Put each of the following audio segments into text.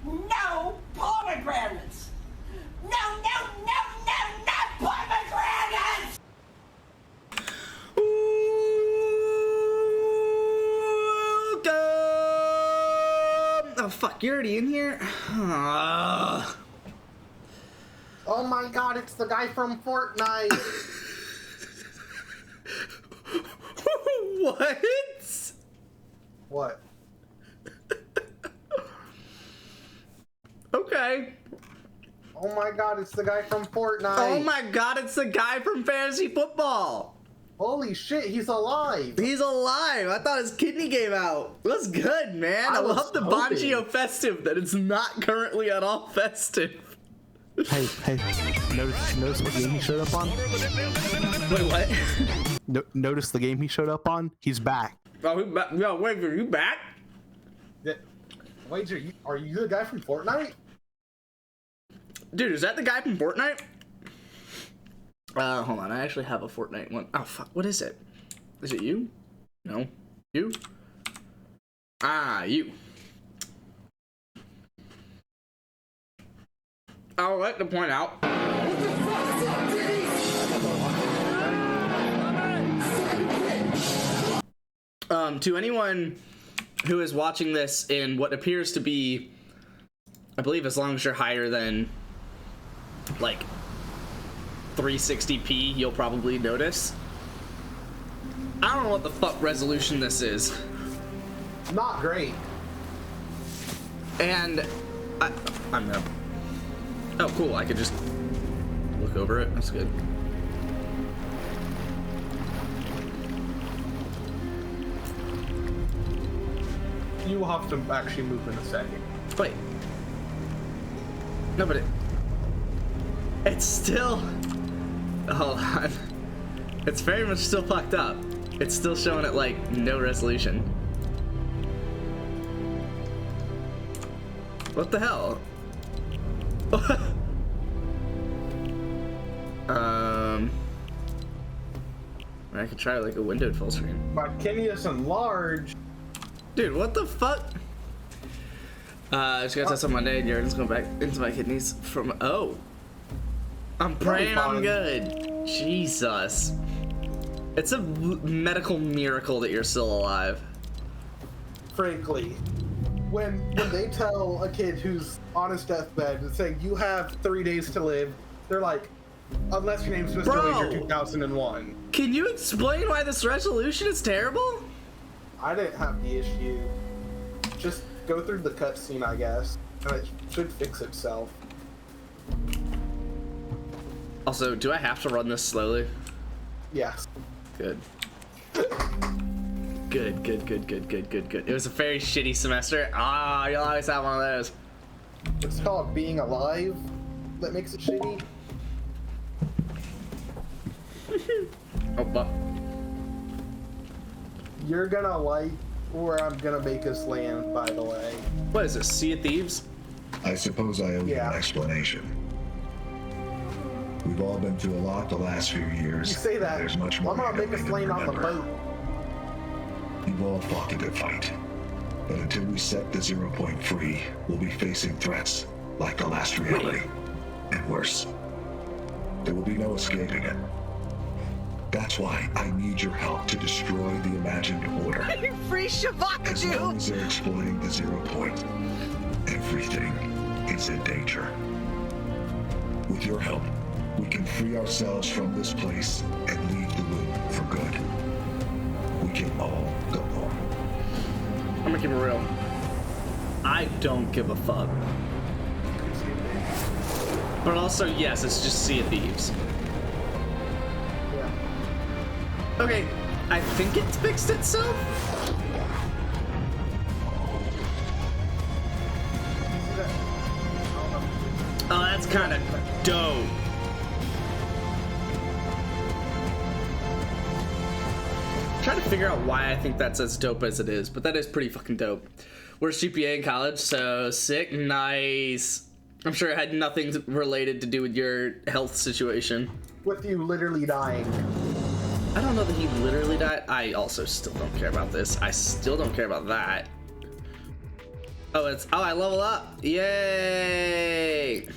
No pomegranates! No, not pomegranates! Oh fuck, you're already in here? Oh my god, it's the guy from Fortnite! What? What? Okay. Oh my god, it's the guy from Fortnite! Oh my god, it's the guy from fantasy football! Holy shit, he's alive! He's alive! I thought his kidney gave out. That's good, man. I love the Bongio festive that it's not currently at all festive. Hey, notice what game he showed up on? Wait, what? Notice the game he showed up on? He's back. Oh, yo, wait, are you back? Yeah. Wait, are you the guy from Fortnite? Dude, is that the guy from Fortnite? Hold on, I actually have a Fortnite one. Oh, fuck, what is it? Is it you? No. You? Ah, you. I would like to point out. To anyone who is watching this in what appears to be, I believe as long as you're higher than, like, 360p, you'll probably notice. I don't know what the fuck resolution this is. Not great. And I'm gonna... Oh, cool, I could just look over it. That's good. You will have to actually move in a second. Wait. No, but it's still... Hold on. It's very much still fucked up. It's still showing it like no resolution. What the hell? I could try like a windowed full screen. My kidney is enlarged. Dude, what the fuck? Just got this on Monday and Jordan's going back into my kidneys from... Oh. I'm praying I'm good. Jesus. It's a medical miracle that you're still alive. Frankly, when they tell a kid who's on his deathbed and saying you have 3 days to live, they're like, unless your name's Mr. Wager 2001. Can you explain why this resolution is terrible? I didn't have the issue. Just go through the cutscene, I guess, and it should fix itself. Also, do I have to run this slowly? Yes. Good. Good. It was a very shitty semester. Ah, you'll always have one of those. It's called being alive. That makes it shitty. Oh, fuck. You're gonna like where I'm gonna make us land, by the way. What is this, Sea of Thieves? I suppose I owe you an explanation. We've all been through a lot the last few years. You say that. There's much more I'm gonna make us land on the boat. You've all fought a good fight. But until we set the 0 point free, we'll be facing threats like the last reality. And worse. There will be no escaping it. That's why I need your help to destroy the imagined order. Free As long Shavakaju! as they're exploiting the 0 point, everything is in danger. With your help, we can free ourselves from this place and leave the loop for good. We can all go home. I'm gonna keep it real. I I don't give a fuck. But also, yes, it's just Sea of Thieves. Yeah. Okay, I think it fixed itself. See that? Oh, that's kind of dope. Trying to figure out why I think that's as dope as it is, but that is pretty fucking dope. Where's GPA in college? So sick, nice. I'm sure it had nothing related to do with your health situation. With you literally dying. I don't know that he literally died. I also still don't care about this. I still don't care about that. Oh, it's, oh, I level up. Yay.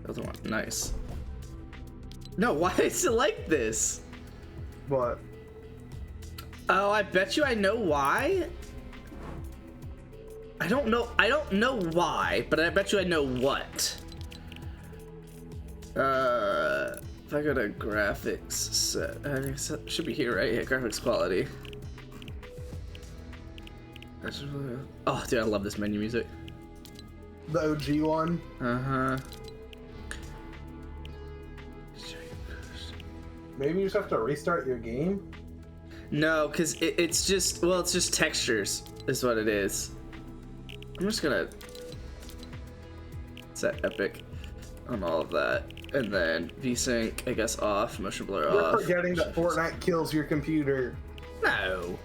Other one, nice. No, why is it like this? What? Oh, I bet you I know why. I don't know why, but I bet you I know what. If I go to graphics set, I think it should be here, right? Yeah, graphics quality. Oh, dude, I love this menu music. The OG one? Uh-huh. Maybe you just have to restart your game? No, because it's just, well, it's just textures is what it is. I'm just gonna set epic on all of that. And then VSync, I guess, off, motion blur You're off. forgetting that Fortnite kills your computer. No,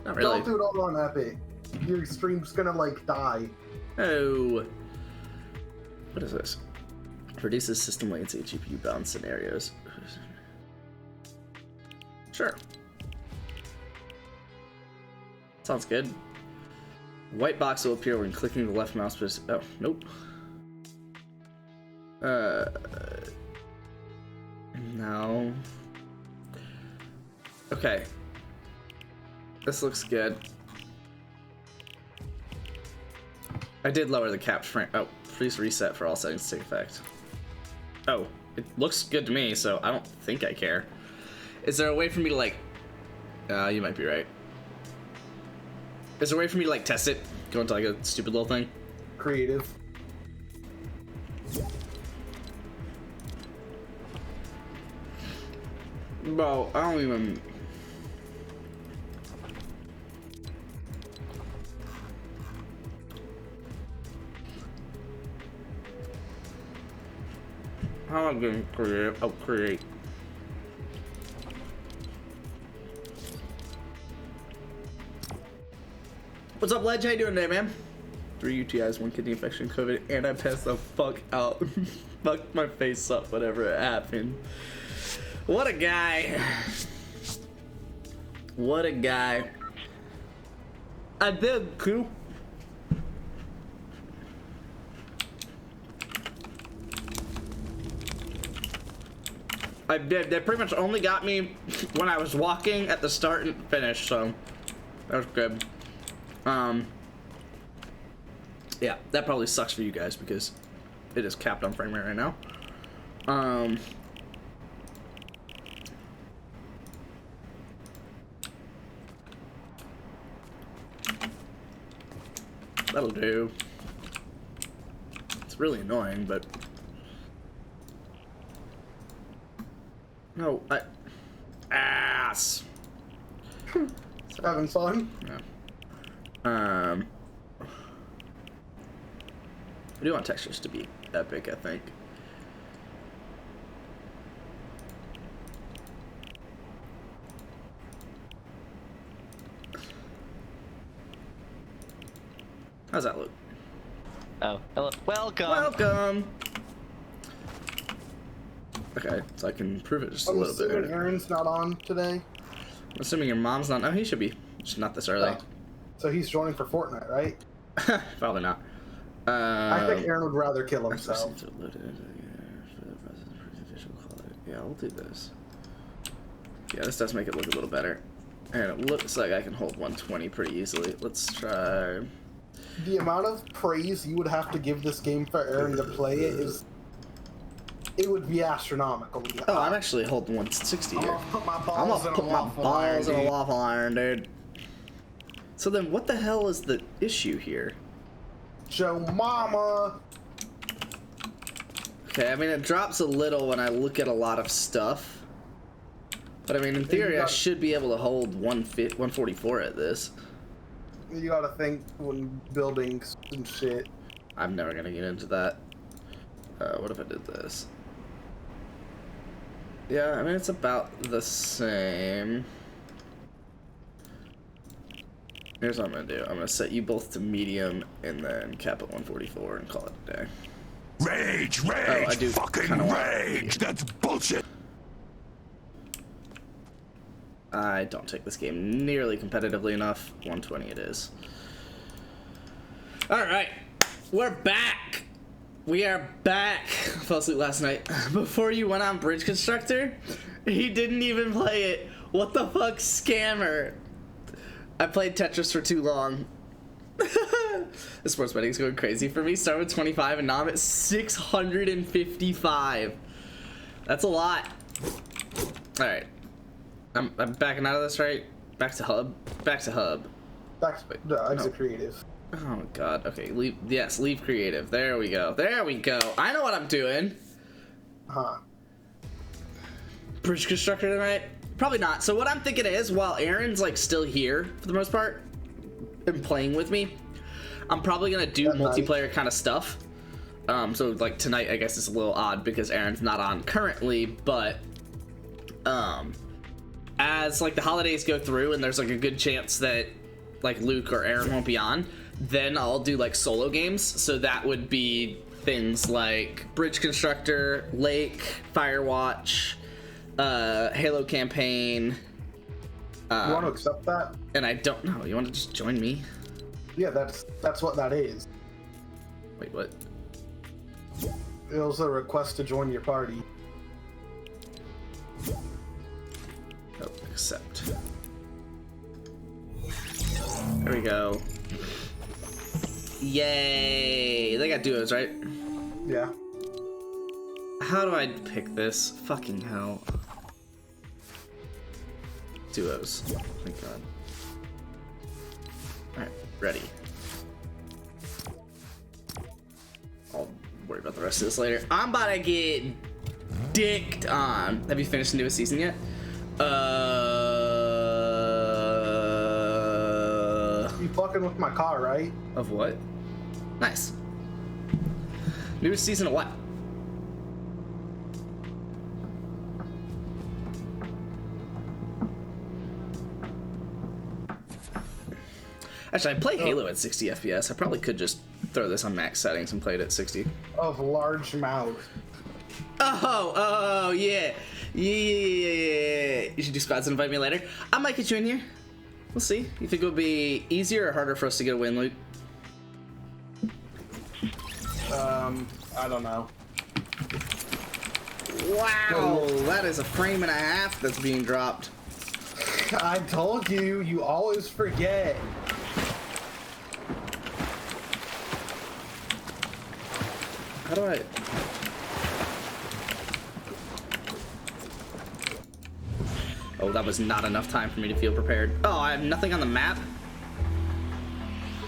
not really. Don't do it all on Epic. Your stream's gonna, like, die. Oh. What is this? Reduces system latency, GPU bound scenarios. Sure. Sounds good. White box will appear when clicking the left mouse position. Oh, nope. No. Okay. This looks good. I did lower the capped frame. Oh, please reset for all settings to take effect. Oh, it looks good to me, so I don't think I care. Is there a way for me to, like... you might be right. Is there a way for me to, like, test it? Go into, like, a stupid little thing? Creative. Bro, I don't even... How am I going to create? Oh, create. What's up, Ledge? How you doing today, man? 3 UTIs, 1 kidney infection, COVID, and I passed the fuck out. Fucked my face up, whatever happened. What a guy. What a guy. I did, too. I did. They pretty much only got me when I was walking at the start and finish, so that was good. Yeah, that probably sucks for you guys because it is capped on frame rate right now. That'll do. It's really annoying, but no, ass. Having fun? Yeah. I do want textures to be epic, I think. How's that look? Oh, hello. Welcome. Welcome. Okay, so I can improve it just a I'm little assuming bit. Aaron's not on today. I'm assuming your mom's not. No, he should be. Just not this early. Oh. So he's joining for Fortnite, right? Probably not. I think Aaron would rather kill himself. Yeah, we'll do this. Yeah, this does make it look a little better. And it looks like I can hold 120 pretty easily. Let's try. The amount of praise you would have to give this game for Aaron to play it would be astronomical. Oh, I'm actually holding 160 here. I'll put my I'm balls gonna in put a my waffle balls in a iron, waffle iron, dude. So then what the hell is the issue here? Joe Mama. Okay, I mean, it drops a little when I look at a lot of stuff. But I mean, in theory, I should be able to hold 144 at this. You gotta think when building some shit. I'm never gonna get into that. What if I did this? Yeah, I mean, it's about the same. Here's what I'm gonna do. I'm gonna set you both to medium and then cap at 144 and call it a day. Rage, rage, Oh, I do fucking kinda want rage. That's bullshit. I don't take this game nearly competitively enough. 120 it is. Alright, we're back! We are back! I fell asleep last night. Before you went on Bridge Constructor, he didn't even play it. What the fuck, scammer? I played Tetris for too long. The sports betting's going crazy for me. Started with 25 and now I'm at 655. That's a lot. Alright. I'm backing out of this, right? Back to hub. Back to hub. Back to exit creative. Oh god. Okay, leave. Yes, leave creative. There we go. There we go. I know what I'm doing. Huh. Bridge Constructor tonight? Probably not. So what I'm thinking is, while Aaron's like still here for the most part and playing with me, I'm probably gonna do multiplayer kind of stuff. So like tonight, I guess it's a little odd because Aaron's not on currently, but as like the holidays go through and there's like a good chance that like Luke or Aaron won't be on, then I'll do like solo games. So that would be things like Bridge Constructor, Lake, Firewatch, Halo Campaign. You want to accept that? And I don't know. You want to just join me? Yeah, that's what that is. Wait, what? It was a request to join your party. Oh, accept. There we go. Yay! They got duos, right? Yeah. How do I pick this? Fucking hell. Duos. Thank God. Alright, ready. I'll worry about the rest of this later. I'm about to get dicked on. Have you finished the newest season yet? You fucking with my car, right? Of what? Nice. Newest season of what? Actually, I play Halo at 60 FPS. I probably could just throw this on max settings and play it at 60. Of large mouth. Oh, yeah. Yeah. You should do squads and invite me later. I might get you in here. We'll see. You think it would be easier or harder for us to get a win, Luke? I don't know. Wow, that is a frame and a half that's being dropped. I told you, you always forget. How do I... Oh, that was not enough time for me to feel prepared. Oh, I have nothing on the map?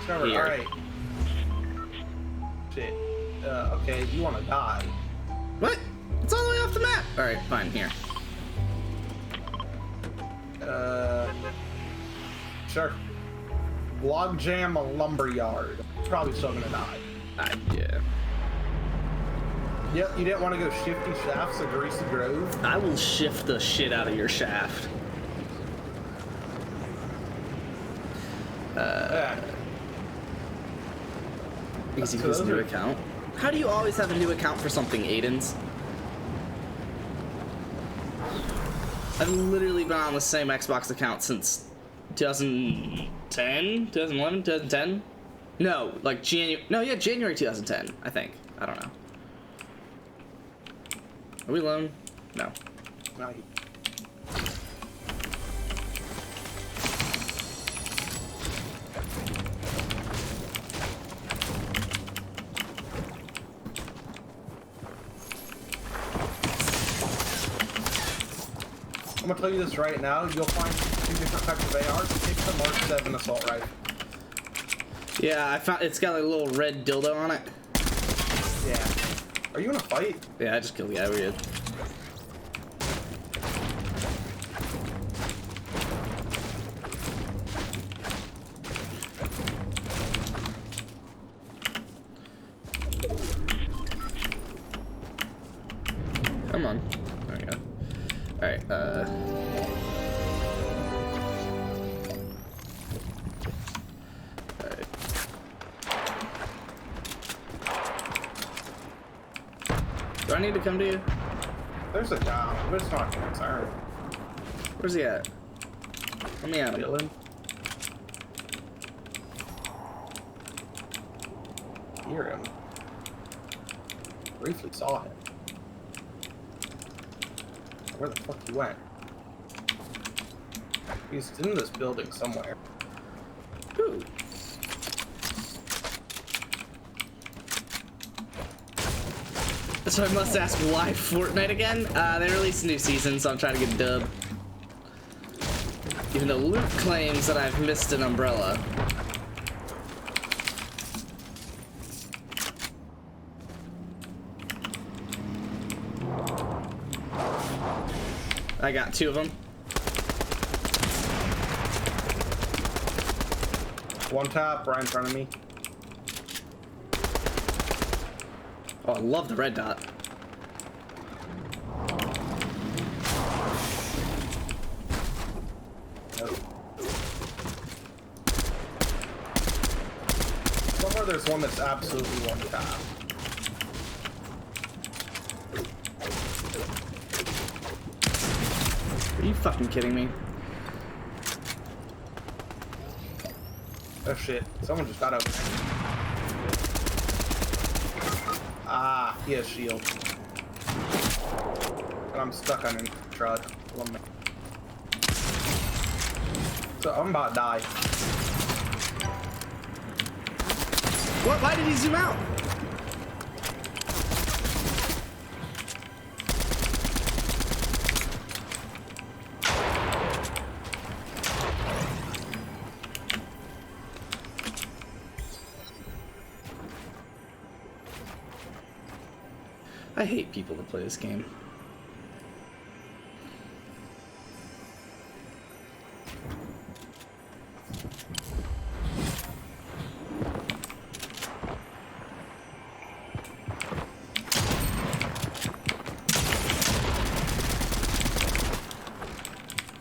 Trevor, Weird. alright. Shit. Okay, you wanna die. What? It's all the way off the map! Alright, fine, here. Sure. Logjam a lumberyard. Probably still gonna die. Yeah. Yep, you didn't want to go shifty shafts of Greasy Grove? I will shift the shit out of your shaft. Easy So Goose those new are- account. How do you always have a new account for something, Aiden's? I've literally been on the same Xbox account since 2010, 2011, 2010? No, like January 2010, I think. I don't know. Are we alone? No. No, I'm gonna tell you this right now, you'll find two different types of ARs. Take the Mark 7 assault rifle. Yeah, I found it's got like a little red dildo on it. Yeah. Are you in a fight? Yeah, I just killed the guy. We're good. Come on. There we go. Alright, Alright. Do I need to come to you? There's a guy, but it's not concerned. Where's he at? Let me at him. Dylan. Hear him. Briefly saw him. Where the fuck he went? He's in this building somewhere. Ooh. So I must ask, why Fortnite again? They released a new season, so I'm trying to get a dub. Even though Luke claims that I've missed an umbrella. I got 2 of them. One tap right in front of me. Oh, I love the red dot. Somewhere there's one that's absolutely one tap. Are you fucking kidding me? Oh shit, someone just got open. Ah, he has shield. And I'm stuck on a truck. So I'm about to die. What? Why did he zoom out? I hate people that play this game.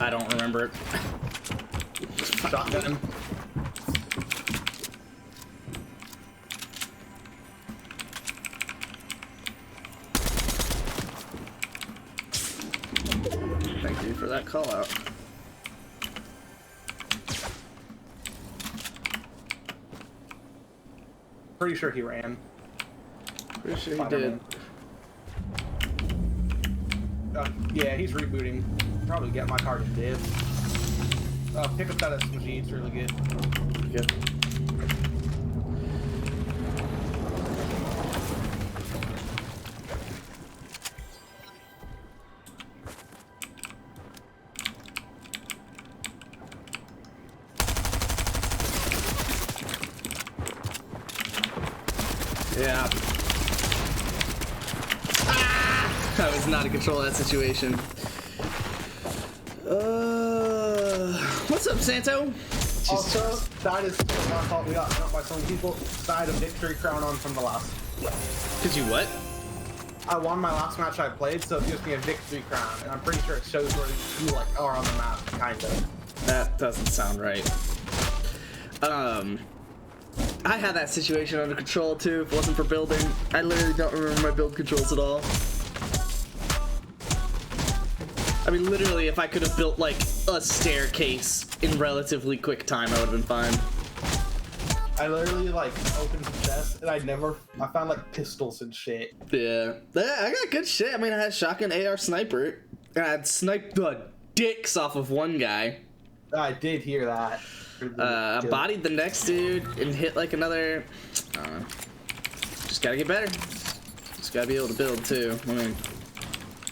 I don't remember it. Shotgun. Thank you for that call out. Pretty sure he ran. Pretty sure he Spider-Man. did. Yeah, he's rebooting. Probably get my car to div. Pick up that SMG, it's really good. Good. Yeah. Ah! I was not in control of that situation. What's up, Santo? Also, that is my fault. We got shot by some people. I had a victory crown on from the last. Cause you what? I won my last match I played, so it gives me a victory crown, and I'm pretty sure it shows where you like are on the map, kind of. That doesn't sound right. I had that situation under control too. If it wasn't for building, I literally don't remember my build controls at all. I mean, literally, if I could have built like a staircase in relatively quick time, I would have been fine. I literally like opened some chests, and I found like pistols and shit. Yeah, I got good shit. I mean, I had shotgun, AR, sniper, and I had sniped the dicks off of one guy. I did hear that. I bodied the next dude and hit like another. I don't know. Just gotta get better. Just gotta be able to build too. Let me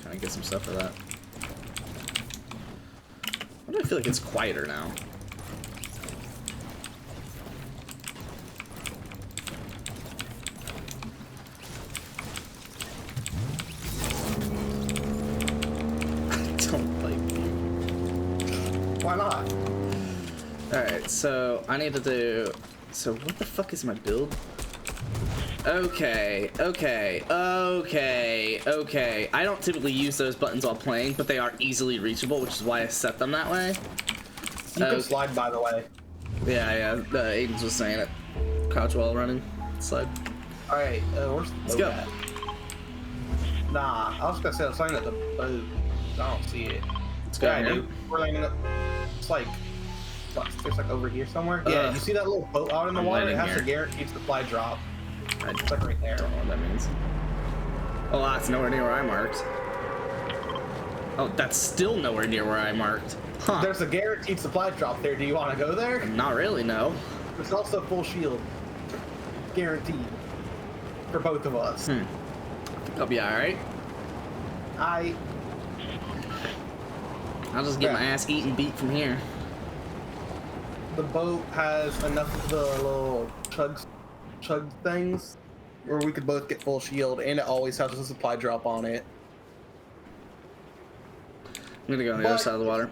kind of get some stuff for that. Why do I feel like it's quieter now? Don't like me. Why not? Alright, so I need to do... So what the fuck is my build? Okay. I don't typically use those buttons while playing, but they are easily reachable, which is why I set them that way. You can slide, by the way. Yeah, Aiden's was saying it. Crouch while running. Slide. Alright, where's the Let's boat go. at? Nah, I was gonna say I was signing at the boat. I don't see it. Let's go. Yeah, Here. dude. We're landing up. It's like, it's like over here somewhere. Yeah, you see that little boat out in the I'm water? It landing has here. a guaranteed supply drop. I It's like right there. don't know what that means. Oh, that's nowhere near where I marked. Oh, that's still nowhere near where I marked. Huh. There's a guaranteed supply drop there. Do you want to go there? Not really, no. There's also full shield. Guaranteed. For both of us. I think I'll be alright. I I'll just get my ass eaten beat from here. The boat has enough of the little chug things where we could both get full shield, and it always has a supply drop on it. I'm gonna go on the other side of the water.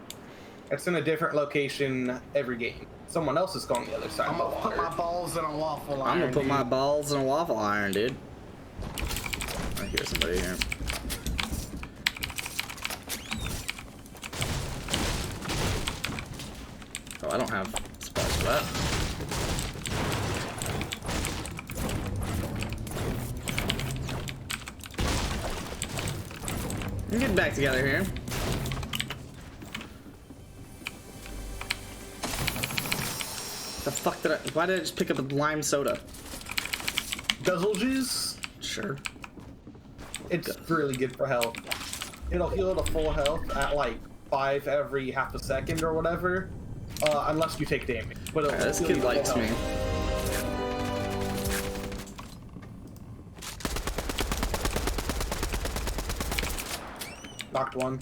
It's in a different location every game. Someone else is going the other side of the water. Put my balls in a waffle iron. I'm gonna put dude. my balls in a waffle iron, dude. I hear somebody here. Oh, I don't have supplies for that. I'm getting back together here. The fuck did I? Why did I just pick up a lime soda? Guzzle juice. Sure. It's really good for health. It'll heal to full health at like 5 every half a second or whatever, unless you take damage. But it'll This heal kid you to likes full me. health. Knocked one.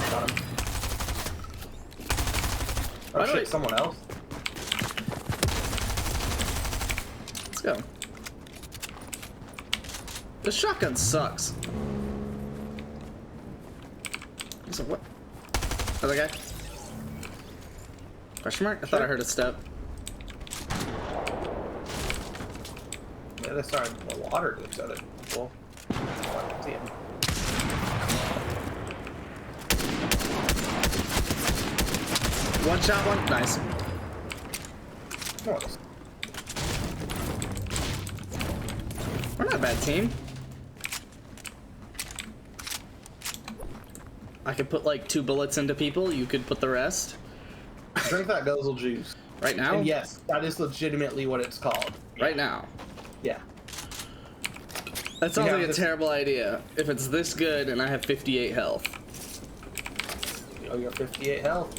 Got him. By Oh the way- shit, someone else. Let's go. This shotgun sucks. So what? Other guy? Question mark? I thought I heard a step. The other side of the water looks at it. Cool. I can see him. One shot, one. Nice. Nice. We're not a bad team. I could put like 2 bullets into people. You could put the rest. Drink that guzzle juice. Right now? And yes, that is legitimately what it's called. Right now. Yeah. That sounds Yeah, like a this- terrible idea. If it's this good and I have 58 health. Oh, you're 58 health.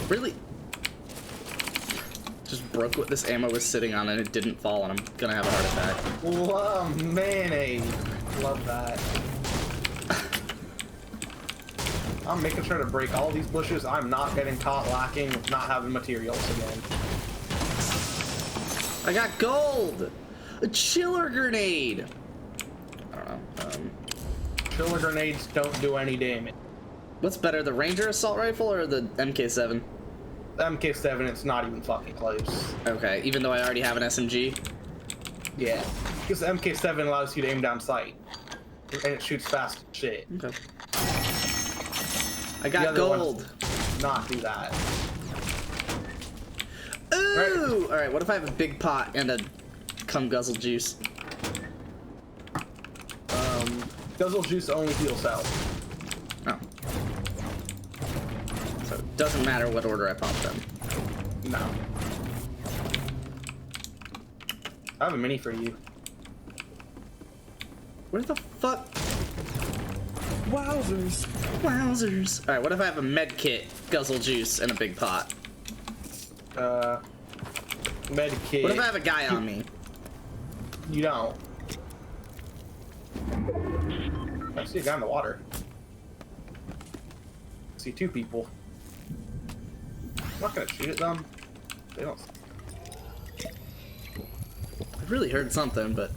Really? Just broke what this ammo was sitting on and it didn't fall and I'm gonna have a heart attack. Love mayonnaise. Love that. I'm making sure to break all these bushes. I'm not getting caught lacking with not having materials again. I got gold! A chiller grenade! I don't know. Chiller grenades don't do any damage. What's better, the Ranger assault rifle or the MK7? The MK7, it's not even fucking close. Okay, even though I already have an SMG. Yeah. Because the MK7 allows you to aim down sight. And it shoots fast as shit. Okay. I The got other ones gold. do not do that. Ooh! Alright, what if I have a big pot and a cum guzzle juice? Guzzle juice only heals health. Oh. So it doesn't matter what order I pop them. No. I have a mini for you. Where the fuck? Wowzers. Wowzers. Alright, what if I have a med kit, guzzle juice, and a big pot? Medikit. What if I have a guy on me? You don't. I see a guy in the water. I see 2 people. I'm not gonna shoot at them. They don't. really heard something, but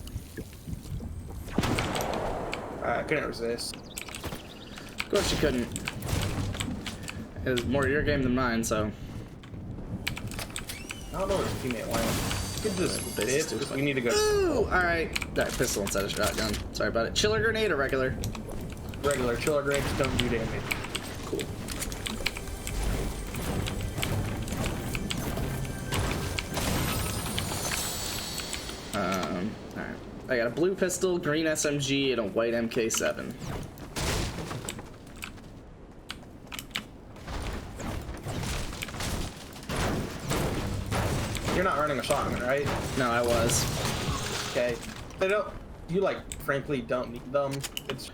I couldn't resist. of course you couldn't. It was more your game than mine, so. I don't know where his teammate went. You could just This is dip, too because we need to go. Ooh, alright. Alright, pistol instead of shotgun. Sorry about it. Chiller grenade or regular? Regular chiller grenades don't do damage. Cool. Alright. I got a blue pistol, green SMG, and a white MK7. You're not running a shotgun, right? No, I was. Okay. They don't. You like, frankly, don't need them. It's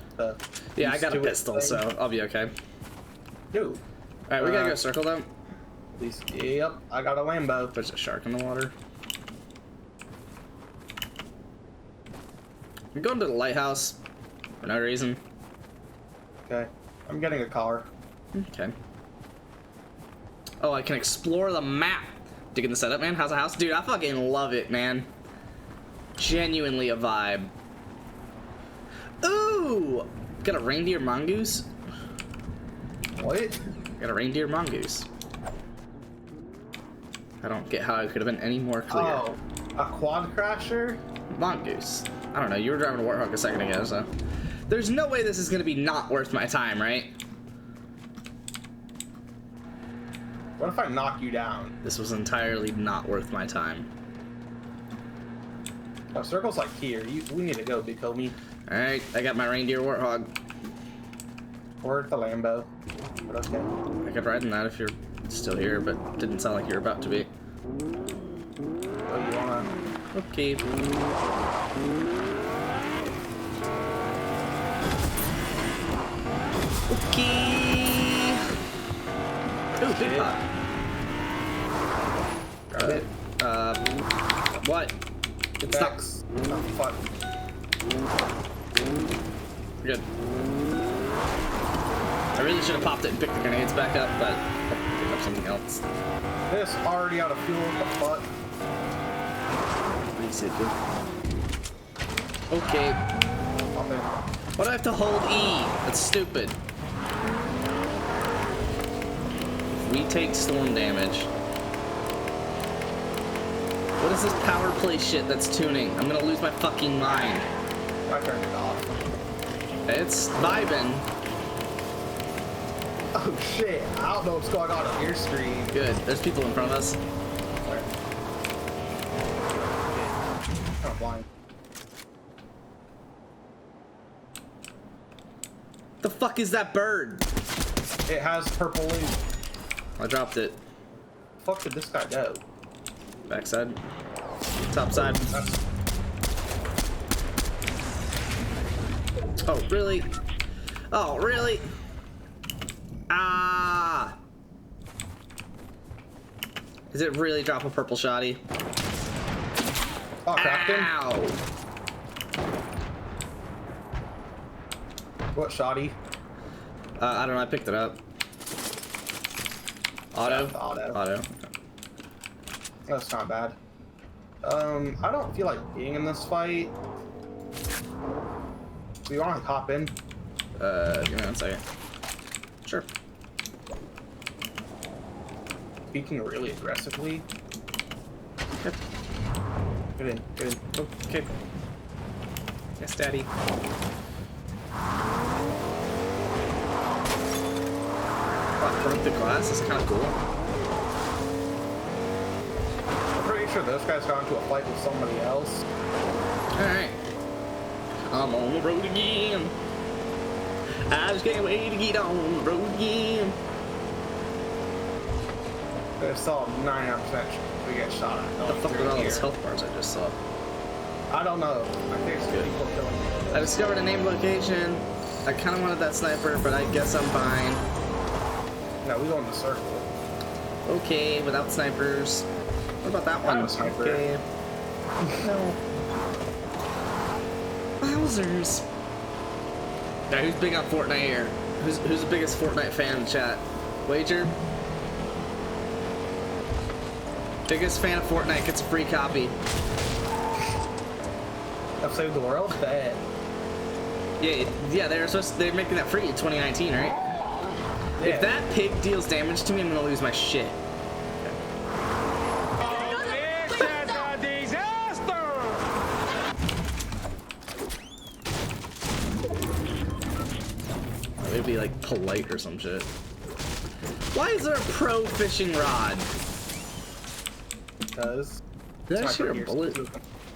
Yeah, I used got a to it pistol, thing. so I'll be okay. Dude. Alright, we gotta go circle them. At least, yep. I got a Lambo. There's a shark in the water. I'm going to the lighthouse for no reason. Okay. I'm getting a car. Okay. Oh, I can explore the map. Digging the setup, man. How's the house? Dude, I fucking love it, man. Genuinely a vibe. Ooh! Got a reindeer mongoose. What? Got a reindeer mongoose. I don't get how it could have been any more clear. Oh, a quad crasher? Mongoose. I don't know. You were driving a Warthog a second ago, so. There's no way this is gonna be not worth my time, right? What if I knock you down? This was entirely not worth my time. Oh, circle's like here. We need to go, big homie. Alright, I got my reindeer Warthog. Or the Lambo. But okay. I could ride in that if you're still here, but didn't sound like you're about to be. Oh, you wanna? Okay. Okay. Ooh, big pot. Grab it. What? Get Stop. back. Oh, fuck. We're good. I really should have popped it and picked the grenades back up, but I'll pick up something else. This already out of fuel. What the fuck? Reset it. Okay. Pop in. Why do I have to hold E? That's stupid. We take storm damage. What is this power play shit that's tuning? I'm gonna lose my fucking mind. I turned it off. It's vibing. Oh shit. I don't know what's going on your screen. Good. There's people in front of us. Where? I'm blind. The fuck is that bird? It has purple loot. I dropped it. Fuck did this guy go? Backside. Top side. That's Oh, really? Oh, really? Ah! Is it really drop a purple shotty? oh, Crafton. Ow! What shoddy? I don't know, I picked it up. Auto? Auto. That's not bad. I don't feel like being in this fight. Do you want to hop in? Give me 1 second. Sure. Speaking really aggressively. Okay. Get in. Get in. Okay. Yes, daddy. Wow, broke the glass? That's kind of cool. I'm pretty sure those guys got into a fight with somebody else. Alright. I'm on the road again. I just can't wait to get on the road again. There's still 99% we get shot at. What the fuck are all those health bars I just saw? I don't know. I think it's Good. people killing me. I discovered a named location. I kind of wanted that sniper, but I guess I'm fine. No, we go in the circle. Okay, without snipers. What about that I one? have a sniper. Okay. No. Wowzers. Now, who's big on Fortnite here? Who's the biggest Fortnite fan in the chat? Wager? Biggest fan of Fortnite gets a free copy. I've saved the world. Bad. Yeah, they're making that free in 2019, right? Yeah. If that pig deals damage to me, I'm gonna lose my shit. It'd be like polite or some shit. Why is there a pro fishing rod? Because Did I shoot a bullet?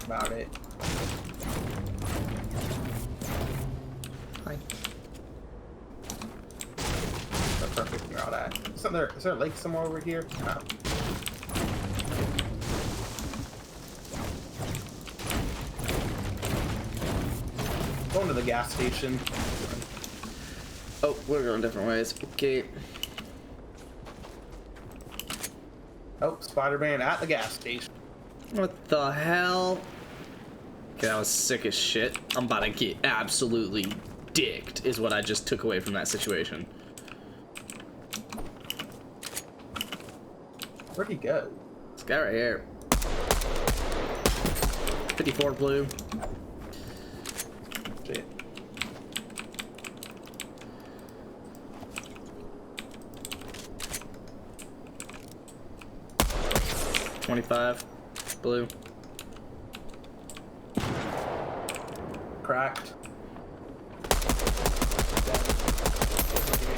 about it. Hi. The perfect route at. Is there a lake somewhere over here? No. Going to the gas station. Oh, we're going different ways. Okay. Oh, Spider-Man at the gas station. What the hell? Okay, that was sick as shit. I'm about to get absolutely dicked, is what I just took away from that situation. Where'd he go? This guy right here. 54 blue. Shit. $25 blue. Cracked.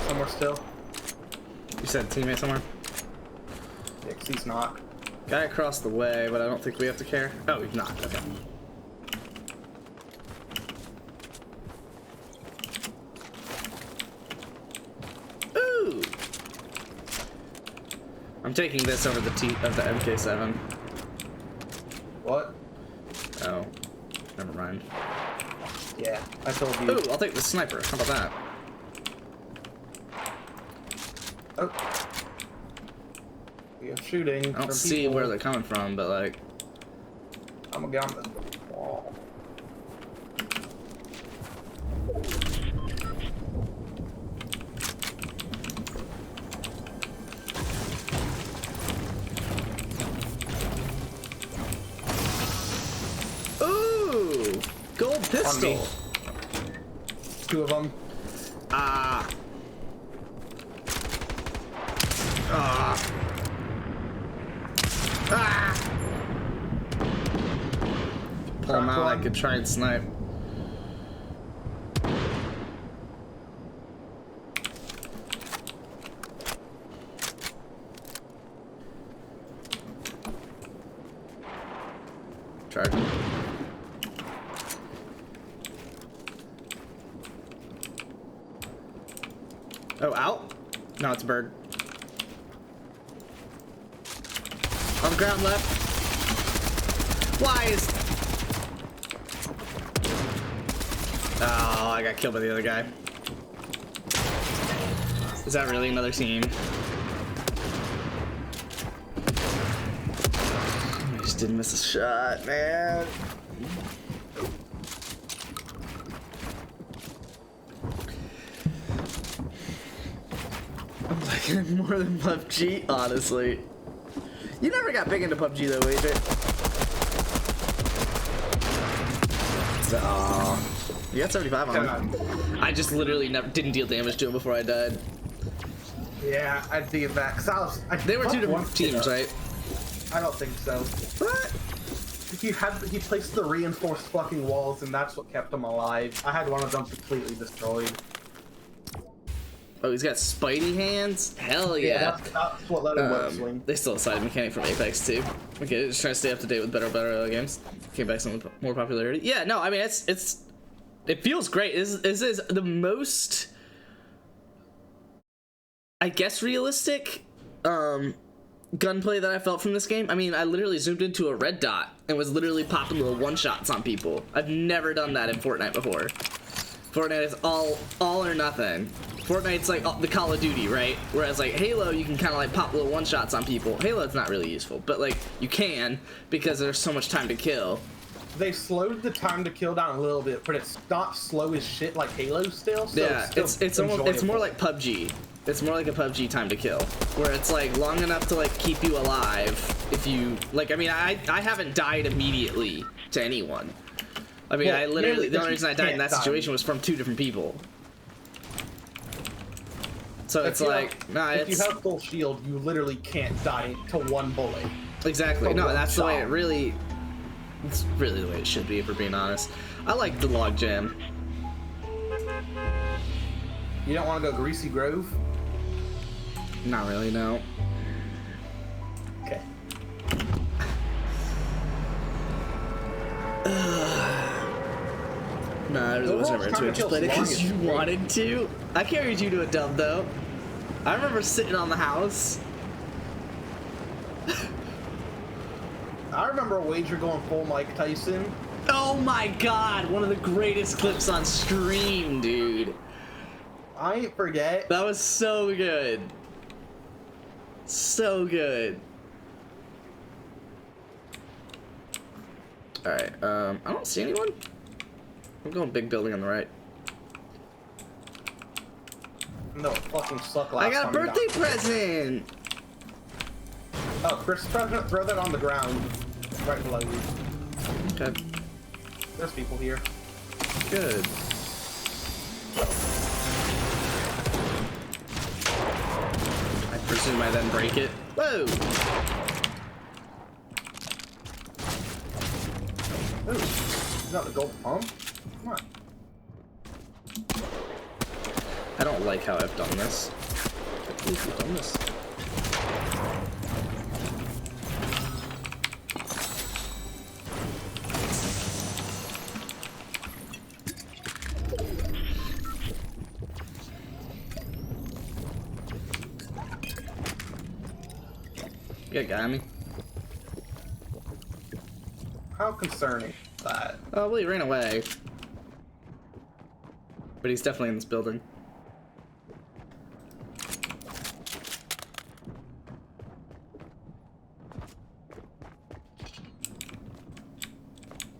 Somewhere still. You said teammate somewhere? Yeah, 'cause he's not. Guy across the way, but I don't think we have to care. Oh, he's not. Okay. Ooh! I'm taking this over the MK7. What? Oh, never mind. Yeah, I told you. Ooh, I'll take the sniper. How about that? Oh. We have shooting. I don't see where they're coming from, but like, I'm gonna get on the wall. ooh, gold pistol. Two of them. Ah. Ah. Ah. Pull him out. I could try and snipe. Charging. Oh, out? No, it's a bird. On the ground left. Why is... Oh, I got killed by the other guy. Is that really another team? I just didn't miss a shot, man. I'm liking more than PUBG, honestly. You never got big into PUBG though, AJ. So, you got 75 on him. I just literally didn't deal damage to him before I died. Yeah, I'd see it back. Cause They were two different teams, right? I don't think so. What? He placed the reinforced fucking walls, and that's what kept him alive. I had one of them completely destroyed. Oh, he's got Spidey hands? Hell yeah. That's what let him web swing. They still have side mechanic from Apex too. Okay, just trying to stay up to date with better games. Came back some more popularity. Yeah, no, I mean it feels great. This is the most, I guess, realistic gunplay that I felt from this game. I mean, I literally zoomed into a red dot and was literally popping little one-shots on people. I've never done that in Fortnite before. Fortnite is all or nothing. Fortnite's like the Call of Duty, right? Whereas like Halo, you can kind of like pop little one-shots on people. Halo's not really useful, but like you can because there's so much time to kill. They slowed the time to kill down a little bit, but it's not slow as shit like Halo still. So Yeah, it's more like PUBG. It's more like a PUBG time to kill, where it's like long enough to like keep you alive. If you like, I mean, I haven't died immediately to anyone. I mean, Well, I literally, mainly the only because reason I you died in can't that die. situation was from 2 different people. So it's If you like, have- nah, if it's... you have full shield, you literally can't die to one bullet. Exactly. from No, one that's the way shot. it really... It's really the way it should be, if we're being honest. I like the log jam. You don't want to go Greasy Grove? Not really, no. Okay. No, I really was never Overall, into it. time Just played it kills because you longest, right? wanted to. I carried you to a dub, though. I remember sitting on the house. I remember a wager going full Mike Tyson. Oh my god, one of the greatest clips on stream, dude. I ain't forget. That was so good. So good. Alright, I don't see anyone. I'm going big building on the right. No, it fucking suck last I got a time you birthday died. present! Oh, Christmas present, throw that on the ground. Right below you. Okay, There's people here. good. I presume I then break it. Whoa! Ooh, you got the gold pump? Come on. I don't like how I've done this. I can't believe I've done this. You got a guy on me? How concerning is that? Oh, well, he ran away. But he's definitely in this building.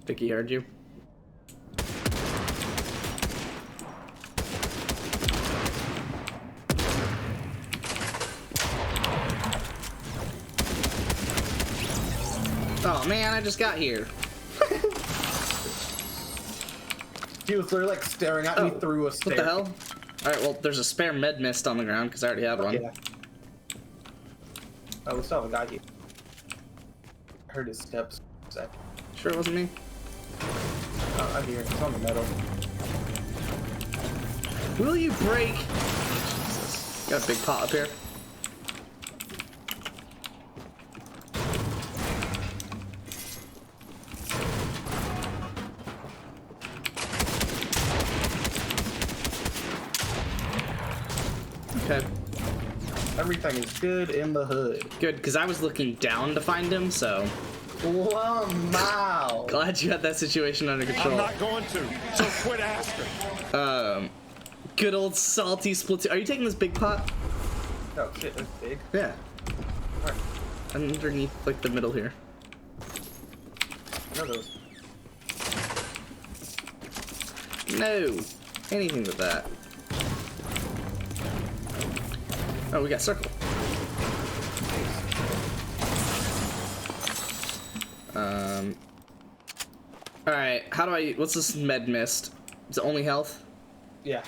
Think he heard you? Oh man, I just got here. He was literally like staring at me through a stair. What the hell? Alright, well, there's a spare med mist on the ground because I already have one. Yeah. Oh, we still have a guy here. I heard his steps. Sec. Sure it wasn't me? Oh, I hear it. It's on the metal. Will you break? Jesus. Got a big pot up here. Okay, Everything is good in the hood. good, because I was looking down to find him, so Wow. glad you had that situation under control. I'm not going to, so quit asking. Good old salty Splatoon. Are you taking this big pot? Oh shit, that's big. Yeah. Alright, Underneath, like, the middle here. I know those. No. Anything but that. Oh, we got circle. Alright, how do I... What's this med mist? Is it only health? Yeah.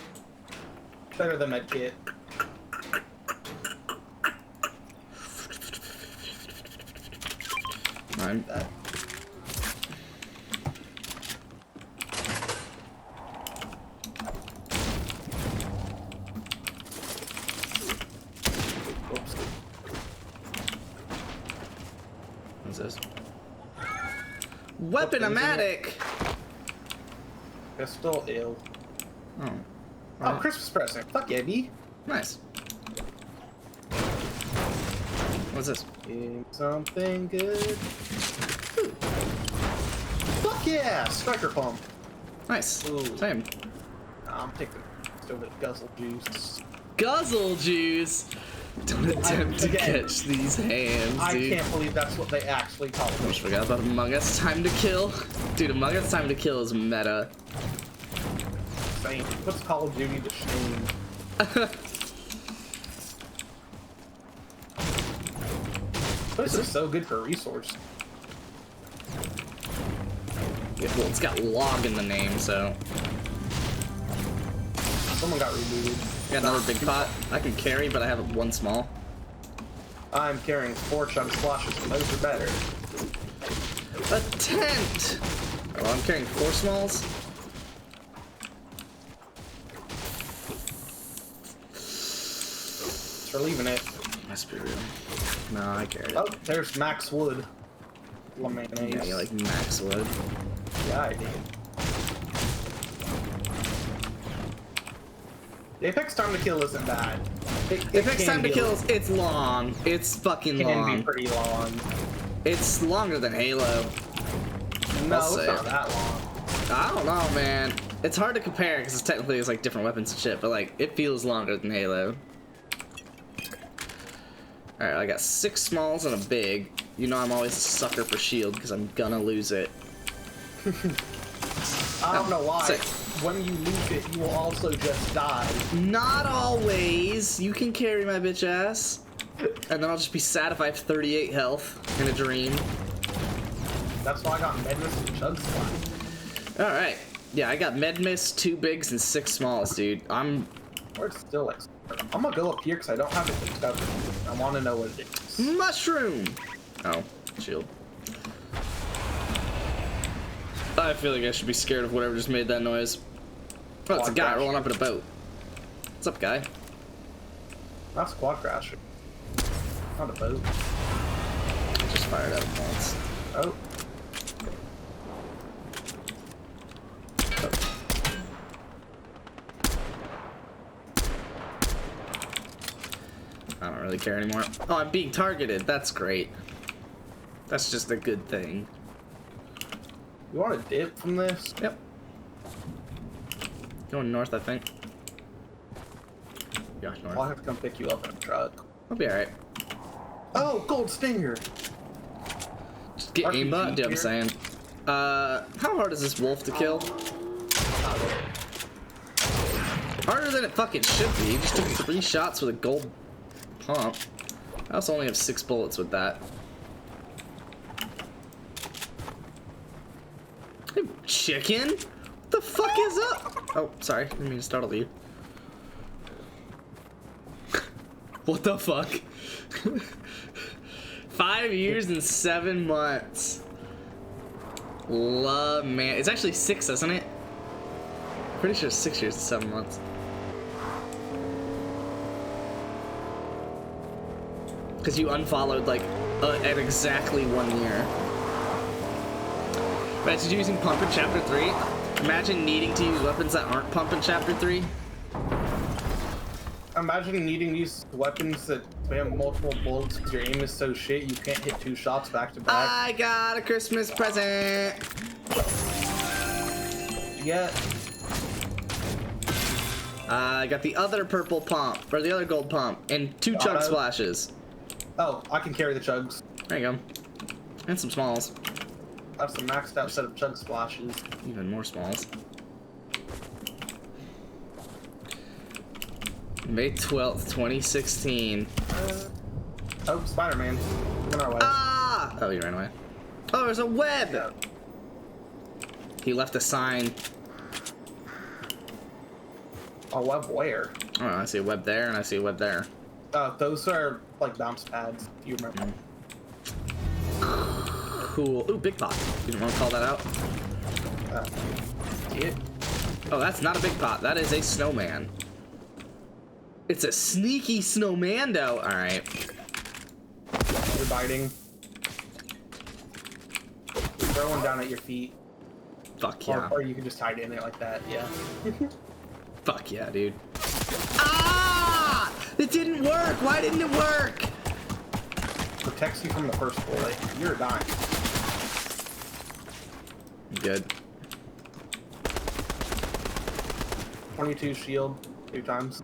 Better than med kit. Mine. Oops. What's this? Weaponomatic! They're still ill. Oh. Oh, Alright. Christmas present. Fuck yeah, B. Nice. What's this? Getting something good. Ooh. Fuck yeah, striker pump. Nice. Ooh. Same. Nah, I'm taking still the guzzle juice. Guzzle juice! Don't attempt to again, catch these hands, I dude. can't believe that's what they actually call I it. almost forgot about Among Us Time to Kill. Dude, Among Us Time to Kill is meta. Same. Puts Call of Duty to shame. This is so good for resource. Yeah, well, it's got log in the name, so. Someone got rebooted. Got another big pot. I can carry, but I have one small. I'm carrying 4 chug splashes, and those are better. A tent! Oh, well, I'm carrying 4 smalls. We're leaving it. Must be real. No, I carried it. Oh, there's Max Wood. Mayonnaise. Yeah, you like Max Wood. Yeah, I did. The Apex time to kill isn't bad. It Apex can time to be- kill, it's long. It's fucking can long. be pretty long. It's longer than Halo. No, I'll it's say not it. that long. I don't know, man. It's hard to compare because technically it's like different weapons and shit, but like it feels longer than Halo. All right, I got 6 smalls and a big. You know I'm always a sucker for shield because I'm gonna lose it. I don't know why. sick. When you lose it, you will also just die. Not always. You can carry my bitch ass. And then I'll just be sad if I have 38 health in a dream. That's why I got Medmus and Chug Splash. All right. Yeah, I got Medmis, 2 bigs, and 6 smalls, dude. Or it's still like... I'm gonna go up here because I don't have it discovered. I want to know what it is. Mushroom! Oh, shield. I feel like I should be scared of whatever just made that noise. Oh, it's a guy rolling up in a boat. What's up, guy? Not Squad Crasher. Not a boat. Just fired up once. Oh. I don't really care anymore. Oh, I'm being targeted. That's great. That's just a good thing. You want a dip from this? Yep. Going north, I think. Yeah, I'll north. have to come pick you up in a truck. I'll be alright. Oh, Gold Stinger! Just get RPG aimbot, dude, I'm here. saying. How hard is this wolf to kill? Harder than it fucking should be. You just took 3 shots with a gold pump. I also only have 6 bullets with that. Hey, chicken? What the fuck is up? Oh, sorry. Didn't mean to startle you. What the fuck? 5 years and 7 months. Love, man. It's actually 6, isn't it? Pretty sure it's 6 years and 7 months. Because you unfollowed like at exactly 1 year. Imagine using pump in chapter 3. Imagine needing to use weapons that aren't pump in chapter 3. Imagine needing to use weapons that spam multiple bullets because your aim is so shit you can't hit 2 shots back to back. I got a Christmas present. Yeah. I got the other purple pump, or the other gold pump, and 2 chug Auto. splashes. Oh, I can carry the chugs. There you go. And some smalls. That's a maxed out set of chug splashes. Even more smalls. May 12th, 2016. Oh, Spider-Man. On our way. Ah! Oh, he ran away. Oh, there's a web! He left a sign. A web where? I don't know, I see a web there and I see a web there. Those are like bounce pads, if you remember. Cool. Ooh, big pot. You didn't want to call that out? Yeah. Oh, that's not a big pot. That is a snowman. It's a sneaky snowmando. All right. You're biting. Throw one down at your feet. Fuck yeah. Or you can just hide in it like that, yeah. Fuck yeah, dude. Ah! It didn't work. Why didn't it work? Protects you from the first bullet. You're dying. Good. 22 shield, 2 times.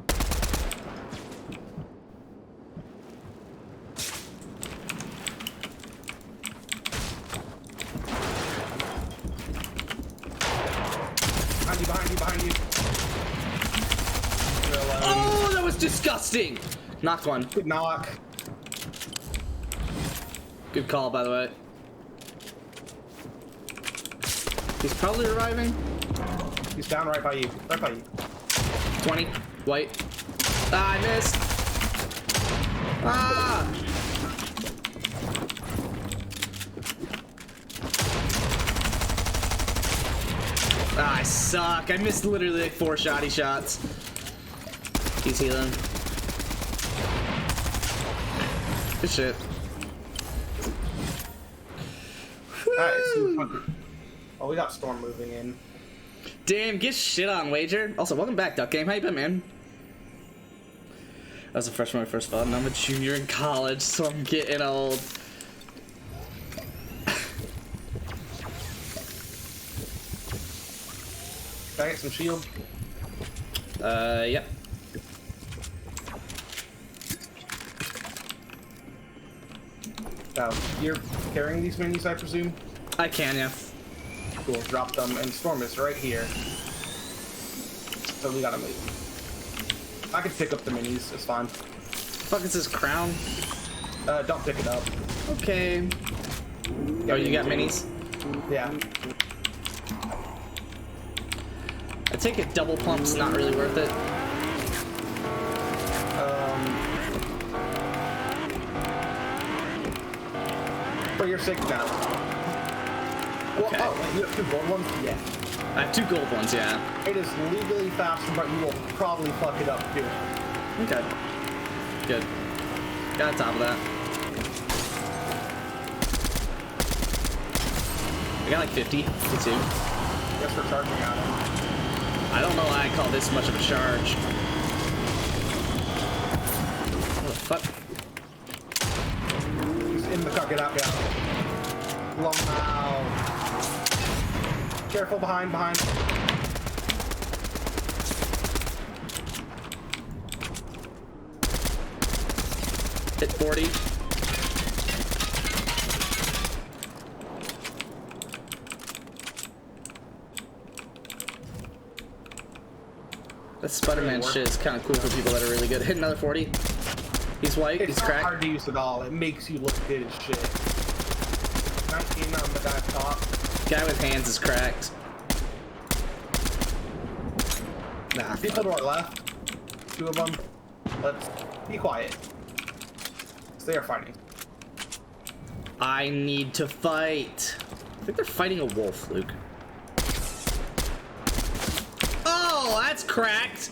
Behind you. You're alone. Oh, that was disgusting. Knocked one. Good knock. Good call, by the way. He's probably reviving. He's down right by you. Right by you. 20. White. Ah, I missed. Ah! Ah, I suck. I missed literally like 4 shoddy shots. He's healing. Good shit. Alright, so oh, we got Storm moving in. Damn, get shit on, Wager. Also, welcome back, Duck Game. How you been, man? I was a freshman when I first fought, and I'm a junior in college, so I'm getting old. Can I get some shield? Yep. Now, you're carrying these minis, I presume? I can, yeah. Cool, drop them, and Storm is right here. So we gotta move. I can pick up the minis, it's fine. Fuck is this crown? Don't pick it up. Okay. Oh, you got minis? Yeah. I take it double pump's not really worth it. For your 6 now. Well, Okay. oh, wait, you have 2 gold ones? Yeah. I have 2 gold ones, yeah. It is legally faster, but you will probably fuck it up too. Okay. Good. Got on top of that. I got like 50, 52. Guess we're charging on him. I don't know why I call this much of a charge. What the fuck? He's in the car, get out, get out. Long out. Careful, behind. Hit 40. That Spider-Man shit is kind of cool for people that are really good. Hit another 40. He's white. It's He's not cracked. hard to use at all. It makes you look good as shit. 19 on the guy up top. Guy with hands is cracked. Nah, People fuck. to our left. 2 of them. Let's be quiet. They are fighting. I need to fight. I think they're fighting a wolf, Luke. Oh, that's cracked.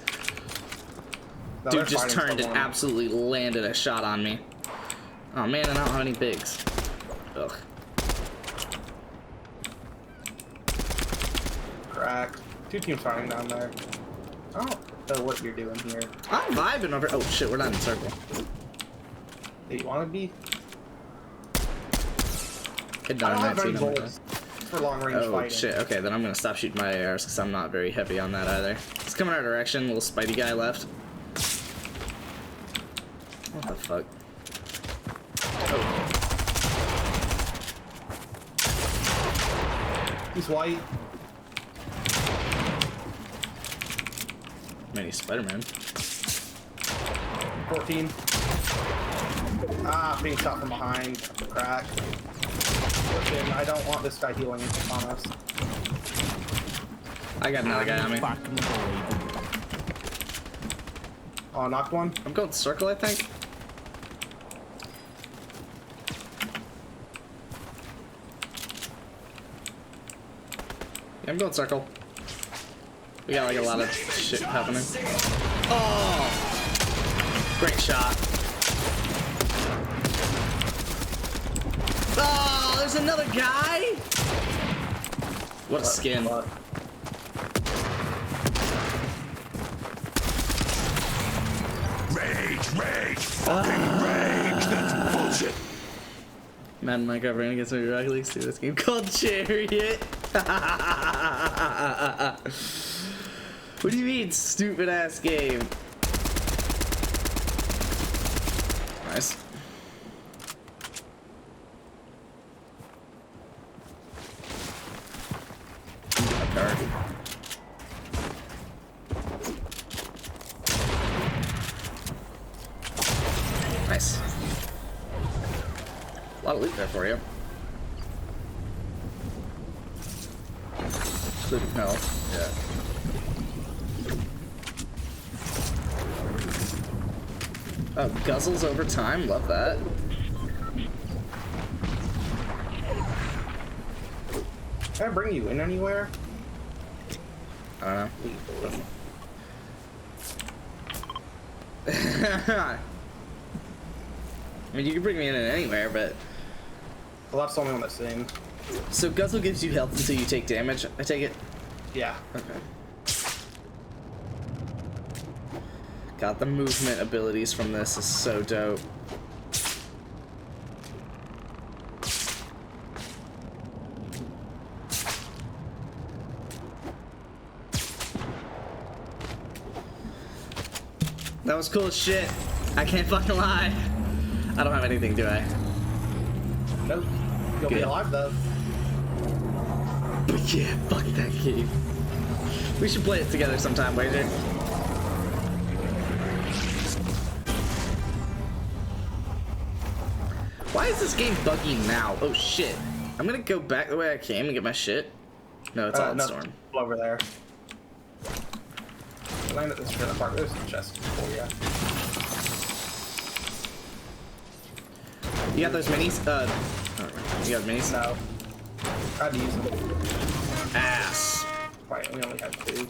No, Dude they're just fighting turned and someone. absolutely landed a shot on me. Oh man, and I don't have any bigs. Ugh. Cracked. 2 teams fighting down there. I don't know what you're doing here. I'm vibing over. Oh shit, we're not in circle. Do you want to be? Hit I don't have 19 any on my bullets for long range Oh fighting. shit, okay, then I'm gonna stop shooting my ARs because I'm not very heavy on that either. It's coming our direction, little Spidey guy left. What the fuck? Oh. He's white. Mini Spider-Man. 14. Ah, being shot from behind. Crack. Listen, I don't want this guy healing on us. I got another guy on me. Oh, knocked one. I'm going circle, I think. Yeah, I'm going circle. We got like a lot of shit happening. Oh! Great shot. Oh, there's another guy? What a skin. What? Rage, fucking rage. That's bullshit. Madden Minecraft ran against me Rocket League through this game called Chariot. What do you mean, stupid ass game? Nice. Card. Nice. A lot of loot there for you. including health. Yeah. Oh, guzzles over time. Love that. Can I bring you in anywhere? I don't know. I mean, you can bring me in anywhere, but... Well, that's the only one that's in. So Guzzle gives you health until you take damage, I take it? Yeah. Okay. God, the movement abilities from this is so dope. That was cool as shit. I can't fucking lie. I don't have anything, do I? Nope. You'll be Good. alive though. But yeah, fuck that game. We should play it together sometime, Wager. Why is this game buggy now? Oh shit. I'm gonna go back the way I came and get my shit. No, it's all in No, Storm. over there. Land at this trailer park. There's some chests for you. You got those minis? You got minis? No. Tried to use them. Ass. Right, we only have 2.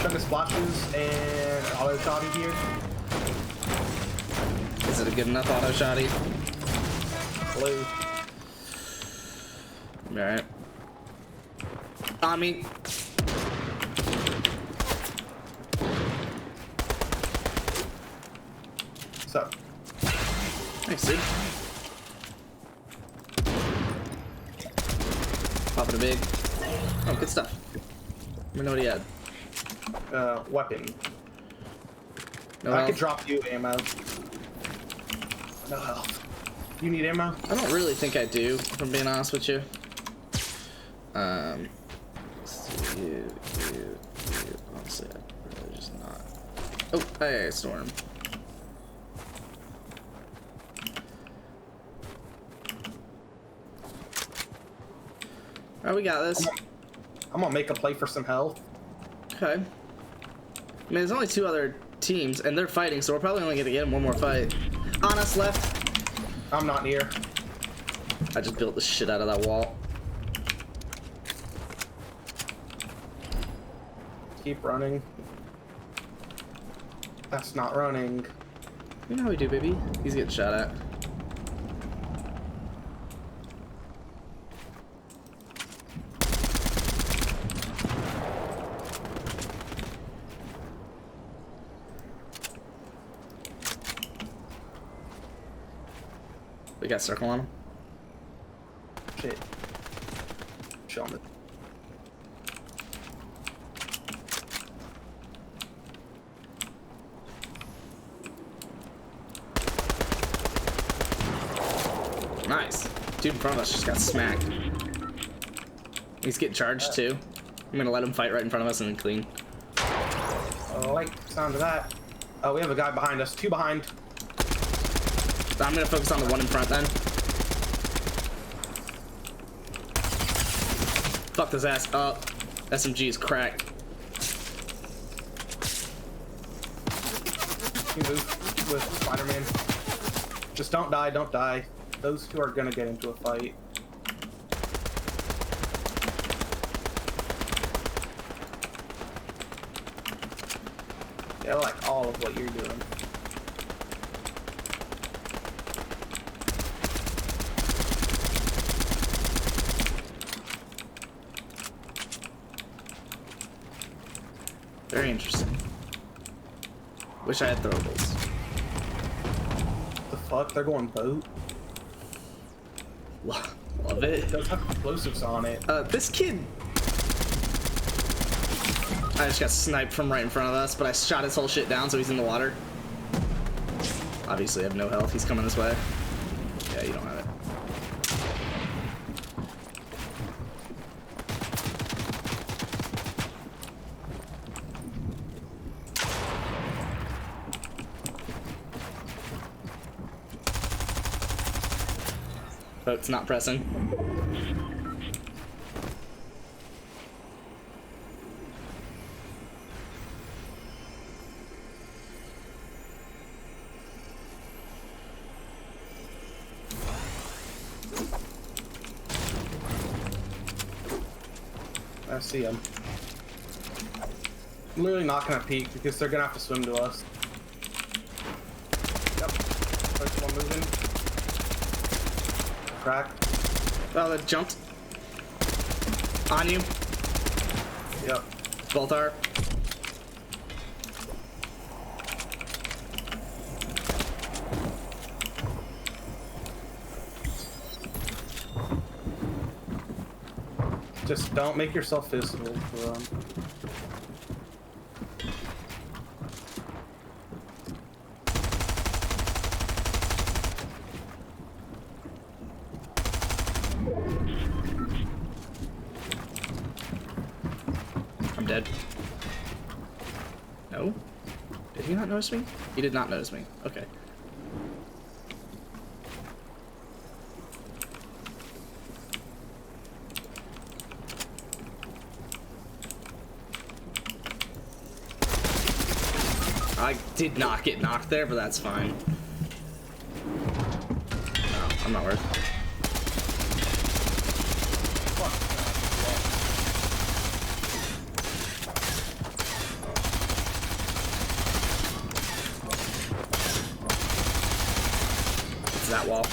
Sugar splashes and auto shotty here. Is it a good enough auto shotty? Blue. Alright. On me. So, Thanks, dude. Popping a big. Oh, good stuff. Let me know what he had. weapon. No I health. could drop you ammo. No health. You need ammo? I don't really think I do, if I'm being honest with you. Let's see, you. Honestly, I'm really just not. Oh, hey, Storm. Alright, we got this. I'm gonna make a play for some health. Okay. I mean, there's only 2 other teams, and they're fighting, so we're probably only gonna get in one more fight. On us left. I'm not near. I just built the shit out of that wall. Keep running. That's not running. You know how we do, baby. He's getting shot at. We got circle on him. Shit. Show him it. Nice. Dude in front of us just got smacked. He's getting charged too. I'm gonna let him fight right in front of us and then clean. I like the sound of that. Oh, we have a guy behind us. 2 behind. I'm gonna focus on the one in front then. Fuck this ass up. SMG is cracked. You move with Spider-Man. Just don't die, don't die. Those 2 are gonna get into a fight. Yeah, I like all of what you're doing. Very interesting. Wish I had throwables. The fuck? They're going boat? Love It it. does have explosives on it. This kid. I just got sniped from right in front of us, but I shot his whole shit down, so he's in the water. Obviously, I have no health. He's coming this way. Yeah, you don't have it. Boat's not pressing. I see them. I'm literally not gonna peek because they're gonna have to swim to us. Yep. First one moving. Crack. Oh, that jumped. On you. Yep. Boltar. Just don't make yourself visible for them. I'm dead. No? Did he not notice me? He did not notice me. Okay. I did not get knocked there, but that's fine. No, I'm not worried. It's that wall.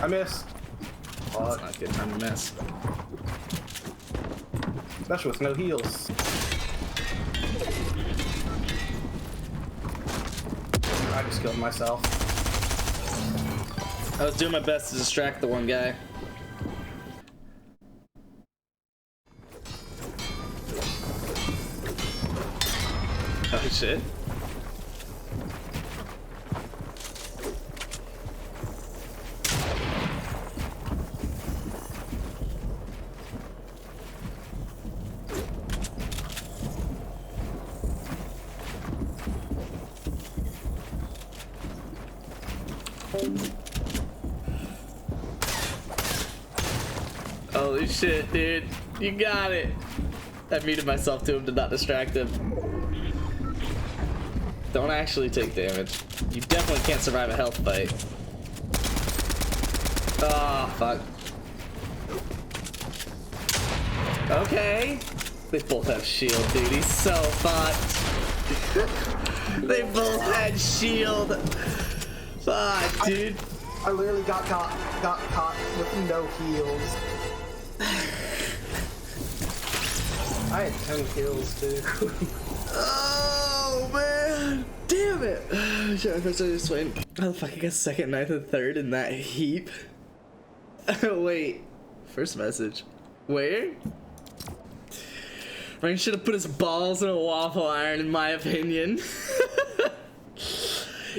I missed. That's not a good time to miss. Especially with no heals. I just killed myself. I was doing my best to distract the one guy. Oh shit. Holy shit, dude. You got it. I muted myself to him to not distract him. Don't actually take damage. You definitely can't survive a health fight. Oh, fuck. Okay. They both have shield, dude. He's so fucked. They both had shield. Fuck, dude. I literally got caught with no heals. I had 10 kills, dude. Oh, man. Damn it. How the fuck I got second, ninth, and third in that heap? Wait. First message. Where? Ryan should have put his balls in a waffle iron, in my opinion.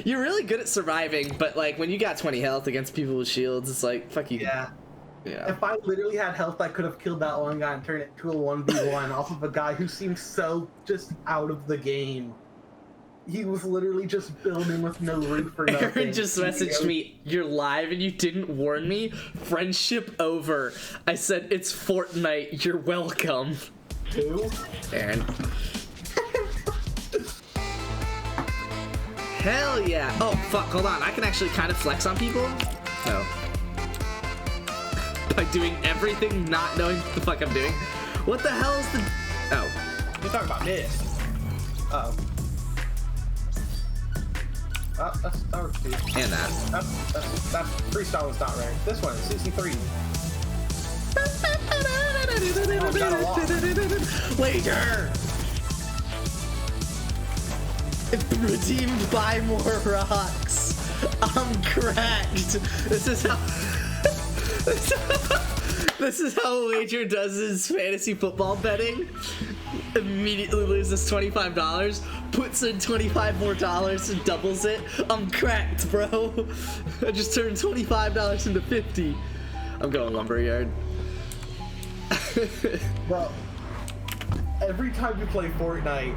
You're really good at surviving, but like when you got 20 health against people with shields, it's like, fuck you. Yeah. Yeah. If I literally had health, I could have killed that one guy and turned it to a 1v1 off of a guy who seemed so just out of the game. He was literally just building with no roof or nothing. Aaron just messaged me, "You're live and you didn't warn me? Friendship over." I said, "It's Fortnite, you're welcome." Who? Aaron. Hell yeah. Oh, fuck, hold on. I can actually kind of flex on people? No. By doing everything, not knowing what the fuck I'm doing. What the hell is the... Oh. You're talking about this. Oh. That's Star Wars 2. And that. That's freestyle was not rare. This one is season 3. Oh, got a lot. Later! Redeemed by more rocks. I'm cracked. This is how... This is how Wager does his fantasy football betting. Immediately loses $25, puts in $25 more and doubles it. I'm cracked, bro. I just turned $25 into $50. I'm going lumberyard. Bro, every time you play Fortnite,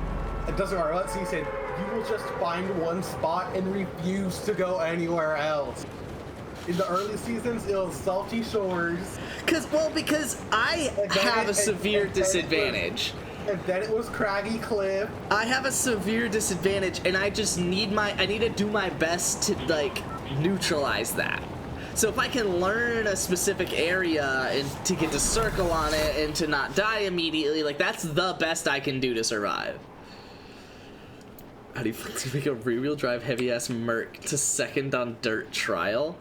it doesn't matter what season, you will just find one spot and refuse to go anywhere else. In the early seasons, it was Salty Shores. Because I have a severe disadvantage. And then it was Craggy Cliff. I have a severe disadvantage, and I just need I need to do my best to, like, neutralize that. So if I can learn a specific area and to get to circle on it and to not die immediately, like that's the best I can do to survive. How do you make a rear-wheel drive heavy-ass Merc to second on dirt trial?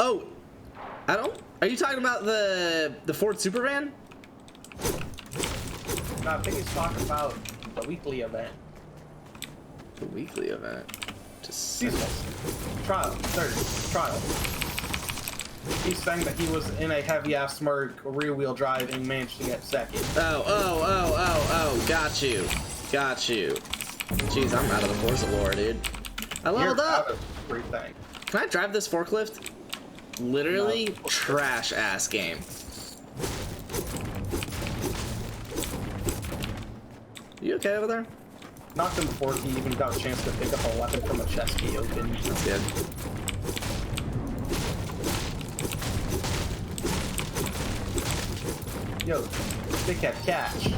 Oh, I don't. Are you talking about the Ford Supervan? No, I think he's talking about the weekly event. The weekly event. Just Seasonal. Trial. Third. Trial. He's saying that he was in a heavy-ass Merc, rear-wheel drive, and managed to get second. Oh, got you. Got you. Jeez, I'm out of the Forza lore, dude. I leveled You're out up. of everything. Can I drive this forklift? Literally No. trash ass game. You okay over there? Knocked him before he even got a chance to pick up a weapon from a chest key open. That's good. Yo, big cat catch.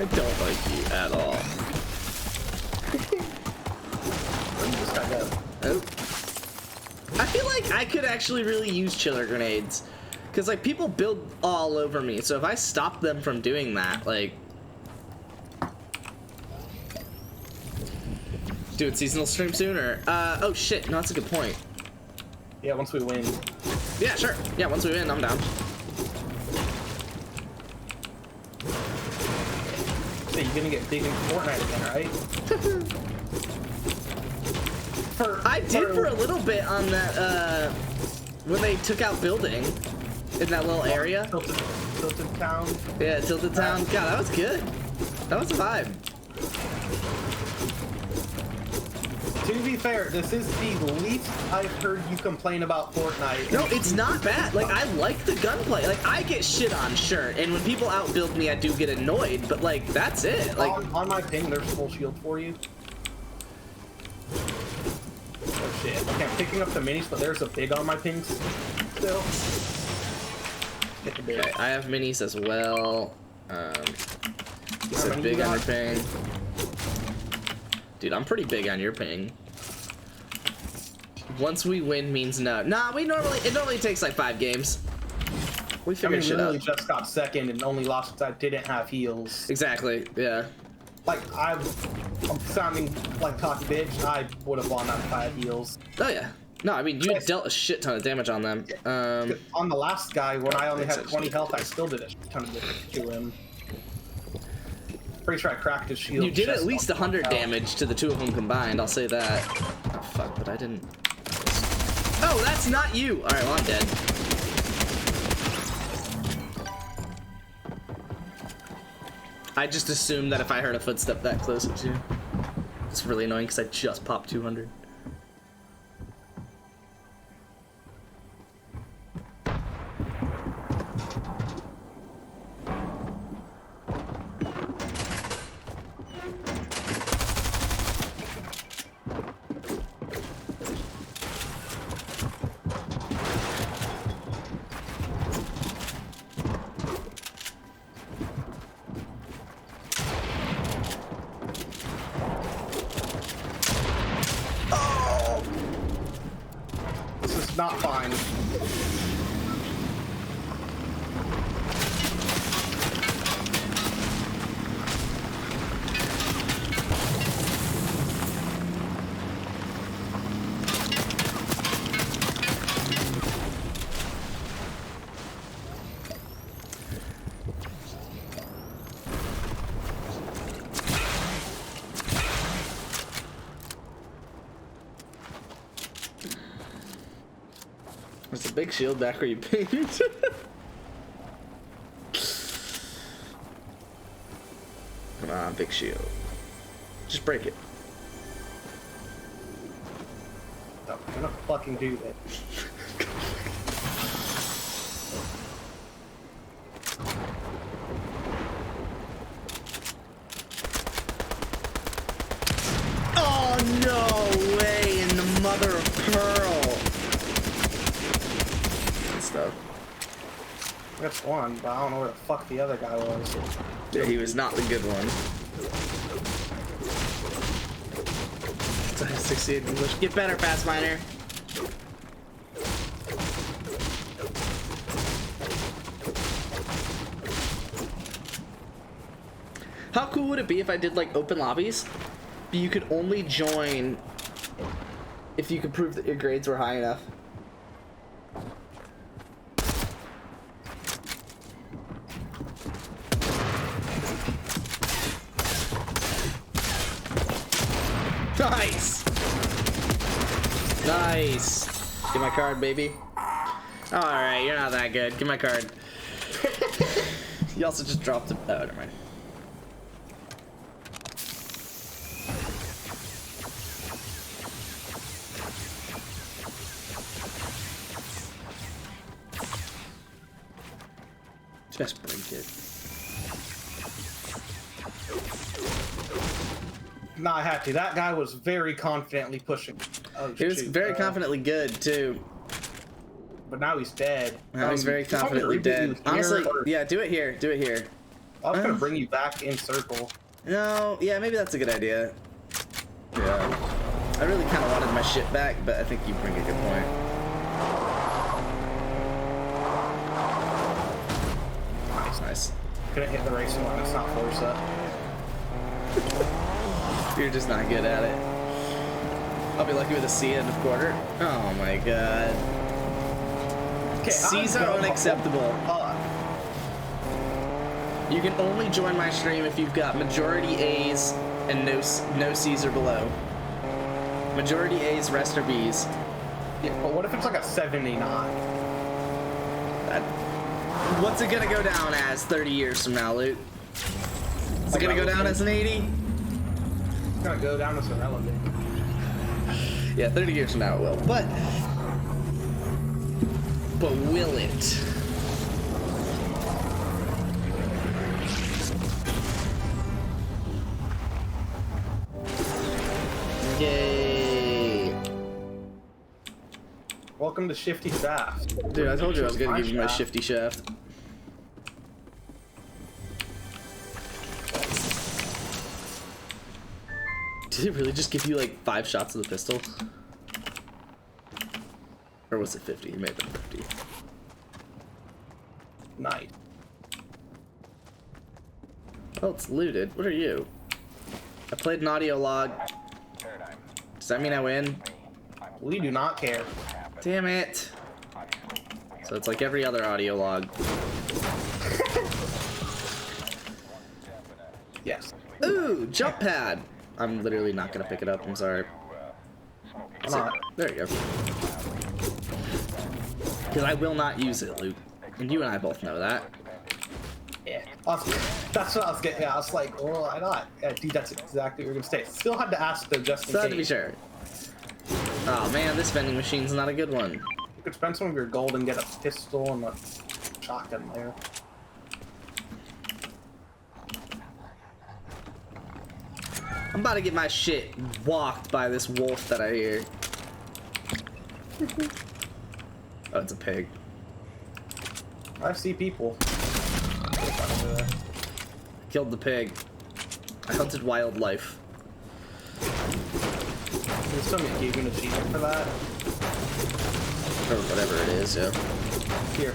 I don't like you at all. Where you just got go? Oh. I feel like I could actually really use chiller grenades. Because, like, people build all over me. So if I stop them from doing that, like... Do it seasonal stream soon, or... oh, shit. No, that's a good point. Yeah, once we win. Yeah, sure. Yeah, once we win, I'm down. So you're gonna get big in Fortnite again, right? I did for a little bit on that, when they took out building in that little area. Tilted Town. Yeah, Tilted Town. God, that was good. That was a vibe. To be fair, this is the least I've heard you complain about Fortnite. No, it's not bad. Like, I like the gunplay. Like, I get shit on, sure. And when people outbuild me, I do get annoyed. But, like, that's it. Like, on my ping, there's full shield for you. Oh shit. Okay, I'm picking up the minis, but there's a big on my pings still. Get the big. okay, I have minis as well. He said many big you on your got? ping. Dude, I'm pretty big on your ping. Once we win means no. Nah, it normally takes like 5 games. We I figure mean, shit literally out. just got second and only lost because I didn't have heals. Exactly, yeah. Like, I'm sounding like cocky bitch. I would have won that if I had heals. Oh yeah. No, I mean, you Yes. dealt a shit ton of damage on them. On the last guy, when I only That's had actually 20 health, I still did a ton of damage to him. Pretty sure I cracked his shield. You did chest at least on 100 health. damage to the 2 of them combined, I'll say that. Oh, fuck, but I didn't... Oh, that's not you! Alright, well, I'm dead. I just assumed that if I heard a footstep that close, it was you. It's really annoying because I just popped 200. This is not fine. There's a big shield back where you pinged. Come on, big shield. Just break it. No, I'm gonna fucking do that. Oh, no way in the mother of pearl. Good stuff. That's one, but I don't know where the fuck the other guy was. Yeah, he was not the good one. I succeeded in English. Get better, Fast Miner. How cool would it be if I did like open lobbies? But you could only join if you could prove that your grades were high enough. Nice! Nice! Get my card, baby. Alright, you're not that good. Get my card. You also just dropped it. Oh, never mind. Just break it. Nah, I had to. That guy was very confidently pushing. Oh, He was shoot. very confidently good, too. But now he's dead. Now he's very you want me to confidently reboot dead. you here, Honestly, or- yeah, do it here. Do it here. I was gonna bring you back in circle. No, yeah, maybe that's a good idea. Yeah. I really kind of wanted my shit back, but I think you bring a good point. Nice. Couldn't hit the racing one. It's not Forza. You're just not good at it. I'll be lucky with a C end of quarter. Oh my god. Okay, C's are unacceptable. You can only join my stream if you've got majority A's and no C's or below. Majority A's, rest are B's. Yeah, but what if it's like a 79? What's it gonna go down as 30 years from now, Luke? Is it gonna go down as an 80? It's gonna go down as irrelevant. Yeah, 30 years from now it will. But will it? Yay. Welcome to Shifty Shaft. Dude, I told you I was gonna give you my shifty shaft. Did it really just give you like 5 shots of the pistol? Or was it 50? It may have been 50. Nice. Oh, it's looted. What are you? I played an audio log. Does that mean I win? We do not care. Damn it. So it's like every other audio log. Yes. Ooh, jump pad. I'm literally not gonna pick it up. I'm sorry. There you go. Because I will not use it, Luke. And you and I both know that. Yeah. That's what I was getting. Yeah, I was like, well, why not? Yeah, dude, that's exactly what we're gonna say. Still had to ask though, just in Still had to be case. sure. Oh man, this vending machine's not a good one. You could spend some of your gold and get a pistol and a shotgun there. I'm about to get my shit walked by this wolf that I hear. Oh, it's a pig. I see people. Killed the pig. I hunted wildlife. There's somebody gave you an achievement for that. Or whatever it is, yeah. Here.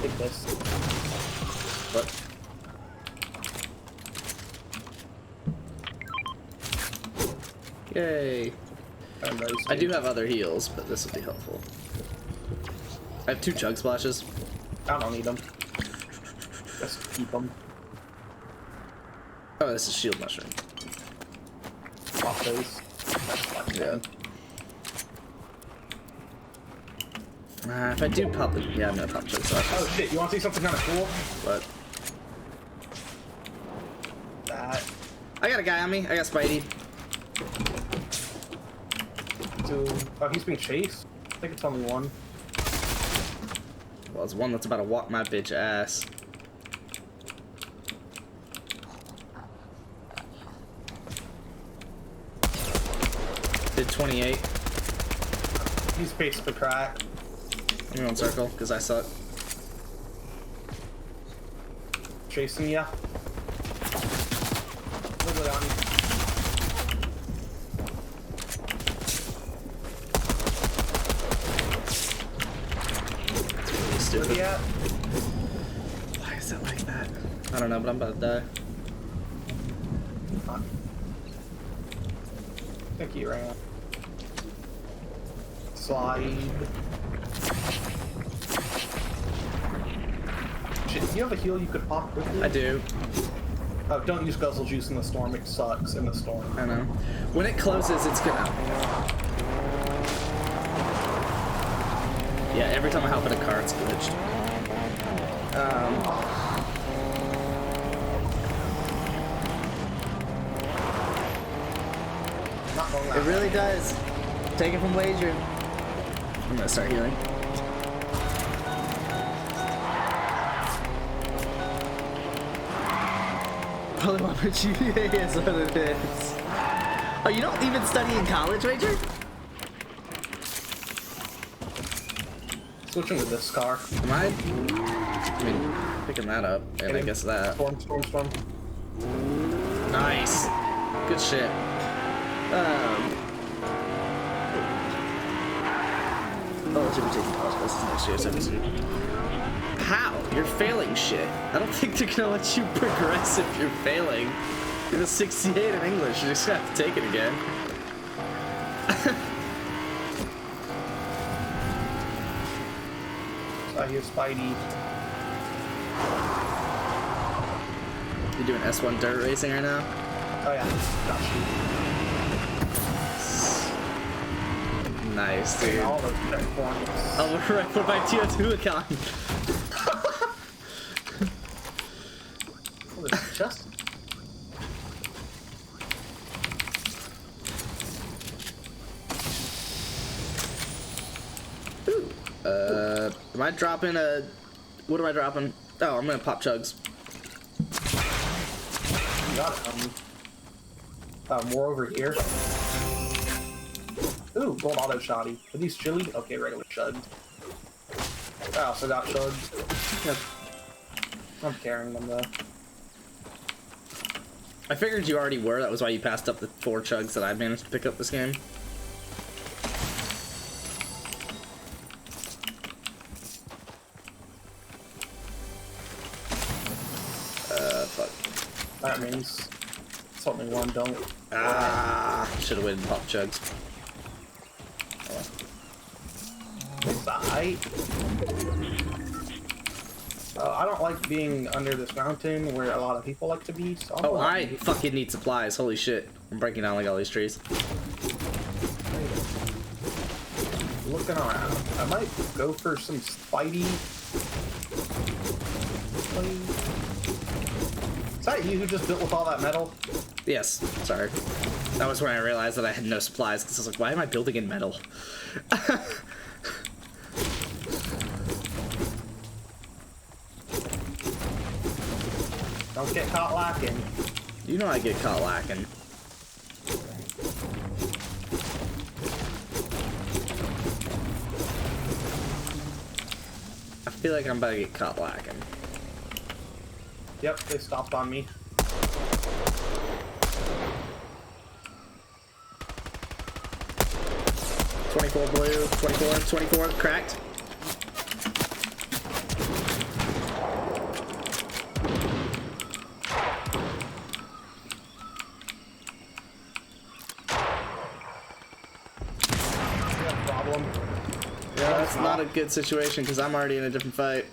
Take this. What? Yay. I do have other heals, but this will be helpful. I have 2 chug splashes. I don't need them. Just keep them. Oh, this is shield mushroom. Pop those. Yeah. If I do pop it, yeah, I'm gonna pop chug splashes. Oh shit, you want to see something kind of cool? But That. I got a guy on me. I got Spidey. Oh, he's being chased? I think it's only one. Well, it's one that's about to walk my bitch ass. Did 28. He's basically cracked. I'm going circle, because I suck. Chasing ya. Literally on you. stupid. Where he at? Why is it like that? I don't know, but I'm about to die. I think he ran. Slide. Shit, do you have a heal you could pop quickly? I do. Oh, don't use guzzle juice in the storm. It sucks in the storm. I know. When it closes, it's gonna. Yeah, every time I hop in a car, it's glitched. Not going It that really does. Take it from Wager. I'm gonna start healing. Probably want my GPA is what it is. Oh, you don't even study in college, Wager? Switching to this car. Am I mean, picking that up, and I guess that. Storm, storm, storm. Nice. Good shit. Oh, should be taking classes next year, so this year. How? You're failing shit. I don't think they're gonna let you progress if you're failing. You're a 68 in English. You just have to take it again. I hear Spidey. You doing S1 dirt racing right now? Oh yeah, got you. Nice, dude. All those checkpoints. I'll put my TO2 account. Oh, there's a chest. Am I dropping a... What am I dropping? Oh, I'm gonna pop chugs. You got it. More over here. Ooh, gold auto shotty. Are these chili? Okay, regular chugs. I also got chugs. Yep. I'm carrying them though. I figured you already were. That was why you passed up the 4 chugs that I managed to pick up this game. Fuck. That means something one don't. Ah, should have waited and popped chugs. It's alright. I don't like being under this mountain where a lot of people like to be. So I'll Oh, go I out fucking need supplies. Holy shit. I'm breaking down like all these trees. looking around. I might go for some Spidey. Is that you who just built with all that metal? Yes, sorry. That was when I realized that I had no supplies, because I was like, why am I building in metal? Don't get caught lacking. You know I get caught lacking. I feel like I'm about to get caught lacking. Yep, they stopped on me. .24 blue, 24, cracked. Problem. Yeah, that's not a good situation because I'm already in a different fight.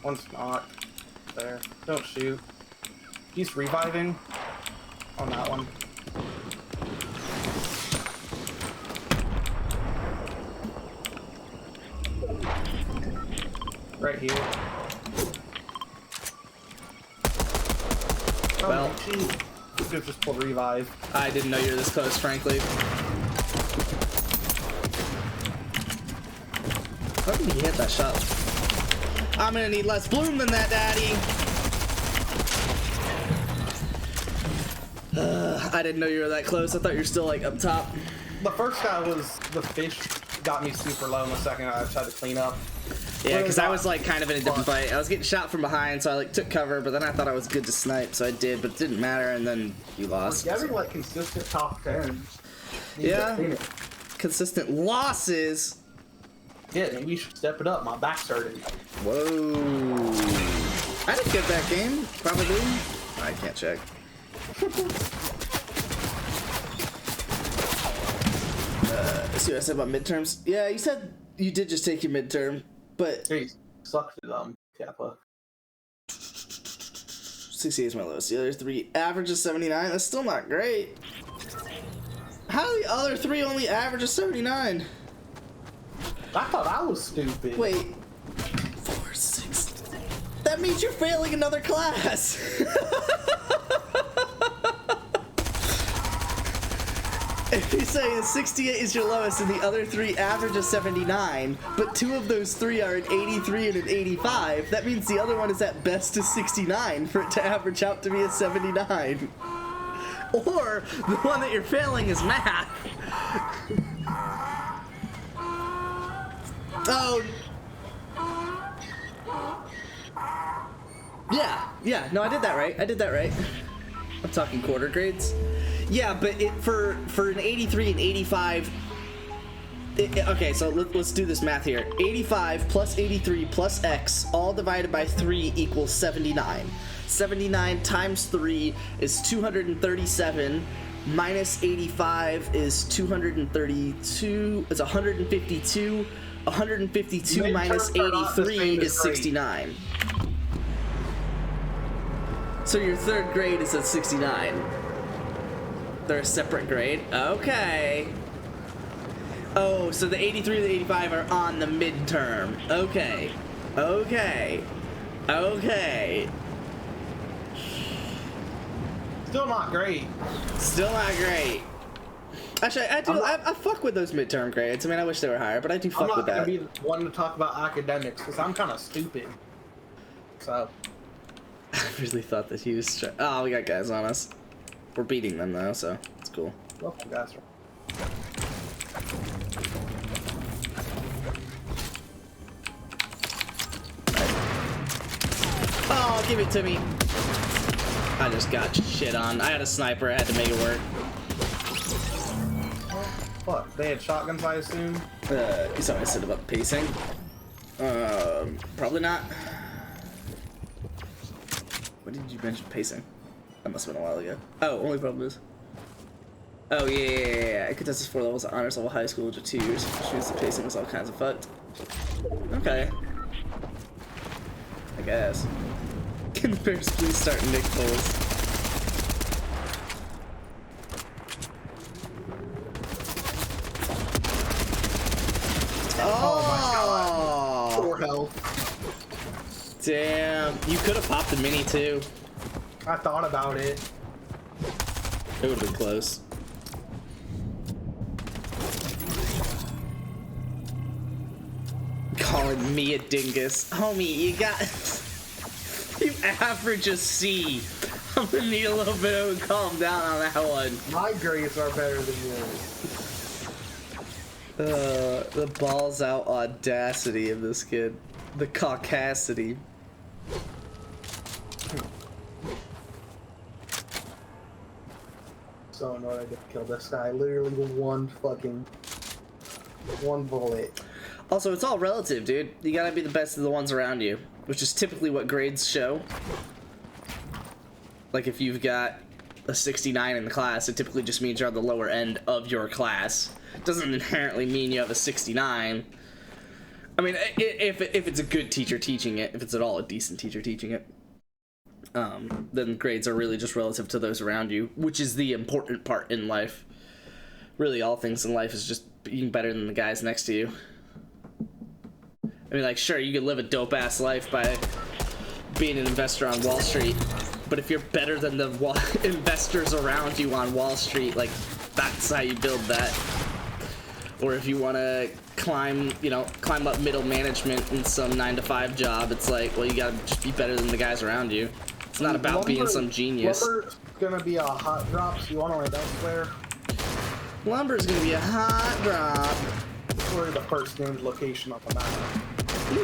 One's not. There. Don't shoot. He's reviving on that one. Right here. Well, oh, geez. Could have just pulled revive. I didn't know you were this close, frankly. How did he hit that shot? I'm gonna need less bloom than that, Daddy. I didn't know you were that close. I thought you were still like up top. The first guy was the fish got me super low, and the second I tried to clean up. Yeah, because I was like kind of in a different fight. I was getting shot from behind, so I like took cover, but then I thought I was good to snipe, so I did, but it didn't matter, and then you lost. Getting like consistent top 10. Yeah. Consistent losses. Yeah, maybe you should step it up. My back's hurting. Whoa. I did get that game, probably. I can't check. Let's see what I said about midterms. Yeah, you said you did just take your midterm, but Hey, sucked it, Kappa. 68 is my lowest. The other three average is 79. That's still not great. How do the other three only average is 79? I thought I was stupid. Wait. 4, 6. That means you're failing another class. If you say 68 is your lowest and the other three average is 79, but two of those three are an 83 and an 85, that means the other one is at best a 69 for it to average out to be a 79. Or the one that you're failing is math. Oh. Yeah, no, I did that right. I'm talking quarter grades. Yeah, but for an 83 and 85, okay, so let's do this math here. 85 plus 83 plus x, all divided by 3 equals 79. 79 times 3 is 237, minus 85 is 232, it's 152. 152 minus 83 is 69. So your third grade is at 69. They're a separate grade. Okay. Oh, so the 83 and the 85 are on the midterm. Okay. Still not great. Actually, I fuck with those midterm grades. I mean, I wish they were higher, but I do fuck I'm with not that. gonna be the one to talk about academics because I'm kind of stupid. So. I really thought that he was. Oh, we got guys on us. We're beating them though, so it's cool. Welcome, guys. Oh, give it to me. I just got shit on. I had a sniper. I had to make it work. What? They had shotguns, I assume? You saw what I said about the pacing? Probably not. When did you mention pacing? That must have been a while ago. Oh, only problem is. Oh, yeah. I could test this 4 levels at honors level high school, which are 2 years, which means the pacing was all kinds of fucked. Okay. I guess. Can the Bears please start Nick Foles? Oh! Poor health. Damn. You could have popped the mini too. I thought about it. It would have been close. Calling me a dingus. Homie, you got... you average a C. I'm gonna need a little bit of a calm down on that one. My grades are better than yours. The balls out audacity of this kid. The caucasity. So annoyed I didn't kill this guy. Literally one bullet. Also, it's all relative, dude. You gotta be the best of the ones around you, which is typically what grades show. Like, if you've got a 69 in the class, it typically just means you're on the lower end of your class. It doesn't inherently mean you have a 69. I mean, if it's a good teacher teaching it, if it's at all a decent teacher teaching it, then grades are really just relative to those around you, which is the important part in life. Really, all things in life is just being better than the guys next to you. I mean, like, sure, you could live a dope-ass life by being an investor on Wall Street, but if you're better than the investors around you on Wall Street, like, that's how you build that. Or if you want to climb up middle management in some 9-to-5 job, it's like, well, you gotta just be better than the guys around you. It's not about being some genius. Lumber's gonna be a hot drop, so you wanna write elsewhere? Lumber's gonna be a hot drop. Or the first named location on the map.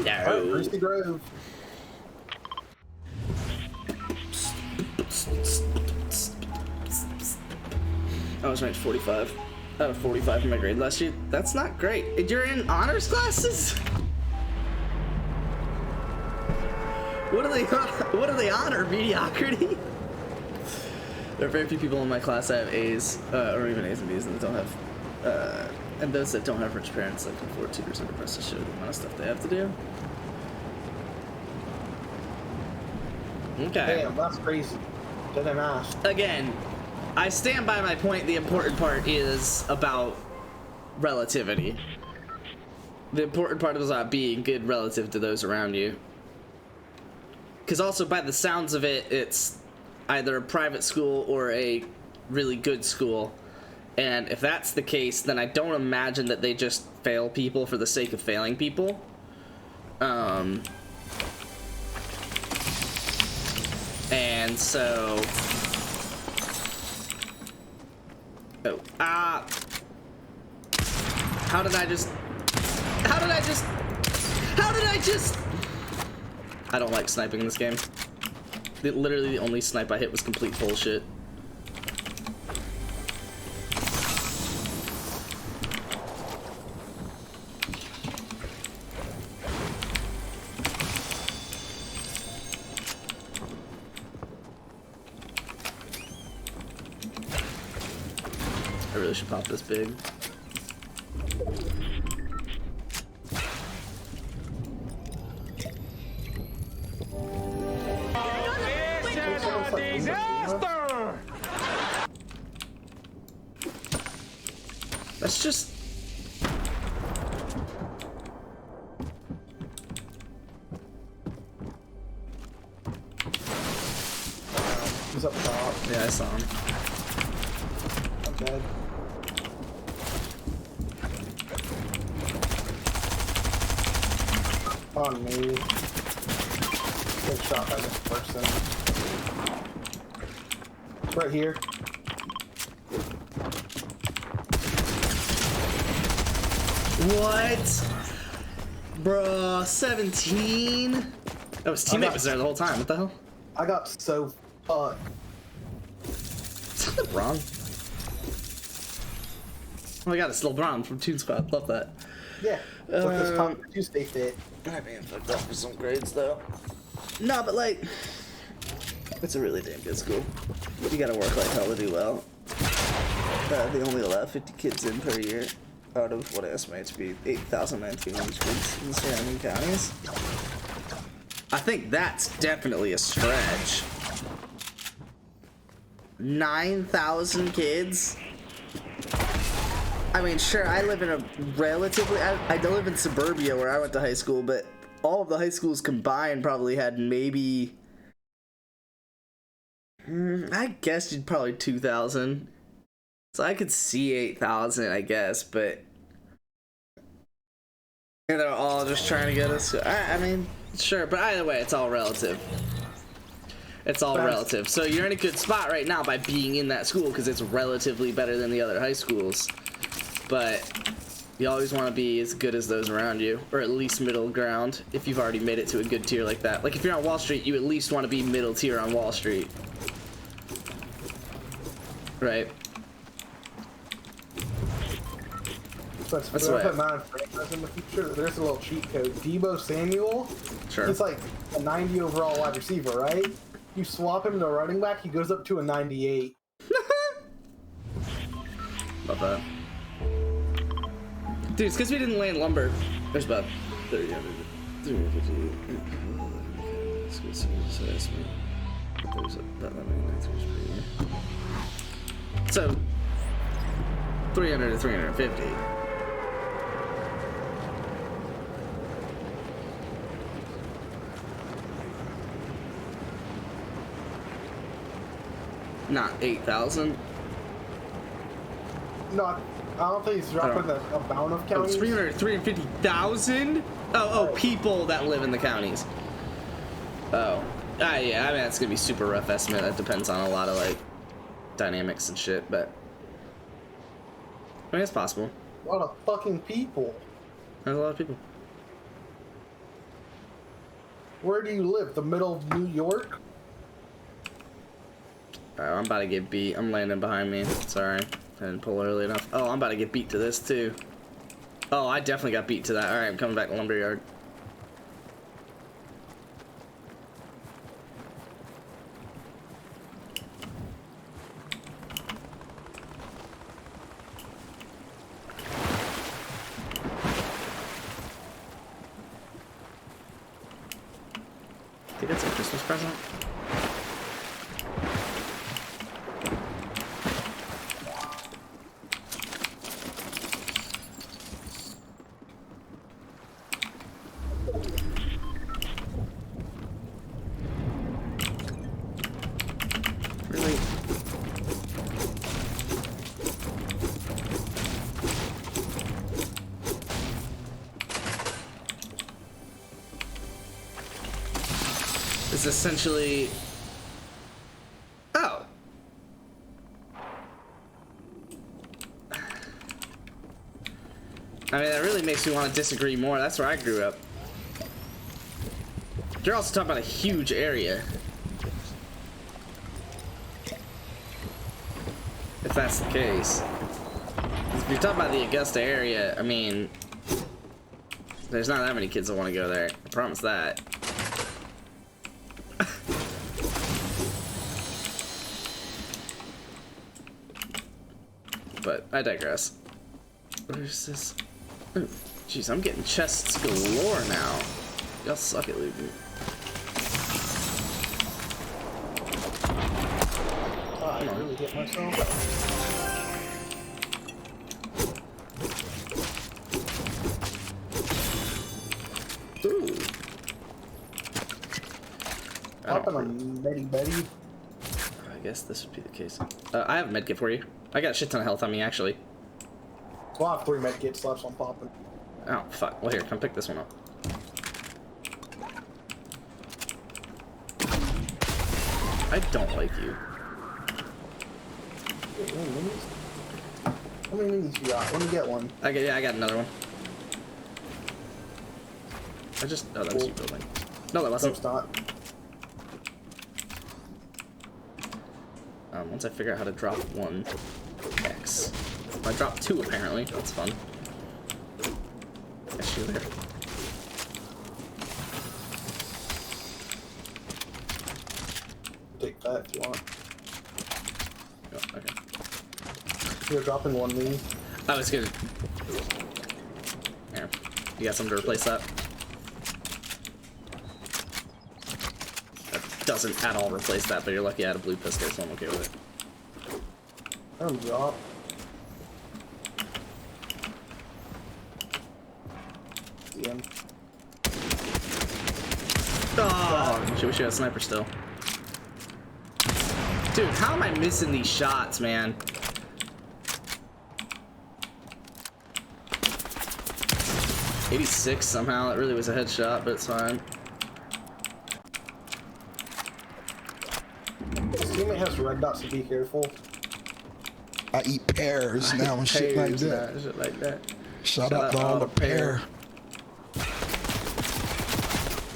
No. Where's the Grove? I was ranked 45. out of 45 for my grade last year. That's not great. You're in honors classes? What do they honor? Mediocrity? There are very few people in my class that have A's, or even A's and B's, and that don't have, and those that don't have rich parents that can afford tutors are depressed to show the amount of stuff they have to do. Okay. Damn, that's crazy. Didn't ask. Again, I stand by my point. The important part is about relativity. The important part is about being good relative to those around you. Because also, by the sounds of it, it's either a private school or a really good school. And if that's the case, then I don't imagine that they just fail people for the sake of failing people. And so... Oh, how did I just... I don't like sniping in this game. Literally the only snipe I hit was complete bullshit. I really should pop this big. That's just... He's up top. Yeah, I saw him. I'm dead. On me. Good shot by this person. It's right here. What? Bruh, 17? Oh, his teammate was there the whole time. What the hell? I got so fucked. Is that LeBron? Oh my god, it's LeBron from Toon Squad. Love that. Yeah. Took this time to stay fit. I'm being fucked up for some grades though. No, but like, it's a really damn good school. You gotta work like hell to do well. They only allow 50 kids in per year out of what I estimate to be 8,019 kids in the surrounding counties. I think that's definitely a stretch. 9,000 kids? I mean, sure, I live in a relatively... I live in suburbia where I went to high school, but all of the high schools combined probably had maybe... I guess you'd probably 2,000. So I could see 8,000, I guess, but... And they're all just trying to get us... I mean, sure, but either way, it's all relative. It's all relative. So you're in a good spot right now by being in that school because it's relatively better than the other high schools. But you always want to be as good as those around you, or at least middle ground if you've already made it to a good tier like that. Like if you're on Wall Street, you at least want to be middle tier on Wall Street. Right? That's why in the future. There's a little cheat code. Debo Samuel. Sure. He's like a 90 overall wide receiver, right? You swap him to a running back, he goes up to a 98. Love that. Dude, it's because we didn't land lumber. There's about 30, 350. So 300 to 350. Not 8,000. No, I don't think he's dropping the amount of counties. 350,000? Oh, people that live in the counties. Oh. Yeah, I mean, that's gonna be super rough estimate. That depends on a lot of, like, dynamics and shit, but... I mean, it's possible. A lot of fucking people. There's a lot of people. Where do you live? The middle of New York? Alright, I'm about to get beat. I'm landing behind me. Sorry. I didn't pull early enough. Oh, I'm about to get beat to this too. Oh, I definitely got beat to that. Alright, I'm coming back to Lumberyard. I think that's a Christmas present. Really? It's essentially... Oh. I mean, that really makes me want to disagree more. That's where I grew up. You're also talking about a huge area. If that's the case. If you're talking about the Augusta area, I mean, there's not that many kids that want to go there. I promise that. But I digress. Where's this? Ooh, jeez, I'm getting chests galore now. Y'all suck at looting. I really hit myself. Ooh. Popping a Betty. I guess this would be the case. I have a medkit for you. I got a shit ton of health on me, actually. Well, I have 3 medkits left, so I'm popping. Oh, fuck. Well, here, come pick this one up. I don't like you. How many minis you got? Let me get one. Yeah, I got another one. Oh, that was you building. No, that No, wasn't. it's not. Once I figure out how to drop one X. I dropped 2 apparently. That's fun. Guess you there. Take that if you want. Oh, okay. You're dropping 1 mini. I was gonna. Here. You got something to replace that? That doesn't at all replace that, but you're lucky I had a blue pistol, so I'm okay with it. Drop. Yeah. Oh, she wish you had a sniper still. Dude, how am I missing these shots, man? '86 somehow. That really was a headshot, but it's fine. This teammate has red dots, so be careful. I eat pears now and shit like Pears, that. nah, shit like that. Shout out to all the pear.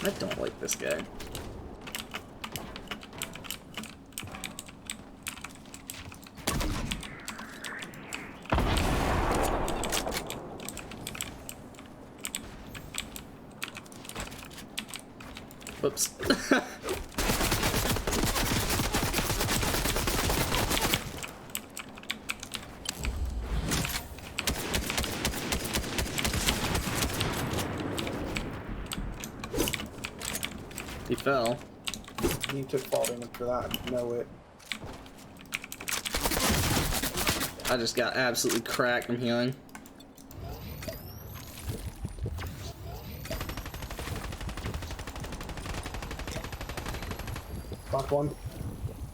I don't like this guy. Whoops. He fell. You took fall damage for that. Know it. I just got absolutely cracked. I'm healing. Knock 1.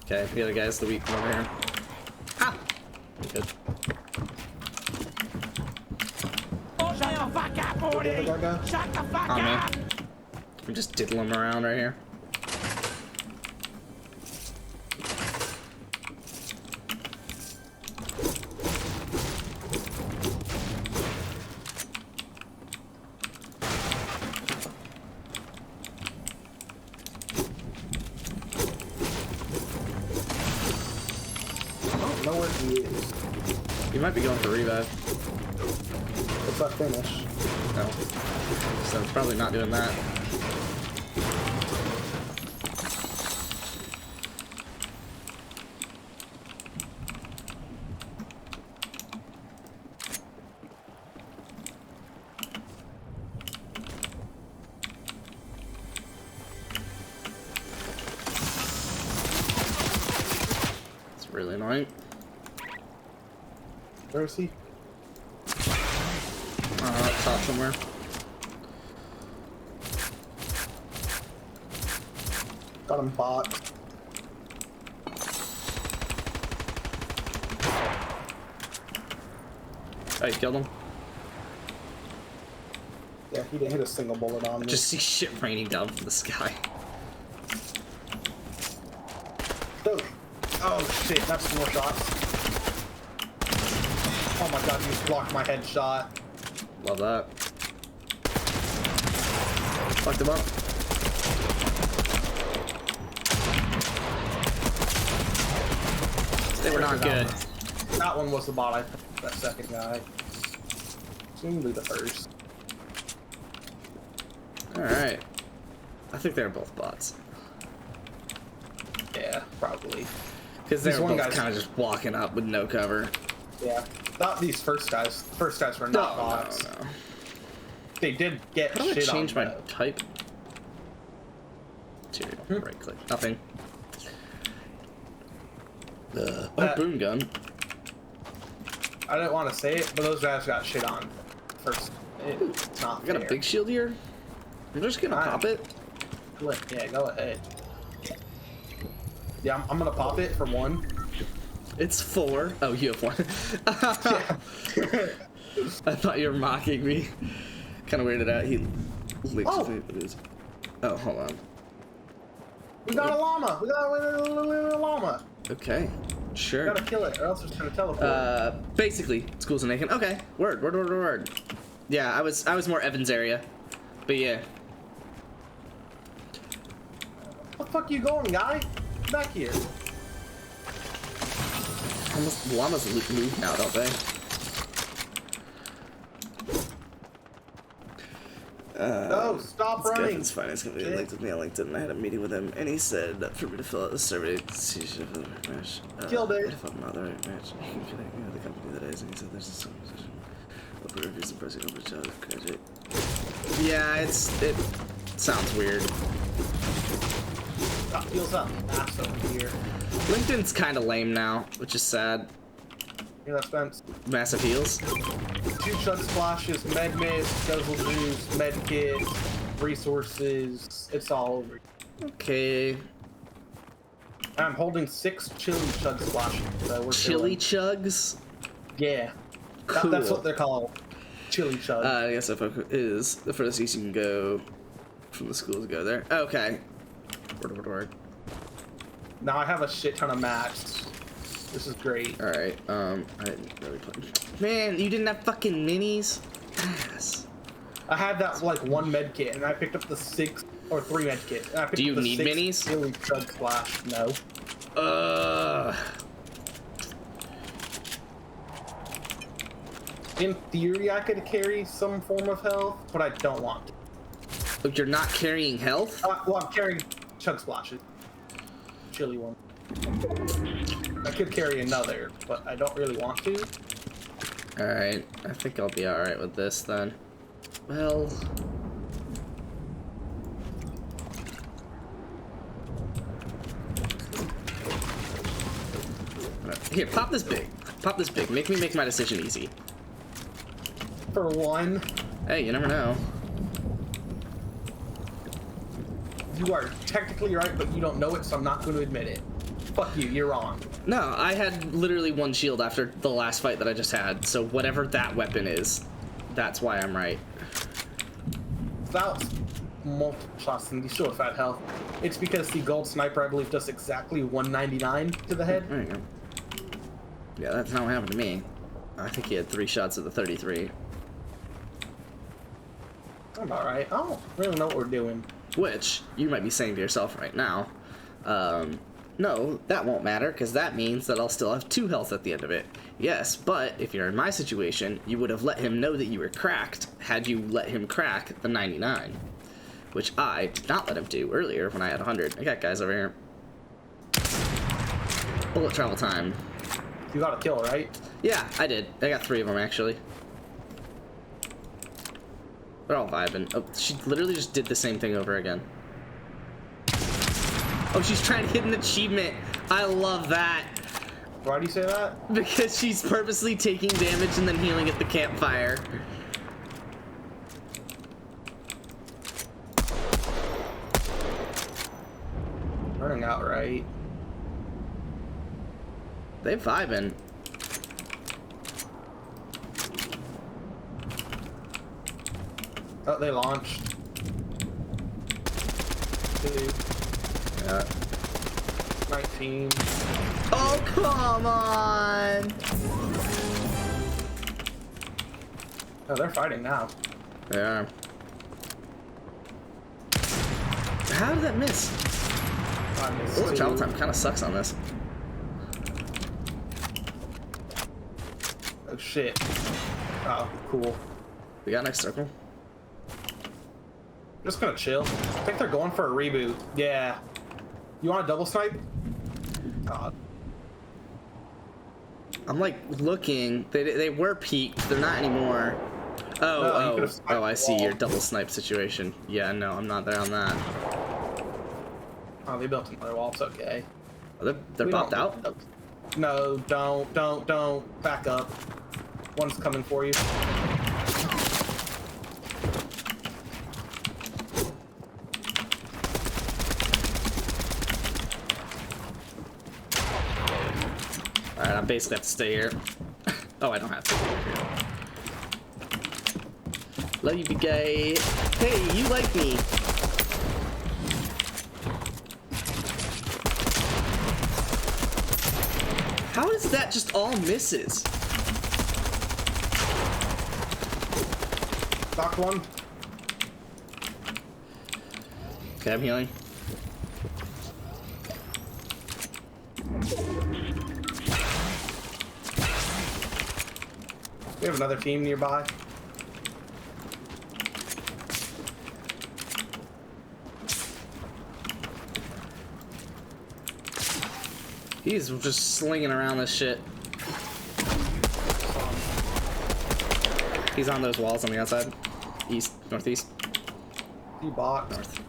Okay, the other guy's the weak one over here. Ah! Good. The other guy. On me. I'm just diddling around right here. I don't know where he is. You might be going for revive. If I finish. No. So it's probably not doing that. It's really annoying. Where is he? Up top somewhere. Got him boxed. Oh, you killed him? Yeah, he didn't hit a single bullet on me. Just see shit raining down from the sky. Dude. Oh shit, that's more shots. Oh my god, you just blocked my headshot. Love that. Fucked him up. They were not good. That one was the bot. I picked that second guy. Seemingly the first. Alright. I think they're both bots. Yeah, probably. Because they These were one both guys- kind of just walking up with no cover. Yeah. Not these first guys. First guys were not bots. No. They did get How do I shit change on my though. type? Here, right click. Nothing. Oh, That- boom gun. I didn't want to say it, but those guys got shit on first. It's not I got fair. a big shield here. I'm just gonna Fine. pop it. Yeah, go ahead. Yeah, I'm gonna pop it for one. It's 4. Oh, you have 1. I thought you were mocking me. Kind of weirded out. He leaks Oh. with me, but it was... Oh, hold on. We got a llama. We got a llama. Okay, We sure. gotta kill it, or else it's gonna teleport. Basically, schools in Aiken. Okay, word. Yeah, I was more Evans area, but yeah. Where the fuck you going, guy? Get back here. Almost llamas move now, don't they? No, stop It's running. Kevin's finance company Shit. linked with me on LinkedIn, and I had a meeting with him, and he said for me to fill out the survey to see if the match. Killed it. If I'm not the right match, you can connect me with the company that is. And he said there's a some position. Open reviews and pressing over child graduate. Yeah, it sounds weird. That feels up ass over here. LinkedIn's kind of lame now, which is sad. Yeah, that's Spence. Massive heals. 2 chug splashes, med mist, guzzle juice, med kit, resources. It's all over. Okay. I'm holding 6 chili chug splashes. So we're Chili chilling. chugs. Yeah. Cool. That's what they're called. Chili chug. I guess if is the furthest east you can go from the school to go there. Okay. Word. Now I have a shit ton of mats. This is great. All right. I didn't really play. Man, you didn't have fucking minis. Ass. I had that like 1 med kit, and I picked up the 6 or 3 med kit. And I picked Do you up the need 6 minis? Chili chug splash. No. In theory, I could carry some form of health, but I don't want to. Look, you're not carrying health. Well, I'm carrying chug splashes. Chili one. I could carry another, but I don't really want to. All right. I think I'll be all right with this then. Well. Here, pop this big. Pop this big. Make me make my decision easy. For one, Hey, you never know. you are technically right, but you don't know it, so I'm not going to admit it. Fuck you, you're wrong. No, I had literally 1 shield after the last fight that I just had, so whatever that weapon is, that's why I'm right. That was multiple shots, and you still have had health. It's because the gold sniper, I believe, does exactly 199 to the head. There you go. Yeah, that's not what happened to me. I think he had 3 shots of the 33. I'm alright. I don't really know what we're doing. Which, you might be saying to yourself right now, No, that won't matter, because that means that I'll still have 2 health at the end of it. Yes, but if you're in my situation, you would have let him know that you were cracked had you let him crack the 99. Which I did not let him do earlier when I had 100. I got guys over here. Bullet travel time. You got a kill, right? Yeah, I did. I got 3 of them, actually. They're all vibing. Oh, she literally just did the same thing over again. Oh, she's trying to hit an achievement. I love that. Why do you say that? Because she's purposely taking damage and then healing at the campfire. Running out, right? They vibing. Oh, they launched. Dude. Yeah. 19. Oh, come on! Oh, they're fighting now. They are. How did that miss? I missed Bullet 2. travel time kind of sucks on this. Oh shit. Oh, cool. We got next circle. Just gonna chill. I think they're going for a reboot. Yeah. You want a double snipe? God. I'm like looking. They were peaked. They're not anymore. No, you could've sniped Oh, I the see wall. your double snipe situation. Yeah, no, I'm not there on that. Oh, they built another wall. It's okay. Oh, they're We popped don't- out? No, don't. Back up. One's coming for you. Alright, I basically have to stay here. Oh, I don't have to. Love you, big guy. Hey, you like me. How is that just all misses? Knocked one. Okay, I'm healing. We have another team nearby. He's just slinging around this shit. He's on those walls on the outside. East, northeast. You box. North.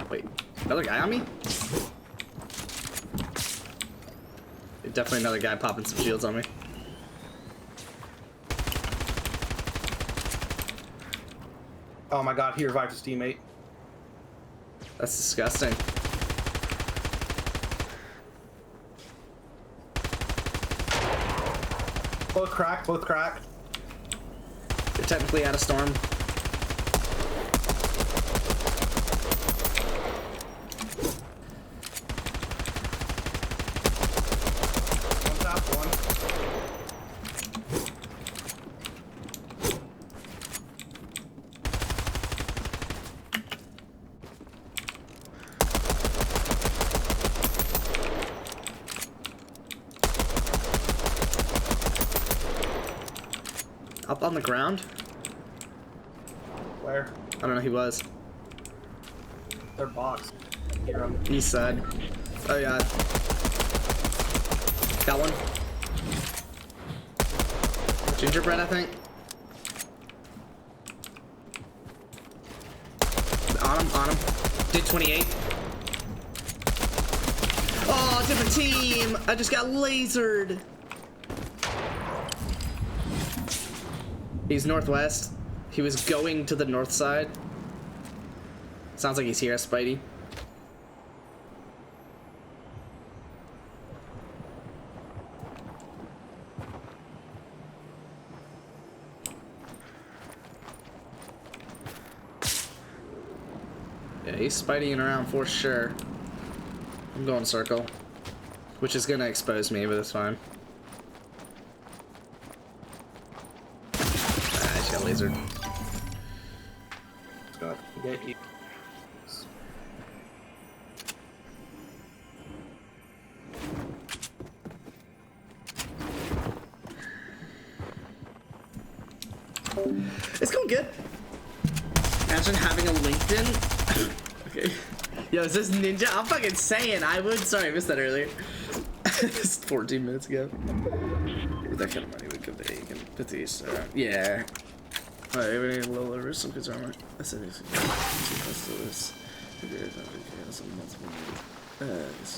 Wait, another guy on me? Definitely another guy popping some shields on me. Oh my god, he revived his teammate. That's disgusting. Both cracked, both cracked. They're technically out of storm. One top, one. Up on the ground? Where? I don't know who he was. They're boxed. Hear 'em. East side. Oh yeah. Got one. Gingerbread, I think. On him. Did 28. Oh, different team! I just got lasered! He's northwest. He was going to the north side. Sounds like he's here, Spidey. Yeah, he's Spideying around for sure. I'm going circle, which is gonna expose me, but it's fine. Ah, I just got lasered. It's gonna get you. It's going good. Imagine having a LinkedIn. Okay. Yo, is this Ninja? I'm fucking saying I would. Sorry, I missed that earlier. It's 14 minutes ago. With that kind of money, we could be and put these. Yeah. Alright, everybody a little over some kids armor. I said this. This is the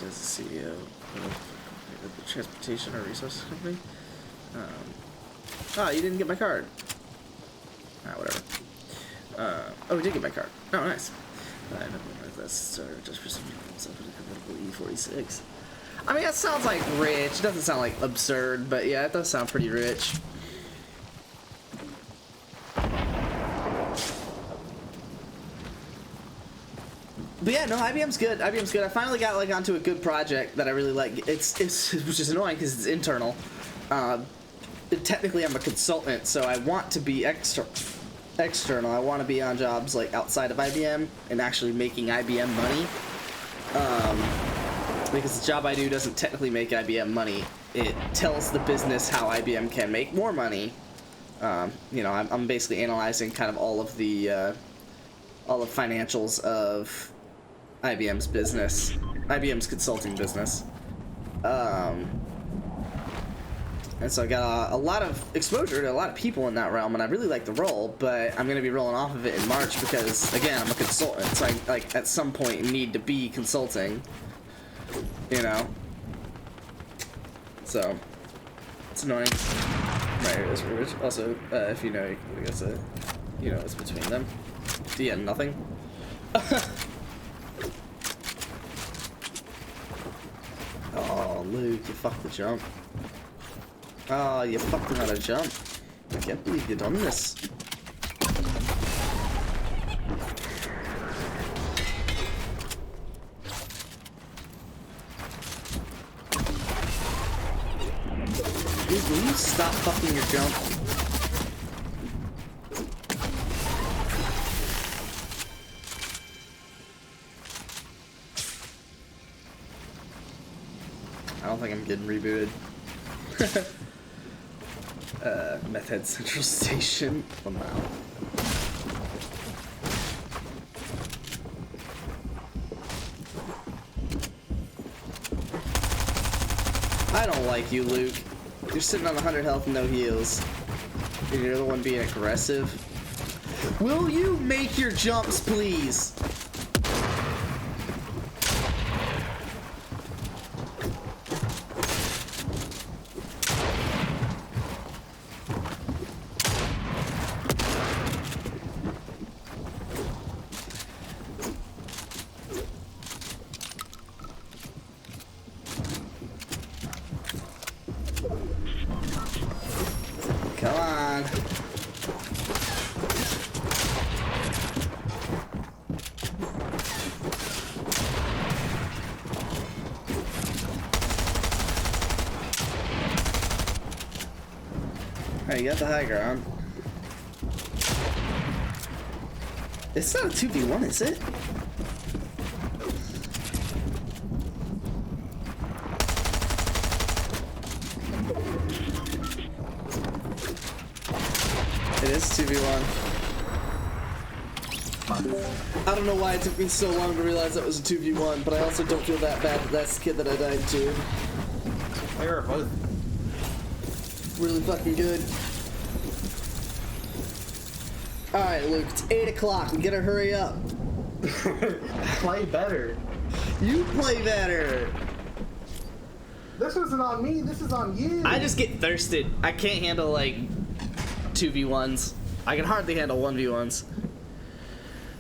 CEO of the Transportation or Resources Company. Oh, you didn't get my card. Ah, whatever. Oh, we did get my card. Oh, nice. I don't know if that's just for some E46. I mean, that sounds like rich. It doesn't sound like absurd, but yeah, it does sound pretty rich. But yeah, no, IBM's good. IBM's good. I finally got like onto a good project that I really like. It's which is annoying because it's internal. Technically, I'm a consultant, so I want to be external. I want to be on jobs like outside of IBM and actually making IBM money. Because the job I do doesn't technically make IBM money. It tells the business how IBM can make more money. You know, I'm basically analyzing kind of all of the financials of IBM's business, IBM's consulting business. And so I got a lot of exposure to a lot of people in that realm, and I really like the role, but I'm going to be rolling off of it in March because, again, I'm a consultant, so I, like, at some point need to be consulting, you know? So, it's annoying. Right here is Rich. Also, if you know, I guess, you know, it's between them. Yeah, nothing. Oh, Luke, you fucked the jump. Oh, you fucked another jump. I can't believe you done this. Dude, will you stop fucking your jump? I don't think I'm getting rebooted. Meth Head Central Station. Oh, wow. I don't like you, Luke. You're sitting on 100 health and no heals. And you're the one being aggressive. Will you make your jumps, please? Come on. Hey, you got the high ground. It's not a 2v1, is it? It is 2v1. I don't know why it took me so long to realize that was a 2v1, but I also don't feel that bad that that's the kid that I died to. They were both Really fucking good. Alright, Luke, it's 8 o'clock. We gotta hurry up. play better. You play better. This isn't on me, this is on you. I just get thirsted. I can't handle, like, 2v1s. I can hardly handle 1v1s.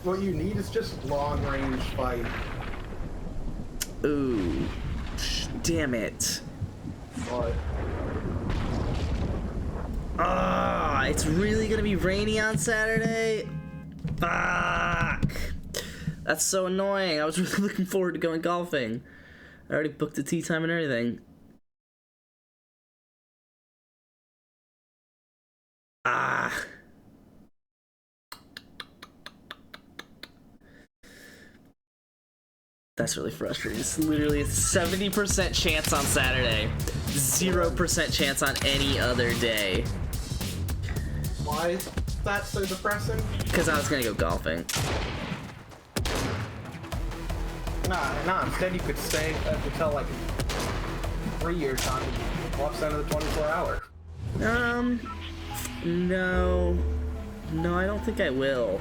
What you need is just long range fight. Ooh. Damn it. But Ah, it's really gonna be rainy on Saturday? Fuck. That's so annoying. I was really looking forward to going golfing. I already booked the tee time and everything. Ah. That's really frustrating. It's literally a 70% chance on Saturday. 0% chance on any other day. why? that so depressing? Because I was gonna go golfing. Nah. Instead, you could stay until like 3 years time to watch that of the 24 hour. No, I don't think I will.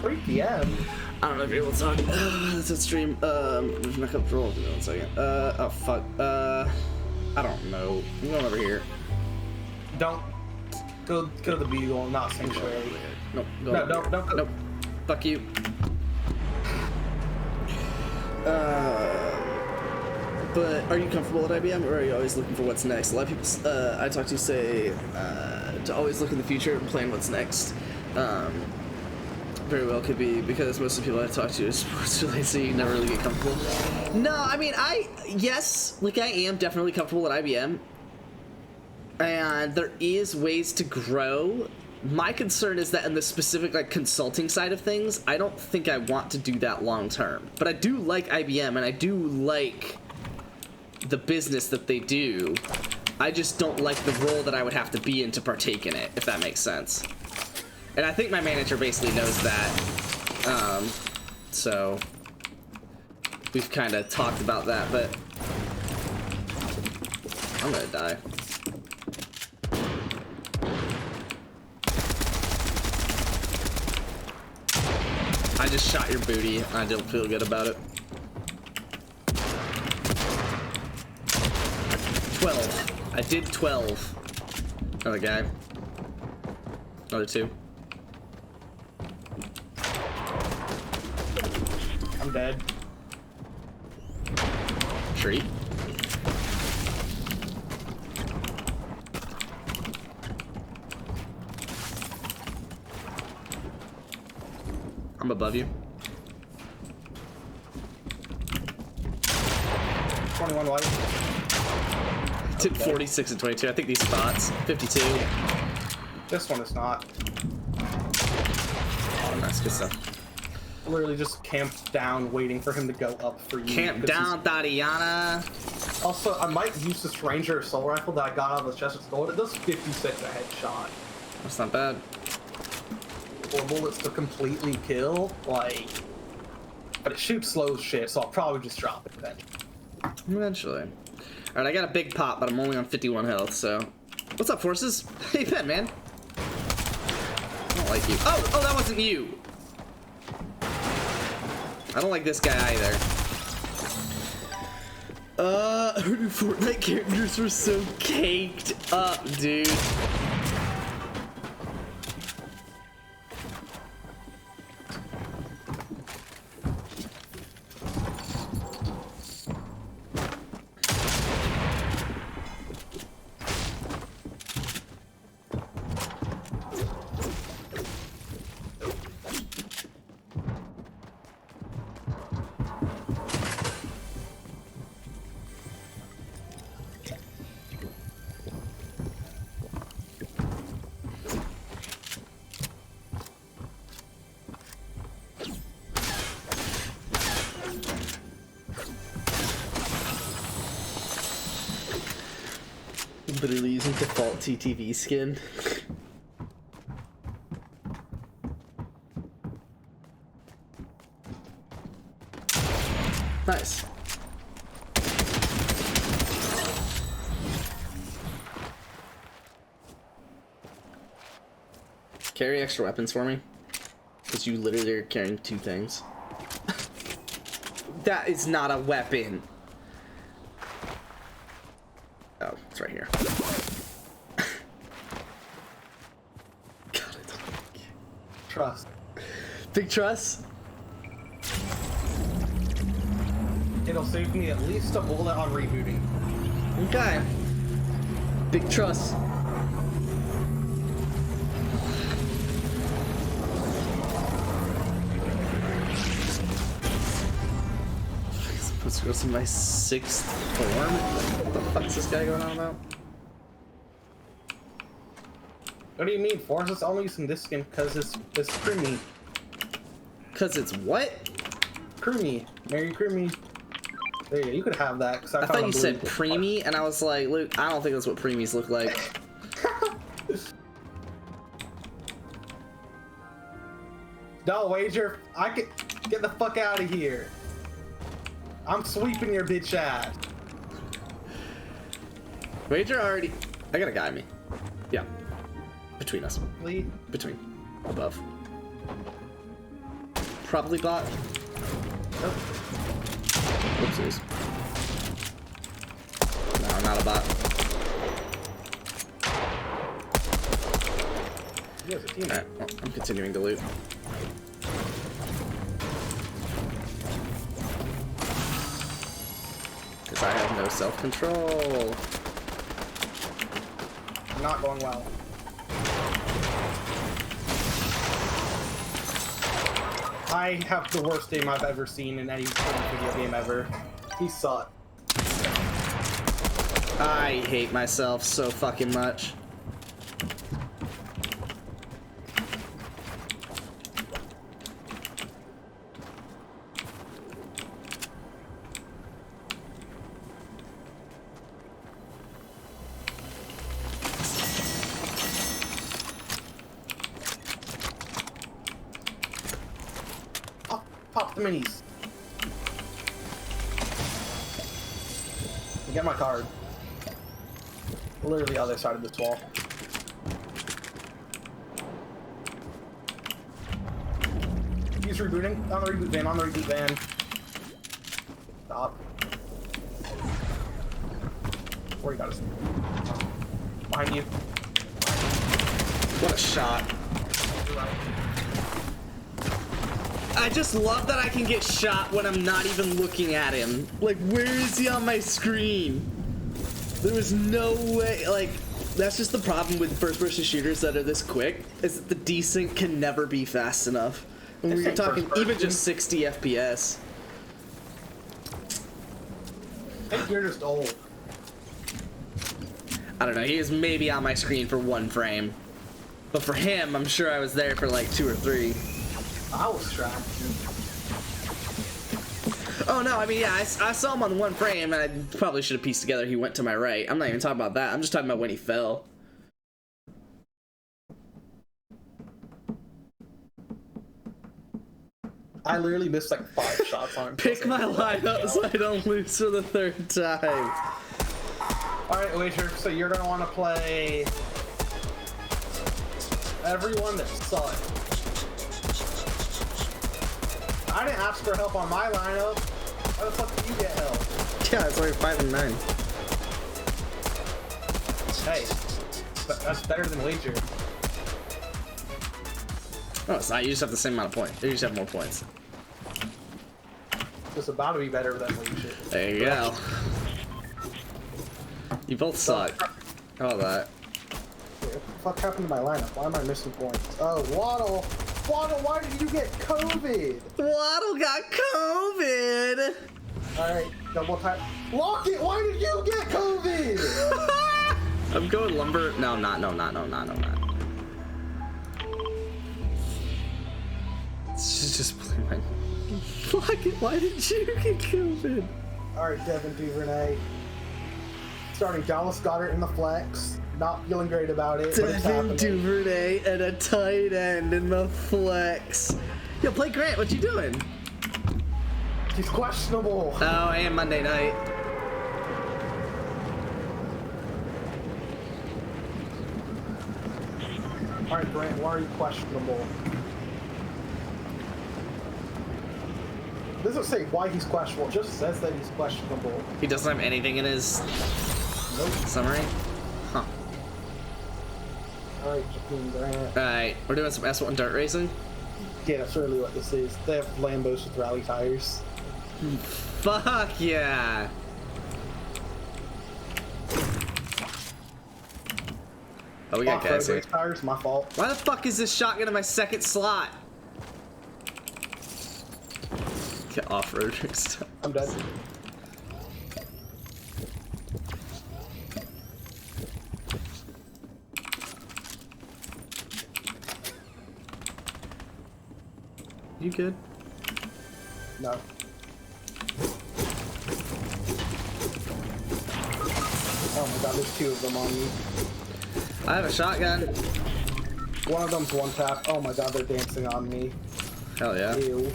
3 p.m. I don't know if you're able to talk. That's a stream. I'm not comfortable. Give me 1 second. Oh fuck. I don't know. I'm going over here. Don't go to the Beagle, not Sanctuary. Nope. No, don't go. Nope. Fuck you. But are you comfortable at IBM, or are you always looking for what's next? A lot of people I talk to say to always look in the future and plan what's next. Very well could be because most of the people I talk to is sports related, so you never really get comfortable. No, I mean, yes, like I am definitely comfortable at IBM, and there is ways to grow. My concern is that in the specific like consulting side of things, I don't think I want to do that long term. But I do like IBM, and I do like the business that they do. I just don't like the role that I would have to be in to partake in it, if that makes sense. And I think my manager basically knows that. So we've kind of talked about that, but I'm gonna die. I just shot your booty. I don't feel good about it. 12. I did 12. Another guy. Another 2. I'm dead. Tree. I'm above you. 21 white. Did 46 and 22. I think these spots. 52. This one is not. Oh, that's good stuff. Literally just camped down, waiting for him to go up for you. Camp down, Tatiana. Also, I might use this Ranger assault rifle that I got out of the chest of gold. It does 56 a headshot. That's not bad. 4 bullets to completely kill, like. But it shoots slow as shit, so I'll probably just drop it eventually. Eventually. Alright, I got a big pop, but I'm only on 51 health, so. What's up, Forces? How you been, man? I don't like you. Oh, that wasn't you! I don't like this guy either. Our new Fortnite characters were so caked up, dude. Literally using default TTV skin. Nice. Carry extra weapons for me, because you literally are carrying 2 things. That is not a weapon. Oh, it's right here. God, I don't like you. Trust. Big trust? It'll save me at least a bullet on rebooting. Okay. Big trust. Supposed to go to my 6th form? What the fuck is this guy going on about? What do you mean? Force is only using this skin because it's creamy. Cause it's what? Creamy. Merry creamy. There you go. You could have that. Cause I thought you said preemie, and I was like, Luke, I don't think that's what preemies look like. No, Wager. I can get the fuck out of here. I'm sweeping your bitch ass. Wager already. I got a guy me. Yeah. Between us. Lead. Between. Above. Probably bot. Nope. Whoopsies. No, not a bot. He has a team. Alright, well, I'm continuing to loot. Because I have no self-control. Not going well. I have the worst game I've ever seen in any video game ever. He sucked. I hate myself so fucking much. Pop the minis. Get my card. Literally other side of this wall. He's rebooting. On the reboot van, on the reboot van. Stop. Where you got us? Behind you. What a shot. You're right. I just love that I can get shot when I'm not even looking at him. Like, where is he on my screen? There was no way, like, that's just the problem with first-person shooters that are this quick, is that the desync can never be fast enough. And we're talking even just 60 FPS. I think you're just old. I don't know, he is maybe on my screen for 1 frame. But for him, I'm sure I was there for like 2 or 3. I was trapped. Oh no, I mean, yeah, I saw him on 1 frame, and I probably should have pieced together he went to my right. I'm not even talking about that. I'm just talking about when he fell. I literally missed like 5 shots on him. Pick my lineup so I don't lose for the 3rd time. Alright, Wager, so you're gonna want to play everyone that sucked. I didn't ask for help on my lineup. How the fuck did you get help? Yeah, it's only 5 and 9. Hey, but that's better than Wager. No, it's not. You just have the same amount of points. You just have more points. It's about to be better than Wager. There you go. You both suck. How about that? Wait, what the fuck happened to my lineup? Why am I missing points? Oh, Waddle! Waddle, why did you get COVID? Waddle got COVID! Alright, double tap. Lockett, why did you get COVID? I'm going lumber. No, I'm not. No, I'm not. No, I'm not. No, I'm not. Just play my. Fuck it. Why did you get COVID? Alright, Devin Duvernay. Starting Dallas Goddard in the flex. Not feeling great about it, but it's Devin happening. Duvernay and a tight end in the flex. Yo, play Grant. What you doing? He's questionable. Oh, and Monday night. Alright, Brant, why are you questionable? It doesn't say why he's questionable, it just says that he's questionable. He doesn't have anything in his Nope. summary? Huh. Alright, Jakeem Grant. Alright, we're doing some S1 dirt racing. Yeah, that's really what this is. They have Lambos with rally tires. Fuck yeah! Oh, we got Off-road guys here. race tires, my fault. Why the fuck is this shotgun in my 2nd slot? Get off-road race. I'm dead. You good? No. Oh my god, there's 2 of them on me. I have a shotgun. One of them's one tap. Oh my god, they're dancing on me. Hell yeah. Ew.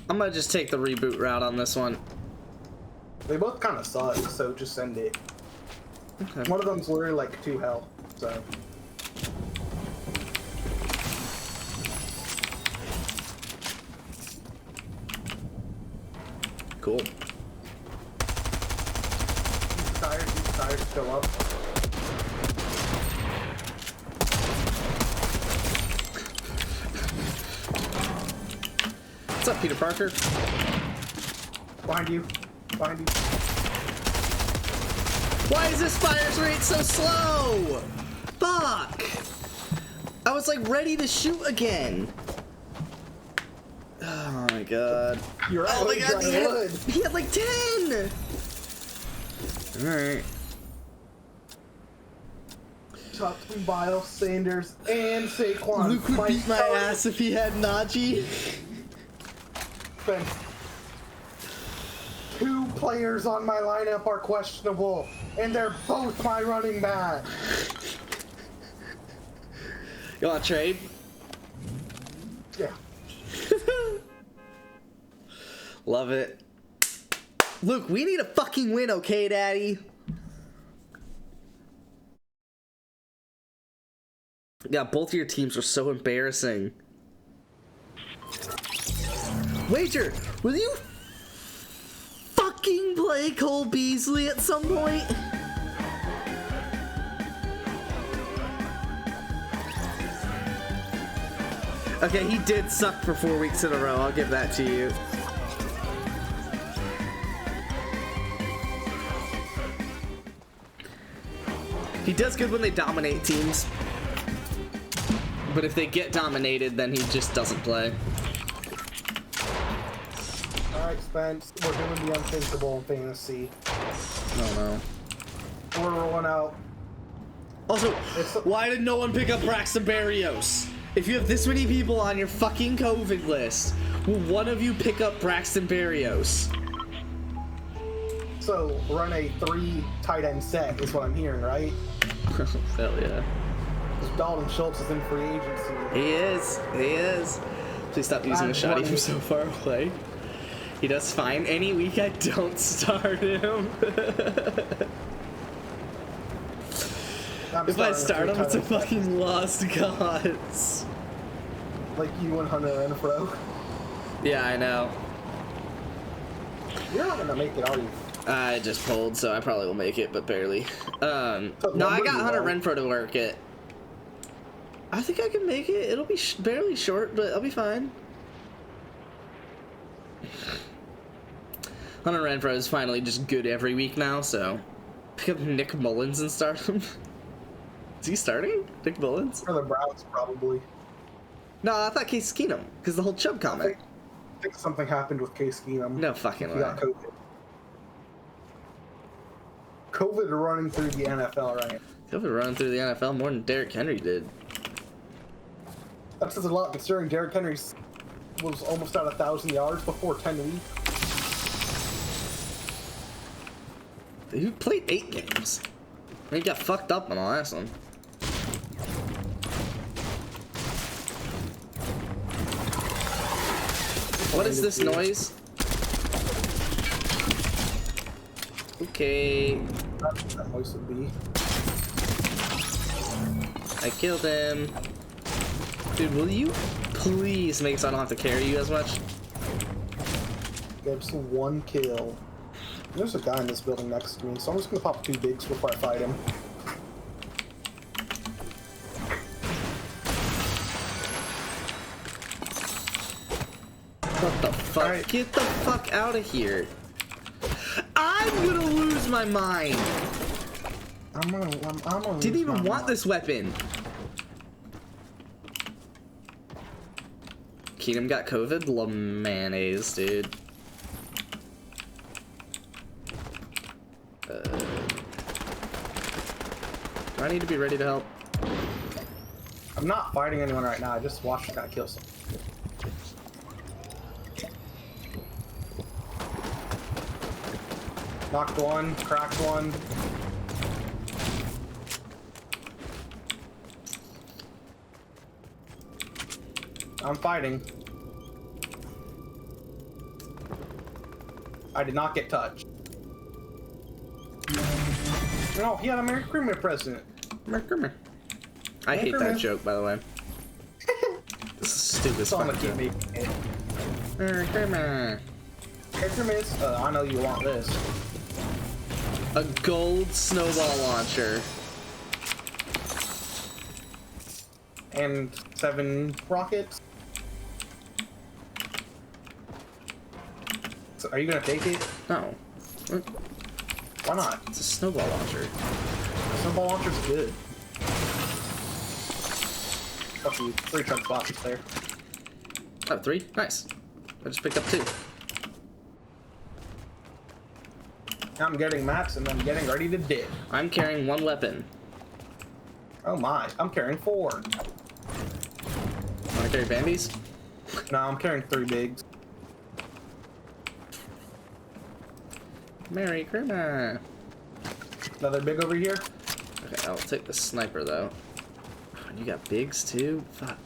I'm gonna just take the reboot route on this one. They both kind of suck, so just send it. Okay. One of them's literally like 2 health, so. Cool. These tires go up. What's up, Peter Parker? Behind you. Behind you. Why is this fire's rate so slow? Fuck! I was like ready to shoot again. Oh my god. You're Oh my god, wood. he had like 10! Alright. Chuck, Miles Sanders, and Saquon. Luke would beat my ass if he had Najee. Ben, 2 players on my lineup are questionable, and they're both my running back. You wanna trade? Yeah. Love it. Luke, we need a fucking win, okay, Daddy? Yeah, both of your teams are so embarrassing. Wager, will you fucking play Cole Beasley at some point? Okay, he did suck for 4 weeks in a row. I'll give that to you. He does good when they dominate teams. But if they get dominated, then he just doesn't play. Alright, Spence, we're doing the unthinkable in fantasy. Oh no. We're rolling out. Also, why did no one pick up Braxton Berrios? If you have this many people on your fucking COVID list, will one of you pick up Braxton Berrios? So, run a 3 tight end set is what I'm hearing, right? Hell yeah. Because Dalton Schultz is in free agency. He is. He is. Please stop using the shot from so far away. He does fine. Any week I don't start him. If I start him, it's a fucking lost cause. Like you and Hunter Renfro. Yeah, I know. You're not gonna make it, are you? I just pulled, so I probably will make it, but barely. No, I got Hunter Renfro to work it. I think I can make it. It'll be barely short, but I'll be fine. Hunter Renfro is finally just good every week now, so pick up Nick Mullins and start him. Is he starting? Nick Mullins? For the Browns, probably. No, I thought Case Keenum, because the whole Chubb comment. I think something happened with Case Keenum. No fucking He way. got COVID. COVID running through the NFL, right? COVID running through the NFL more than Derrick Henry did. That says a lot considering Derrick Henry was almost at 1,000 yards before 10 weeks. He played 8 games. He got fucked up on the last one. What is this noise? Okay. That's what that noise would be. I killed him. Dude, will you please make it so I don't have to carry you as much? Gets 1 kill. There's a guy in this building next to me, so I'm just gonna pop 2 bigs before I fight him. What the fuck? Alright. Get the fuck out of here. I'm gonna lose my mind. I'm gonna Didn't lose even my want mind. this weapon. Keenum got COVID? Mayonnaise, dude. Do I need to be ready to help? I'm not fighting anyone right now, I just watched the guy kill someone. Knocked 1, cracked 1. I'm fighting. I did not get touched. No, he had a Merry Christmas present. Merry Christmas. I hate that joke, by the way. This is stupid. Sonic fucking me. joke. Merry Christmas. Merry Christmas. I know you want this. A gold snowball launcher. And 7 rockets. So are you gonna take it? No. What? Why not? It's a snowball launcher. Snowball launcher's good. Fuck you. 3 chunk boxes there. Oh, 3? Nice. I just picked up 2. Now I'm getting mats and I'm getting ready to dip. I'm carrying 1 weapon. Oh my, I'm carrying 4. Wanna carry Bambies? No, I'm carrying 3 bigs. Merry Christmas. Another big over here. Okay, I'll take the sniper though. Oh, you got bigs too? Fuck.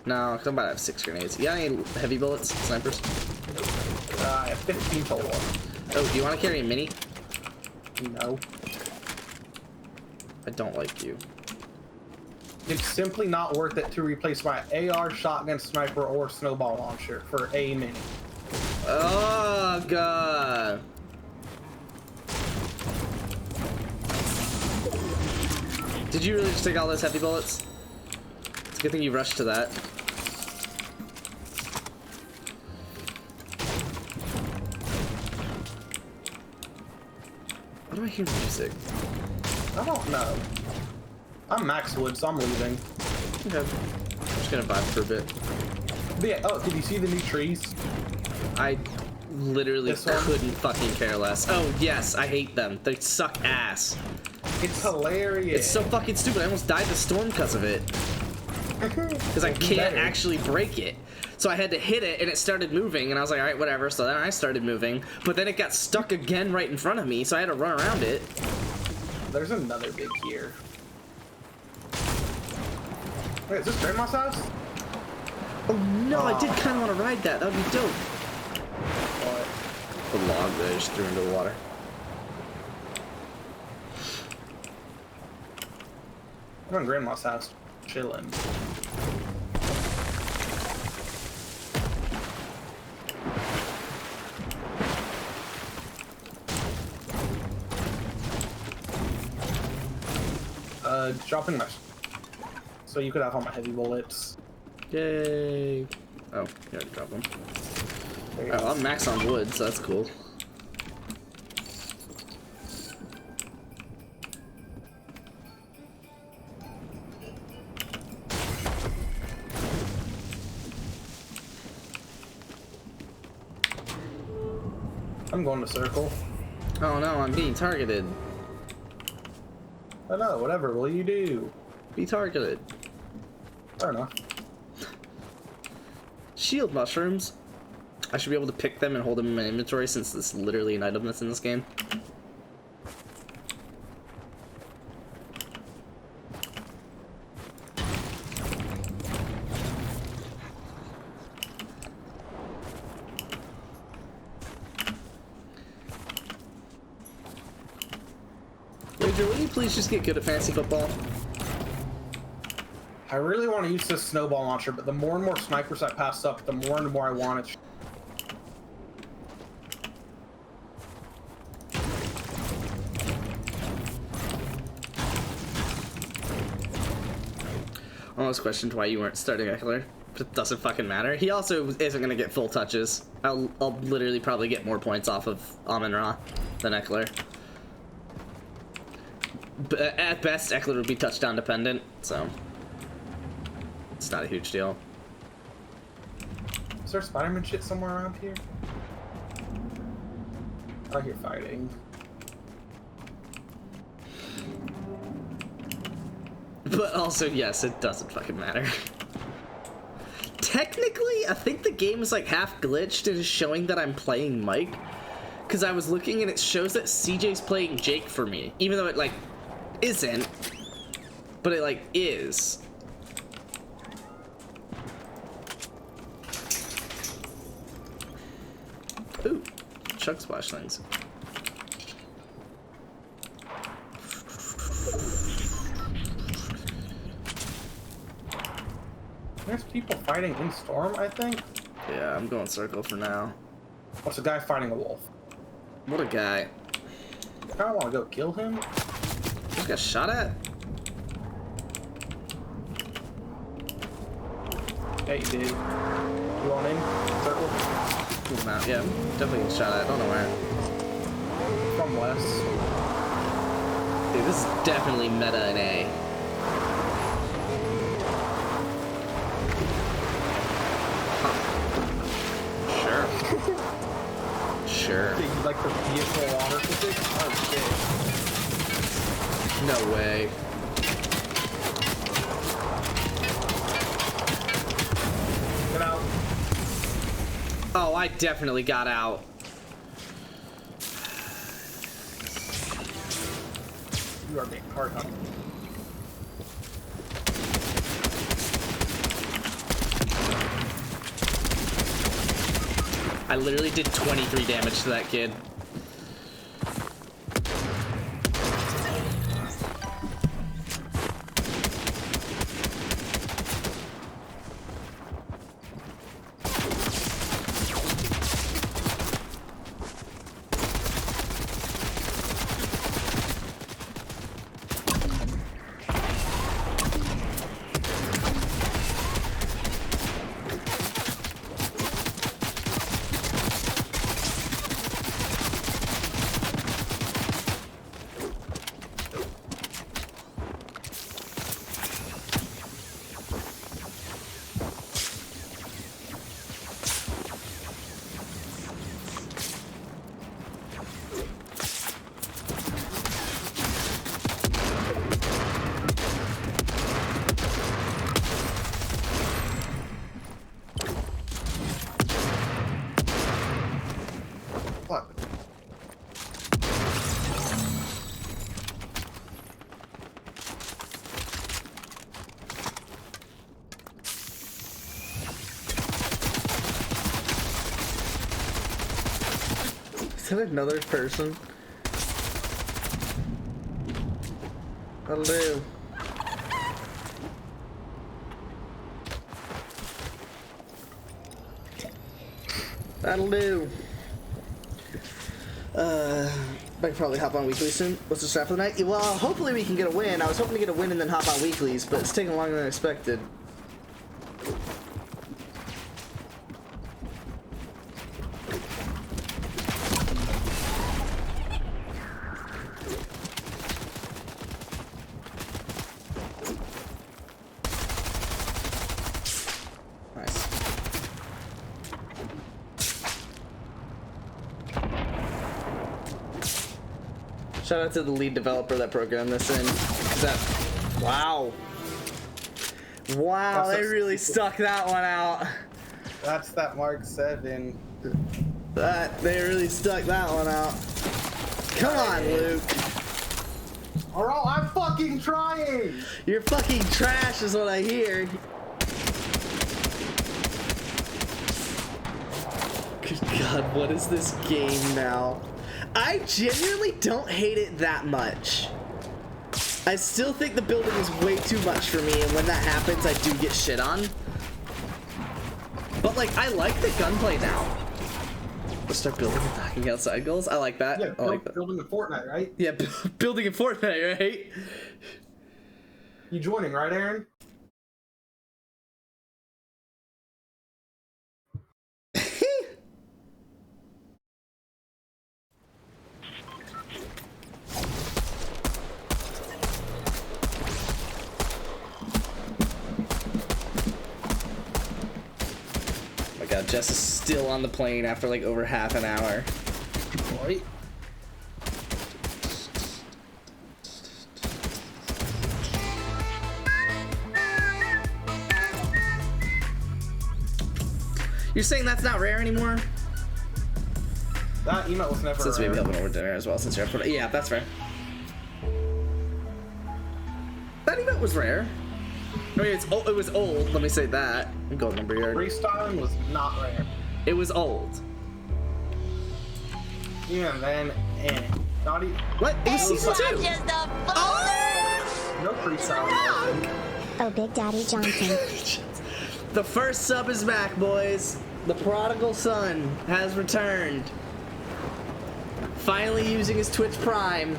No, cause I'm about to have 6 grenades. You got any heavy bullets, snipers? I have 15 total. Oh, do you want to carry a mini? No. I don't like you. It's simply not worth it to replace my AR, shotgun, sniper, or snowball launcher for a mini. Oh god. Did you really just take all those heavy bullets? It's a good thing you rushed to that. Why do I hear music? I don't know. I'm Maxwood, so I'm leaving. Okay. I'm just gonna vibe for a bit. But yeah, oh, did you see the new trees? I literally This one? couldn't fucking care less. Oh yes, I hate them. They suck ass. It's hilarious. It's so fucking stupid. I almost died in the storm because of it. Because I can't actually break it. So I had to hit it and it started moving and I was like, alright, whatever. So then I started moving, but then it got stuck again right in front of me, so I had to run around it. There's another big here. Wait, is this Grandma's house? Oh no, I did kind of want to ride that. That would be dope. What? The log that I just threw into the water. I'm in Grandma's house, chilling. Dropping my... So you could have all my heavy bullets. Yay. Oh, yeah, drop them. There you Oh, go. I'm max on wood, so that's cool. I'm going to circle. Oh no, I'm being targeted. I know, whatever will you do? Be targeted. Fair enough. Shield mushrooms. I should be able to pick them and hold them in my inventory since this is literally an item that's in this game. Wager, will you please just get good at fantasy football? I really want to use this snowball launcher, but the more and more snipers I pass up, the more and more I want it. Almost questioned why you weren't starting Eckler, but it doesn't fucking matter. He also isn't gonna get full touches. I'll literally probably get more points off of Amon-Ra than Eckler. But at best, Eckler would be touchdown dependent, so it's not a huge deal. Is there Spider-Man shit somewhere around here? I hear fighting. But also, yes, it doesn't fucking matter. Technically, I think the game is like half glitched and is showing that I'm playing Mike. Because I was looking and it shows that CJ's playing Jake for me. Even though it, like, isn't. But it, like, is. chug splash things. There's people fighting in Storm, I think. Yeah, I'm going circle for now. What's a guy fighting a wolf? What a guy. I kind of want to go kill him. Just got shot at? Yeah, you did. You want in? Circle? Cool map. Yeah, definitely getting shot at. I don't know where. From west. Dude, this is definitely meta in A. Huh. Sure. Sure. Think you like the vehicle water physics? Oh shit. No way. Get out. Oh, I definitely got out. You are being hard on. I literally did 23 damage to that kid. What? Is that another person? That'll do. That'll do. I can probably hop on weekly soon. What's the strat for the night? Well, hopefully we can get a win. I was hoping to get a win and then hop on weeklies, but it's taking longer than expected. Nice. Shout out to the lead developer that programmed this in. Wow. Wow, they really stuck that one out. That's that Mark 7. They really stuck that one out. Come on, Luke. Alright, I'm fucking trying! You're fucking trash is what I hear. Good God, what is this game now? I genuinely don't hate it that much. I still think the building is way too much for me, and when that happens, I do get shit on. But, like, I like the gunplay now. Let's start building and knocking outside goals. I like that. Yeah, I like that. building a Fortnite, right? Yeah, building in Fortnite, right? You joining, right, Aaron? Oh my God, Jess is still on the plane after like over half an hour. Right. You're saying that's not rare anymore? That emote was never Since we rare. have helping over dinner as well, since you're up. Yeah, that's fair. That emote was rare. I mean, it was old. Let me say that. I'm going number yard. Freestyling was not rare. It was old. Yeah, man. Not even. What? It was season 2. No pre-sale. Oh, Big Daddy Johnson. The first sub is back, boys. The prodigal son has returned. Finally using his Twitch Prime.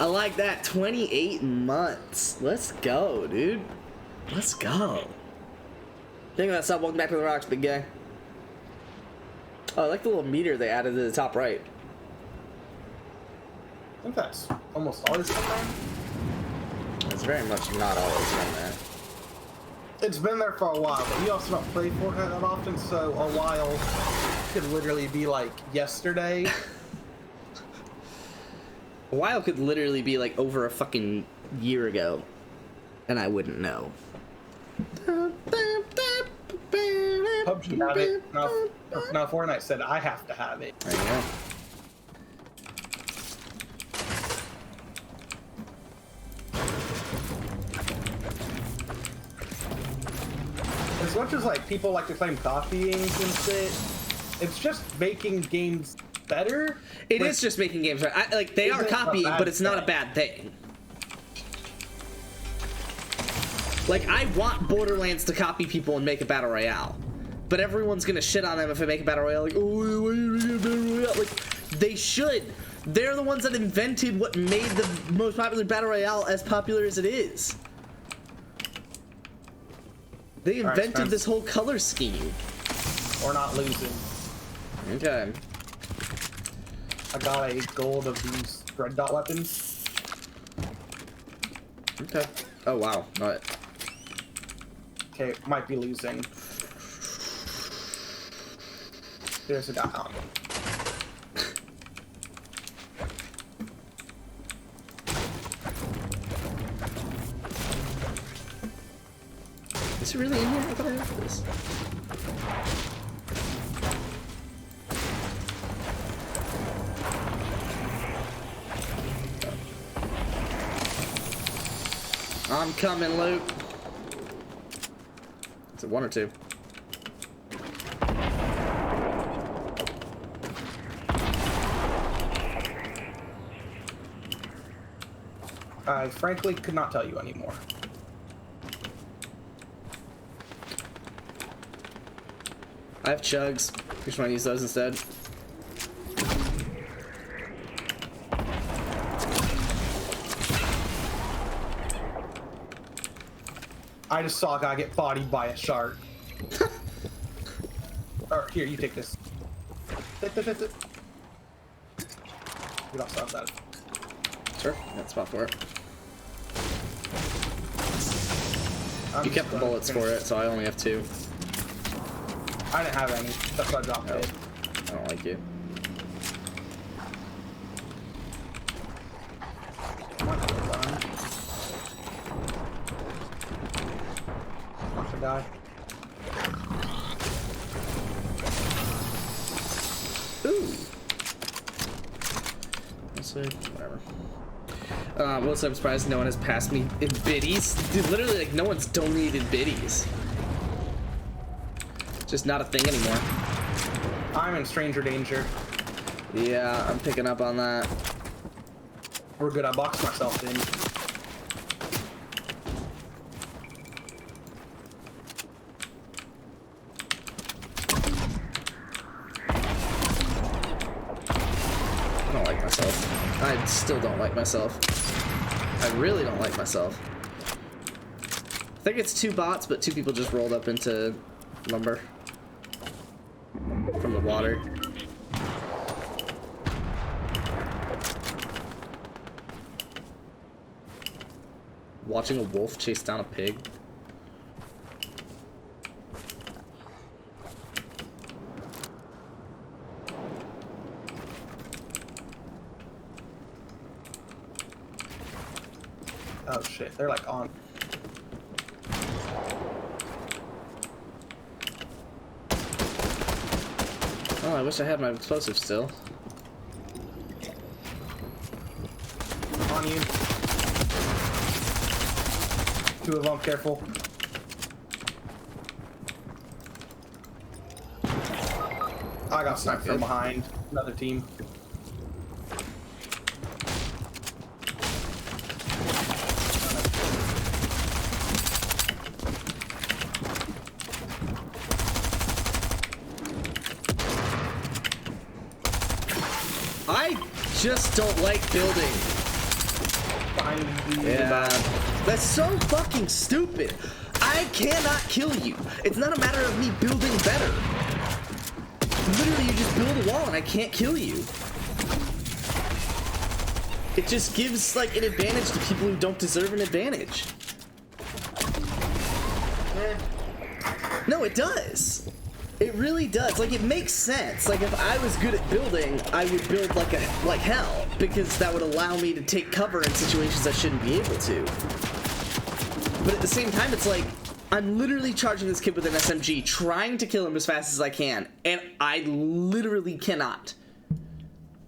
I like that. 28 months. Let's go, dude. Let's go. Think of that sub. Welcome back to the rocks, big guy. Oh, I like the little meter they added to the top right. I think that's almost always been there. It's very much not always been there. It's been there for a while, but you also don't play Fortnite that often, so a while could literally be like yesterday. A while could literally be like over a fucking year ago, and I wouldn't know. PUBG had it. Now Fortnite said I have to have it. There you go. As much as like people like to claim copying and shit, it's just making games better. It is just making games right. Like they are copying, but it's not a bad thing. Like I want Borderlands to copy people and make a battle royale, but everyone's gonna shit on them if they make a battle royale. Like, oh, why are you making a battle royale? Like they should. They're the ones that invented what made the most popular battle royale as popular as it is. They invented this whole color scheme. We're not losing. Okay. I got a gold of these red dot weapons. Okay. Oh wow. All right. Okay, might be losing. There's a guy on me. Is it really in here? I thought I had this. I'm coming, Luke. Is it 1 or 2? I frankly could not tell you anymore. I have chugs. We should want to use those instead. I just saw a guy get bodied by a shark. Or here, you take this. You also have that. Sure, that's spot for it. You kept the bullets for it, so I only have 2. I didn't have any. That's why I dropped it. I don't like you. Watch the guy. Ooh. Let's see. Whatever. Also, I'm surprised no one has passed me in biddies. Dude, literally, like, no one's donated biddies. Just not a thing anymore. I'm in stranger danger. Yeah, I'm picking up on that. We're good. I boxed myself in. I don't like myself. I still don't like myself. I really don't like myself. I think it's 2 bots, but 2 people just rolled up into lumber from the water. Watching a wolf chase down a pig. Oh shit, they're like on. Oh, I wish I had my explosive still. On you. 2 of them, careful. I got sniped from good. behind. Another team. I just don't like building. Yeah, that's so fucking stupid. I cannot kill you. It's not a matter of me building better. Literally, you just build a wall and I can't kill you. It just gives like an advantage to people who don't deserve an advantage. No, it does. It really does. Like, it makes sense. Like, if I was good at building, I would build like hell, because that would allow me to take cover in situations I shouldn't be able to. But at the same time, it's like, I'm literally charging this kid with an SMG, trying to kill him as fast as I can, and I literally cannot.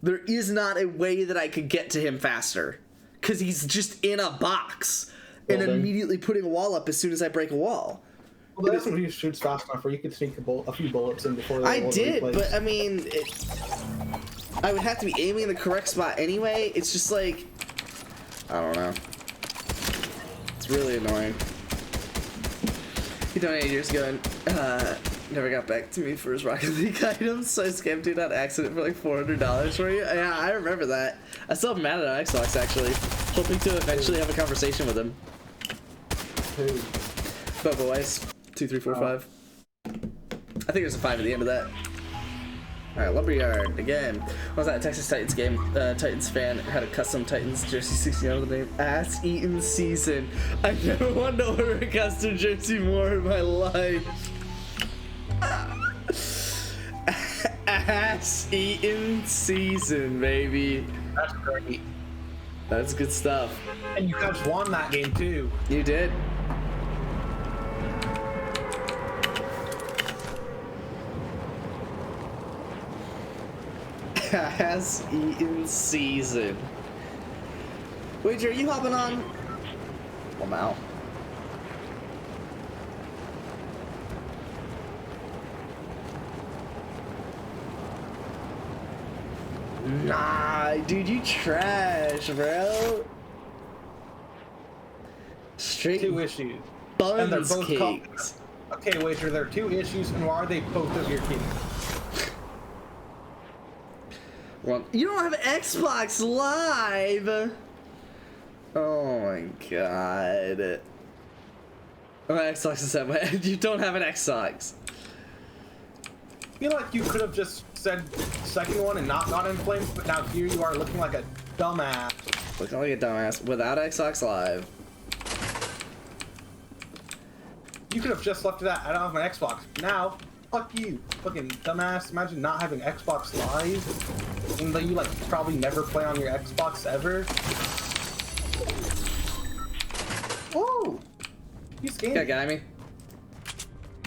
There is not a way that I could get to him faster, because he's just in a box, and immediately putting a wall up as soon as I break a wall. Well, that's when he shoots fast enough where you could sneak a few bullets in before they I did, but I mean, I would have to be aiming in the correct spot anyway. It's just like, I don't know. It's really annoying. He donated years ago and never got back to me for his Rocket League items, so I scammed dude on accident for like $400 for you. Yeah, I remember that. I still have him at it on Xbox, actually. Hoping to eventually have a conversation with him. Who? But boys. 2, 3, 4, 5. I think there's a 5 at the end of that. Alright, Lumberyard, again. Was that a Texas Titans game? Titans fan had a custom Titans jersey 16 out of the name. Ass Eaten Season. I never wanted to order a custom jersey more in my life. Ass Eaten Season, baby. That's great. That's good stuff. And you guys won that game too. You did. Ass Eaten Season. Wager, are you hopping on? Well, now. Nah, dude, you trash, bro. Straight 2 issues. buns And they're both cakes. Okay, Wager, there are 2 issues, and why are they both of your team? Well, you don't have Xbox Live. Oh my god. Oh, Xbox is that way. You don't have an Xbox. I feel like you could have just said second one and not gone in flames, but now here you are looking like a dumbass. Looking like a dumbass without Xbox Live. You could have just left it at, I don't have an Xbox. Now, fuck you, fucking dumbass. Imagine not having Xbox Live, and that you like probably never play on your Xbox ever. Whoa! You scared Got a guy me.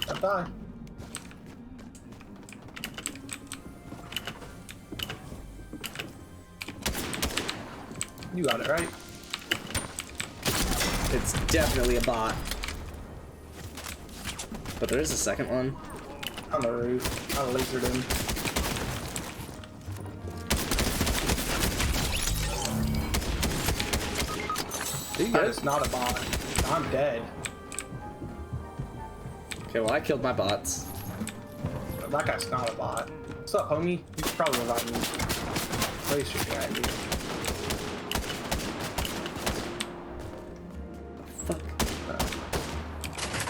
I die. You got it right. It's definitely a bot. But there is a second one. On the roof. I lasered him. That is not a bot. I'm dead. Okay, well I killed my bots. That guy's not a bot. What's up, homie? You should probably revive me. Place your guy, dude. Fuck.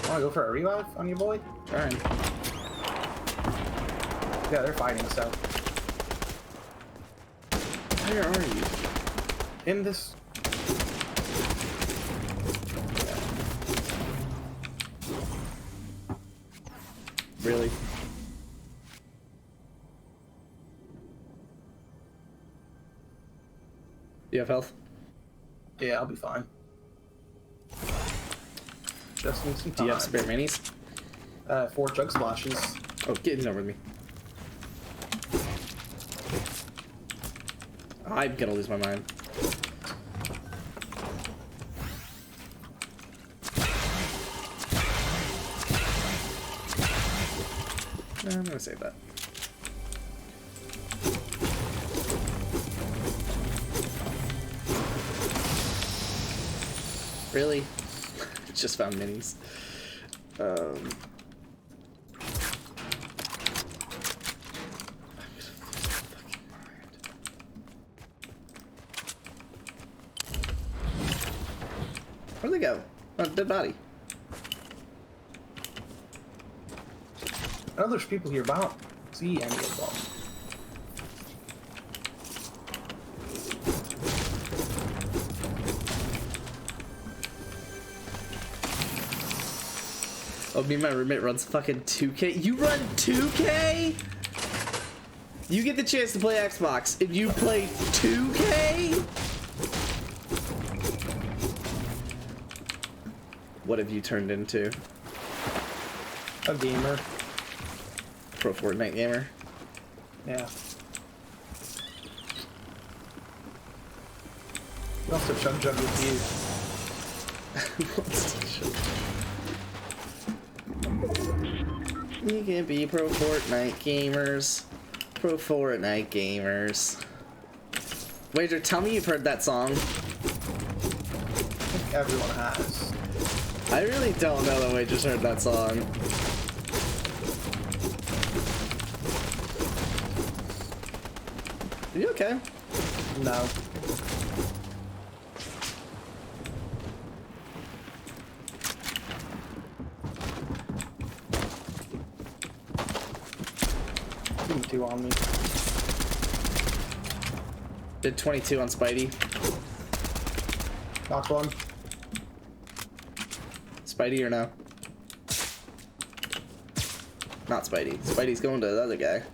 Wanna go for a revive on your boy? Trying. Yeah, they're fighting, so. Where are you? In this. Really? You have health? Yeah, I'll be fine. Just need some time. Do you have spare minis? 4 chug splashes. Oh, get in there with me. I'm gonna lose my mind. I'm gonna save that. Really? Just found minis. Where'd they go? Oh, dead body. I know there's people here, but I don't see any of them. Oh, me and my roommate runs fucking 2K. You run 2K? You get the chance to play Xbox if you play 2K? What have you turned into? A gamer. Pro Fortnite gamer? Yeah. He wants to chug jug with you. You can be pro Fortnite gamers. Pro Fortnite gamers. Wager, tell me you've heard that song. I think everyone has. I really don't know that Wager's heard that song. Are you okay? No. Two on me. Did 22 on Spidey. Knocked one. Spidey or no? Not Spidey. Spidey's going to the other guy.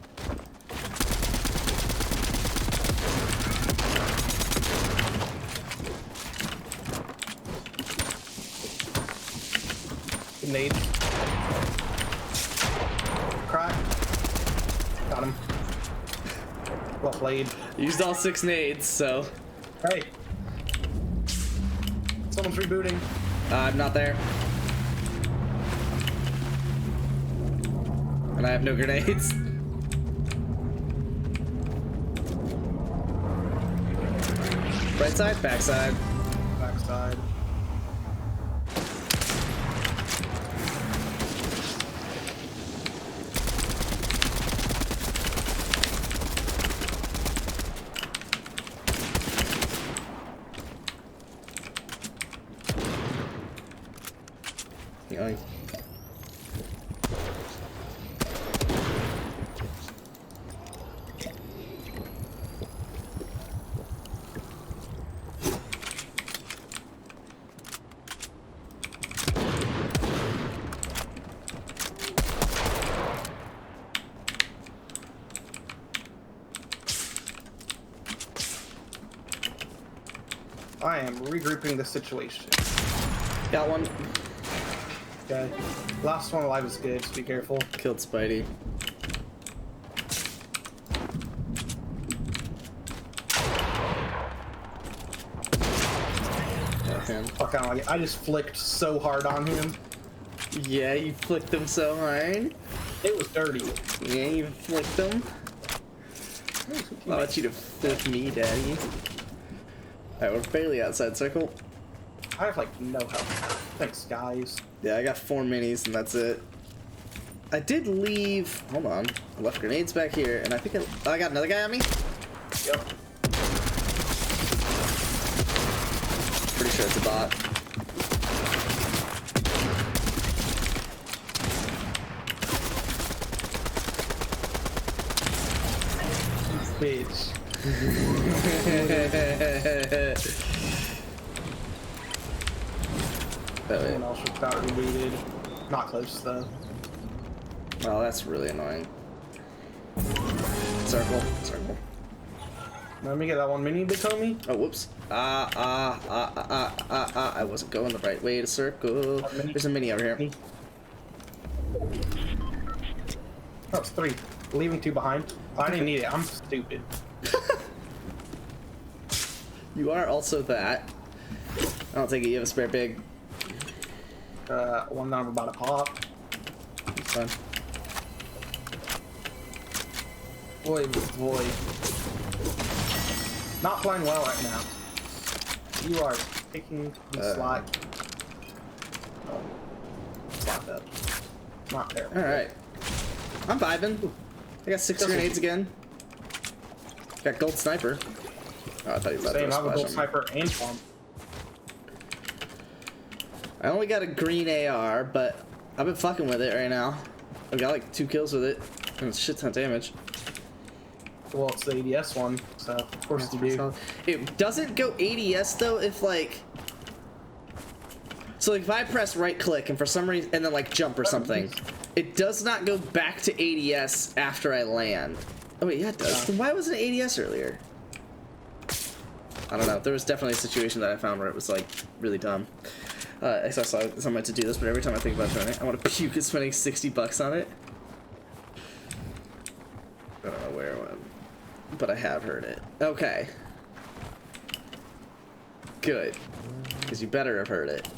Nade. Crack. Got him. Well played. Used all 6 nades, so. Hey. Someone's rebooting. I'm not there. And I have no grenades. Right side, back side. Backside. Yoink. I am regrouping the situation. Got one. Okay. Last one alive is good, so be careful. Killed Spidey. Fuck, I just flicked so hard on him. Yeah, you flicked them so hard. It was dirty. Yeah, you flicked them. I want you to flick me, daddy. Alright, we're barely outside circle. I have like no health. Thanks, guys. Yeah, I got 4 minis and that's it. I did leave. Hold on. I left grenades back here, and I think I got another guy on me. Yep. Pretty sure it's a bot. Bitch. Someone else was about rebooted. Not close though. Oh, that's really annoying. Circle, circle. Let me get that one mini, big homie. Oh, whoops. I wasn't going the right way to circle. There's a mini over here. Oh, it's 3. Leaving 2 behind. Oh, I didn't need it. I'm stupid. You are also that. I don't think you have a spare big. One that I'm about to pop. It's fine. Boy. Not playing well right now. You are picking the slot. Slot up. Not there. All right. I'm vibing. I got 6 grenades again. Got gold sniper. Oh, I thought you were about Same, to I have a gold splash on me. sniper and pump. I only got a green AR, but I've been fucking with it right now. I've got like 2 kills with it, and it's a shit ton of damage. Well, it's the ADS one, so of course you do. It doesn't go ADS though if like... So like if I press right click and for some reason, and then like jump or something, it does not go back to ADS after I land. Oh wait, yeah it does. Then why wasn't it ADS earlier? I don't know. There was definitely a situation that I found where it was like really dumb. I saw someone to do this, but every time I think about trying it, I want to puke at spending $60 on it. I don't know where it went, but I have heard it. Okay. Good. Because you better have heard it.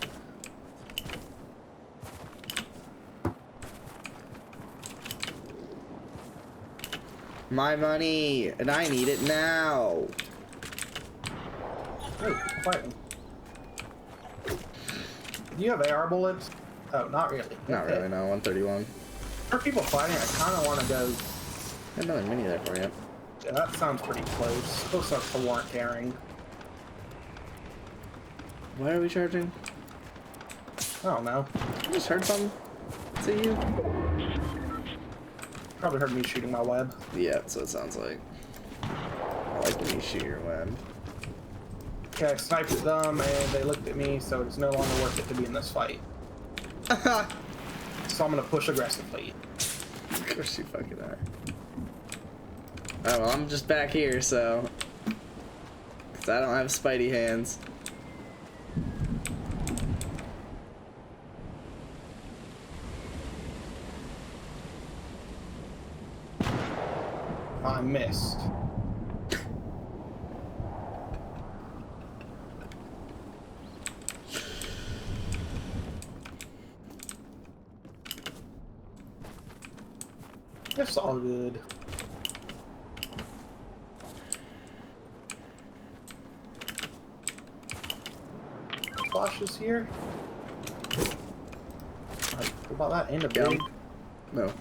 My money, and I need it now. Oh, fighting. Do you have AR bullets? Oh, not really. Not really, no. 131. For people fighting, I kind of want to go. Got another mini there for you. Yeah, that sounds pretty close. Close enough to warrant carrying. Why are we charging? I don't know. I just heard something. Is it you? Probably heard me shooting my web. Yeah, that's what it sounds like. I like when you shoot your web. Okay, I sniped at them and they looked at me, so it's no longer worth it to be in this fight. So I'm gonna push aggressively. Of course you fucking are. Oh, well, I'm just back here, so... Because I don't have Spidey hands. I missed. It's all good. Flashes here. What about that? And a big. No.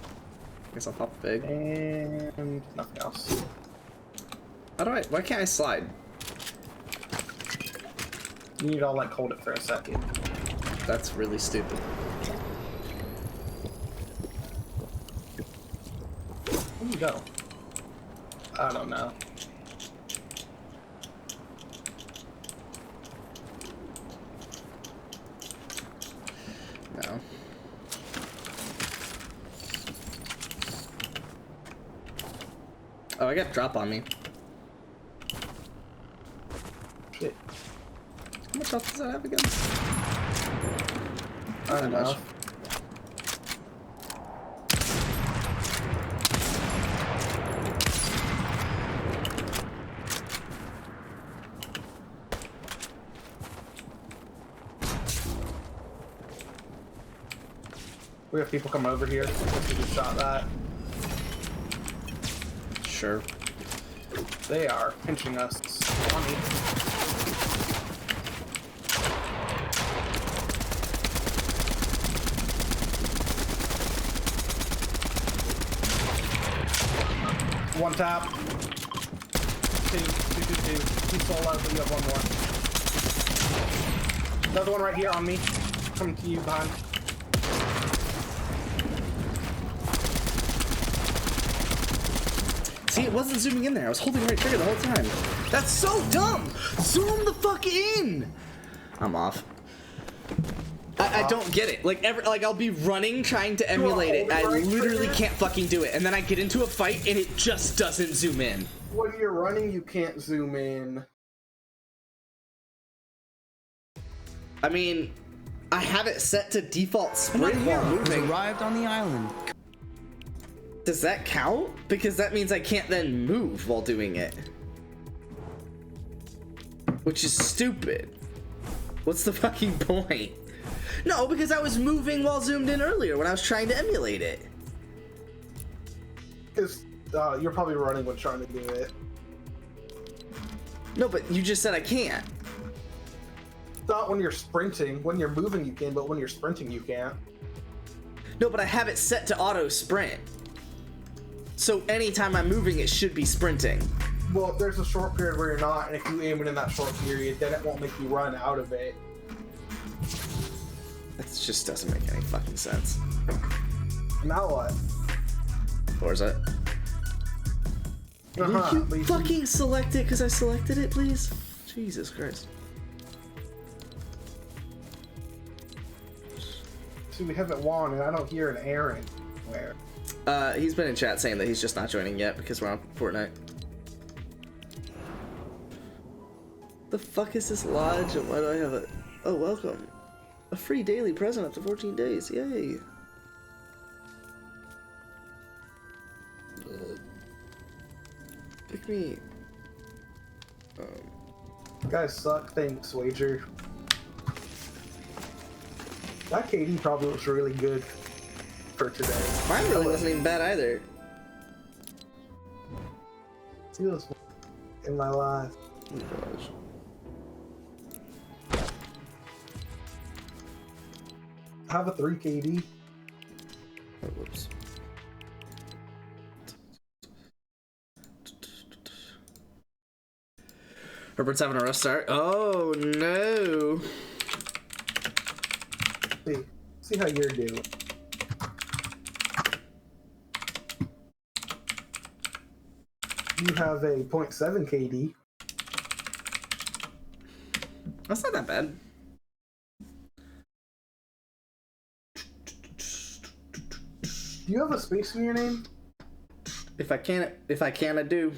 Guess I'll pop a big. And nothing else. Why can't I slide? You need to like hold it for a second. That's really stupid. Where you go? I don't know. No. Oh, I got drop on me. Shit. How much health does that have again? I don't know. We have people come over here. We just shot that. Sure. They are pinching us. On me. One tap. Two. He's solo, but you have one more. Another one right here on me. Coming to you behind. See, it wasn't zooming in there. I was holding right trigger the whole time. That's so dumb! Zoom the fuck in! I'm off. I don't get it. Like I'll be running trying to emulate it. I literally can't fucking do it. And then I get into a fight and it just doesn't zoom in. When you're running, you can't zoom in. I mean, I have it set to default sprint while moving. Arrived on the island. Does that count? Because that means I can't then move while doing it. Which is stupid. What's the fucking point? No, because I was moving while zoomed in earlier when I was trying to emulate it. Because you're probably running when trying to do it. No, but you just said I can't. Not when you're sprinting. When you're moving, you can, but when you're sprinting, you can't. No, but I have it set to auto sprint. So anytime I'm moving, it should be sprinting. Well, there's a short period where you're not, and if you aim it in that short period, then it won't make you run out of it. That just doesn't make any fucking sense. Now what? Or is it? Uh-huh, Will you fucking select it because I selected it, please? Jesus Christ. See, we haven't won, and I don't hear an Aaron. Where? He's been in chat saying that he's just not joining yet because we're on Fortnite. The fuck is this lodge and why do I have it? Oh, welcome. A free daily present up to 14 days. Yay. Pick me. You guys suck. Thanks, Wager. That KD probably looks really good for today. Mine really wasn't even bad either. See this in my life. Oh my gosh. I have a 3 KD. Oh, whoops. Herbert's having a rough start. Oh no. See how you're doing. You have a 0.7 KD. That's not that bad. Do you have a space in your name? If I can, I do.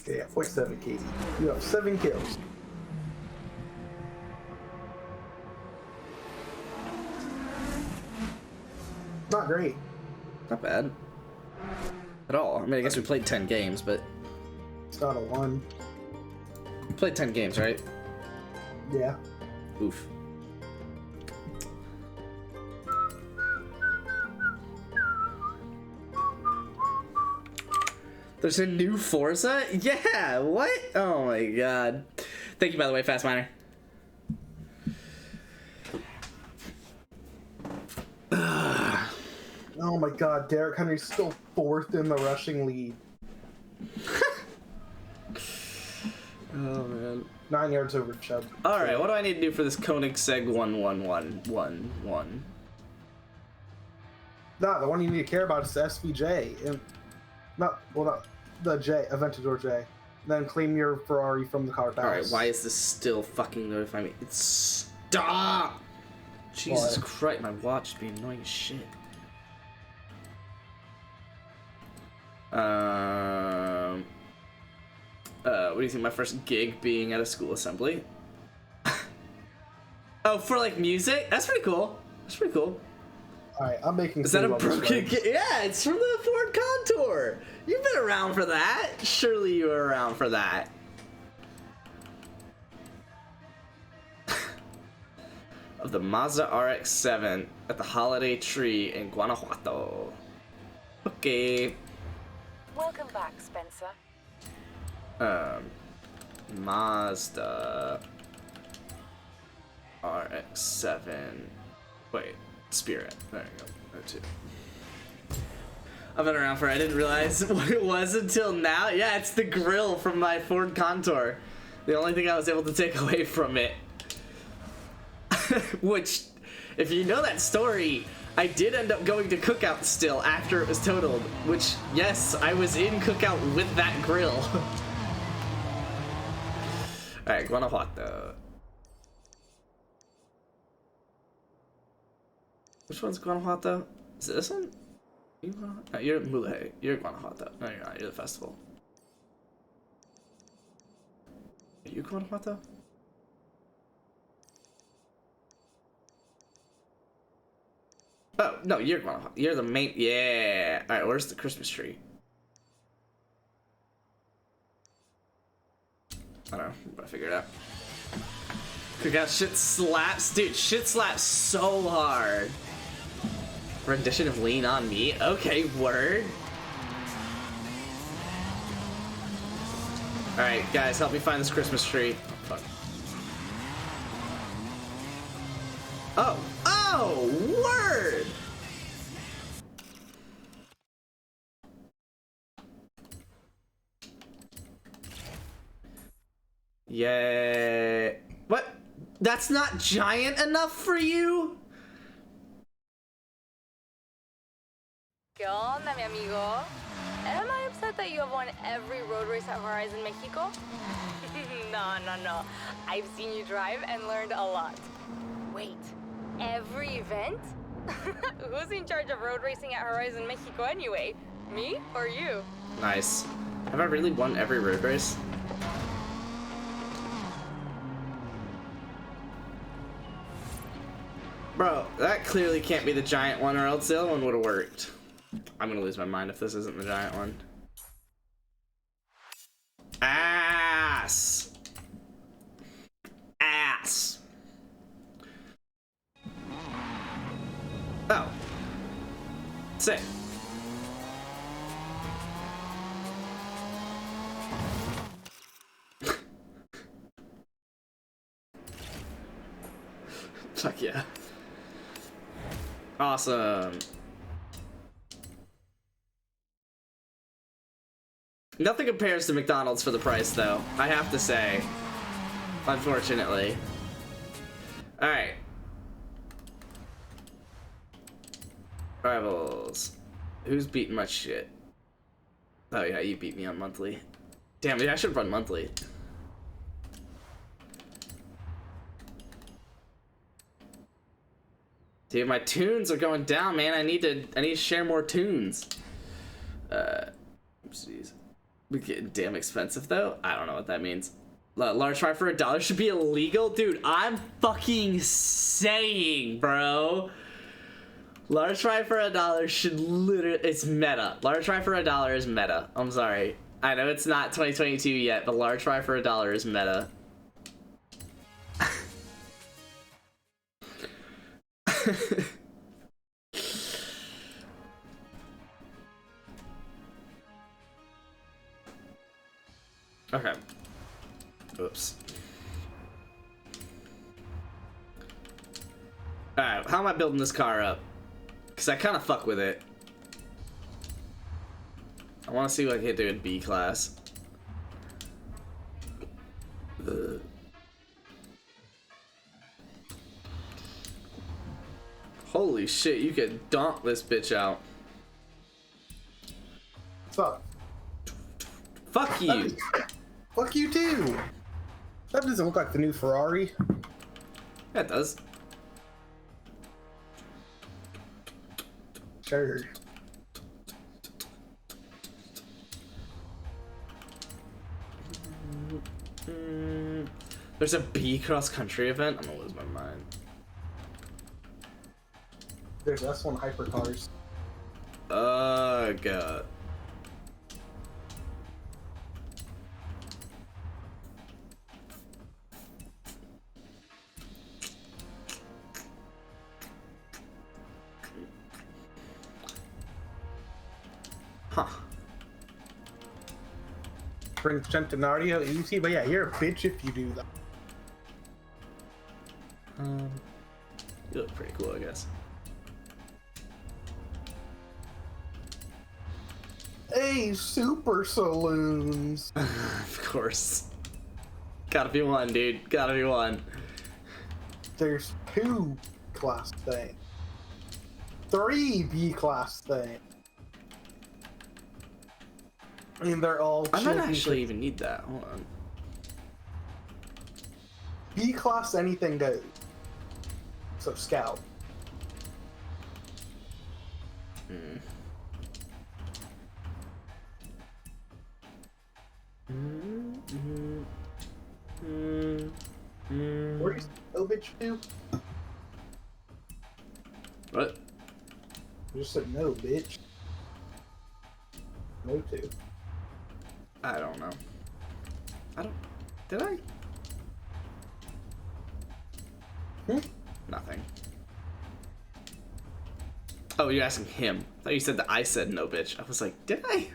Okay, yeah, 0.7 KD. You have 7 kills. Not great. Not bad. At all. I mean, I guess we played 10 games, but... It's not a 1. We played 10 games, right? Yeah. Oof. There's a new Forza? Yeah, what? Oh my god. Thank you, by the way, Fast Miner. Oh my god, Derrick Henry's still 4th in the rushing lead. Oh man. 9 yards over Chubb. Alright, what do I need to do for this Koenigsegg 1111? Nah, the one you need to care about is the SVJ. And not the J, Aventador J. Then claim your Ferrari from the car pass. Alright, why is this still fucking notifying me? Stop! Jesus Christ, my watch is being annoying as shit. What do you think my first gig being at a school assembly? Oh, for like music? That's pretty cool. That's pretty cool. Alright, I'm making. Is that a broken gig? Yeah, it's from the Ford Contour. You've been around for that. Surely you were around for that. Of the Mazda RX-7 at the Holiday Tree in Guanajuato. Okay. Welcome back, Spencer. Mazda RX-7. Wait, Spirit. There you go. There too. I've been around for. I didn't realize what it was until now. Yeah, it's the grill from my Ford Contour. The only thing I was able to take away from it. Which, if you know that story, I did end up going to Cookout still after it was totaled. Which, yes, I was in Cookout with that grill. Alright, Guanajuato. Which one's Guanajuato? Is it this one? No, you're Muley. You're Guanajuato. No, you're not. You're the festival. Are you Guanajuato? Oh, no, you're Guanajuato. You're the main. Yeah. Alright, where's the Christmas tree? I don't know. I'm gonna figure it out. Cookout shit slaps. Dude, shit slaps so hard. Rendition of Lean on Me? Okay, word. Alright, guys, help me find this Christmas tree. Oh, fuck. Oh! Oh! Word! Yeah. What? That's not giant enough for you? ¿Qué onda, mi amigo? Am I upset that you have won every road race at Horizon Mexico? No. I've seen you drive and learned a lot. Wait, every event? Who's in charge of road racing at Horizon Mexico anyway? Me or you? Nice. Have I really won every road race? Bro, that clearly can't be the giant one, or else the other one would have worked. I'm gonna lose my mind if this isn't the giant one. Ass! Ass! Oh. Sick. Fuck yeah. Awesome. Nothing compares to McDonald's for the price, though, I have to say. Unfortunately. Alright. Rivals. Who's beating my shit? Oh yeah, you beat me on monthly. Damn, maybe I should run monthly. Dude, my tunes are going down, man. I need to share more tunes. Oopsies. We're getting damn expensive though. I don't know what that means. Large fry for $1 should be illegal, dude. I'm fucking saying, bro. Large fry for $1 should literally, it's meta. Large fry for $1 is meta. I'm sorry. I know it's not 2022 yet, but large fry for $1 is meta. Okay. Oops. Alright, how am I building this car up? Because I kind of fuck with it. I want to see what I can do in B class. Holy shit, you could donk this bitch out. What's up? Fuck you. Fuck you too. That doesn't look like the new Ferrari. Yeah, it does. Sure. There's a B cross country event? I'm gonna lose my mind. There's S1 hypercars. Oh god. Huh. Bring Centenario easy, but yeah, you're a bitch if you do that. You look pretty cool, I guess. Hey, super saloons. Of course. Gotta be one, dude. Gotta be one. There's 2 class things. 3 B class things. I mean, they're all. I might actually even need that. Hold on. B class, anything goes. So scout. Where's no bitch do? What? You just said no, bitch. No two. I don't know. I don't. Did I? Nothing. Oh, you're asking him. I thought you said that I said no, bitch. I was like, did I?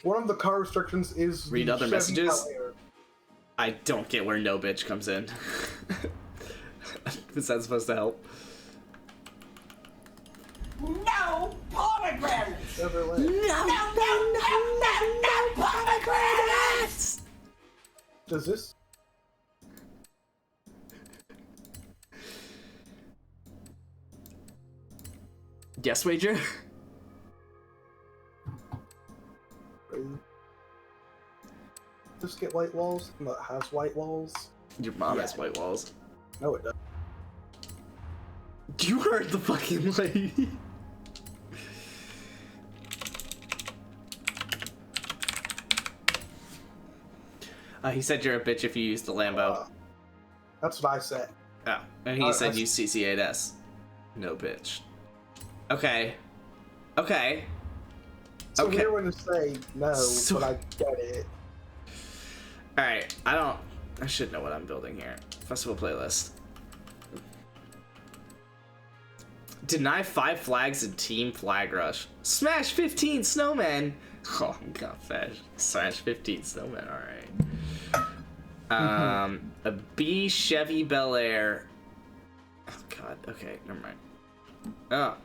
One of the car restrictions is Read the other Chevy messages? Bel Air. I don't get where no bitch comes in. Is that supposed to help? No pomegranates. Chevrolet. No pomegranates. Does this? Yes, wager? Does this get white walls? No, it has white walls. Your mom has white walls. No, it doesn't. You heard the fucking lady. He said you're a bitch if you use the Lambo. That's what I said. Oh, and he said use CC8S. No bitch. Okay. Okay. So Okay. we're going to say no, So- but I get it. Alright, I should know what I'm building here. Festival playlist. Deny 5 flags in Team Flag Rush. Smash 15 snowmen! Oh god, Smash 15 snowmen, alright. A B Chevy Bel Air. Oh god, okay, never mind. Oh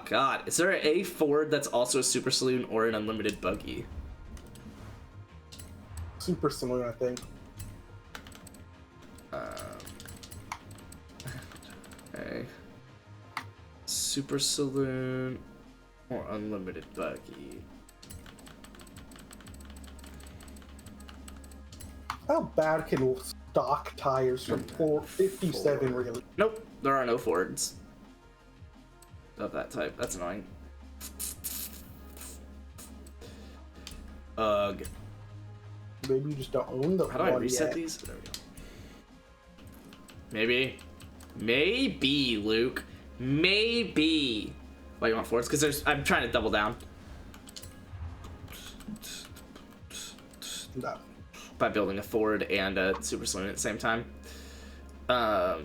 god. Is there an A Ford that's also a Super Saloon or an unlimited buggy? Super similar, I think. Okay. Super Saloon or unlimited buggy. How bad can stock tires from 457 really? Nope, there are no Fords of that type. That's annoying. Ugh. Maybe you just don't own the How do I one reset yet. these? There we go. Maybe, Luke. Maybe. Why you want Fords? Because I'm trying to double down. No. By building a Ford and a Super Saloon at the same time. I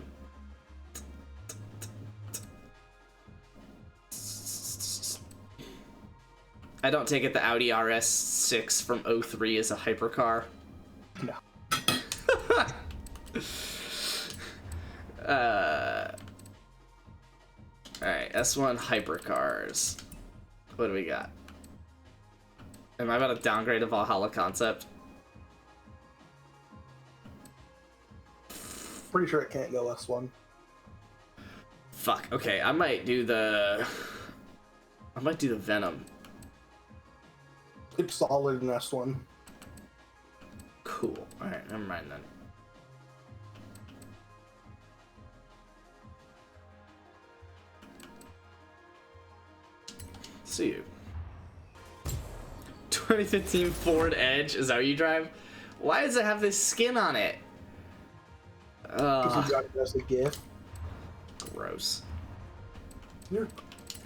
don't take it the Audi RS6 from 03 is a hypercar. No. Alright, S1 hypercars. What do we got? Am I about to downgrade a Valhalla concept? Pretty sure it can't go S1. Fuck, okay, I might do the Venom. It's solid in S1. Cool. Alright, never mind then. See you. 2015 Ford Edge, is that what you drive? Why does it have this skin on it? Because you got it as a gift. Gross. You're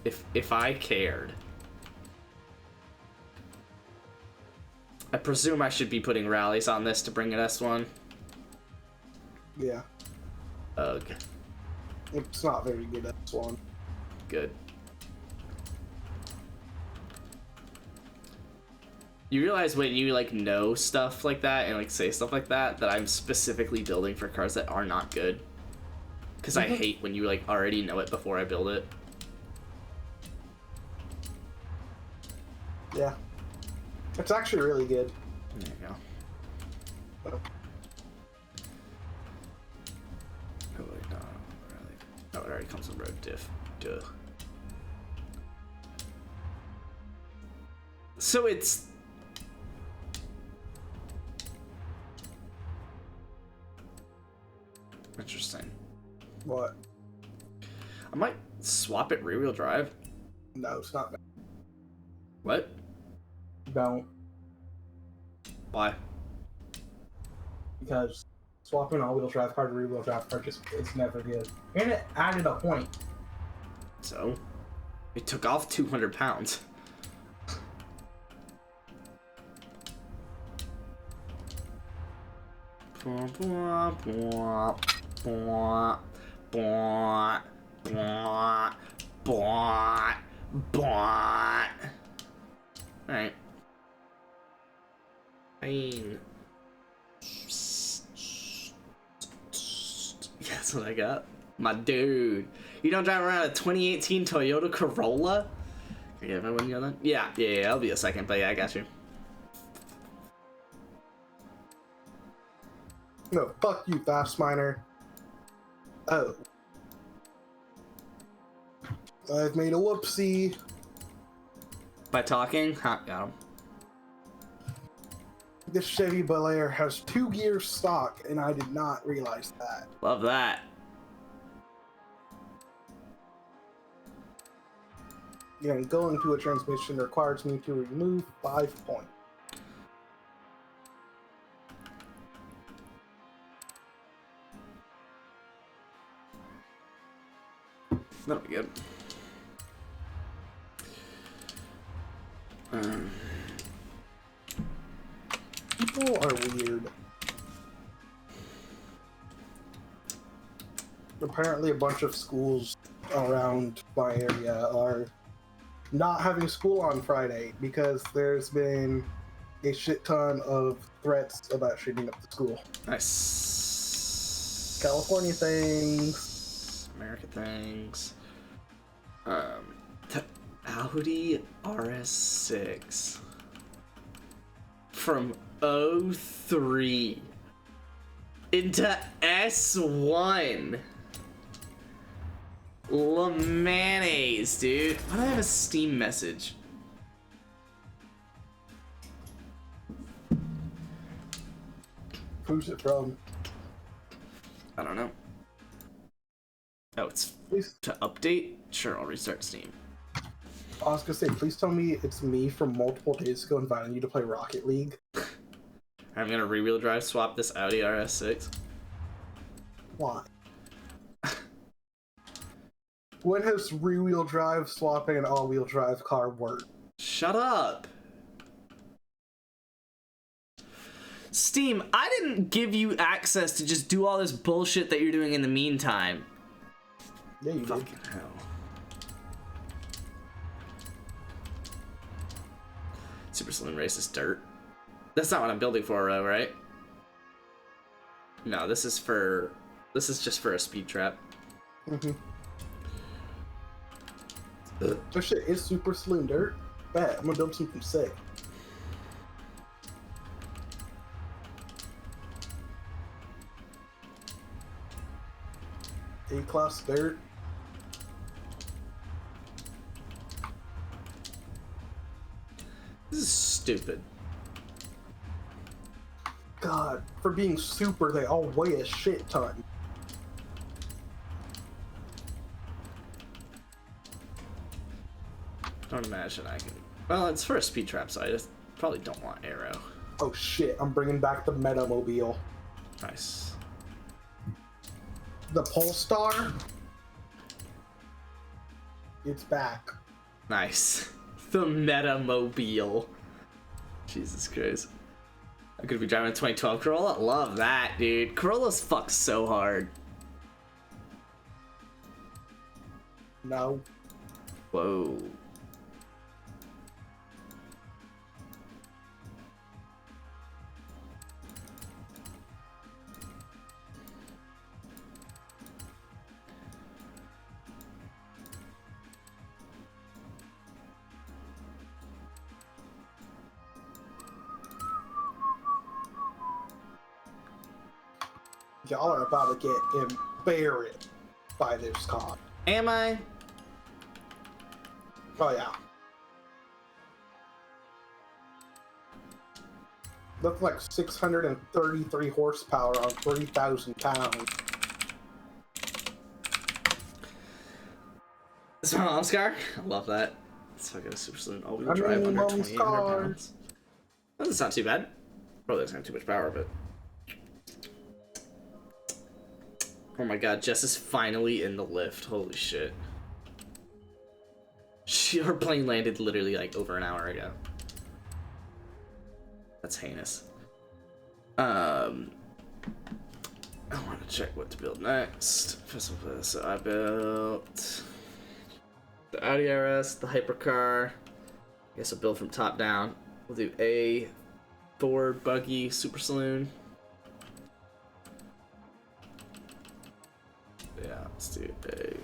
If I cared. I presume I should be putting rallies on this to bring it S1. Yeah. Ugh. It's not very good at S1. Good. You realize when you like know stuff like that and like say stuff like that I'm specifically building for cars that are not good. Because I hate when you like already know it before I build it. Yeah. It's actually really good. There you go. Oh. Oh wait, no, really. Oh, it already comes with road diff. Duh. So it's interesting. What? I might swap it rear-wheel drive. No, it's not. What? Don't. Why? Because swapping all-wheel drive car to rear-wheel drive car it's never good. And it added a point. So? It took off 200 pounds. Alright. Fine. Yeah, that's what I got. My dude. You don't drive around a 2018 Toyota Corolla? Yeah, if I wouldn't go then? Yeah, I'll be a second, but yeah, I got you. No, fuck you, Fast Miner. Oh. I've made a whoopsie. By talking? Ha, got him. This Chevy Bel Air has 2 gear stock, and I did not realize that. Love that. Yeah, going to a transmission requires me to remove 5 points. That'll be good. People are weird. Apparently a bunch of schools around my area are not having school on Friday because there's been a shit ton of threats about shooting up the school. Nice. California things. America things. The Audi RS6 from 03 into S1. Mayonnaise, dude. Why do I have a Steam message? Who's it from? I don't know. Oh, it's Please. to update? Sure, I'll restart Steam. I was gonna say, please tell me it's me from multiple days ago inviting you to play Rocket League. I'm gonna rear-wheel drive swap this Audi RS6. Why? When has rear-wheel drive swapping an all-wheel drive car worked? Shut up. Steam, I didn't give you access to just do all this bullshit that you're doing in the meantime. Yeah, you Fucking hell. Super Saloon Racist Dirt. That's not what I'm building for, though, right? No, this is just for a speed trap. Mm-hmm. Oh shit, it's Super Saloon Dirt? Bet, I'm gonna build something sick. A-Class Dirt. This is stupid. God, for being super, they all weigh a shit ton. Don't imagine I can. Well, it's for a speed trap, so I just probably don't want aero. Oh shit, I'm bringing back the Metamobile. Nice. The Polestar? It's back. Nice. The Metamobile. Jesus Christ. I'm gonna be driving a 2012 Corolla. Love that, dude. Corollas fuck so hard. No. Whoa. Y'all are about to get embarrassed by this car. Am I? Oh yeah. That's like 633 horsepower on 3,000 pounds. That's my mom's car. I love that. It's fucking a Super Saloon all-wheel I drive mean, under mom's 2,800 car. pounds. That's not too bad. Probably doesn't have too much power, but... Oh my god, Jess is finally in the lift. Holy shit. Her plane landed literally like over an hour ago. That's heinous. I want to check what to build next. So I built the Audi RS, the hypercar. I guess I'll build from top down. We'll do A, Ford, buggy, super saloon. Yeah, let's do a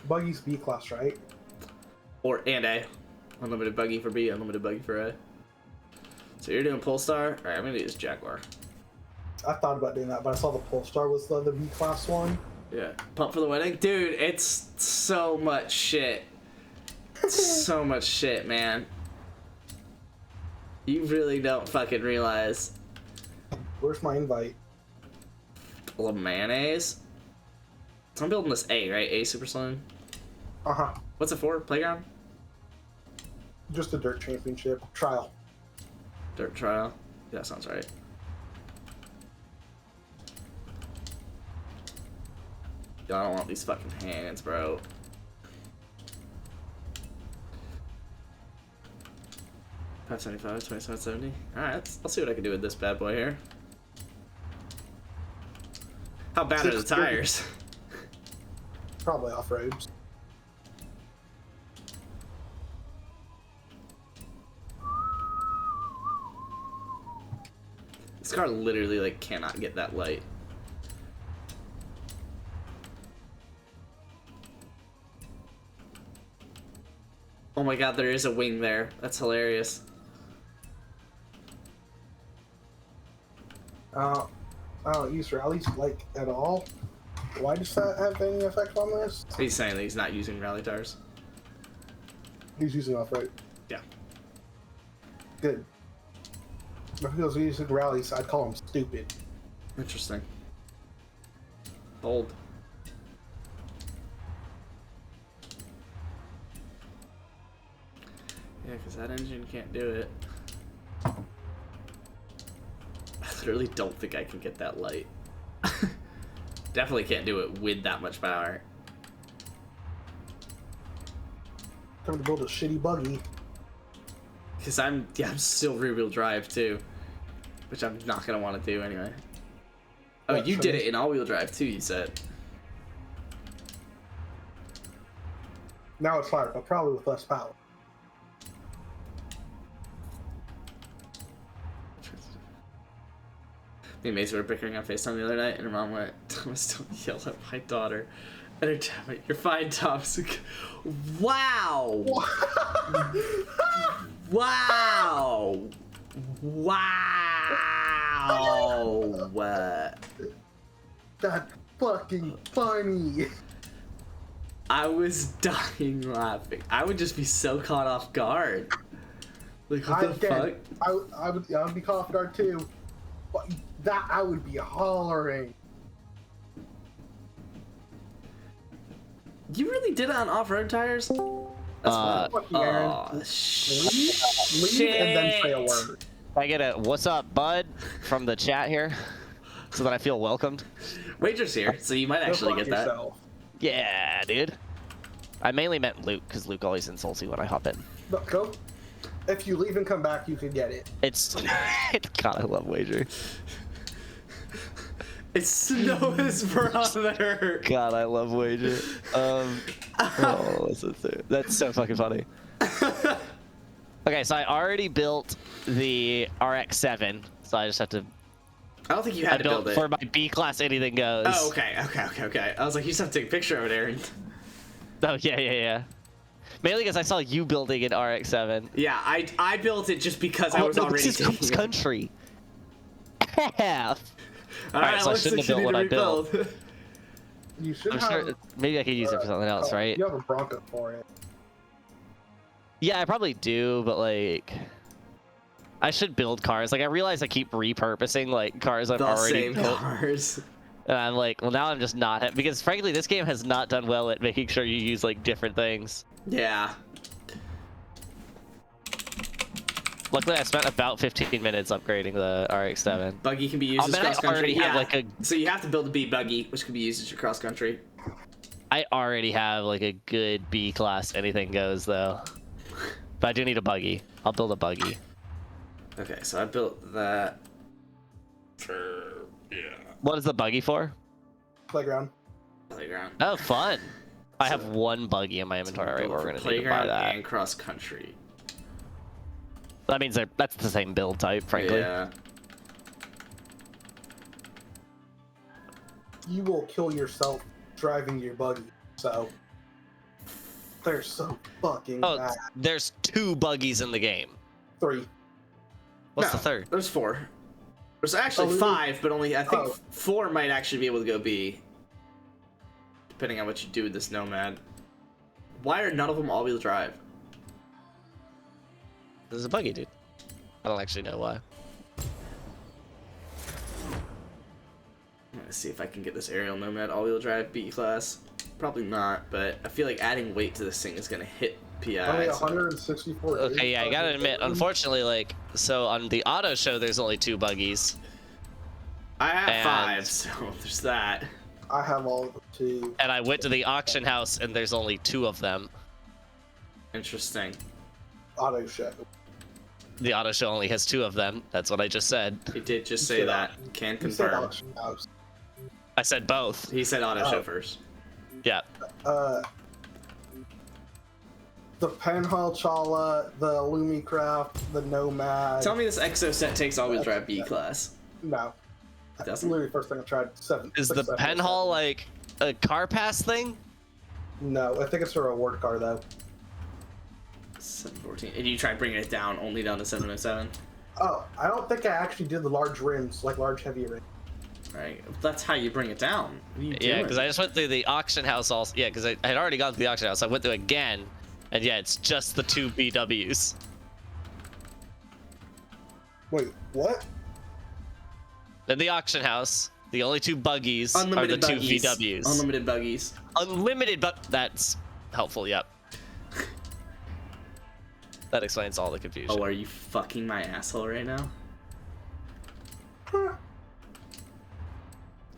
Buggy's B class, right? or and A. Unlimited buggy for B, unlimited buggy for A. So you're doing Polestar? Alright, I'm gonna use Jaguar. I thought about doing that, but I saw the Polestar was the B class one. Yeah. Pump for the wedding? Dude, it's so much shit. So much shit, man. You really don't fucking realize. Where's my invite? A little mayonnaise? So I'm building this A, right? A Super Saloon? Uh-huh. What's it for? Playground? Just a dirt championship trial. Dirt trial? Yeah, that sounds right. Yo, I don't want these fucking hands, bro. $575, $27.70. Alright, I'll see what I can do with this bad boy here. How bad are the tires? Probably off-roads. This car literally like cannot get that light. Oh my god, there is a wing there. That's hilarious. I don't use rallies like at all. Why does that have any effect on this? He's saying that he's not using rally tires. He's using off-road. Yeah. Good. If he was using rallies, I'd call him stupid. Interesting. Bold. Yeah, because that engine can't do it. I literally don't think I can get that light. Definitely can't do it with that much power. Time to build a shitty buggy. Because I'm still rear-wheel drive too. Which I'm not going to want to do anyway. Oh, What, you did it in all-wheel drive too, you said. Now it's fire, but probably with less power. Me and Mason were bickering on FaceTime the other night, and her mom went, Thomas, don't yell at my daughter. And her dad went, you're fine, Thomas. Wow! Wow! Wow! That's fucking funny. I was dying laughing. I would just be so caught off guard. Like, what the fuck? I would be caught off guard too. But that I would be hollering. You really did it on off-road tires? That's Fucking Aaron. oh, Leave shit. and then say a word. I get a "What's up, bud?" from the chat here, so that I feel welcomed. Wager's here, so you might actually Go fuck get that. yourself. Yeah, dude. I mainly meant Luke, because Luke always insults you when I hop in. Look, go. If you leave and come back, you can get it. It's God, I love Wager. It's Snow's brother. God, I love Wager. Oh, that's so fucking funny. Okay, so I already built the RX-7, so I just have to. I don't think you had to build it. For my B-class anything goes. Oh, okay. I was like, you just have to take a picture of it, Aaron. Oh, yeah. Mainly because I saw you building an RX-7. Yeah, I built it just because I was already this is taking cross it. country. Half. Alright, so I shouldn't have built what I built. You should I'm have. sure maybe I could use it for something else, right? You have a Bronco for it. Yeah, I probably do, but like, I should build cars. Like, I realize I keep repurposing like cars I've already built. Cars. And I'm like, well, now I'm just not because frankly, this game has not done well at making sure you use like different things. Yeah. Luckily, I spent about 15 minutes upgrading the RX-7. Buggy can be used as cross I already country. have Yeah. like a. So you have to build a B buggy, which can be used as your cross country. I already have like a good B class anything goes though, but I do need a buggy. I'll build a buggy. Okay, so I built that. Yeah. What is the buggy for? Playground. Playground. Oh, fun. I have one buggy in my inventory already. We're gonna need to buy playground that. and cross country. That means that's the same build type, frankly. Yeah. You will kill yourself driving your buggy. So they're so fucking bad. There's 2 buggies in the game. 3. What's No, the third? There's 4. There's actually 5, but only I think 4 might actually be able to go B. Depending on what you do with this Nomad. Why are none of them all-wheel drive? There's a buggy, dude. I don't actually know why. I'm gonna see if I can get this aerial Nomad all-wheel drive B class. Probably not, but I feel like adding weight to this thing is gonna hit PI. Only 164. Okay, yeah, I gotta admit, unfortunately, like, so on the auto show, there's only 2 buggies. I have 5, so there's that. I have all of them too. And I went to the auction house, and there's only 2 of them. Interesting. Auto show. The auto show only has 2 of them. That's what I just said. He did just say that. Can You said confirm. auction house. I said both. He said auto show first. Yeah. The Penhall Chala, the Lumicraft, the Nomad. Tell me this Exo set takes all-wheel drive B class. No. It That's doesn't? literally the first thing I tried. 7. Is the 6, 7, Penhall, like, a car pass thing? No, I think it's a reward car though. 714. And you try bringing it down, only down to 707? Oh, I don't think I actually did the large rims, like large heavy rims. Right. That's how you bring it down. What are you Yeah, doing? because I just went through the auction house also. Yeah, because I had already gone to the auction house. I went through again, and yeah, it's just the 2 BWs. Wait, what? In the auction house, the only 2 buggies are the 2 VWs. Unlimited buggies. Unlimited, but that's helpful, yep. That explains all the confusion. Oh, are you fucking my asshole right now?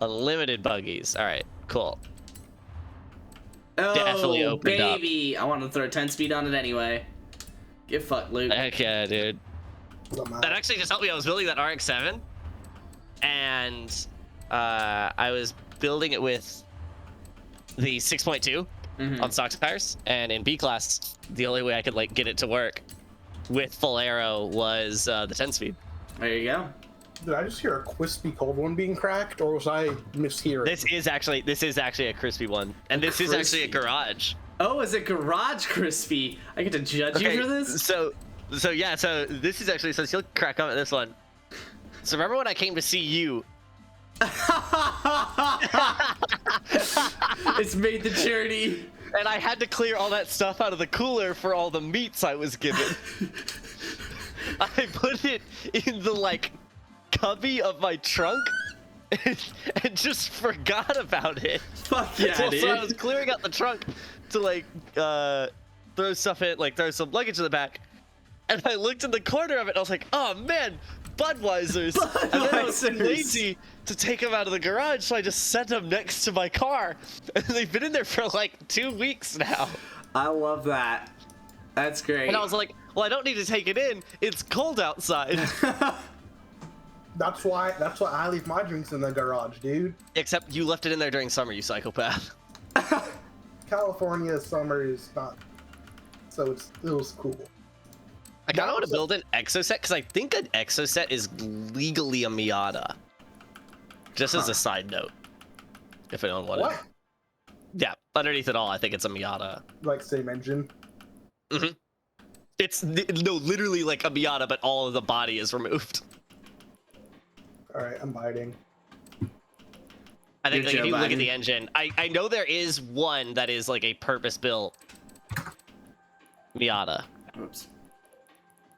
Unlimited buggies. Alright, cool. Oh, Definitely opened up. baby! I wanted to throw 10 speed on it anyway. Get fucked, Luke. Heck yeah, dude. That actually just helped me. I was building that RX-7, and I was building it with the 6.2 on stock tires, and in B class, the only way I could like get it to work with full aero was the 10 speed. There you go. Did I just hear a crispy cold one being cracked, or was I mishearing? This is actually a crispy one, and this is actually a garage. Oh, is it garage crispy? I get to judge you for this? So this is actually, so you'll crack up at this one. So remember when I came to see you? It's made the journey. And I had to clear all that stuff out of the cooler for all the meats I was given. I put it in the like cubby of my trunk and just forgot about it. Fuck yeah, dude. So I was clearing out the trunk to like throw stuff in, like throw some luggage in the back. And I looked in the corner of it and I was like, oh man, Budweiser's. And then I was lazy to take them out of the garage, so I just set them next to my car. And they've been in there for like 2 weeks now. I love that. That's great. And I was like, well, I don't need to take it in. It's cold outside. That's why I leave my drinks in the garage, dude. Except you left it in there during summer, you psychopath. California summer is not, so it was cool. I kind of want to build an Exoset because I think an Exoset is legally a Miata. Just as a side note, if anyone wanted. What? Yeah, underneath it all, I think it's a Miata. Like same engine? Mm-hmm. It's no, literally like a Miata, but all of the body is removed. All right, I'm biting. I think You're like, if you look at Biden. the engine, I know there is one that is like a purpose-built Miata. Oops.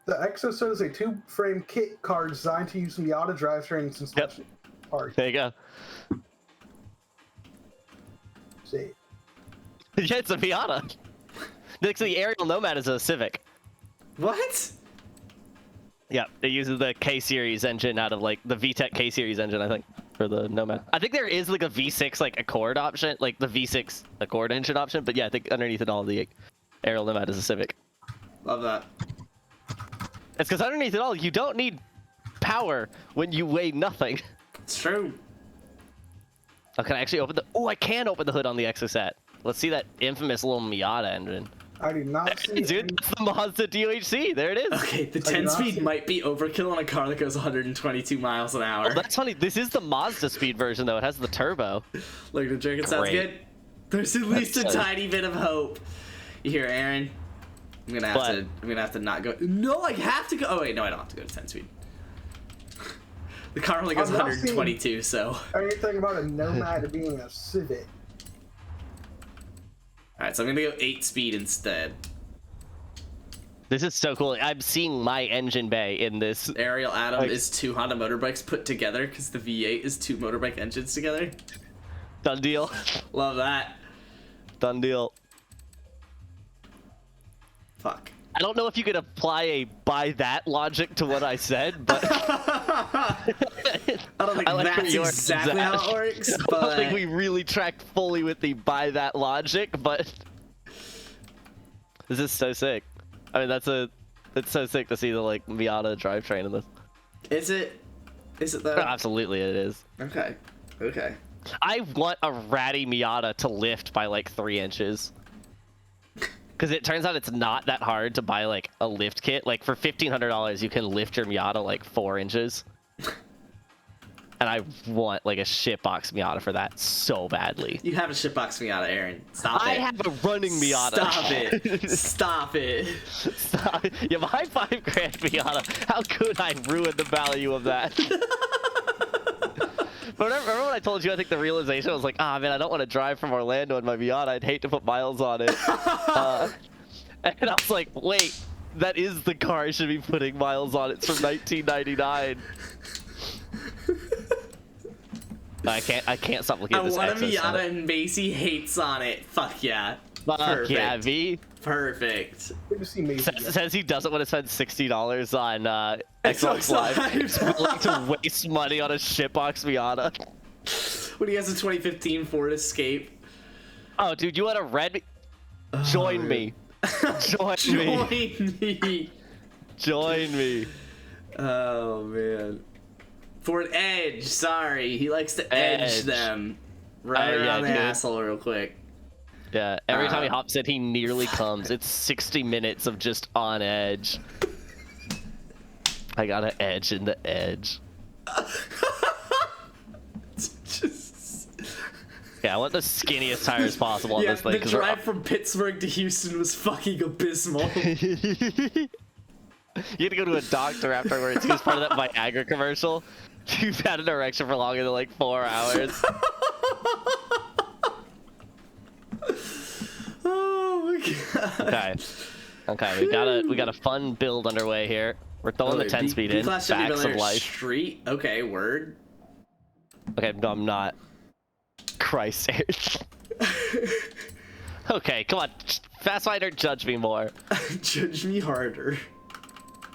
The Exoset is a two-frame kit car designed to use Miata drivetrain and suspension. Parts. There you go. See. Yeah, it's a Miata. The aerial Nomad is a Civic. What? Yeah, it uses the K-Series engine out of like the VTEC K-Series engine, I think, for the Nomad. I think there is like a V6 like Accord option, like the V6 Accord engine option, but yeah, I think underneath it all, the aerial Nomad is a Civic. Love that. It's because underneath it all, you don't need power when you weigh nothing. It's true. Oh, can I actually open the? Oh, I can open the hood on the Exocet. Let's see that infamous little Miata engine. I do not see Dude, that's the Mazda DOHC. There it is. Okay, the 10-speed might be overkill on a car that goes 122 miles an hour. Oh, that's funny. This is the Mazda speed version, though. It has the turbo. Look, the drinking sounds Great. good. There's at least a That's so- tiny bit of hope. You hear, Aaron? I'm gonna have to not go. No, I have to go. Oh wait, no, I don't have to go to 10 speed. The car only goes I'm not 122, so. Anything about a Nomad being a Civic? All right, so I'm gonna go 8 speed instead. This is so cool. I'm seeing my engine bay in this. Ariel Atom Like- is 2 Honda motorbikes put together because the V8 is 2 motorbike engines together. Done deal. Love that. Done deal. Fuck. I don't know if you could apply a by that logic to what I said, but I don't think I like that's where yours exactly is at. how it works, I don't but think we really tracked fully with the by that logic, but this is so sick. I mean, it's so sick to see the like Miata drivetrain in this. is it? Is it though? Absolutely, it is. Okay. Okay. I want a ratty Miata to lift by like 3 inches. Because it turns out it's not that hard to buy like a lift kit. Like for $1,500, you can lift your Miata like 4 inches. And I want like a shitbox Miata for that so badly. You have a shitbox Miata, Aaron. Stop it. I have a running Miata. Stop it. Stop it. Stop it. Yeah, my $5,000 Miata. How could I ruin the value of that? But remember when I told you, I think the realization was like, ah, man, I don't want to drive from Orlando in my Miata. I'd hate to put miles on it. And I was like, wait, that is the car I should be putting miles on. It's from 1999. I can't stop looking at this. I want a Exo Miata Senate. and Macy hates on it. Fuck yeah. Fuck yeah, V. Perfect. Good to see Macy. Says he doesn't want to spend $60 on Xbox Live. He's willing to waste money on a shitbox Miata. When he has a 2015 Ford Escape. Oh, dude, you want a red? Join me. Join me. Join me. Join me. Oh man. Ford Edge. Sorry, he likes to edge them right around the dude. asshole real quick. Yeah, every time he hops in, he nearly comes. It's 60 minutes of just on edge. I got an edge in the edge. Yeah, I want the skinniest tires possible on Yeah, this thing. the 'cause they're- drive from Pittsburgh to Houston was fucking abysmal. You had to go to a doctor afterwards. He was part of that Viagra commercial. You've had an erection for longer than like 4 hours. Oh my god. Okay, we got a fun build underway here. We're throwing the 10 speed in. B-Class Facts Chevy of Bel Air life. Street. Okay, word. Okay, no, I'm not. Christ. Okay, come on. Fastfinder, judge me more. Judge me harder.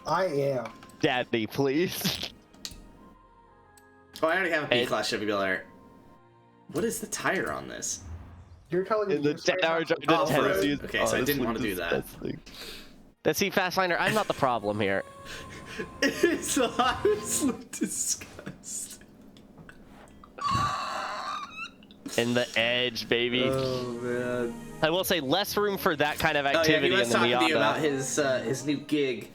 I am. Daddy, please. Oh, I already have a B-Class Chevy Bel Air. What is the tire on this? You're telling me In the you're saying 10-hour drive to Oh, Tennessee. right. Okay, so I this didn't looks want to do that. disgusting. Let's see, Fastfinder, I'm not the problem here. It's honestly disgusting. In the edge, baby. Oh man. I will say less room for that kind of Oh yeah, activity he was in the talking to you about Miata. his new gig.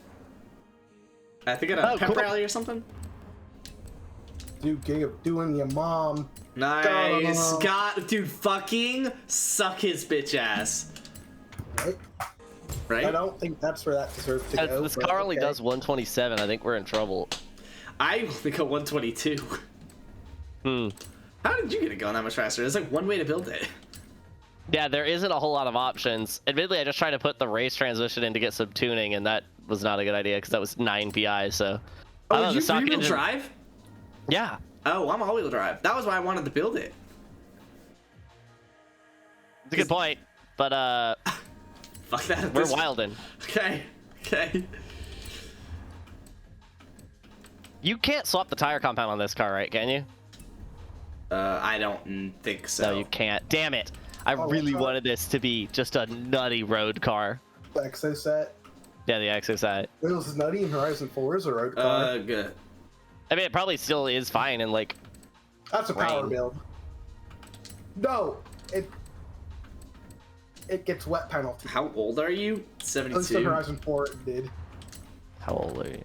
I think at a pep cool. rally or something. Dude, gig of doing your mom. Nice, God, dude, fucking suck his bitch ass. Right? Right? I don't think that's where that deserves to go. This but car only okay. does 127. I think we're in trouble. I only got 122. How did you get it going that much faster? There's like one way to build it. Yeah, there isn't a whole lot of options. Admittedly, I just tried to put the race transmission in to get some tuning, and that was not a good idea because that was 9 PI. So. I don't know, Oh, the you stock rear-wheel engine- drive? Yeah. Oh, I'm all-wheel drive. That was why I wanted to build it. It's a good point, but Fuck that. we're wildin'. Okay. Okay. You can't swap the tire compound on this car, right? Can you? I don't think so. No, you can't. Damn it! I really wanted this to be just a nutty road car. The Exo set. Yeah, the Exocet. Wheels is nutty and Horizon 4 is a road car. Good. I mean, it probably still is fine in like. That's a power rain. build. No, it gets wet penalty. How old are you? At least in 72. Horizon 4 it did. How old are you?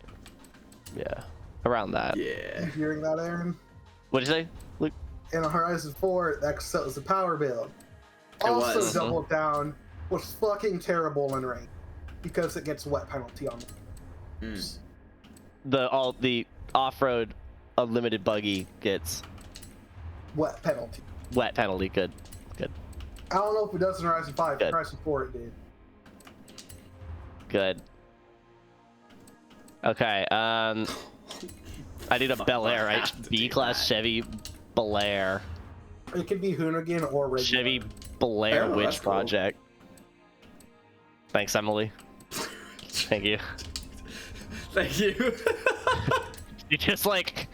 Yeah, around that. Yeah. You hearing that, Aaron? What'd you say, Luke? In Horizon 4, that was the power build. Also was. doubled down was fucking terrible in rain because it gets wet penalty on it. The off-road unlimited buggy gets Wet penalty. wet penalty. Good. I don't know if it does in Horizon 5. Good. In Horizon 4 it did. Good. Okay. I need a Bel Air, right? B-class Chevy Bel Air. It could be Hoonigan or regular. Chevy Bel Air Oh, Witch that's cool. Project. Thanks, Emily. Thank you. Thank you. You just like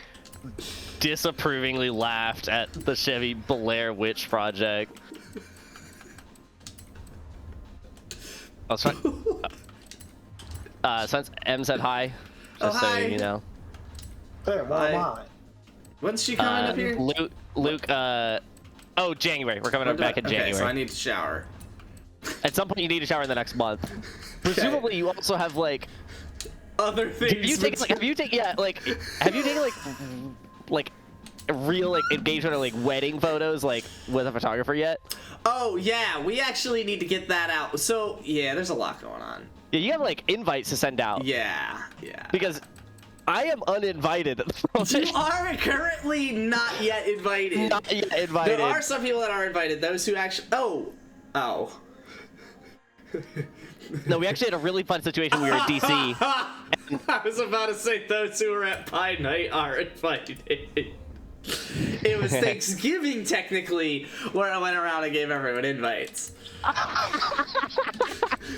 disapprovingly laughed at the Chevy Bel Air Witch Project. I was trying. Since M said hi, just so hi. you know. Hey, why am Hi. I? When's she coming up here? Luke, oh, January. We're coming up back in January. Okay, so I need to shower. At some point, you need to shower in the next month. Presumably, you also have like. Other things. Have you taken like real like engagement or like wedding photos like with a photographer yet? Oh yeah, we actually need to get that out. So yeah, there's a lot going on. Yeah, you have like invites to send out. Yeah. Because I am uninvited at the moment. You are currently not yet invited. Not yet invited. There are some people that are invited. Those who actually. Oh. No, we actually had a really fun situation. We were in DC. I was about to say those who are at Pie Night are invited. It was Thanksgiving, technically, where I went around and gave everyone invites.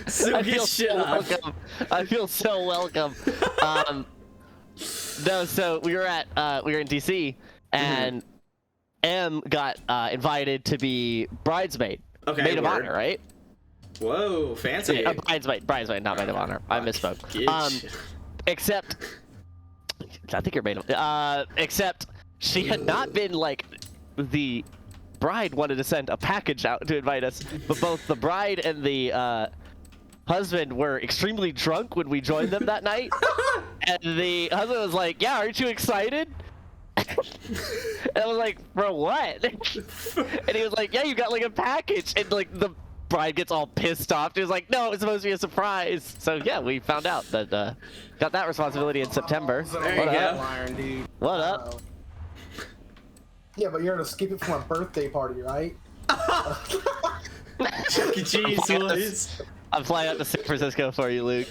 So I get feel shit so off. welcome. I feel so welcome. No, so we were in DC, and M got invited to be bridesmaid, Okay, maid of word. honor, right? Whoa, fancy. Bridesmaid, not maid of honor. I misspoke. Gitch. Except, I think you're maid of. Except she had not been like the bride wanted to send a package out to invite us, but both the bride and the husband were extremely drunk when we joined them that night. And the husband was like, "Yeah, aren't you excited?" And I was like, "For what?" And he was like, "Yeah, you got like a package." And like the bride gets all pissed off. She was like, "No, it's supposed to be a surprise." So yeah, we found out that got that responsibility in September. There you What go. up? Iron, dude. What up? Yeah, but you're gonna skip it for my birthday party, right? Chuck E. Cheese, boys. I'm flying out to San Francisco for you, Luke.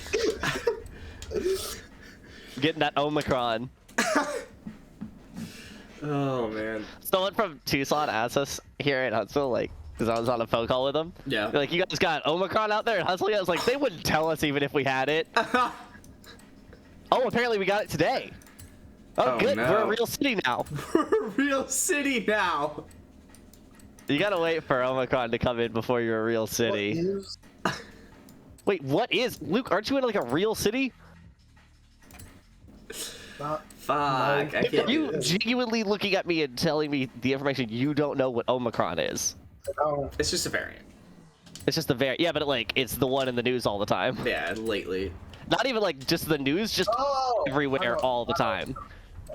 Getting that Omicron. Oh man. Someone from Tucson asked us here in Huntsville, like, because I was on a phone call with them. Yeah. They're like, you guys got Omicron out there in Huntsville? I was like, they wouldn't tell us even if we had it. Oh, apparently we got it today. Oh, good. no. We're a real city now. We're a real city now. You gotta wait for Omicron to come in before you're a real city. What is? Wait, what is? Luke, aren't you in like a real city? Not, Fuck, I can't Are do you this. genuinely looking at me and telling me the information you don't know what Omicron is? no. It's just a variant. It's just the yeah, but it's the one in the news all the time. Yeah, lately. Not even like just the news, just Oh, everywhere all the time.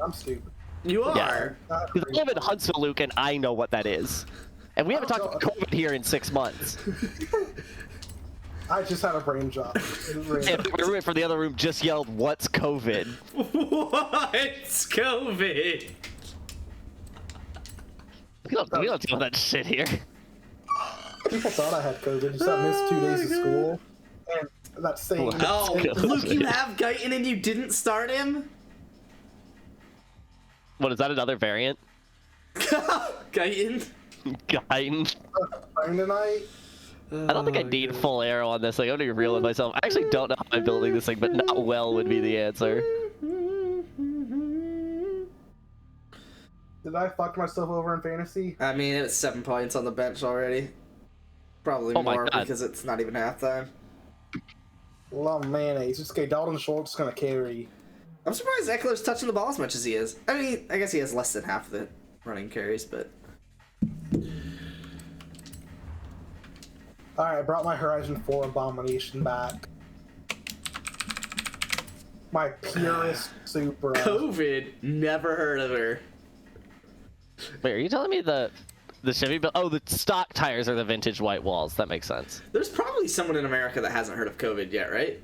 I'm stupid. You are. Yeah. Not Because I live in Huntsville, Luke, and I know what that is. And we haven't talked about COVID here in 6 months. I just had a brain job. And my roommate from the other room just yelled, "What's COVID?" What's COVID? We don't deal with that shit here. People thought I had COVID, so I missed 2 days of school. And that same. Oh, Luke, you have Guyton and you didn't start him? What, is that another variant? Guyton? Guyton. tonight. I don't think I need full arrow on this thing. I'm gonna be real with myself. I actually don't know how I'm building this thing, but not well would be the answer. Did I fuck myself over in fantasy? I mean, it was 7 points on the bench already. Probably Oh my more God. because it's not even halftime. Love mayonnaise. Just okay, Dalton Schultz gonna carry. I'm surprised Eckler's touching the ball as much as he is. I mean, I guess he has less than half the running carries, but... Alright, I brought my Horizon 4 Abomination back. My purest Supra. COVID, never heard of her. Wait, are you telling me the Chevy build? Oh, the stock tires are the vintage white walls. That makes sense. There's probably someone in America that hasn't heard of COVID yet, right?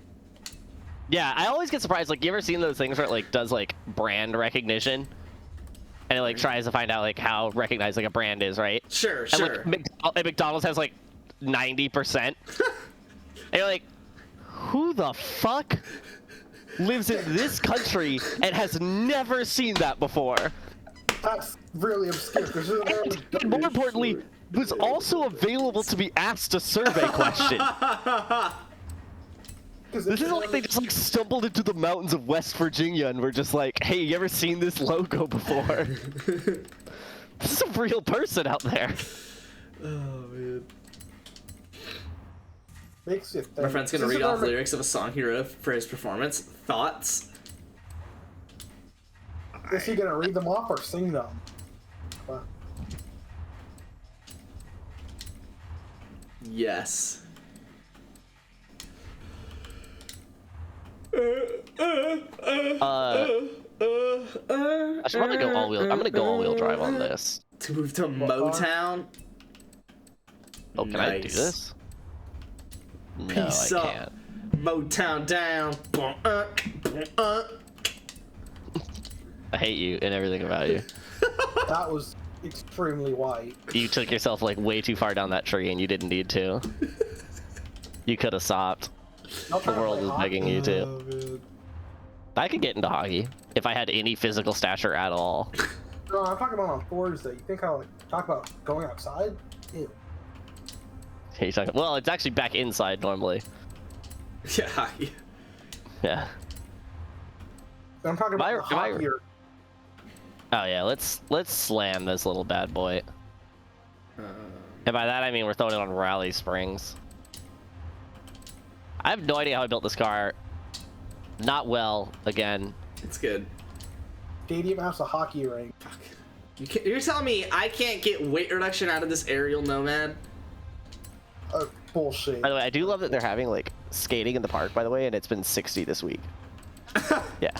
Yeah, I always get surprised. Like, you ever seen those things where it like does like brand recognition, and it like tries to find out like how recognized like a brand is, right? Sure, And sure. like McDonald's has like 90%. And you're like, who the fuck lives in this country and has never seen that before? That's really obscure. And more importantly, was also available to be asked a survey question. This isn't like they just like stumbled into the mountains of West Virginia and were just like, hey, you ever seen this logo before? This is a real person out there. Oh, man. Makes it My friend's gonna read off lyrics of a song he wrote for his performance. Thoughts? Is he gonna read them off or sing them? Yes. I should probably go all-wheel. I'm gonna go all-wheel drive on this. To move to Motown? Oh, can I do this? No, Peace I up. can't. Motown down. I hate you and everything about you. That was extremely white. You took yourself like way too far down that tree and you didn't need to. You could have stopped. The world is begging you to. Oh, I could get into hockey if I had any physical stature at all. No, I'm talking about on Thursday. You think I'll like, talk about going outside? Ew. You're talking, well, it's actually back inside normally. Yeah, hockey. Yeah. I'm talking about the Am I- hockey or Oh yeah, let's slam this little bad boy. And by that I mean we're throwing it on Rally Springs. I have no idea how I built this car. Not well, again. It's good. Stadium House a hockey rink. Fuck. You're telling me I can't get weight reduction out of this aerial nomad? Bullshit. By the way, I do love that they're having like skating in the park, by the way, and it's been 60 this week. Yeah.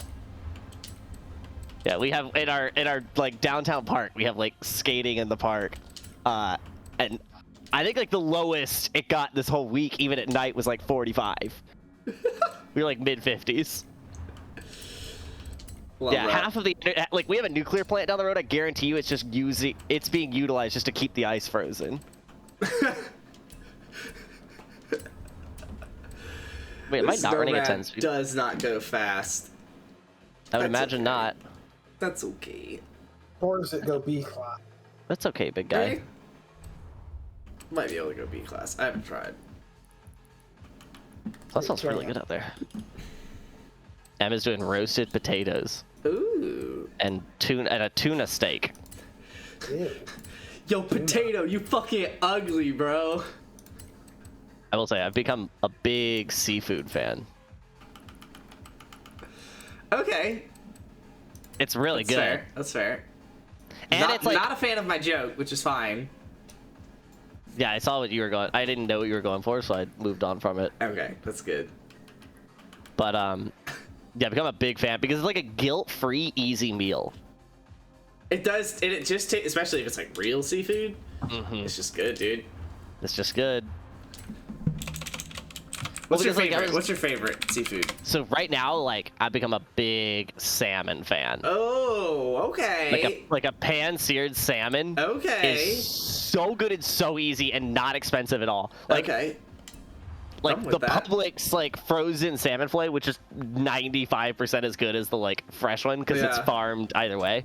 Yeah, we have in our like downtown park, we have like skating in the park. And I think like the lowest it got this whole week, even at night, was like 45. We were like mid-50s. Yeah, half of the like we have a nuclear plant down the road. I guarantee you, it's just it's being utilized just to keep the ice frozen. Wait, am I not running at 10 speed? Does not go fast. I would imagine not. That's okay. Or does it go B class? That's okay, big guy. Hey. Might be able to go B class. I haven't tried. That sounds really good out there. Emma's doing roasted potatoes. Ooh. And a tuna steak. Ew. Yo, potato, you fucking ugly, bro. I will say, I've become a big seafood fan. Okay. It's really That's good. fair. That's fair. And it's like, not a fan of my joke, which is fine. yeah, I saw what you were going. I didn't know what you were going for, so I moved on from it. Okay, that's good. But yeah, become a big fan because it's like a guilt-free, easy meal. It does. It just tastes, especially if it's like real seafood. Mm-hmm. It's just good, dude. It's just good. What's your because, like, favorite? What's your favorite seafood? So right now, like, I've become a big salmon fan. Oh, okay. Like a pan-seared salmon. Okay. Is so good and so easy and not expensive at all. Like, okay. Like I'm with the that. Publix like frozen salmon fillet, which is 95% as good as the like fresh one because it's Yeah. farmed either way.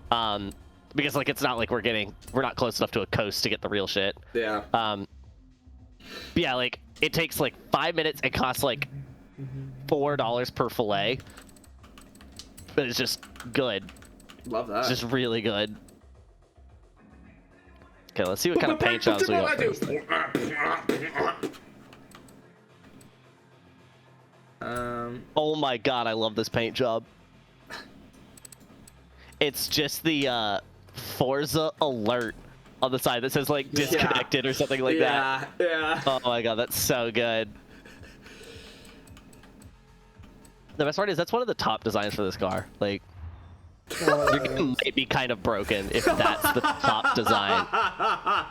Because like it's not like we're not close enough to a coast to get the real shit. Yeah. But yeah, like it takes like 5 minutes. It costs like $4 per fillet, but it's just good. Love that. It's just really good. Okay, let's see what kind of paint jobs we got first. Oh my god, I love this paint job. It's just the Forza Alert on the side that says like disconnected or something like that. Yeah. Oh my god, that's so good. The best part is that's one of the top designs for this car. Like, your game might be kind of broken if that's the top design. I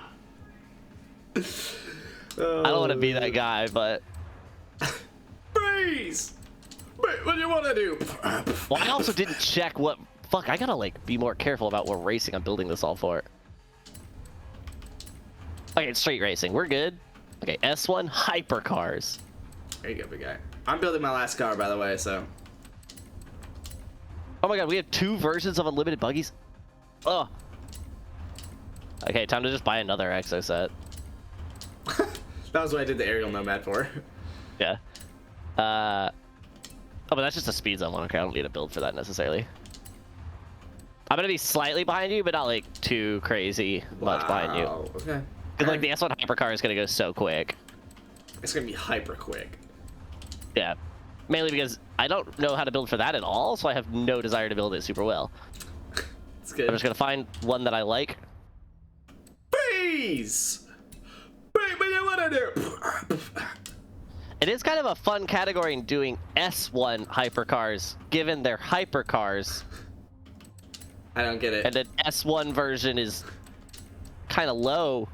don't want to be that guy, but freeze. Wait, what do you want to do? well, I also didn't check what. Fuck, I gotta like be more careful about what racing I'm building this all for. Okay, it's street racing. We're good. Okay, S1 hypercars. There you go, big guy. I'm building my last car, by the way, so. Oh my god, we have 2 versions of unlimited buggies. Oh. Okay, time to just buy another Exo set. That was what I did the aerial nomad for. Yeah. Oh, but that's just a speed zone one. Okay, I don't need a build for that necessarily. I'm gonna be slightly behind you, but not like too crazy much behind you. Okay. Because like the S1 hypercar is gonna go so quick. It's gonna be hyper quick. Yeah. Mainly because I don't know how to build for that at all, so I have no desire to build it super well. It's good. I'm just gonna find one that I like. Please! Wait, what do you wanna do? It is kind of a fun category in doing S1 hypercars, given they're hypercars. I don't get it. And an S1 version is kind of low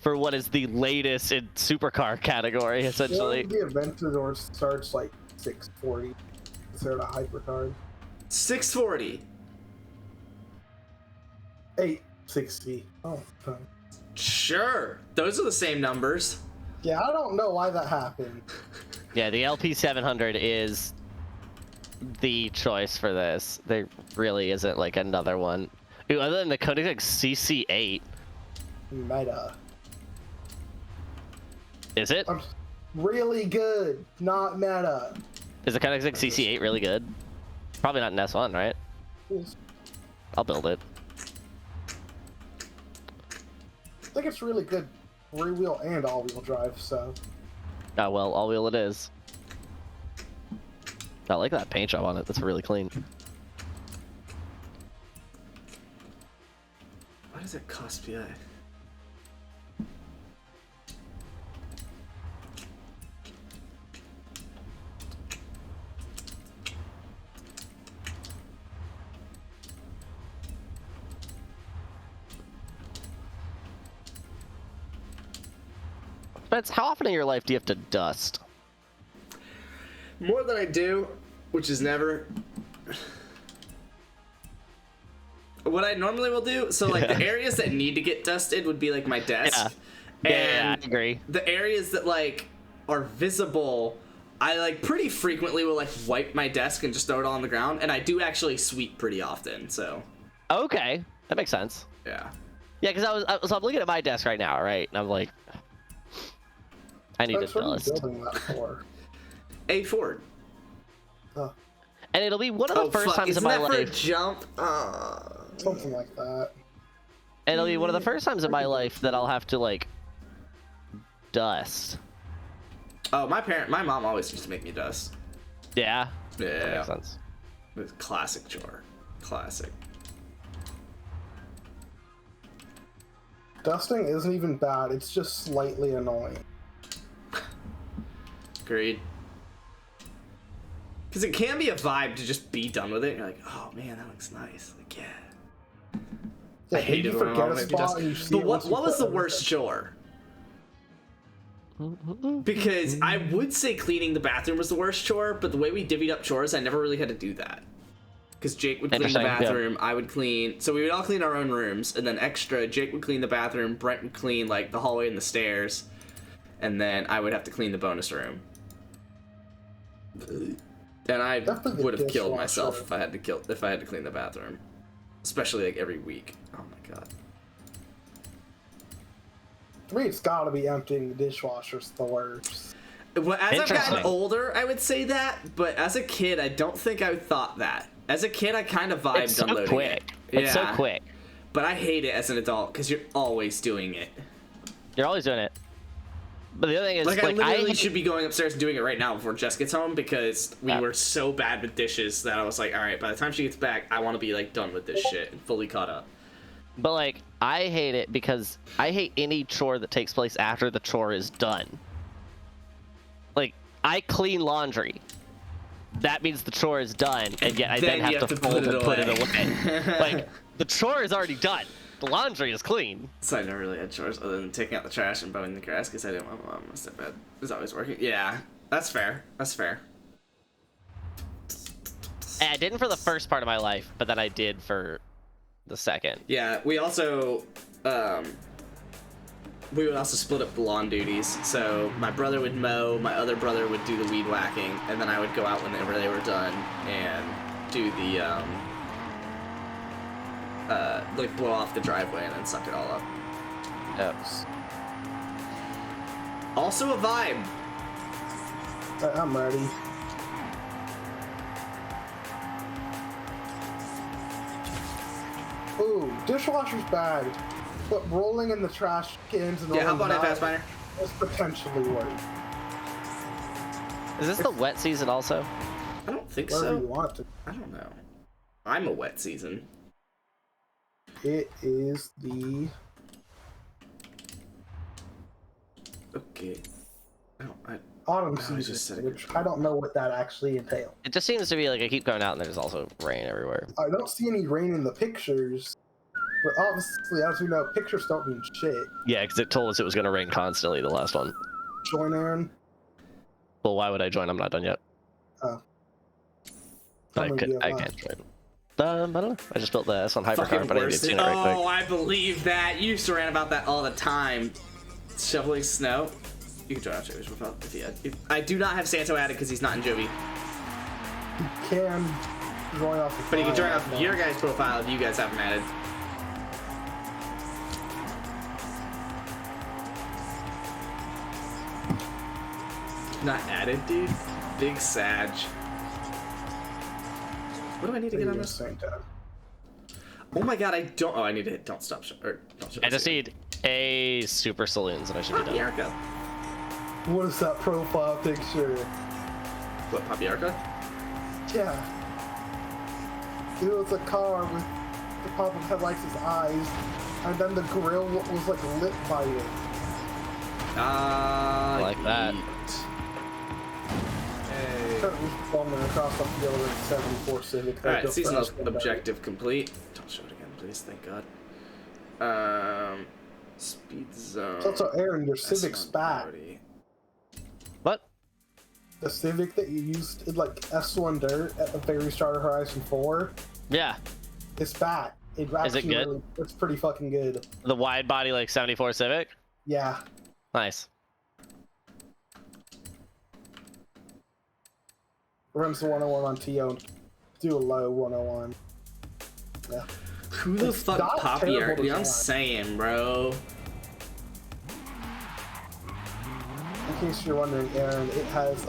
for what is the latest in supercar category, essentially. Well, the Aventador starts like 640 instead of a hypercar. 640. 860. Oh, okay. Sure. Those are the same numbers. Yeah, I don't know why that happened. Yeah, the LP700 is the choice for this. There really isn't like another one. Ooh, other than the Koenigsegg CC8. Meta. Is it? Really good, not meta. Is the Koenigsegg CC8 really good? Probably not in S1, right? Yes. I'll build it. I think it's really good rear-wheel and all-wheel drive, so. Oh, well, all-wheel it is. I like that paint job on it. That's really clean. Why does it cost PI? Spence, how often in your life do you have to dust? More than I do, which is never. What I normally will do, so like the areas that need to get dusted would be like my desk. Yeah, I agree. The areas that like are visible, I like pretty frequently will like wipe my desk and just throw it all on the ground, and I do actually sweep pretty often. So. Okay, that makes sense. Yeah. Yeah, because I'm looking at my desk right now, right, and I'm like, I need to dust. Building that for? A Ford. Oh. And it'll be one of the first times in my life. Isn't that for a jump? Something like that. And it'll be one of the first times in my life that I'll have to like dust. Oh, my mom always used to make me dust. Yeah. Yeah. That makes sense. It's classic chore. Classic. Dusting isn't even bad. It's just slightly annoying. Agreed. Because it can be a vibe to just be done with it. You're like, oh man, that looks nice. Like, yeah. Yeah, I hate it when my mom makes me dust. But what was the worst chore? Because I would say cleaning the bathroom was the worst chore, but the way we divvied up chores, I never really had to do that. Because Jake would clean the bathroom, I would clean. So we would all clean our own rooms, and then extra, Jake would clean the bathroom, Brent would clean like the hallway and the stairs, and then I would have to clean the bonus room. And I would have killed myself if I had to clean the bathroom, especially like every week. Oh my god. For me, it's gotta be emptying the dishwasher's the worst. Well, as I've gotten older, I would say that, but as a kid, I don't think I thought that. As a kid, I kind of vibed unloading it. It's so quick. But I hate it as an adult because you're always doing it. You're always doing it. But the other thing is, like I literally should be going upstairs and doing it right now before Jess gets home because we were so bad with dishes that I was like, all right, by the time she gets back, I want to be like done with this shit and fully caught up. But like, I hate it because I hate any chore that takes place after the chore is done. Like, I clean laundry. That means the chore is done, and yet I then have to fold and put it away. Like, the chore is already done. The laundry is clean. So I never really had chores other than taking out the trash and mowing the grass because I didn't want my mom to step bed. It's always working. Yeah, that's fair. That's fair. And I didn't for the first part of my life, but then I did for the second. Yeah, we also would also split up the lawn duties. So my brother would mow, my other brother would do the weed whacking, and then I would go out whenever they were done and do the like blow off the driveway and then suck it all up. Oops. Also a vibe. I'm ready. Ooh, dishwasher's bad, but rolling in the trash cans and Yeah, how about it, Fastminer? is potentially worse. Is this the wet season also? I don't think Wherever so. you want to. I don't know. I'm a wet season. It is the Okay. autumn I was just season, setting which it. I don't know what that actually entails. It just seems to be like I keep going out and there's also rain everywhere. I don't see any rain in the pictures, but obviously, as we know, pictures don't mean shit. Yeah, because it told us it was going to rain constantly, the last one. Join Aaron. Well, why would I join? I'm not done yet. Oh. I can't join. I don't know. I just built the S1 hypercar, but I need to tune it right quick. Oh, I believe that. You used to rant about that all the time. Shoveling snow. You can join our Jovi's profile if you had. I do not have Santo added because he's not in Jovi. You can join off the But you can join off now. your guys' profile if you guys haven't added. Not added, dude? Big Sag. What do I need to get on this? Santo. Oh my god, I don't. Oh, I need to hit don't stop. Or don't I just need a super saloons and I should be done. Papiarca. What is that profile picture? What, Papiarca? Yeah. It was a car with the pop-up headlights as eyes, and then the grill was like lit by it. Like that. Kurt was bombing across the field in 74 Civic. Alright, seasonal objective complete. Don't show it again, please, thank god. Speed zone. So Aaron, your Civic's S1 back. priority. What? The Civic that you used in like S1 Dirt at the very start of Horizon 4, Yeah. it's back. Is it good? Really, it's pretty fucking good. The wide body like 74 Civic? Yeah. Nice. Runs the 101 on TO. Do a low 101. Yeah. Who the It's fuck not Papiarca? terrible I'm design. saying, bro. In case you're wondering, Aaron, it has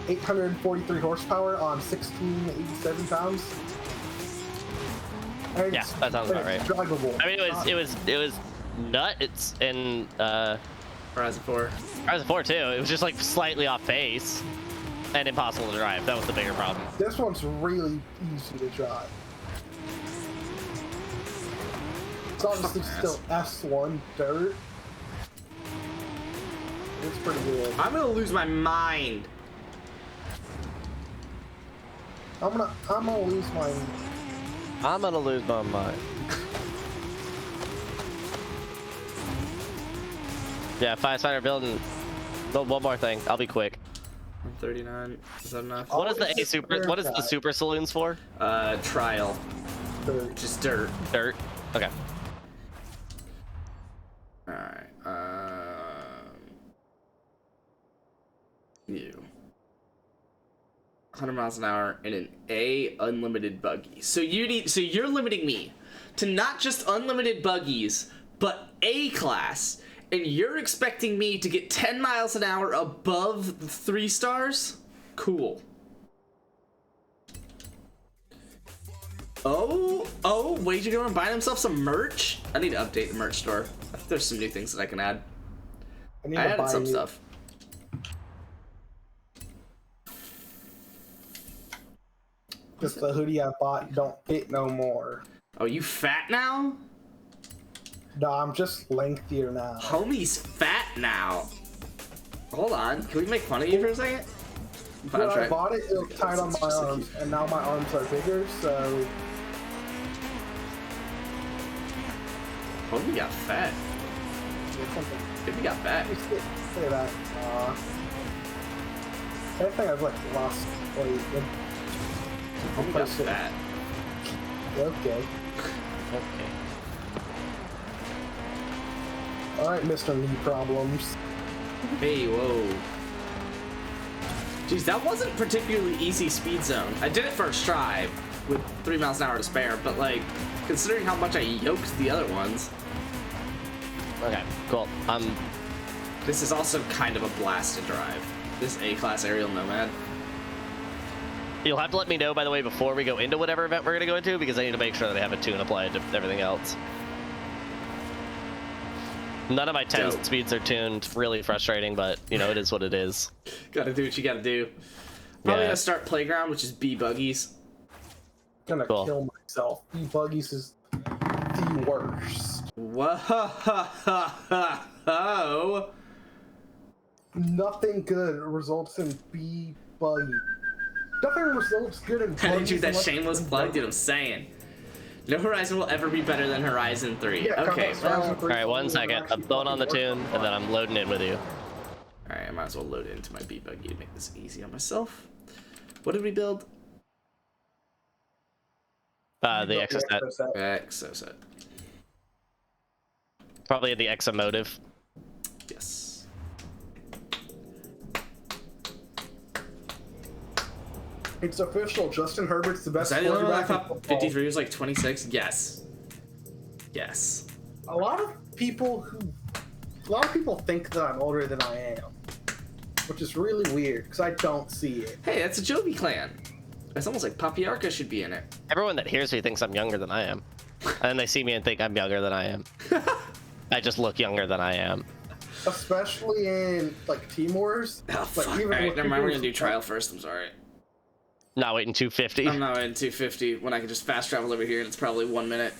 843 horsepower on 1687 pounds. And Yeah, that sounds about right. it's drivable. I mean, it was nuts in Horizon 4. Horizon 4 too. It was just like slightly off pace and impossible to drive. That was the bigger problem. This one's really easy to drive. It's obviously still S1 Dirt. It's pretty good. I'm gonna lose my mind. I'm gonna lose my. I'm gonna lose my mind. Yeah, Firefighter building. Build one more thing. I'll be quick. I'm 39. Is that enough? What is the A super? What is the super saloons for? Trial. Dirt. Just dirt. Dirt. Okay. Alright. You. 100 miles an hour in an A unlimited buggy. So you're limiting me to not just unlimited buggies, but A class, and you're expecting me to get 10 miles an hour above the 3 stars? Cool. Oh, Wager Gamer buying himself some merch? I need to update the merch store. I think there's some new things that I can add. I I added some stuff. Just the hoodie I bought don't fit no more. Oh, you fat now? No, I'm just lengthier now. Homie's fat now. Hold on, can we make fun of you for a second? When I bought it, it was tight on my arms, and now my arms are bigger, so... Homie got fat. Homie got fat. Say that. I think I've like lost weight. Homie got fat. Okay. Okay. Alright, Mr. Knee Problems. Hey, whoa. Jeez, that wasn't particularly easy speed zone. I did it first try with 3 miles an hour to spare, but like, considering how much I yoked the other ones. Okay, cool. This is also kind of a blast to drive. This A-class aerial nomad. You'll have to let me know, by the way, before we go into whatever event we're going to go into, because I need to make sure that I have a tune applied to everything else. None of my 10 speeds are tuned. Really frustrating, but, you know, it is what it is. Gotta do what you gotta do. Probably gonna start Playground, which is B-Buggies. Gonna kill myself. B-Buggies is the worst. Whoa! Nothing good results in B-Buggy. Nothing results good in Buggies. Dude, that shameless plug, dude, I'm saying. No Horizon will ever be better than Horizon 3. Yeah, okay, well... Alright, 1 second. I'm throwing on the tune, and then I'm loading in with you. Alright, I might as well load it into my B-Buggy to make this easy on myself. What did we build? The Exoset. Exoset. Probably the Exomotive. Yes. It's official. Justin Herbert's the best quarterback. quarterback in football. 53 was like 26. Yes. Yes. A lot of people think that I'm older than I am, which is really weird because I don't see it. Hey, that's a Jovi clan. It's almost like Papiarca should be in it. Everyone that hears me thinks I'm younger than I am. And then they see me and think I'm younger than I am. I just look younger than I am. Especially in, like, Team Wars. Oh, fuck. Alright, never mind. We're gonna do trial first. I'm sorry. Not waiting 250. I'm not waiting 250 when I can just fast travel over here and it's probably 1 minute.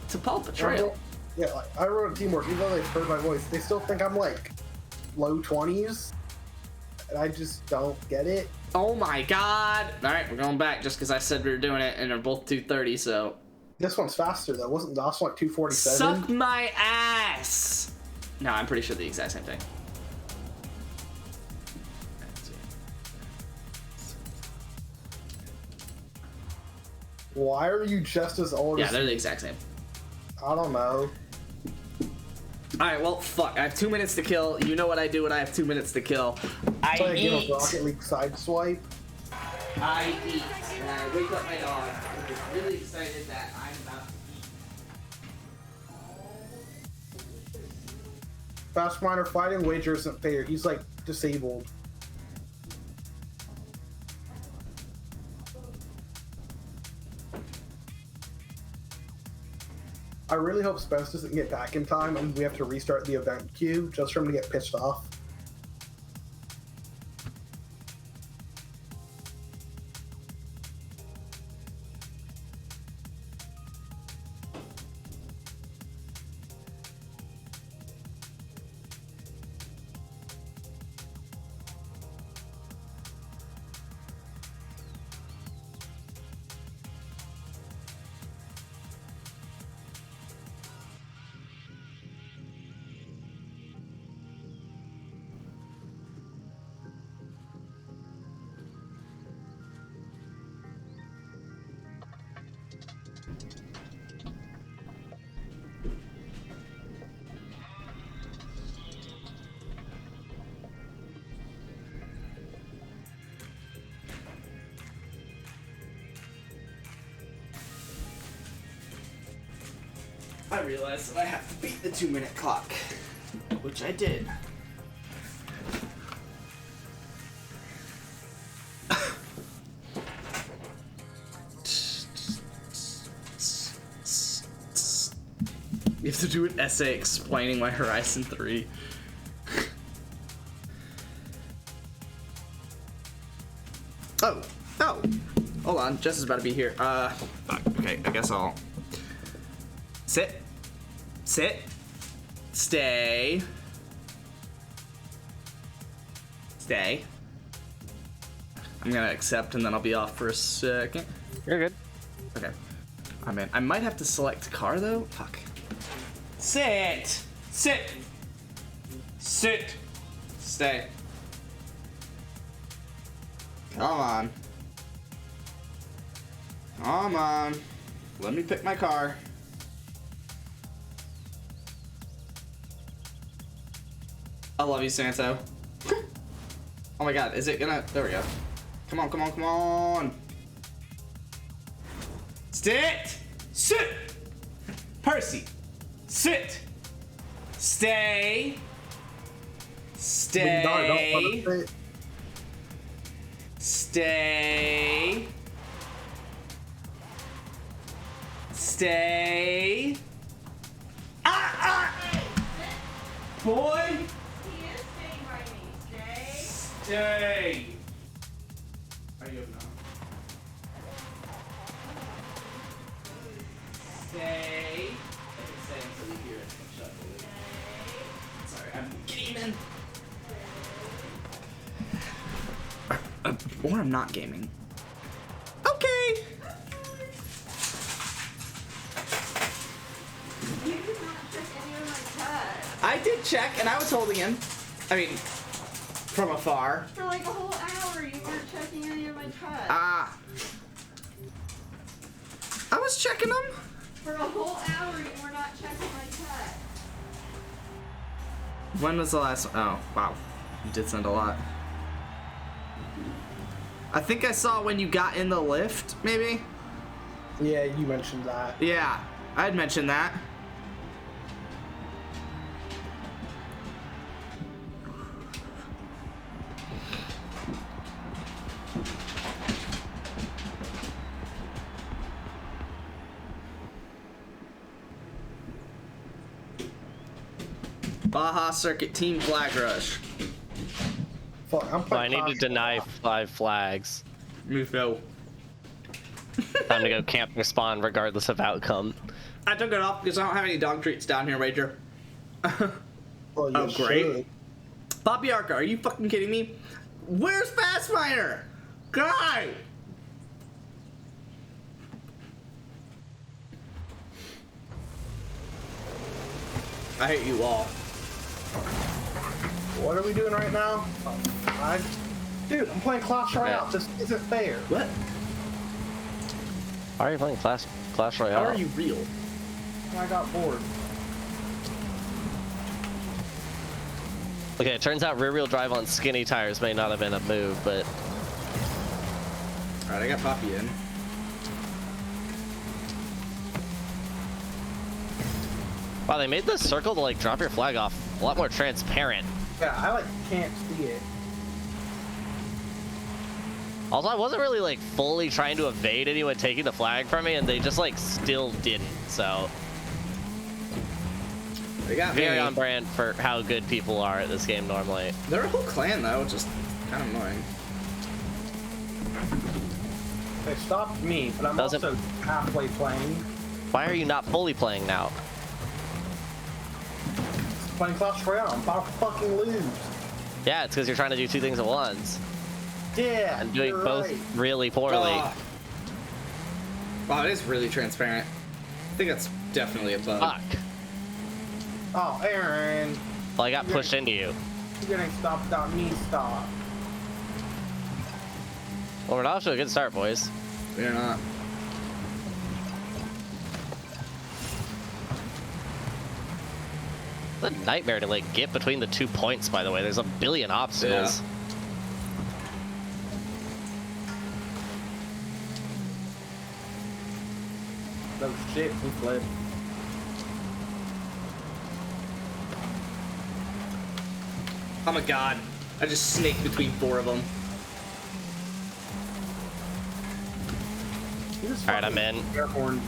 It's a Paw Patrol. Yeah, like, I wrote Team Wars. Even though they've heard my voice, they still think I'm, like, low 20s. And I just don't get it. Oh my god! Alright, we're going back just because I said we were doing it and they're both 230, so... This one's faster, though. Wasn't the last one like 247? Suck my ass! No, I'm pretty sure the exact same thing. Why are you just as old as... Yeah, they're the exact same. I don't know. Alright, well, fuck. I have 2 minutes to kill. You know what I do when I have 2 minutes to kill. I Play a game eat. of Rocket League Sideswipe. I eat. And I wake up my dog. I'm really excited that I'm about to eat. Fast Miner fighting wager isn't fair. He's like disabled. I really hope Spence doesn't get back in time and we have to restart the event queue just for him to get pissed off. I realized that I have to beat the 2 minute clock, which I did. You have to do an essay explaining why Horizon 3. Oh, hold on, Jess is about to be here. Fuck, okay, I guess I'll Sit. Sit. Stay. Stay. I'm gonna accept and then I'll be off for a second. You're good. Okay. I'm in. I might have to select car though. Fuck. Sit. Sit. Sit. Stay. Come on. Come on. Let me pick my car. I love you, Santo. Oh my god, is it gonna... There we go. Come on, come on, come on. Sit! Sit! Percy! Sit! Stay! Stay! Stay! Stay! Ah! Boy! He is staying by me. Stay. Stay! Are you open now? Stay. I can say until you hear it. Shut up. Sorry, I'm gaming. Or I'm not gaming. Okay. You did not check any of my tests. I did check, and I was holding him. I mean, from afar. For like a whole hour, you weren't checking any of my tests. Ah. I was checking them. For a whole hour, you were not checking my tests. When was the last? Oh, wow. You did send a lot. I think I saw when you got in the lift, maybe? Yeah, you mentioned that. Yeah, I had mentioned that. Baja Circuit Team Flag Rush. Fuck, I'm Well, I playing need to deny 5 flags. Mufo. Time to go camp spawn regardless of outcome. I took it off because I don't have any dog treats down here, Rager. Well, you Oh, great. should. Bobby Arca, are you fucking kidding me? Where's Fastminer? Guy! I hate you all. What are we doing right now? Dude, I'm playing Clash Royale. This isn't fair. What? Why are you playing Clash How Royale? are you real? I got bored. Okay, it turns out rear-wheel drive on skinny tires may not have been a move, but Alright, I got Poppy in. wow, they made the circle to like drop your flag off a lot more transparent. Yeah, I like can't see it. Also, I wasn't really like fully trying to evade anyone taking the flag from me, and they just like still didn't. So They got very me. on brand for how good people are at this game normally. They're a whole clan though, which is kind of annoying. They stopped me, but I'm Doesn't- also halfway playing. Why are you not fully playing now? Playing Clash Royale. I'm about to fucking lose. Yeah, it's because you're trying to do 2 things at once Yeah, and doing you're both right. really poorly. Oh. Wow, it is really transparent. I think that's definitely a bug. Fuck. Oh, Aaron. Well, I got pushed into you. You're getting stopped without me stop. Well, we're off to a good start, boys. We're not. It's a nightmare to like get between the 2 points, by the way. There's a billion obstacles. No shit, we fled. Oh my god. I just snaked between 4 of them. All right, I'm in. Air horn.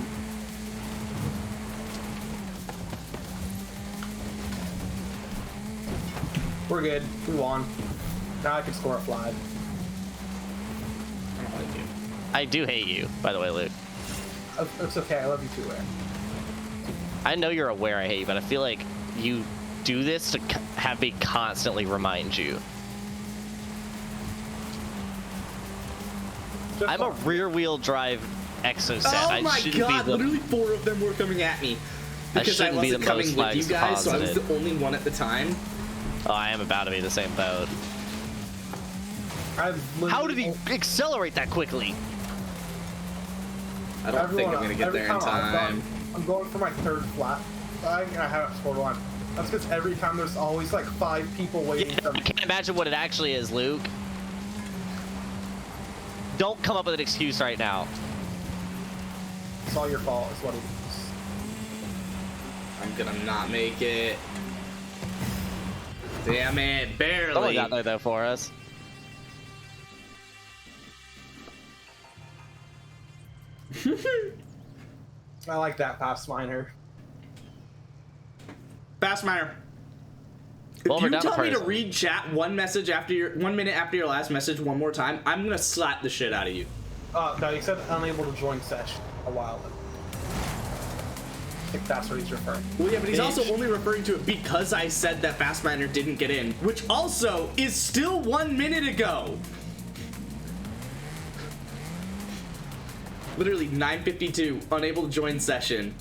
We're good. We won. Now I can score a flag. I don't like you. I do hate you, by the way, Luke. It's okay. I love you too, Aaron. I know you're aware I hate you, but I feel like you do this to have me constantly remind you. I'm a rear-wheel drive exoset. Oh my god, literally 4 of them were coming at me. Because I wasn't coming with you guys, so I was the only one at the time. Oh, I am about to be the same boat. How did he accelerate that quickly? I don't think I'm gonna get there in time. I'm going for my 3rd flat. I haven't scored one. That's because every time there's always like 5 people waiting. I can't imagine what it actually is, Luke. Don't come up with an excuse right now. It's all your fault, is what it is. I'm gonna not make it. Damn it, barely. Someone got there though for us. I like that Fast Miner. Fast Miner. If you tell me to read chat 1 minute after your last message one more time, I'm gonna slap the shit out of you. No, you said unable to join session a while ago. I think that's what he's referring to. Well, yeah, but he's also only referring to it because I said that Fast Miner didn't get in, which also is still 1 minute ago. Literally 9:52, unable to join session.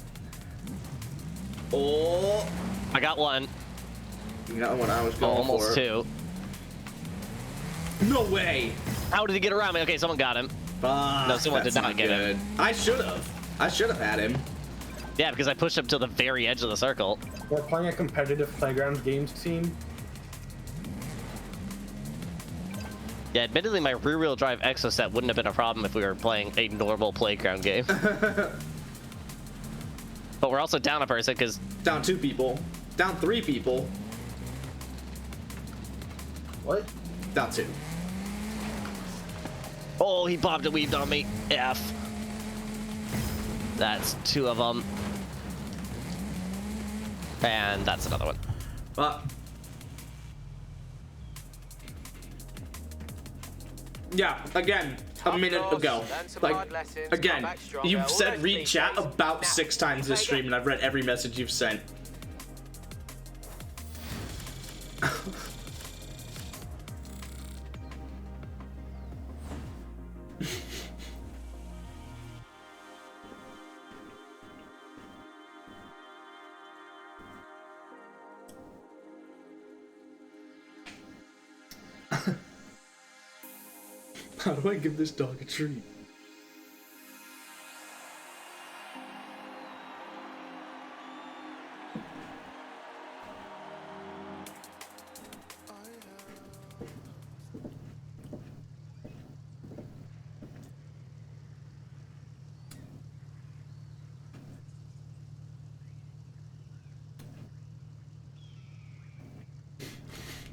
Oh, I got one. You got one I was going almost for. 2. No way. How did he get around me? Okay, someone got him. No, someone did not get him. I should have had him. Yeah, because I pushed him to the very edge of the circle. We're playing a competitive Playground Games team. Yeah, admittedly, my rear-wheel drive exoset wouldn't have been a problem if we were playing a normal Playground game. But we're also down a person because... Down 2 people. Down 3 people. What? Down 2. Oh, he bobbed and weaved on me. F. That's 2 of them. And that's another one. Yeah, again, a minute ago. Like, again, you've said read chat about 6 times this stream, and I've read every message you've sent. How do I give this dog a treat?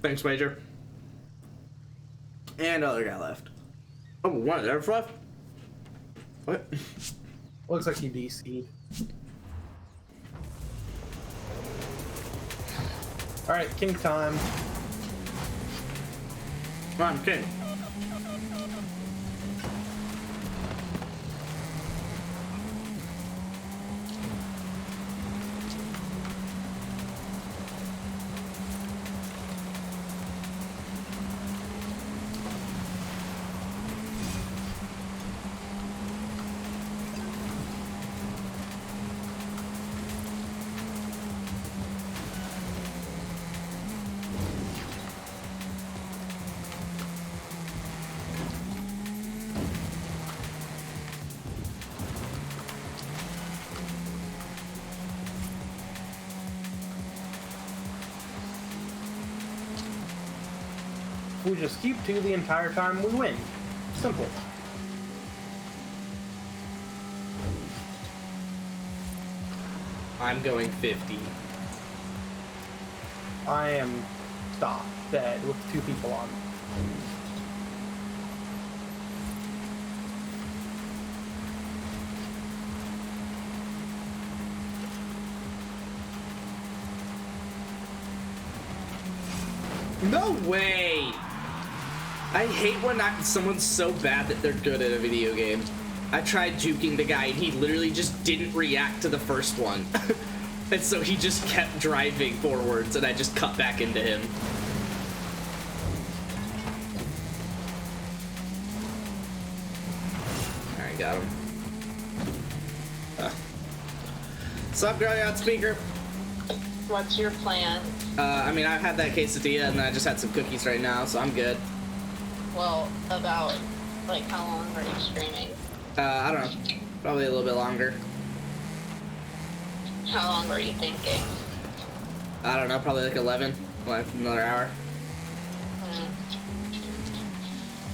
Thanks, Major. And other guy left. Oh, one of theirs left? What? Looks like he DC'd. Alright, king time. Come on, king. We just keep 2 the entire time, we win. Simple. I'm going 50. I am stopped, dead, with 2 people on. No way! I hate when someone's so bad that they're good at a video game. I tried juking the guy and he literally just didn't react to the first one. And so he just kept driving forwards, and I just cut back into him. Alright, got him. Sup, girl, you on speaker? What's your plan? I mean, I had that quesadilla, and then I just had some cookies right now, so I'm good. Well, about, like, how long are you streaming? I don't know. Probably a little bit longer. How long were you thinking? I don't know, probably like 11. Like another hour.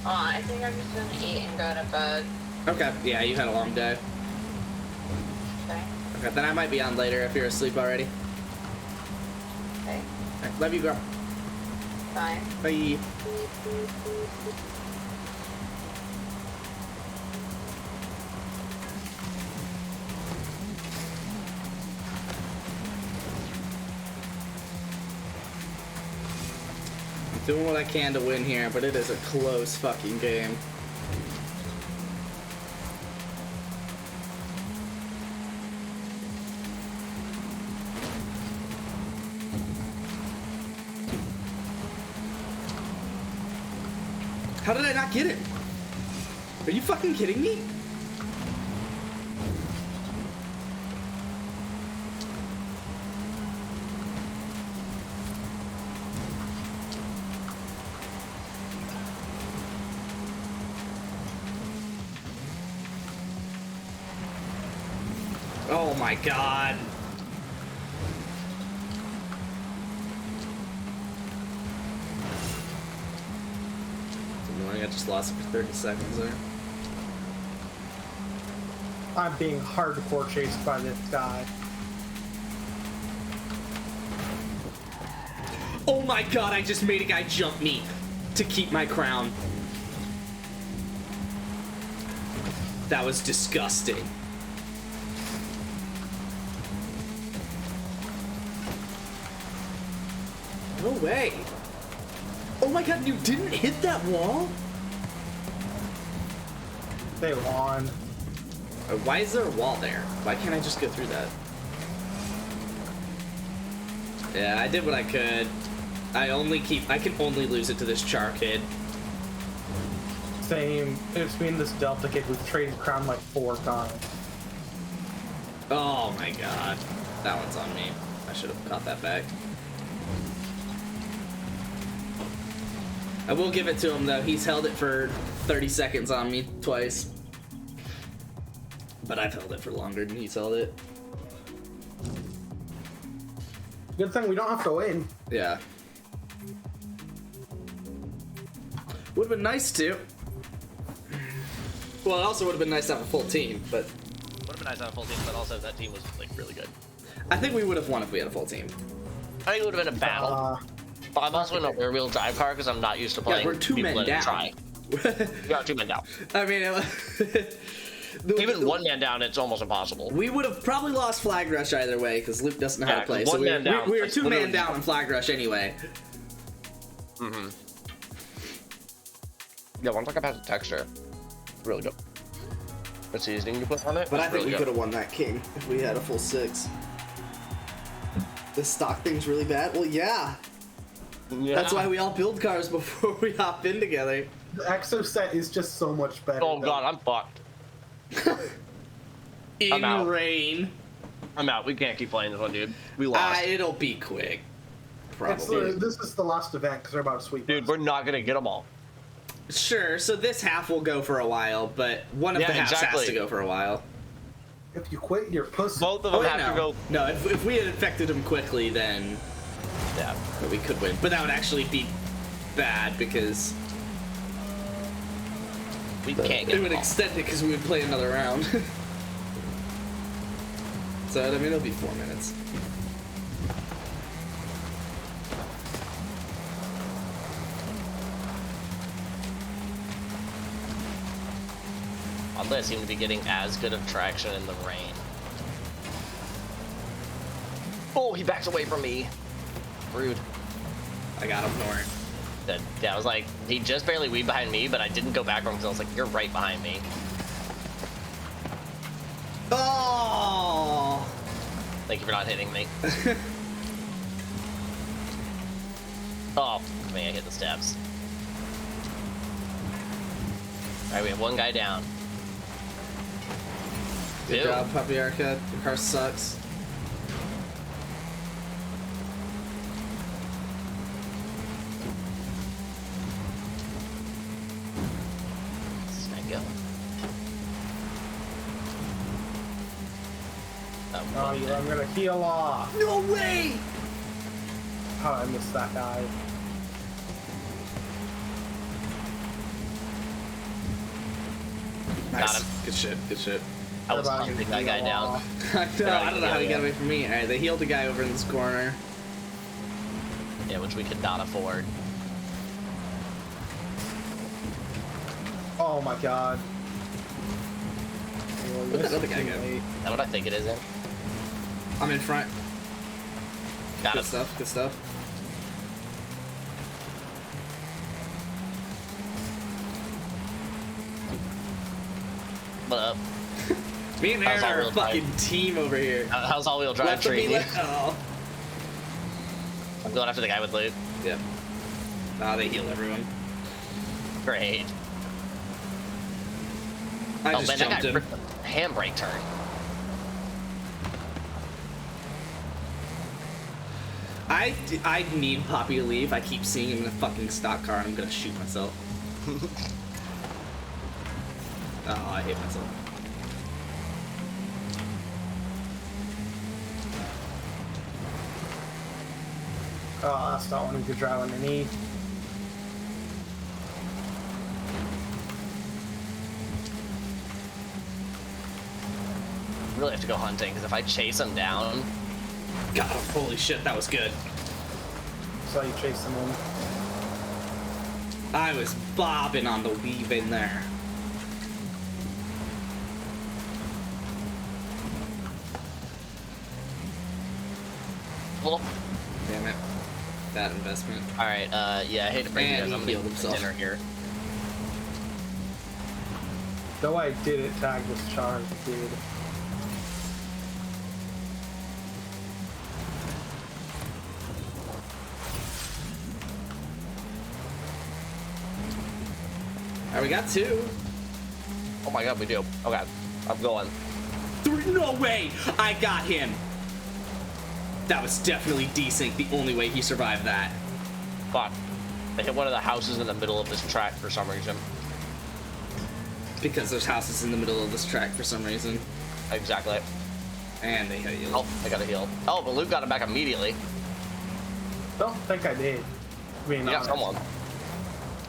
Oh, I think I'm just gonna eat and go to bed. Okay, yeah, you had a long day. Okay. Okay, then I might be on later if you're asleep already. Okay. Right, love you, girl. Bye. Bye. Doing what I can to win here, but it is a close fucking game. How did I not get it? Are you fucking kidding me? Oh my god. I just lost it for 30 seconds there. I'm being hardcore chased by this guy. Oh my god, I just made a guy jump me to keep my crown. That was disgusting. No way. Oh my god, you didn't hit that wall? They won. Why is there a wall there? Why can't I just go through that? Yeah, I did what I could. I can only lose it to this Char kid. Same. It's me and this Delta kid. We've traded crown like 4 times. Oh my god. That one's on me. I should have caught that back. I will give it to him though. He's held it for 30 seconds on me twice. But I've held it for longer than he's held it. Good thing we don't have to win. Yeah. Would have been nice to. Well, it also would have been nice to have a full team, but... Would have been nice to have a full team, but also that team was, like, really good. I think we would have won if we had a full team. I think it would have been a battle. But I'm also in a rear-wheel drive car because I'm not used to playing. Yeah, we're 2 men down. We are 2 men down. I mean, even 1 man down, it's almost impossible. We would have probably lost Flag Rush either way because Luke doesn't know how to play. So we were 2 man down on Flag Rush anyway. Mm-hmm. Yeah, one talk about the texture. Really good. The seasoning you put on it. But I think really we could have won that king if we had a full 6. This stock thing's really bad. Well, yeah. That's why we all build cars before we hop in together. The Exo set is just so much better. Oh god, I'm fucked. In rain. I'm out. We can't keep playing this one, dude. We lost. It'll be quick. Probably. This is the last event because they're about to sweep. Dude, we're not gonna get them all. Sure. So this half will go for a while, but one of the halves has to go for a while. If you quit, you're pussy. Both of them have to go. No, if we had infected him quickly, then yeah, we could win. But that would actually be bad because we can't get it would extend it because we would play another round. So I mean, it'll be 4 minutes. Oddly, I seem to be getting as good of traction in the rain. Oh, he backs away from me. Rude. I got him north. Yeah, I was like, he just barely weaved behind me, but I didn't go back from him because I was like, you're right behind me. Oh! Thank you for not hitting me. Oh, man, I hit the steps. Alright, we have one guy down. Good job, Puppy Arca. Your car sucks. Go. Oh, I'm gonna heal off. No way! Oh, I missed that guy. Nice. Got him. Good shit. Good shit. I was hunting that guy down. I don't know how he got away from me. All right, they healed a guy over in this corner. Yeah, which we could not afford. Oh my god. Where'd this other guy go? Is that what I think it is in? I'm in front. Got Good it. stuff. Good stuff. What up? Me and Aaron are a fucking team over here. How's all-wheel drive Left of me, treating you? oh. I'm going after the guy with loot. Yep. Ah, they heal everyone. Great. I Oh just man, that jumped guy him. ripped the handbrake turn. I need Poppy to leave. I keep seeing him in a fucking stock car and I'm gonna shoot myself. Oh, I hate myself. Oh, that's not one who could drive underneath. Really have to go hunting because if I chase him down, God, holy shit, that was good. Saw you chasing him. I was bobbing on the weave in there. well, Damn it. That investment. all right. Yeah, I hate to break And it. I'm he gonna healed himself. dinner here. Though I didn't tag this charge, dude. Alright, we got two. Oh my god, we do. Okay, I'm going. No way! I got him! That was definitely desync, the only way he survived that. Fuck. They hit one of the houses in the middle of this track for some reason. Because there's houses in the middle of this track for some reason. Exactly. And they hit you. Oh, I got a heal. Oh, but Luke got it back immediately. Don't think I did. I mean, Yeah, someone.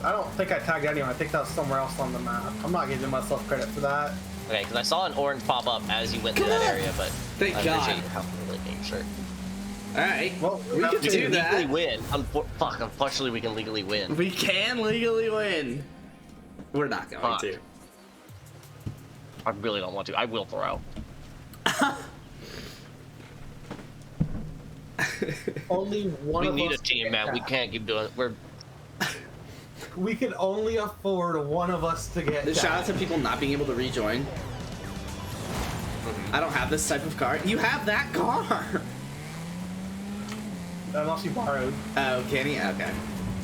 I don't think I tagged anyone. I think that was somewhere else on the map. I'm not giving myself credit for that. Okay, because I saw an orange pop up as you went through that area, but Thank I God. appreciate you helping really making sure. Alright, Well, we can We do can that. legally win. Fuck, unfortunately we can legally win. We can legally win. We're not going Fuck. to. I really don't want to. I will throw. Only one We of need us a team, can man. get We tagged. can't keep doing it. We're We can only afford one of us to get Shout out to tagged. people not being able to rejoin. I don't have this type of car. You have that car! Unless you borrowed. Oh, can he? Okay.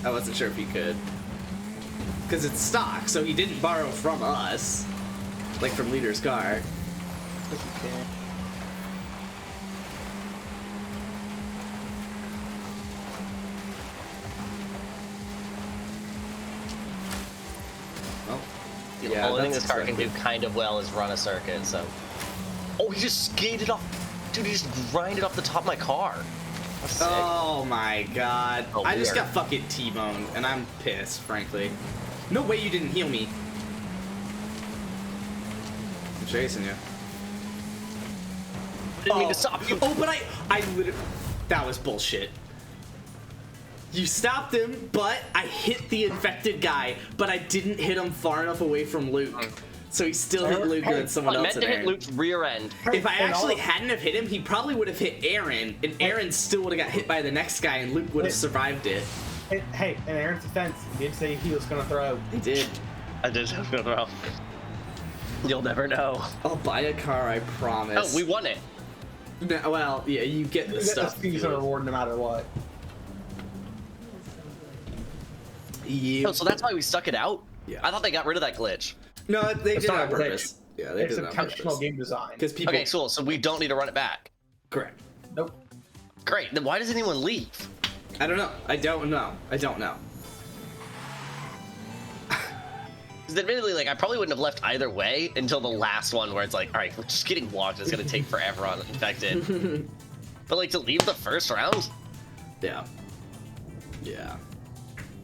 I wasn't sure if he could. Because it's stock, so he didn't borrow from us. Like from Leader's car. Well, the yeah, only thing that's this car can do expected. kind of well is run a circuit, so. Oh, he just skated off. Dude, he just grinded off the top of my car. That's sick. Oh my god. Oh, I just weird. got fucking T-boned, and I'm pissed, frankly. No way you didn't heal me. I'm chasing you. Didn't mean to stop you. Oh, but I literally, that was bullshit. You stopped him, but I hit the infected guy, but I didn't hit him far enough away from Luke. So he still hit Luke and someone I else meant in to hit Aaron. Luke's rear end. If I And actually all- hadn't have hit him, he probably would have hit Aaron, and Aaron still would have got hit by the next guy, and Luke would have survived it. Hey, in Aaron's defense, he did say he was gonna throw. He did. I did have to throw. You'll never know. I'll buy a car, I promise. Oh, we won it. No, well, yeah, you get the You get stuff. the season reward no matter what. Yeah. Oh, so that's why we stuck it out? Yeah. I thought they got rid of that glitch. No, they did it not on a glitch. purpose. Yeah, they It's did it on intentional purpose. game design. Because people. Okay, cool. So we don't need to run it back. Correct. Nope. Great. Then why does anyone leave? I don't know. I don't know. Because admittedly, like, I probably wouldn't have left either way until the last one where it's like, all right, we're just getting walked. It's going to take forever on Infected. But, like, to leave the first round? Yeah. Yeah.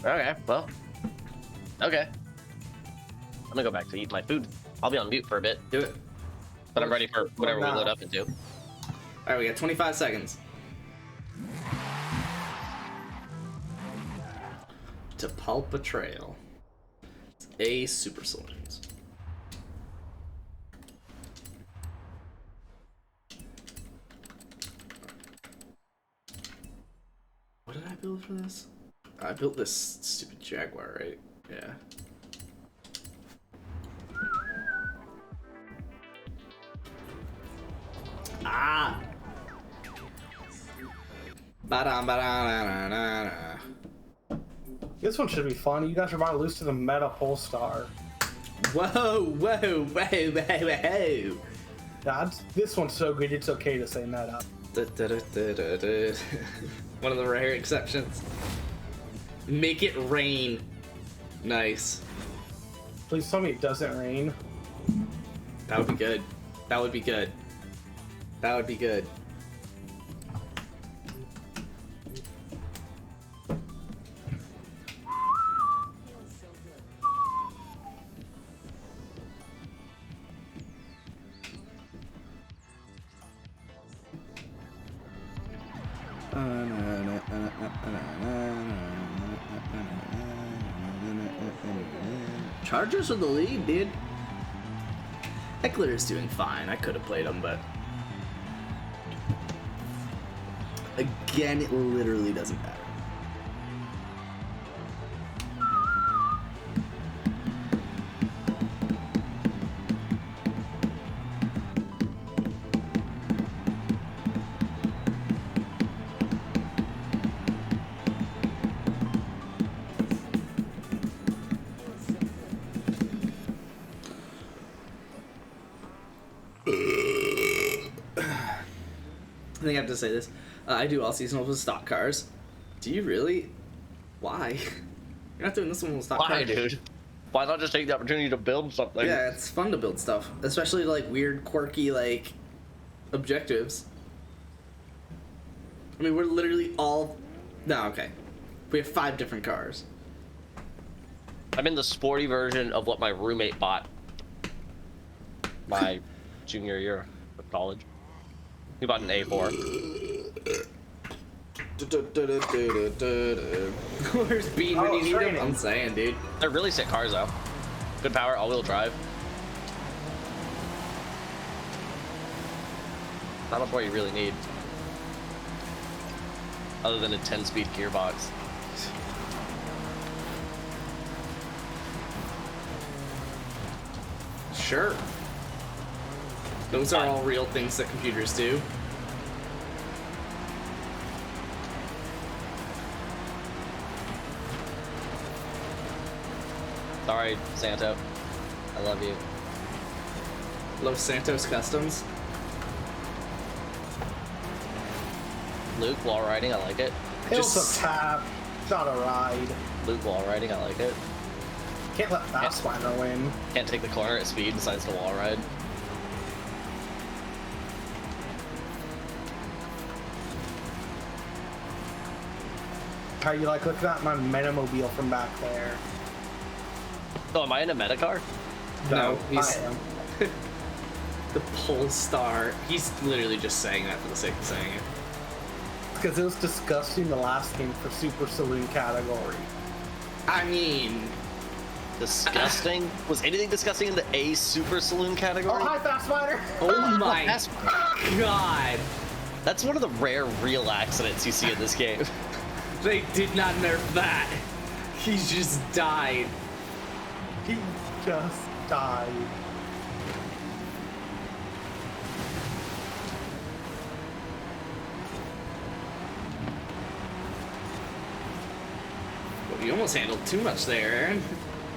Okay, well. Okay. I'm going to go back to eat my food. I'll be on mute for a bit. Do it. But I'm ready for whatever we load up into. All right, we got 25 seconds. To pulp a trail. It's A super saloons. What did I build for this? I built this stupid Jaguar, right? Yeah. Ah! Ba-dum-ba-dum-da-da-da-da. This one should be fun. You guys are about to lose to the Meta Polestar. Whoa, whoa, whoa, whoa, whoa. This one's so good, it's okay to say Meta. Da-da-da-da-da. One of the rare exceptions. Make it rain. Nice. Please tell me it doesn't rain. That would be good. That would be good. That would be good. Chargers are the lead, dude. Eckler is doing fine. I could have played him, but again, it literally doesn't matter. I think I have to say this. I do all seasonals with stock cars. Do you really? Why? You're not doing this one with stock cars. Why, dude? Why not just take the opportunity to build something? Yeah, it's fun to build stuff, especially like weird, quirky, like objectives. I mean, we're literally all. No, okay. We have 5 different cars. I'm in the sporty version of what my roommate bought my junior year of college. He bought an A4. Where's Bean when you need him? I'm saying, dude. They're really sick cars, though. Good power, all-wheel drive. Not much more you really need. Other than a 10-speed gearbox. Sure. Those are all real things that computers do. Sorry, Santo. I love you. Los Santos Customs. Luke, wall riding, I like it. It's a tap, it's not a ride. Luke, wall riding, I like it. Can't let Fastfinder win. Can't take the corner at speed, decides to wall ride. How you like looking at my Metamobile from back there? Oh, am I in a meta car? No, he's I am. the Polestar. He's literally just saying that for the sake of saying it. Because it was disgusting the last game for Super Saloon category. I mean, Disgusting? Was anything disgusting in the A Super Saloon Oh, category? hi, Fastfinder! oh my That's, god. that's one of the rare real accidents you see in this game. They did not nerf that. He just died. He just died. you almost handled too much there, Aaron.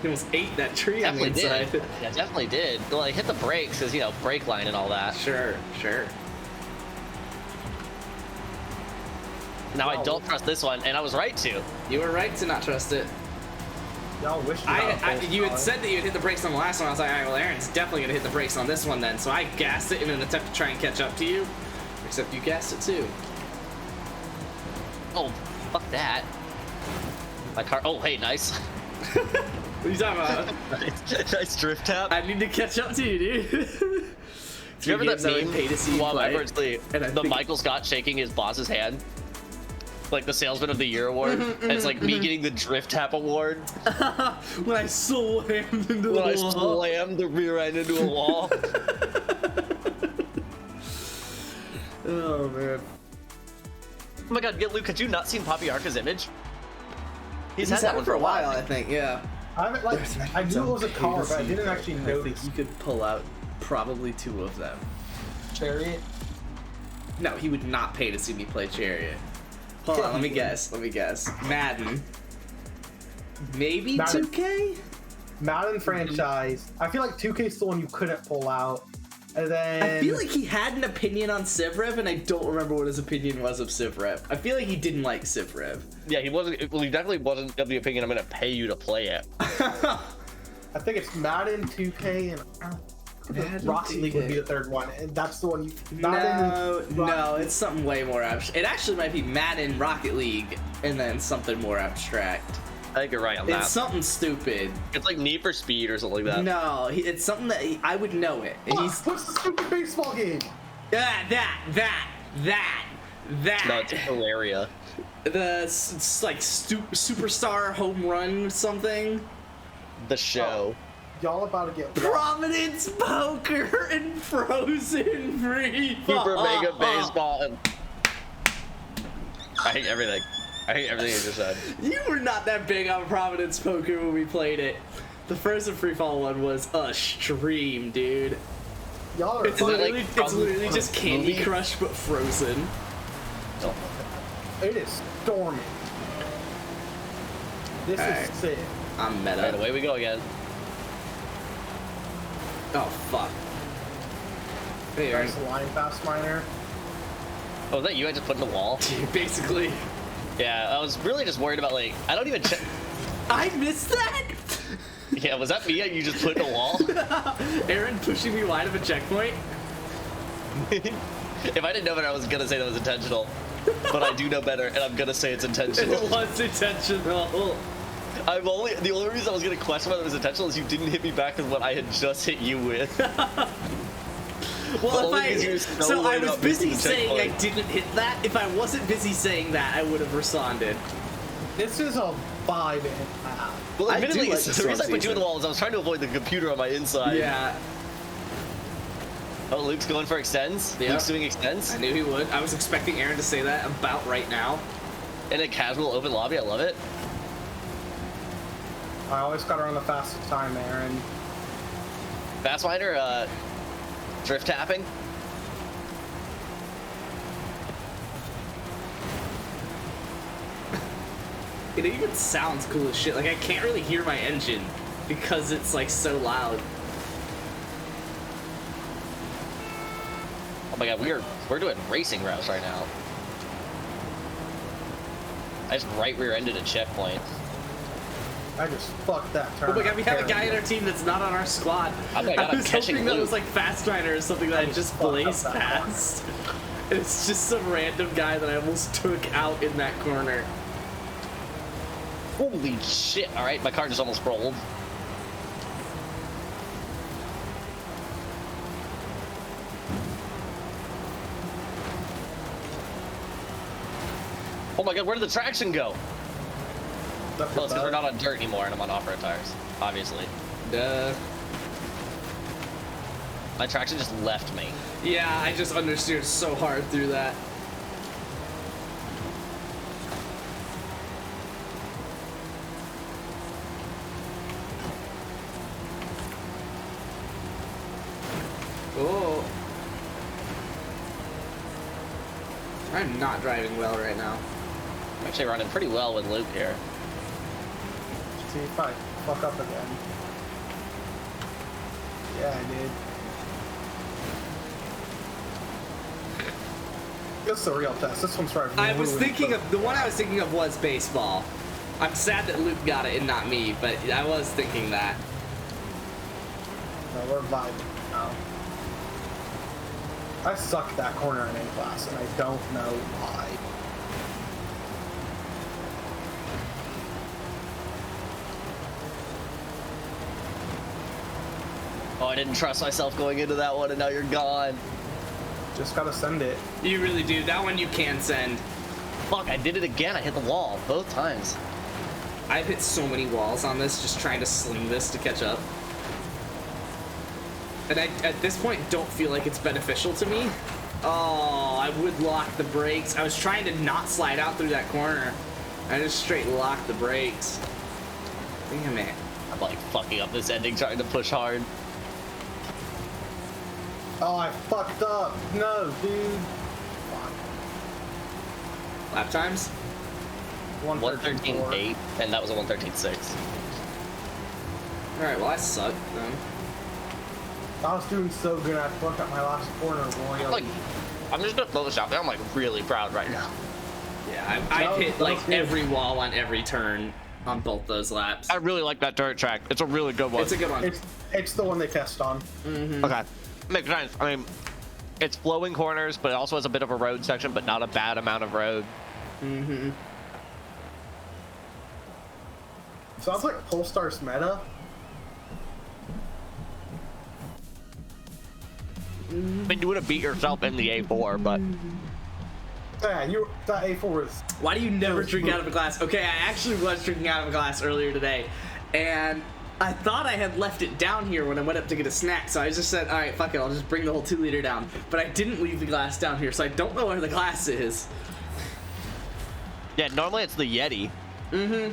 You almost ate that tree on the Definitely inside. did. Yeah, definitely did. Well, I hit the brakes because, you know, brake line and all that. Sure. Now I don't trust this one, and I was right to. You were right to not trust it. Y'all wish You had said that you had hit the brakes on the last one. I was like, all right, well, Aaron's definitely gonna hit the brakes on this one then. So I gassed it in an attempt to try and catch up to you. Except you gassed it too. Oh, fuck that. My car. Oh, hey, nice. What are you talking about? Nice drift tap. I need to catch up to you, dude. Do you remember that meme? Pay to see Well, play? it's the Michael Scott shaking his boss's hand, like the Salesman of the Year award. And it's like me getting the drift tap award when I slammed into the wall. I slammed the rear end into a wall. Oh man. Oh my God, Luke, had you not seen Poppy Arca's image? He's had that one for a while, I think. Yeah. I haven't I knew it was a car, but I didn't actually I notice. think you could pull out probably 2 of them. Chariot. No, he would not pay to see me play Chariot. Hold on, let me guess. Madden. Maybe Madden. 2K? Madden franchise. I feel like 2K's the one you couldn't pull out. And then I feel like he had an opinion on Civrev, and I don't remember what his opinion was of Civrev. I feel like he didn't like Civrev. Yeah, he wasn't. Well, he definitely wasn't of the opinion I'm gonna pay you to play it. I think it's Madden 2K and Rocket League would be the third one, and that's the one you. No, it's something way more abstract. It actually might be Madden, Rocket League, and then something more abstract. I think you're right on that. It's something stupid. It's like Need for Speed or something like that. No, it's something that I would know it. And What's the stupid baseball game? That. No, it's Hilaria. It's like Superstar Home Run something. The show. Y'all about to get Providence Poker and Frozen Free Super Mega Baseball and I hate everything. I hate everything you just said. You were not that big on Providence Poker when we played it. The Frozen Free Fall one was a stream, dude. Y'all are it's literally just Candy Crush but frozen. It is storming. This is sick. I'm meta. Right, away we go again. Oh fuck. Hey, Aaron. Nice line fast miner. Oh, is that you I just put in the wall? Basically. Yeah, I was really just worried about, like, I don't even check. I missed that? Yeah, was that me you just put in a wall? Aaron pushing me wide of a checkpoint? If I didn't know better, I was gonna say that was intentional. But I do know better, and I'm gonna say it's intentional. It was intentional. The only reason I was gonna question whether it was intentional is you didn't hit me back with what I had just hit you with. Well, I was busy saying I didn't hit that. If I wasn't busy saying that, I would have responded. This is a 5.5. Well, admittedly, like the reason I put you in the wall is I was trying to avoid the computer on my inside. Yeah. Oh, Luke's going for extends? Yep. Luke's doing extends? I knew he would. I was expecting Aaron to say that about right now. In a casual open lobby, I love it. I always got her on the fastest time, Aaron. Fastminder, drift tapping. It even sounds cool as shit. Like, I can't really hear my engine because it's, like, so loud. Oh my god, we're doing racing routes right now. I just right rear-ended a checkpoint. I just fucked that turn. Oh my god, we have a guy in our team that's not on our squad. Oh my god, I was hoping that was like Fastminer or something that I just blazed past. And it's just some random guy that I almost took out in that corner. Holy shit, alright, my car just almost rolled. Oh my god, where did the traction go? Well, it's because we're not on dirt anymore and I'm on off-road tires, obviously. Duh. My traction just left me. Yeah, I just understeered so hard through that. Oh. I'm not driving well right now. I'm actually running pretty well with Luke here. See if I fuck up again. Yeah, I did. This is the real test. This one's right. I was thinking of the one I was thinking of was baseball. I'm sad that Luke got it and not me, but I was thinking that. No, we're vibing now. I suck that corner in A class, and I don't know why. Oh, I didn't trust myself going into that one, and now you're gone. Just gotta send it. You really do. That one you can send. Fuck, I did it again. I hit the wall both times. I've hit so many walls on this just trying to sling this to catch up. And I, at this point, don't feel like it's beneficial to me. Oh, I would lock the brakes. I was trying to not slide out through that corner. I just straight locked the brakes. Damn it. I'm like fucking up this ending trying to push hard. Oh, I fucked up. No, dude. Lap times? 113.8, and that was a 113.6. Alright, well I suck then. I was doing so good, I fucked up my last corner royally. Like, I'm just gonna throw this out there. I'm like really proud right now. Yeah, I've hit like every wall on every turn on both those laps. I really like that dirt track. It's a really good one. It's a good one. It's the one they test on. Mm-hmm. Okay, makes sense. I mean, it's flowing corners, but it also has a bit of a road section, but not a bad amount of road. Mm-hmm. Sounds like Polestar's meta. I mean, you would have beat yourself in the A4, but Yeah, that A4 is. Why do you never drink out of a glass? Okay, I actually was drinking out of a glass earlier today, and I thought I had left it down here when I went up to get a snack, so I just said, all right, fuck it, I'll just bring the whole 2 liter down. But I didn't leave the glass down here, so I don't know where the glass is. yeah, normally it's the Yeti. Mm-hmm.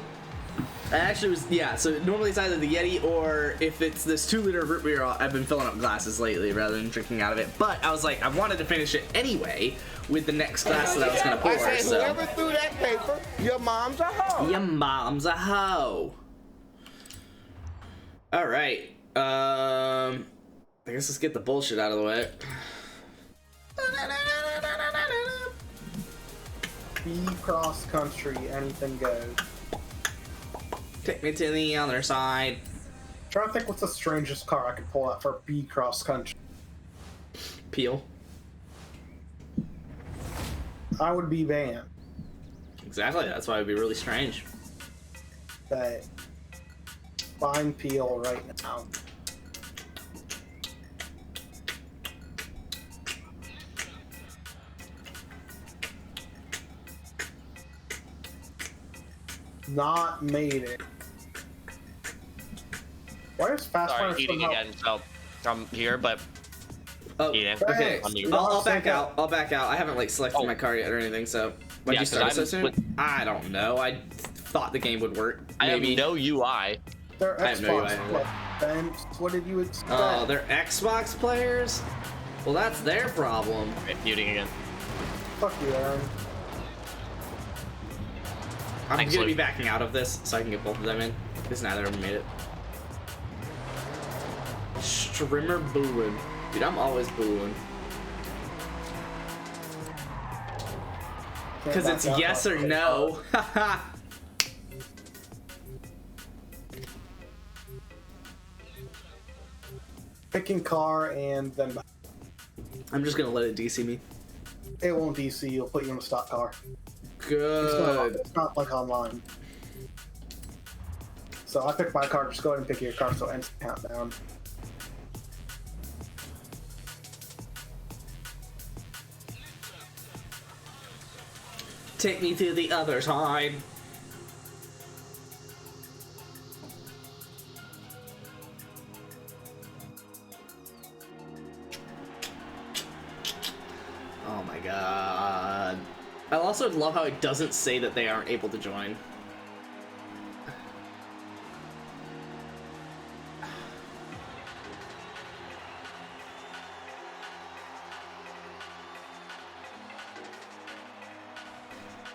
I actually was, yeah, so normally it's either the Yeti or if it's this 2 liter root beer, I've been filling up glasses lately rather than drinking out of it. But I was like, I wanted to finish it anyway with the next glass that I was going to pour. I said, so. whoever threw that paper, your mom's a hoe. Your mom's a hoe. All right. I guess let's get the bullshit out of the way. B cross country, anything goes. Take me to the other side. Trying to think what's the strangest car I could pull out for B cross country. Peel. I would be banned. Exactly. That's why it'd be really strange. But find Peel right now. Not made it. Why is Fast Sorry, Runner eating somehow... again, so I'm here, but eating. Okay. Thanks. I'll back out. I'll back out. I haven't like selected my car yet or anything, so when Yeah, you start 'cause so I'm soon? with- I don't know. I thought the game would work. I have Maybe. no UI. They're I have no Xbox idea. players. What did you expect? Oh, they're Xbox players? Well, that's their problem. Okay, muting again. Fuck you, Aaron. I'm Thanks, gonna be Luke. backing out of this so I can get both of them in, because neither of them made it. Strimmer booing. Dude, I'm always booing. Because it's yes or no. Haha. Picking car and then back. I'm just gonna let it DC me. It won't DC, you'll put you in a stock car. Good. It's not like online. So I picked my car, just go ahead and pick your car so it ends the countdown. Take me to the other side. Oh my god. I also love how it doesn't say that they aren't able to join.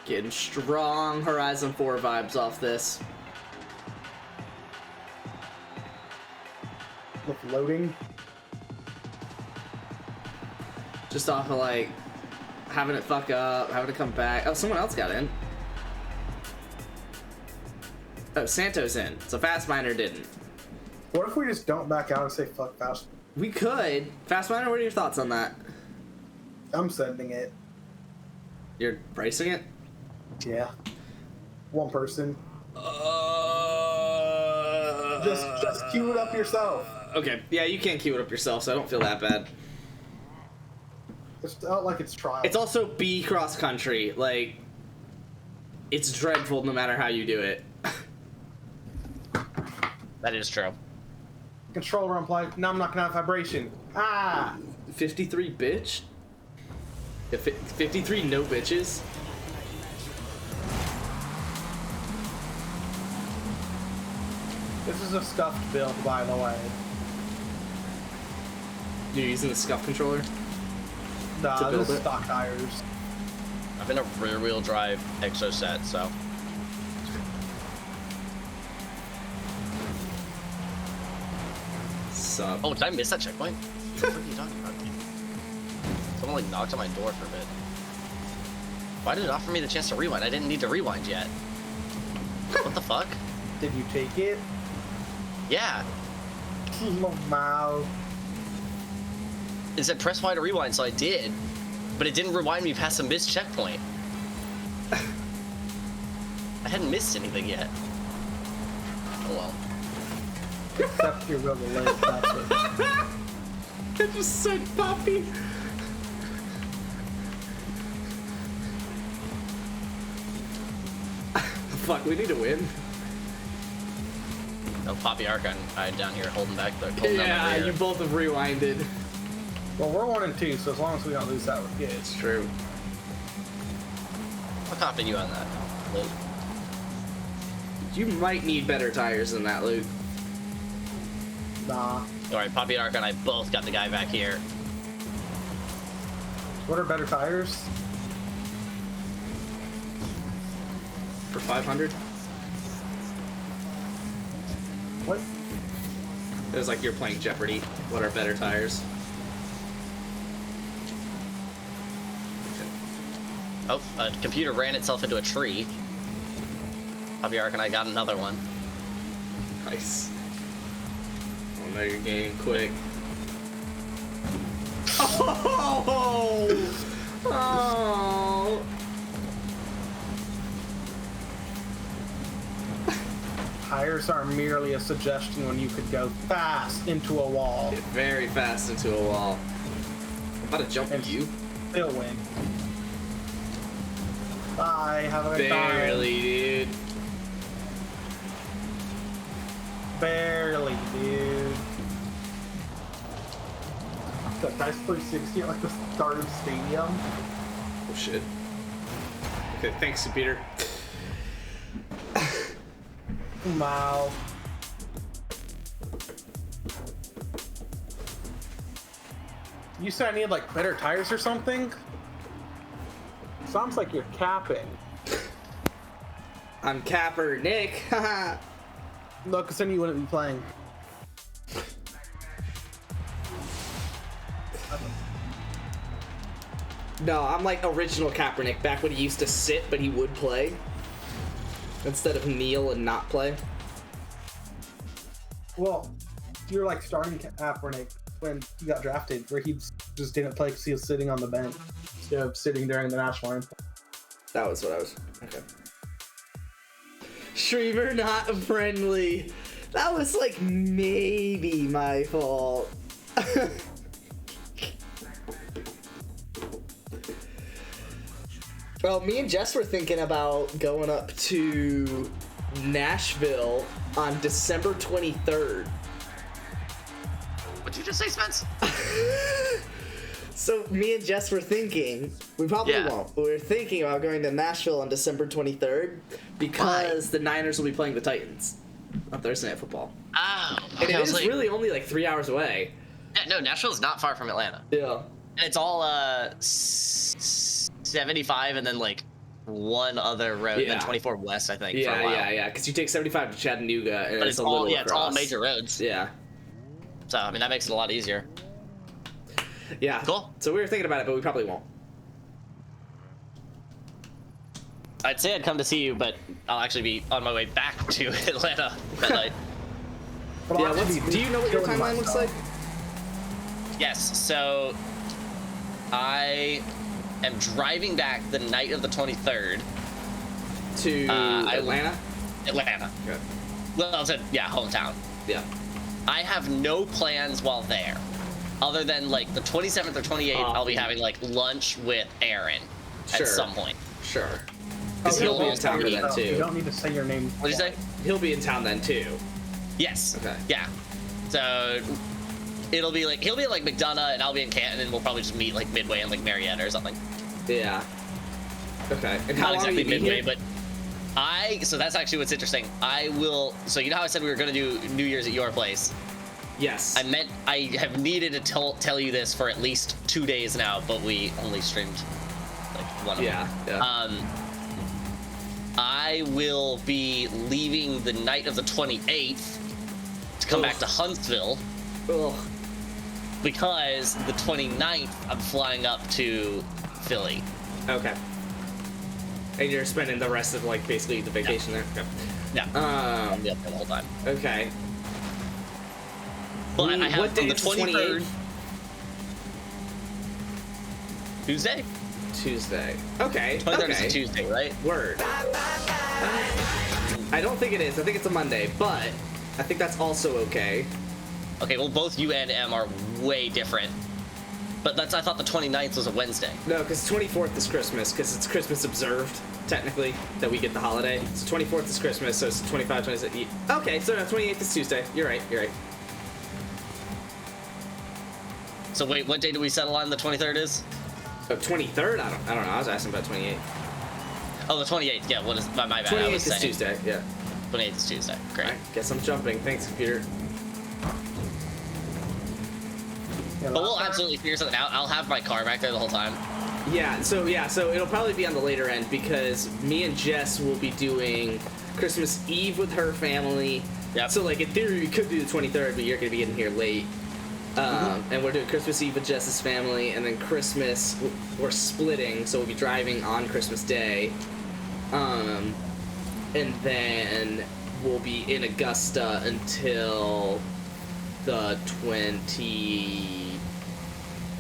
Getting strong Horizon 4 vibes off this. with loading. Just off of like having it fuck up, having to come back. Oh, someone else got in. Oh, Santos in. So Fastminer didn't. What if we just don't back out and say fuck Fast? We could. Fastminer, what are your thoughts on that? I'm sending it. You're pricing it? Yeah. One person. Just queue it up yourself. Okay. Yeah, you can't queue it up yourself, so I don't feel that bad. It's not like it's trial. It's also B cross country. Like, it's dreadful no matter how you do it. That is true. Controller unplugged. Now I'm not gonna have vibration. Ah! 53 bitch? Yeah, 53 no bitches? This is a scuffed build, by the way. You're using the scuff controller? Nah, to build this is it? stock tires. I'm in a rear-wheel drive exo set, so. Sup? Oh, did I miss that checkpoint? What are you talking about, dude? Someone like knocked on my door for a bit. Why did it offer me the chance to rewind? I didn't need to rewind yet. What the fuck? Did you take it? Yeah. Oh, wow. It said press Y to rewind, so I did. But it didn't rewind me past a missed checkpoint. I hadn't missed anything yet. Oh well. Except you're really late, that's it. I just said Poppy. Fuck, we need to win. No, Poppy Arc, I'm down here holding back the. Holding down Yeah, the rear. you both have rewinded. Well, we're 1 and 2, so as long as we don't lose that, we're good. It's true. I'll copy you on that, Luke. You might need better tires than that, Luke. Nah. Alright, Poppy Arc and I both got the guy back here. What are better tires? For 500? What? It was like you're playing Jeopardy. What are better tires? Oh, a computer ran itself into a tree. Poppy Arc and I got another one. Nice. Oh, now you're getting quick. Oh! Oh! Tires are merely a suggestion when you could go fast into a wall. Get very fast into a wall. I'm about to jump at you. Still win. Bye, have a good time. Barely, dude. Barely, dude. That guy's 360 at like the start of stadium. Oh shit. Okay, thanks, Peter. Wow. You said I need like better tires or something? Sounds like you're capping. I'm Capper Nick. Haha. No, because then you wouldn't be playing. No, I'm like original Kaepernick, back when he used to sit, but he would play. Instead of kneel and not play. Well, you're like starting Kaepernick when he got drafted, where he just didn't play because he was sitting on the bench instead of sitting during the national anthem. That was what I was. Okay. Streamer not friendly. That was like maybe my fault. Well, me and Jess were thinking about going up to Nashville on December 23rd. What'd you just say, Spence? So me and Jess were thinking, we probably won't, but we were thinking about going to Nashville on December 23rd because the Niners will be playing the Titans on Thursday Night Football. Oh, and it is really only like 3 hours away. Yeah, no, Nashville's not far from Atlanta. Yeah. And it's all 75 and then like one other road, then 24 west, I think. Yeah, because you take 75 to Chattanooga, and but it's it's a all little it's all across. major roads. Yeah. So So I mean that makes it a lot easier. Yeah. Cool. So we were thinking about it, but we probably won't. I'd say I'd come to see you, but I'll actually be on my way back to Atlanta that night. Yeah. Do you know what your timeline looks like? Yes. So I am driving back the night of the 23rd to Atlanta. Atlanta. Good. Well, it's hometown. Yeah. I have no plans while there, other than like the 27th or 28th. I'll be having like lunch with Aaron at some point. Sure. Because he'll be in town for then too. You don't need to say your name. What'd you say? He'll be in town then too. Yes. Okay. Yeah. So he'll be like McDonough, and I'll be in Canton, and we'll probably just meet like midway in like Marietta or something. Yeah. Okay. And how Not long exactly will you be midway, here? but so that's actually what's interesting. So you know how I said we were gonna do New Year's at your place? Yes. I have needed to tell you this for at least 2 days now, but we only streamed like one of them. Yeah. I will be leaving the night of the 28th to come back to Huntsville. Because the 29th I'm flying up to Philly. Okay. And you're spending the rest of like basically the vacation there. Okay. Yeah. I'll be up there the whole time. Okay. But I have what day on the is the 23rd. 28th? Tuesday. Okay. 23rd is a Tuesday, right? Word. I don't think it is. I think it's a Monday, but I think that's also okay. Okay, well, both you and M are way different. But I thought the 29th was a Wednesday. No, because 24th is Christmas, because it's Christmas observed, technically, that we get the holiday. So 24th is Christmas, so it's 25, 26. Okay, so no, 28th is Tuesday. You're right. So wait, what day do we settle on the 23rd is? 23rd? I don't know. I was asking about 28th. Oh, the 28th. Yeah, what is my bad? 28th I was is saying. Tuesday, yeah. 28th is Tuesday. Great. Right, guess I'm jumping. Thanks, computer. But we'll absolutely figure something out. I'll have my car back there the whole time. Yeah, so it'll probably be on the later end because me and Jess will be doing Christmas Eve with her family. Yep. So like in theory we could do the 23rd, but you're gonna be getting here late. And we're doing Christmas Eve with Jess's family, and then Christmas we're splitting, so we'll be driving on Christmas Day. And then we'll be in Augusta until the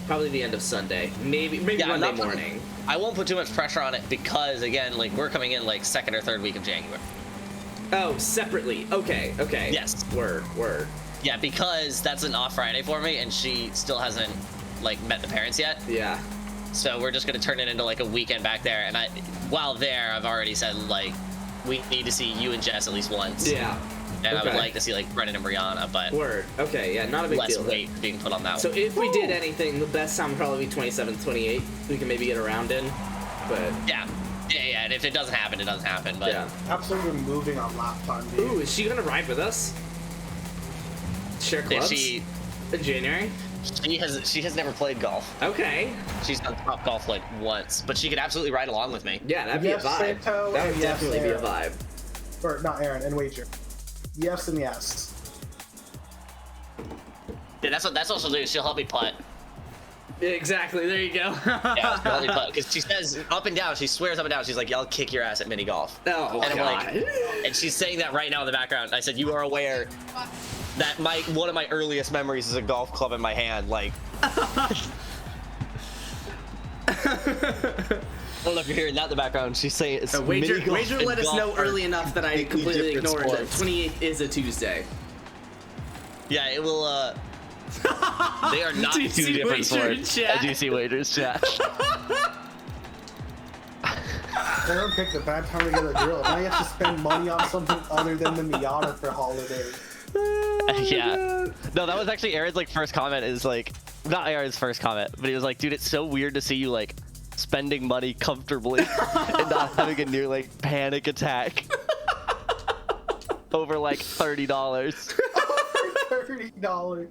probably the end of Sunday, maybe Monday morning. I won't put too much pressure on it because again, like we're coming in like 2nd or 3rd week of January. Oh, separately. Okay. Yes. Word. Yeah, because that's an off Friday for me, and she still hasn't like met the parents yet. Yeah. So we're just gonna turn it into like a weekend back there, and while there, I've already said like we need to see you and Jess at least once. Yeah. And I would like to see like Brennan and Brianna, but word. Okay, yeah, not a big less deal. weight being put on that So one. if we did anything, the best time would probably be 27th, 28th. We can maybe get around in, but yeah. And if it doesn't happen, it doesn't happen. But yeah. Absolutely moving on lap time, dude. Ooh, is she gonna ride with us? Share clubs? She in January? She has never played golf. Okay. She's done Top Golf like once, but she could absolutely ride along with me. Yeah, that'd be a vibe. Santo, That would and definitely be a Aaron. vibe. Or not Aaron, and Wager. Yes and yes. Yeah, that's what she'll do. She'll help me putt. Exactly. There you go. Yeah, she'll help me putt because she says up and down. She swears up and down. She's like, "Yeah, I'll kick your ass at mini golf." Oh and I'm God. like, and she's saying that right now in the background. I said, "You are aware that one of my earliest memories is a golf club in my hand." Like, I don't know if you're hearing that in the background. She's saying it's Wager mini golf and let us golf know are early enough that I completely completely different ignored that sports. 28th is a Tuesday. Yeah, it will. They are not Do you two see different Wager in sports. chat? I do see Wager's chat. Aaron picked a bad time to get a grill. Now you have to spend money on something other than the Miata for holidays. Yeah. No, that was actually Aaron's like first comment. Is like not Aaron's first comment, but he was like, "Dude, it's so weird to see you like spending money comfortably and not having a near like panic attack over like $30." $30.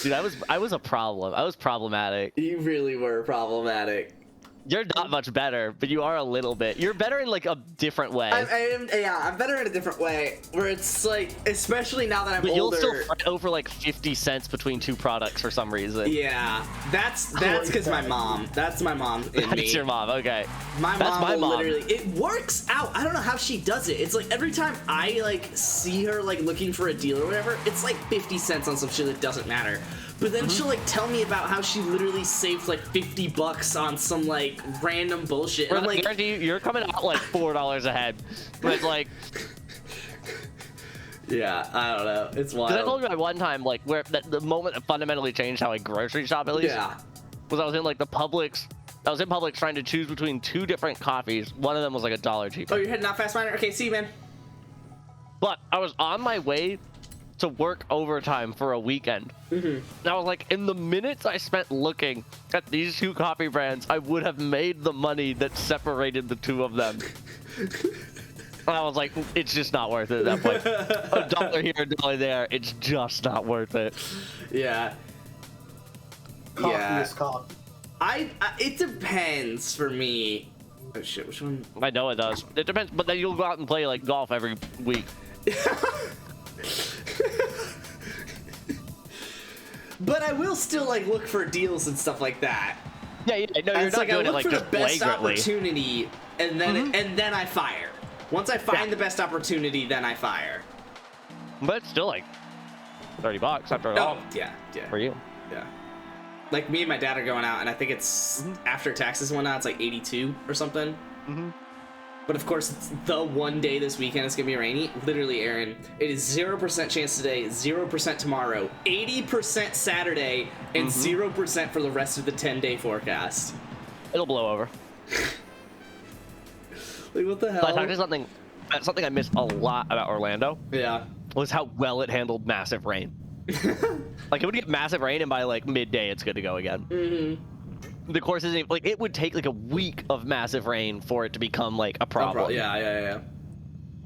Dude, I was a problem. I was problematic. You really were problematic. You're not much better, but you are a little bit. You're better in like a different way. I'm better in a different way. Where it's like, especially now that I'm but older. You'll still fight over like 50 cents between two products for some reason. Yeah, that's because my mom. That's my mom in me. That's your mom. Okay. My That's mom my will mom. literally. It works out. I don't know how she does it. It's like every time I like see her like looking for a deal or whatever, it's like 50 cents on some shit that doesn't matter. But then she'll like tell me about how she literally saved like $50 on some like random bullshit. And I'm like, guarantee you're coming out like $4 ahead. But like, yeah, I don't know. It's wild. because I told you at one time, like, where the moment that fundamentally changed how I grocery shop at least. Yeah. Was I was in like the Publix. I was in Publix trying to choose between two different coffees. One of them was like $1 cheaper. Oh, you're heading out Fast Miner? Okay, see you, man. But I was on my way to work overtime for a weekend. And I was like, in the minutes I spent looking at these two coffee brands, I would have made the money that separated the two of them. And I was like, it's just not worth it at that point. $1 here, $1 there. It's just not worth it. Yeah. Coffee is coffee. It depends for me. Oh shit, which one? I know it does. It depends, but then you'll go out and play like golf every week. But I will still like look for deals and stuff like that. Yeah, no, you're not doing it like just the best flagrantly. opportunity, and then and then I fire. Once I find the best opportunity, then I fire. But it's still like $30 after it all. Yeah. For you. Yeah. Like me and my dad are going out, and I think it's after taxes went out, it's like 82 or something. But of course, it's the one day this weekend it's gonna be rainy. Literally, Aaron, it is 0% chance today, 0% tomorrow, 80% Saturday, and 0% for the rest of the 10-day forecast. It'll blow over. Like, what the hell? But I talked to something I missed a lot about Orlando. Yeah. Was how well it handled massive rain. Like, it would get massive rain, and by like midday, it's good to go again. The course isn't like, it would take like a week of massive rain for it to become like a problem. Yeah.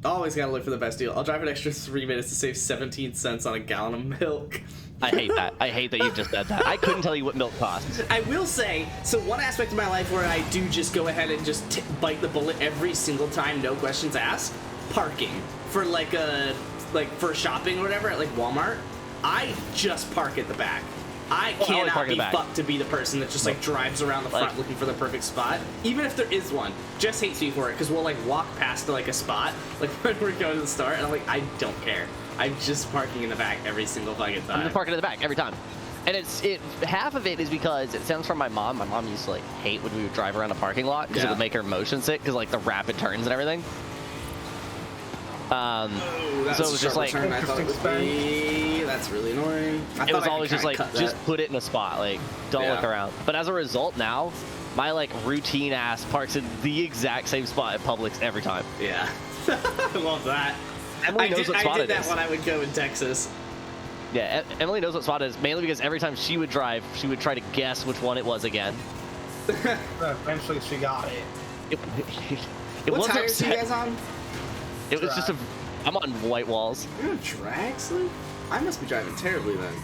Always gotta look for the best deal. I'll drive an extra 3 minutes to save 17 cents on a gallon of milk. I hate that. I hate that you just said that. I couldn't tell you what milk costs. I will say, so one aspect of my life where I do just go ahead and just bite the bullet every single time, no questions asked, parking. For like for shopping or whatever at like Walmart, I just park at the back. I cannot be fucked to be the person that just like drives around the front looking for the perfect spot, even if there is one. Jess hates me for it because we'll like walk past like a spot like when we're going to the store, and I'm like, I don't care. I'm just parking in the back every single fucking time. I'm just parking in the back every time. And half of it is because it stems from my mom. My mom used to like hate when we would drive around a parking lot because it would make her motion sick because like the rapid turns and everything. So it was just like, I thought it would be. That's really annoying. It was always just like, just put it in a spot, like don't look around. But as a result, now my like routine ass parks in the exact same spot at Publix every time. Yeah, I love that. Emily knows what spot I did it that is. when I would go in Texas. Yeah, Emily knows what spot it is, mainly because every time she would drive, she would try to guess which one it was again. Eventually, she got it. What tires are you guys on? It was just I'm on white walls. You're on Draxley? I must be driving terribly then.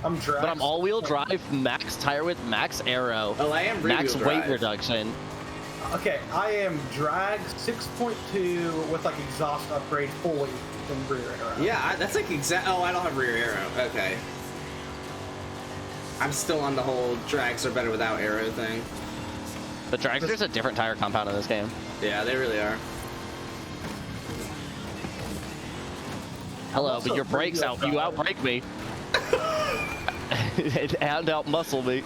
I'm driving. But I'm all-wheel drive, max tire width, max aero. Oh, I am max rear-wheel weight drive. reduction. Okay, I am drag 6.2 with like exhaust upgrade fully in rear aero. Yeah, that's like exact. Oh, I don't have rear aero. Okay. I'm still on the whole drags are better without aero thing. The Dragster's a different tire compound in this game. Yeah, they really are. Hello, but your brakes you outbrake me. And out-muscle me.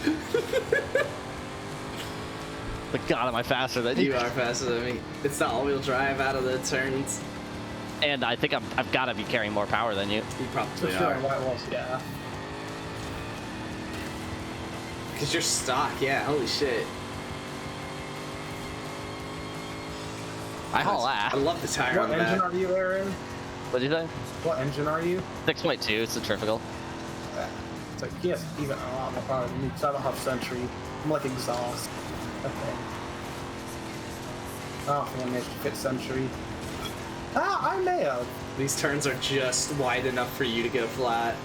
But God, am I faster than you? You are faster than me. It's the all-wheel drive out of the turns. And I think I've got to be carrying more power than you. You probably Sure, are. white walls, yeah. Because you're stock, yeah, holy shit. I haul ass. I love the tire on What the engine back. are you, Aaron? What'd you say? What engine are you? 6.2, it's centrifugal. It's like, yes, even a lot more power than me because I don't have Sentry. I'm like exhaust. Okay. I don't think I managed to fit Sentry. Ah, I may have. These turns are just wide enough for you to go flat.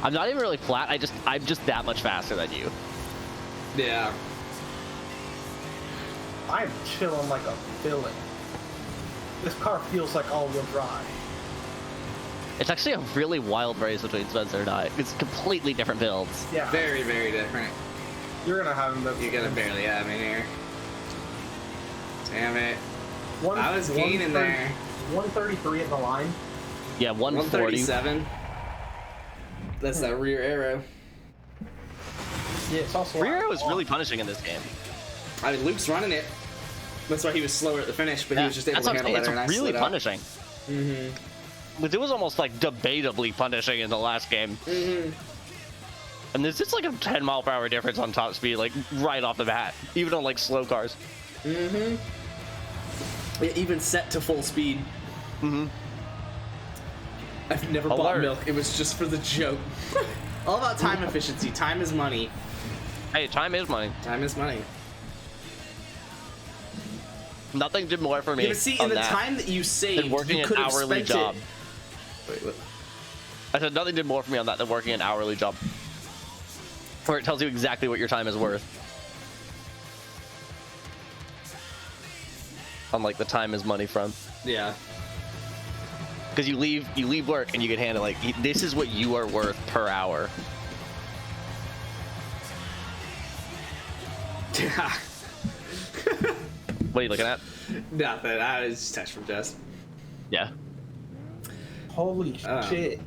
I'm not even really flat, I'm just that much faster than you. Yeah. I'm chilling like a villain. This car feels like all-wheel drive. It's actually a really wild race between Spencer and I. It's completely different builds. Yeah. Very, very different. You're gonna have him. You're gonna barely have me here. Damn it. I was gaining there. 133 at the line. Yeah, 140. 137. That's that rear arrow. Yeah, it's also rear arrow is really punishing in this game. I mean, Luke's running it. That's why he was slower at the finish, but he was just able to handle better. It's really punishing. Mm-hmm. But it was almost like debatably punishing in the last game. Mm-hmm. And there's just like a 10 mile per hour difference on top speed, like right off the bat, even on like slow cars. Mm-hmm. It even set to full speed. Mm-hmm. I've never bought milk. It was just for the joke. All about time efficiency. Time is money. Hey, time is money. Time is money. Nothing did more for me. Yeah, but see, in the time that you saved, than working you an hourly job. Wait, what? I said nothing did more for me on that than working an hourly job, where it tells you exactly what your time is worth. Unlike the time is money front. Yeah. Because you leave work and you get handed like, this is what you are worth per hour. Yeah. What are you looking at? Nothing. I was just text from Jess. Yeah. Holy shit.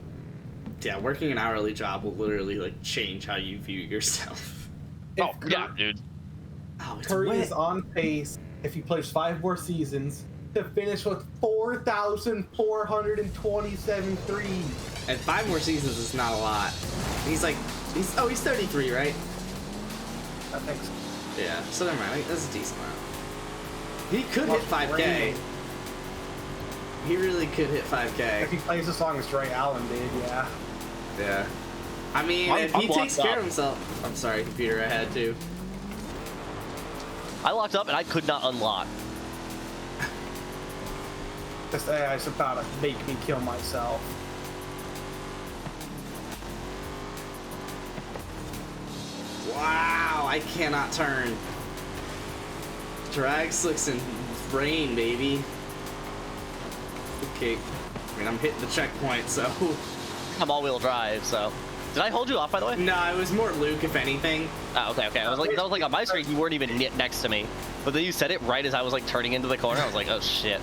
Yeah, working an hourly job will literally like change how you view yourself. Oh yeah, dude. Oh, it's Curry wet. is on pace, if he plays 5 more seasons, to finish with 4,427 threes. And 5 more seasons is not a lot. He's 33, right? I think so. Yeah, so never mind. That's a decent amount. He could hit 5K. Raining. He really could hit 5K. If he plays as long as Dre Allen did, yeah. Yeah. I mean, if he takes care of himself. I'm sorry, computer, I had to. I locked up and I could not unlock. This AI is about to make me kill myself. Wow, I cannot turn. Drag slicks and brain, baby. Okay. I mean, I'm hitting the checkpoint, so. I'm all-wheel drive, so. Did I hold you off, by the way? No, it was more Luke, if anything. Oh, okay. I was like, that was like on my screen, you weren't even next to me. But then you said it right as I was like turning into the corner. I was like, oh shit.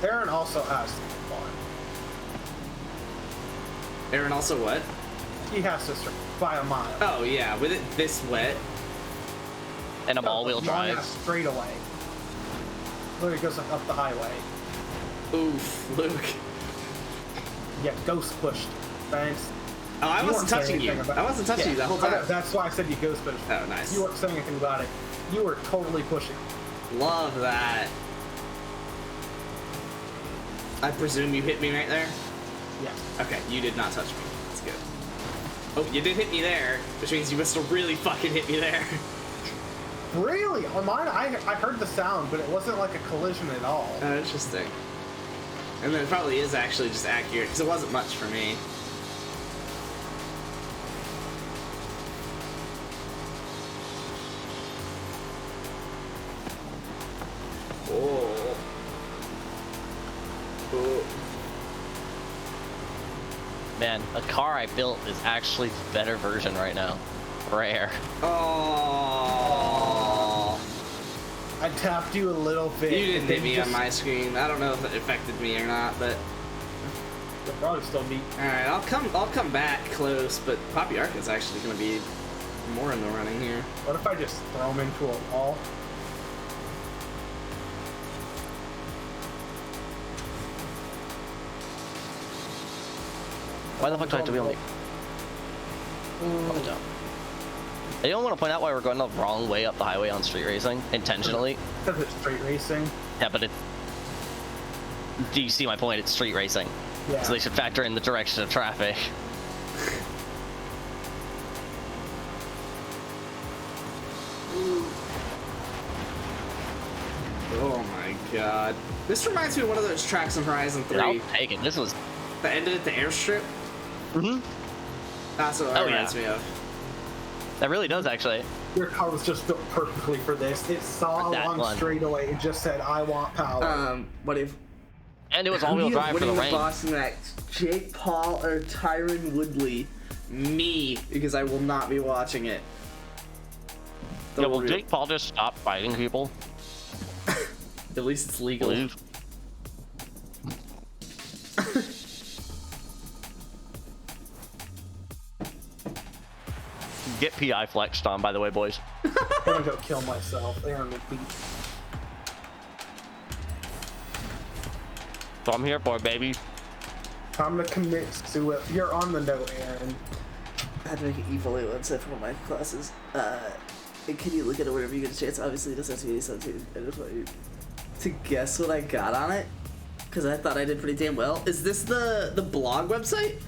Aaron also has fun. Aaron also what? He has to by a mile. Oh yeah, with it this wet. And I'm all-wheel drive. Straight away. Literally goes up the highway. Oof, Luke. Yeah, ghost pushed. Thanks. Oh, I wasn't touching you. I wasn't touching you the whole time. That's why I said you ghost pushed. Oh, nice. You weren't saying anything about it. You were totally pushing. Love that. I presume you hit me right there? Yeah. Okay, you did not touch me. That's good. Oh, you did hit me there, which means you must have really fucking hit me there. Really? On mine, I heard the sound, but it wasn't like a collision at all. Oh, interesting. And then it probably is actually just accurate, because it wasn't much for me. Oh. Oh. Man, a car I built is actually the better version right now. Rare. Oh. I tapped you a little bit. You didn't hit me on my screen. I don't know if it affected me or not, but you'll probably still beat. All right, I'll come back close, but Poppy Arc is actually going to be more in the running here. What if I just throw him into a wall? Why the fuck do I have to be on the... I don't want to point out why we're going the wrong way up the highway on street racing, intentionally. Because it's street racing. Yeah, but it... Do you see my point? It's street racing. Yeah. So they should factor in the direction of traffic. Oh my god. This reminds me of one of those tracks on Horizon 3. I'll take it. This was... That ended at the airstrip? Mm-hmm. That's what that reminds me of. That really does, actually. Your car was just built perfectly for this. It saw That along one. straightaway and just said, "I want power." What if? And it was all-wheel drive for the winning the rain. Boston Max? Jake Paul or Tyron Woodley? Me, because I will not be watching it. Yeah, will Jake Paul just stop fighting people? At least it's legal. Please. Get PI flexed on, by the way, boys. I'm gonna go kill myself. Aaron would be. So I'm here for it, baby. I'm gonna commit suicide. You're on the note, Aaron. I had to make an evil website for one of my classes. And can you look at it whenever you get a chance? Obviously, it doesn't have to be something. I just want you to guess what I got on it, because I thought I did pretty damn well. Is this the blog website?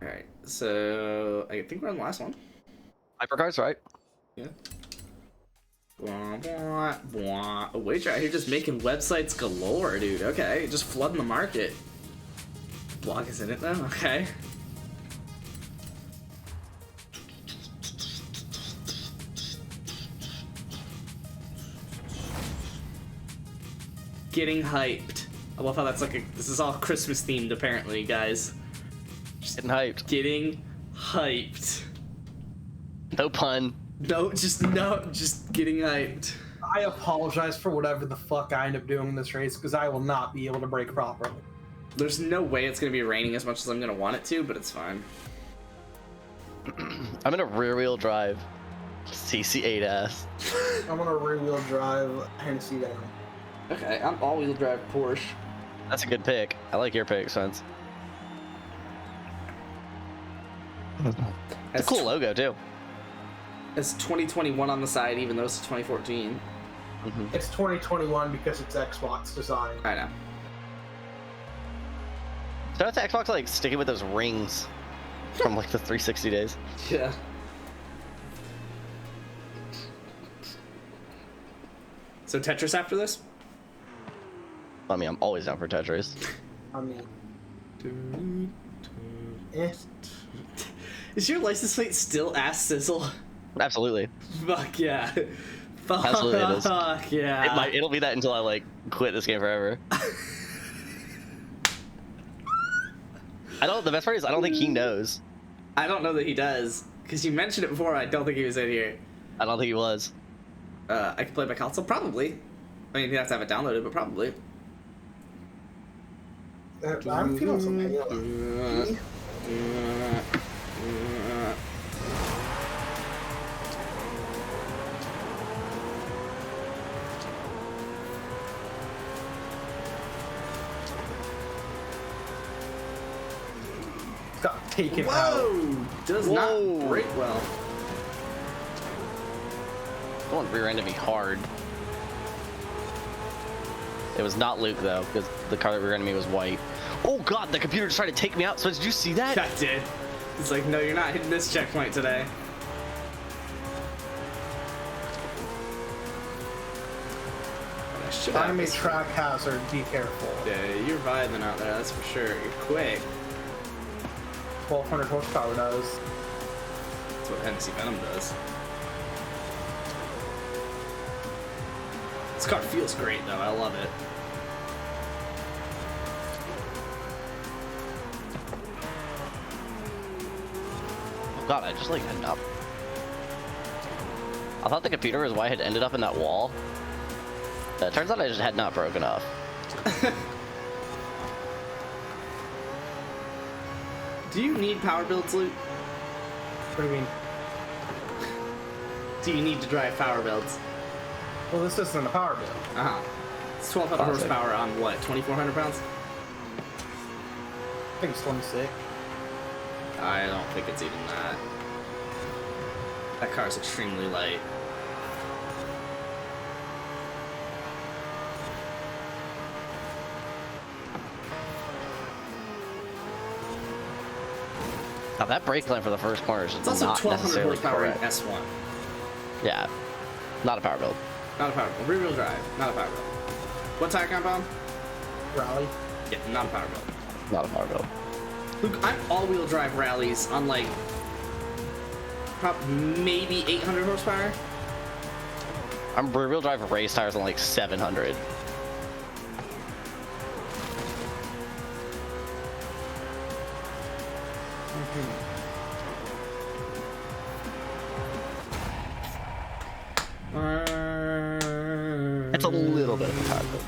All right, so I think we're on the last one. Hypercars, right? Yeah. Blah, blah, blah. A wager out here just making websites galore, dude. Okay, just flooding the market. Blog is in it though. Okay. Getting hyped. I love how that's like this is all Christmas themed apparently, guys. Just getting hyped. Getting hyped. No pun. No, just getting hyped. I apologize for whatever the fuck I end up doing in this race because I will not be able to brake properly. There's no way it's gonna be raining as much as I'm gonna want it to, but it's fine. I'm in a rear-wheel drive CC8S. I'm gonna rear-wheel drive Hennessy down. Okay, I'm all-wheel drive Porsche. That's a good pick. I like your pick, Spence. It's a cool logo too. It's 2021 on the side, even though it's 2014. It's 2021 because it's Xbox design. I know. Shout out to Xbox like sticking with those rings from like the 360 days. Yeah. So Tetris after this? I mean, I'm always down for Tetris. I mean, Is your license plate still ass sizzle? Absolutely. Fuck yeah. Fuck Absolutely it is. yeah. It'll be that until I like quit this game forever. The best part is I don't think he knows. I don't know that he does, because you mentioned it before. I don't think he was in here. I don't think he was. I can play by console? Probably. I mean, you'd have to have it downloaded, but probably. I'm feeling some Halo. Got taken out. Whoa! Does not break well. Someone rear-ended me hard. It was not Luke though, because the car that rear-ended me was white. Oh god, the computer just tried to take me out. So did you see that? I did. It's like, no, you're not hitting this checkpoint today. I'm a track hazard, be careful. Yeah, you're vibing out there, that's for sure. You're quick. 1200 horsepower does. That's what Hennessy Venom does. This car feels great though, I love it. Oh god, I just like ended up. I thought the computer was why I had ended up in that wall. It turns out I just had not broken off. Do you need power builds, Luke? What do you mean? Do you need to drive power builds? Well, this isn't a power build. Uh-huh. It's 1200 horsepower on what, 2400 pounds? I think it's 26. I don't think it's even that. That car's extremely light. Now that brake line for the first corner is It's also not 1200 necessarily horsepower in correct. S1. Yeah, not a power build. Not a power build. Rear-wheel drive, not a power build. What tire compound? rally. Yeah, not a power build. Not a power build. Luke, I'm all-wheel drive rallies on like maybe 800 horsepower. I'm rear-wheel drive race tires on like 700. It's a little bit of a power build.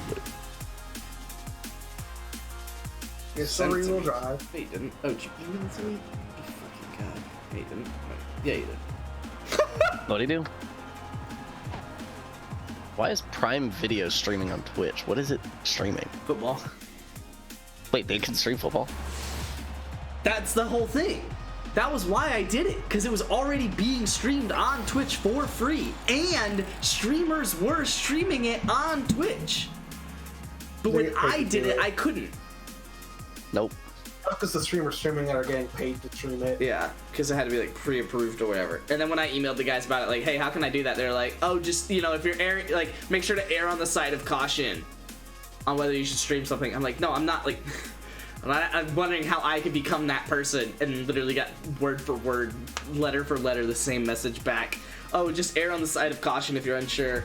It's the rear-wheel drive. No, you didn't. Oh, did you email it to me? Oh, fucking god. No, you didn't. Yeah, you did. What do you do? Why is Prime Video streaming on Twitch? What is it streaming? Football. Wait, they can stream football? That's the whole thing. That was why I did it, because it was already being streamed on Twitch for free, and streamers were streaming it on Twitch. But when I did it, I couldn't. Nope. Because the streamers streaming it are getting paid to stream it. Yeah, because it had to be like pre-approved or whatever. And then when I emailed the guys about it, like, hey, how can I do that? They're like, oh, just, you know, if you're airing, like, make sure to err on the side of caution on whether you should stream something. I'm like, no, I'm not, like, I'm wondering how I could become that person, and literally got word for word, letter for letter, the same message back. Oh, just err on the side of caution if you're unsure.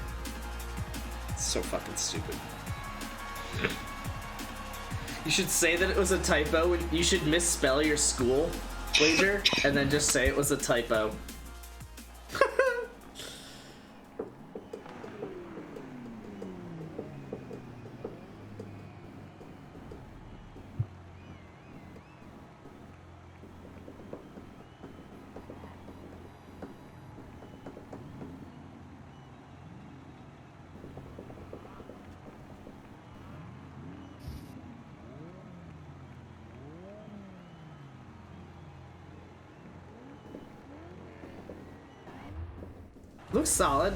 It's so fucking stupid. You should say that it was a typo. You should misspell your school, Wager, and then just say it was a typo. Looks solid.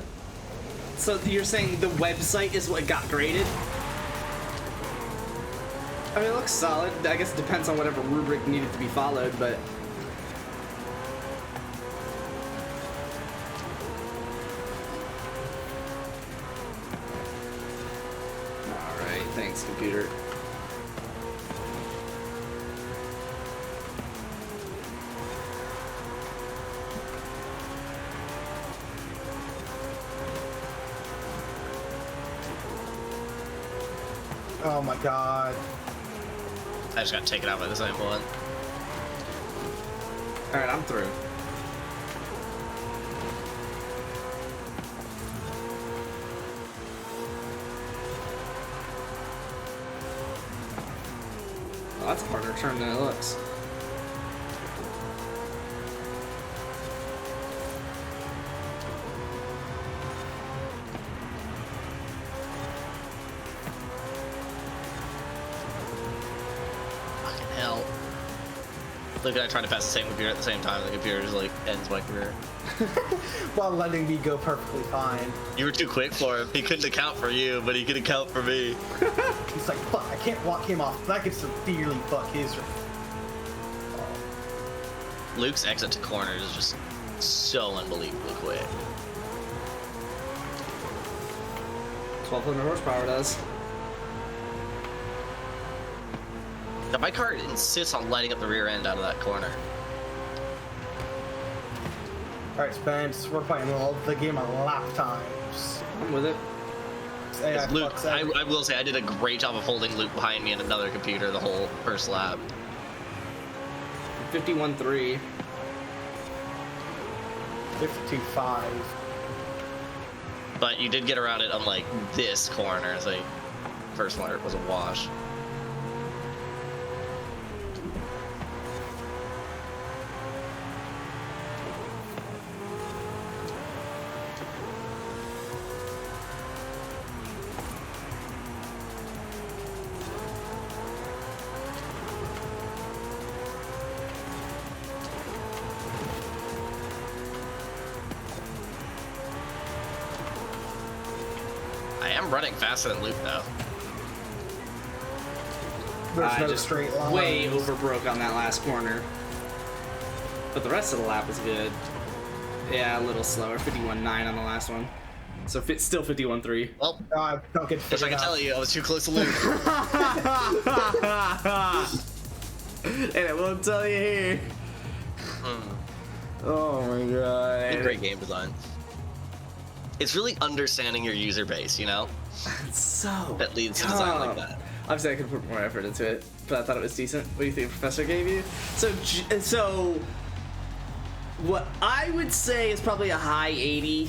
So you're saying the website is what got graded? I mean, it looks solid. I guess it depends on whatever rubric needed to be followed, but... Alright, thanks, computer. Oh my god. I just got taken out by the same one. Alright, I'm through. Well, that's a harder turn than it looks. Hell. Look at I trying to pass the same computer at the same time. The computer just like ends my career. While letting me go perfectly fine. You were too quick for him. He couldn't account for you, but he could account for me. He's like, fuck, I can't walk him off. That could severely fuck his. Luke's exit to corners is just so unbelievably quick. 1200 horsepower does. Now, my car insists on lighting up the rear end out of that corner. Alright, Spence, we're playing the game on lap times. I'm with it. AI Luke, fucks I everything. will say I did a great job of holding Luke behind me and another computer the whole first lap. 51.3. 52.5. But you did get around it on like this corner as a first one was a wash. I am running faster than Luke though. There's I no just straight line. way overbroke on that last corner. But the rest of the lap was good. Yeah, a little slower. 51.9 on the last one. So still 51-3. Well, don't get if I can tell you, I was too close to lose. And I won't tell you here. Oh my god. Great game design. It's really understanding your user base, you know? It's so that leads to design like that. Obviously, I could put more effort into it, but I thought it was decent. What do you think the professor gave you? So what I would say is probably a high 80,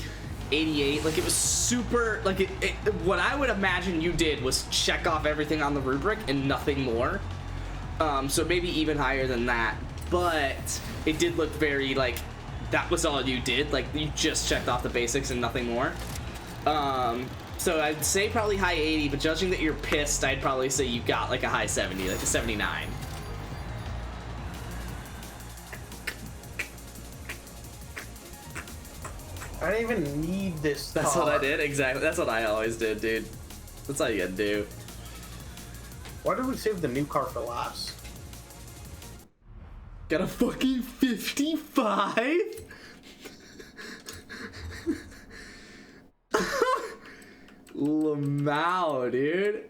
88. Like, it was super, like, what I would imagine you did was check off everything on the rubric and nothing more. So maybe even higher than that, but it did look very, like, that was all you did. Like, you just checked off the basics and nothing more. So I'd say probably high 80, but judging that you're pissed, I'd probably say you got like a high 70, like a 79. I didn't even need this car. That's what I did, exactly. That's what I always did, dude. That's all you gotta do. Why did we save the new car for last? Got a fucking 55? Lamau, dude.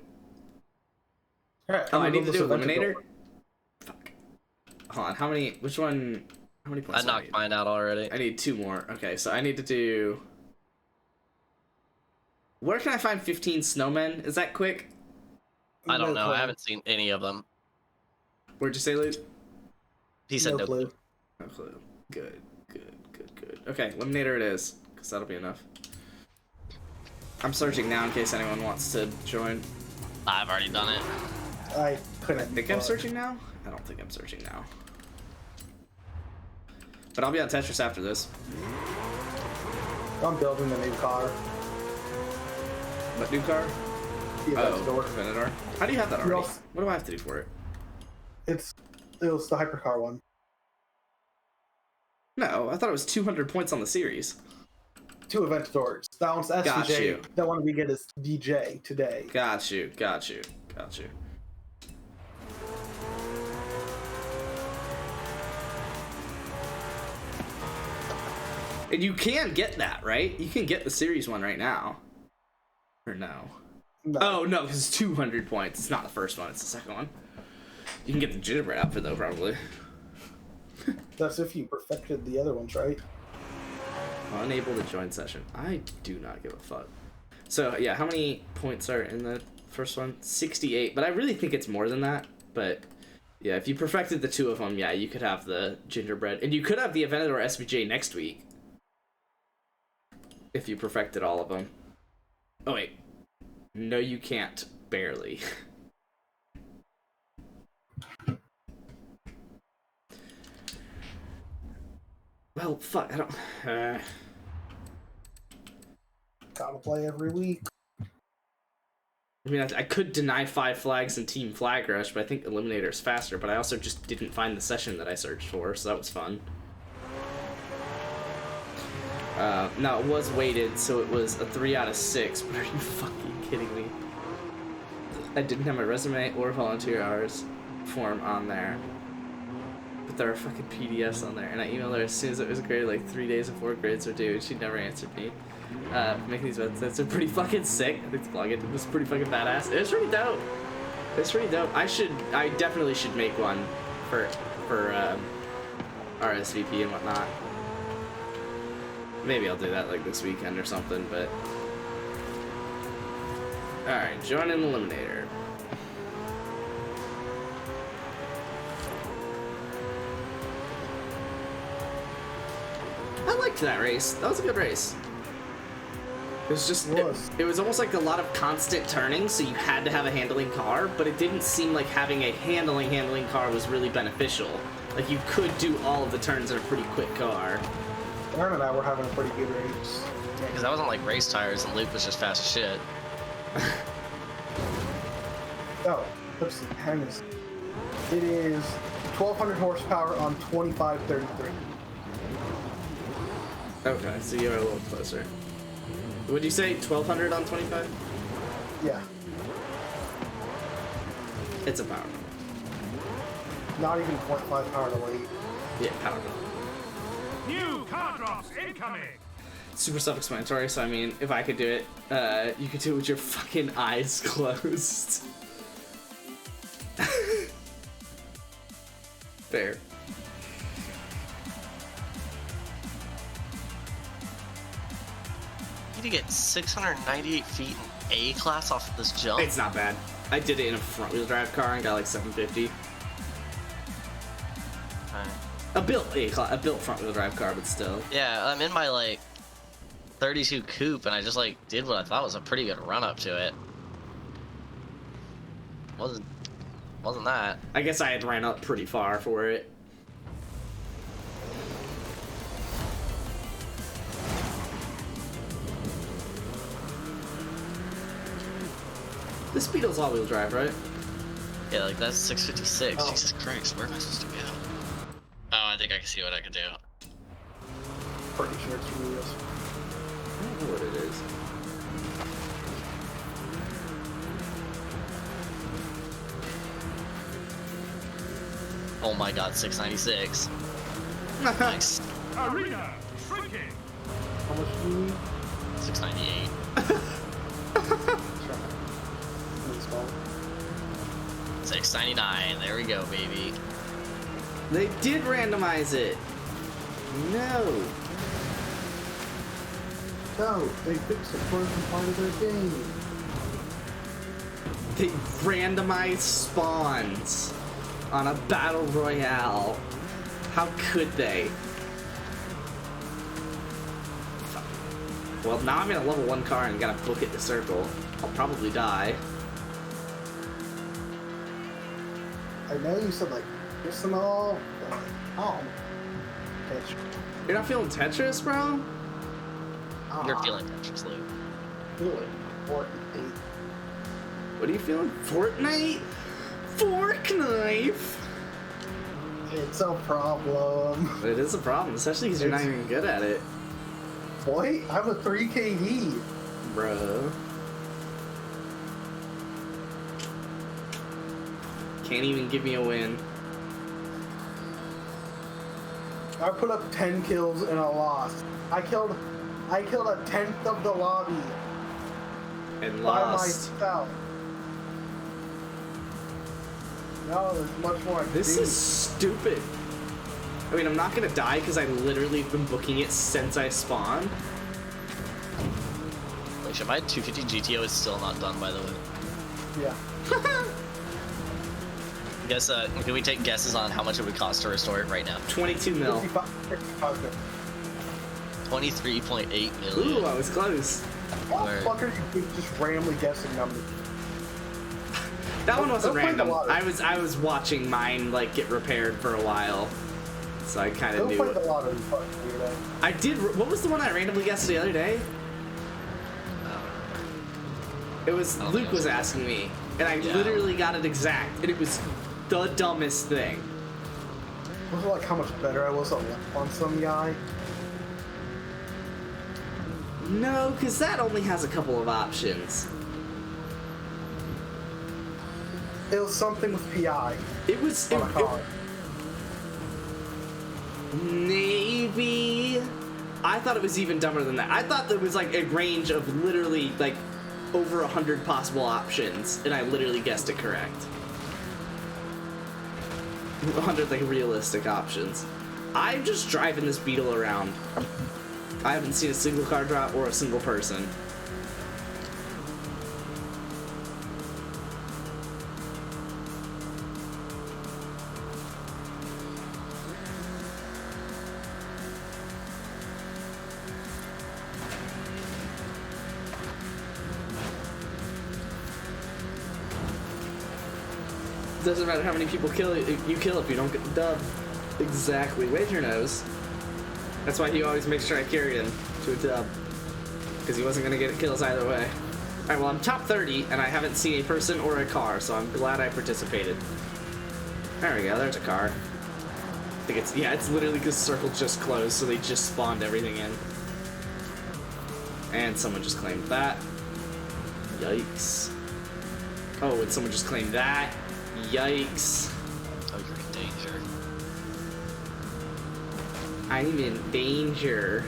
Right, oh, I need to do Eliminator? Fuck. Hold on, how many points I knocked mine out already. I need 2 more. Okay, so I need to do... Where can I find 15 snowmen? Is that quick? I don't know. I haven't seen any of them. Where'd you say, Luke? He said no clue. No clue. Good. Okay, Eliminator it is, because that'll be enough. I'm searching now in case anyone wants to join. I've already done it. I couldn't. Think I'm searching now? I don't think I'm searching now. But I'll be on Tetris after this. I'm building the new car. What new car? The Aventador. How do you have that already? Also, what do I have to do for it? It was the hypercar one. No, I thought it was 200 points on the series. 2 Aventadors. That one's SVJ. Got you. That one we get is DJ today. Got you. And you can get that, right? You can get the series one right now. Or no? No. Oh, no, because it's 200 points. It's not the first one, it's the second one. You can get the gingerbread outfit, though, probably. That's if you perfected the other ones, right? Unable to join session. I do not give a fuck. So, yeah, how many points are in the first one? 68, but I really think it's more than that. But, yeah, if you perfected the 2 of them, yeah, you could have the gingerbread. And you could have the Aventador SVJ next week. If you perfected all of them. Oh, wait. No, you can't. Barely. Well, fuck, I don't... Gotta play every week. I mean, I could deny 5 flags in Team Flag Rush, but I think Eliminator is faster, but I also just didn't find the session that I searched for, so that was fun. Now, it was weighted, so it was a 3 out of 6, but are you fucking kidding me? I didn't have my resume or volunteer hours form on there. But there are fucking PDFs on there, and I emailed her as soon as it was graded, like 3 days before grades were due, and she never answered me. Making these websites are pretty fucking sick. I think the plugin was pretty fucking badass. It was pretty dope. It's pretty dope. I definitely should make one for RSVP and whatnot. Maybe I'll do that like this weekend or something, but... Alright, join an Eliminator. I liked that race. That was a good race. It was just... It was almost like a lot of constant turning, so you had to have a handling car, but it didn't seem like having a handling car was really beneficial. Like, you could do all of the turns in a pretty quick car. Aaron and I were having a pretty good race. Yeah, because that wasn't like race tires and Luke was just fast as shit. Oh, let's see. Hang this. It is 1,200 horsepower on 2533. Okay, so you're a little closer. Would you say 1,200 on 25? Yeah. It's a power. Not even 0.5 power to weight. Yeah, power. New car drops incoming. super self-explanatory, so I mean, if I could do it, you could do it with your fucking eyes closed. Fair. You need to get 698 feet in A-class off of this jump? It's not bad. I did it in a front-wheel drive car and got like 750. A built front-wheel drive car, but still. Yeah, I'm in my like 32 coupe, and I just like did what I thought was a pretty good run up to it. Wasn't that? I guess I had ran up pretty far for it. This Beetle's all-wheel drive, right? Yeah, like that's 656. Oh. Jesus Christ, where am I supposed to go? Oh, I think I can see what I can do. Pretty sure it's wheels. I don't know what it is. Oh my god, 696. Nice. Arena shrinking. How much do you need? 698. Try. Install. 699. There we go, baby. They did randomize it. No. No, they fixed the frozen part of their game. They randomized spawns on a battle royale. How could they? Fuck. Well, now I'm in a level 1 car and gotta book it to circle. I'll probably die. I know you said like this and all, but oh, Tetris. You're not feeling Tetris, bro? You're feeling Tetris, Luke. Really? Fortnite. What are you feeling? Fortnite? Fork knife? It's a problem. It is a problem, especially because you're not even good at it. Boy, I have a 3 KD. Bro. Can't even give me a win. I put up 10 kills and a loss. I killed a 10th of the lobby And by lost. myself. No, there's much more. This is stupid. I mean, I'm not gonna die because I literally have been booking it since I spawned. Like, shit, my 250 GTO is still not done, by the way. Yeah. Guess, can we take guesses on how much it would cost to restore it right now? 22 mil. 23.8 million. Ooh, I was close. What the fuck are you just randomly guessing numbers? That one wasn't Don't play the random. lottery. I was watching mine like get repaired for a while, so I kind of Don't knew. play the lottery, fuck weirdo. I did. What was the one I randomly guessed the other day? It was I don't Luke think was it was asking me, and I Yeah. literally got it exact, and it was the dumbest thing. Was it like how much better I was on some guy? No, because that only has a couple of options. It was something with PI It was on a car. Maybe. I thought it was even dumber than that. I thought there was like a range of literally like over 100 possible options, and I literally guessed it correct. 100 like realistic options. I'm just driving this Beetle around. I haven't seen a single car drop or a single person. Doesn't matter how many people you kill if you don't get the dub. Exactly. Where's your nose? That's why he always makes sure I carry him to a dub. Because he wasn't going to get kills either way. Alright, well, I'm top 30, and I haven't seen a person or a car, so I'm glad I participated. There we go, there's a car. I think it's, yeah, it's literally because Circle just closed, so they just spawned everything in. And someone just claimed that. Yikes. Oh, and someone just claimed that. Yikes. Oh, you're in danger. I'm in danger.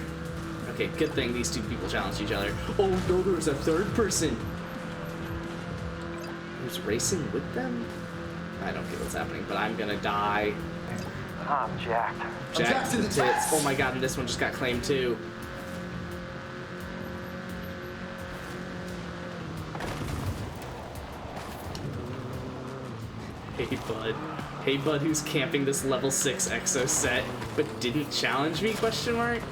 Okay, Okay, good thing these two people challenged each other. Oh no, there was a third person. Who's racing with them? I don't get what's happening, but I'm gonna die. I'm jacked. Jacked to the tits. Oh my god, and this one just got claimed too. Hey bud. Hey bud who's camping this level 6 exo set, but didn't challenge me, question mark?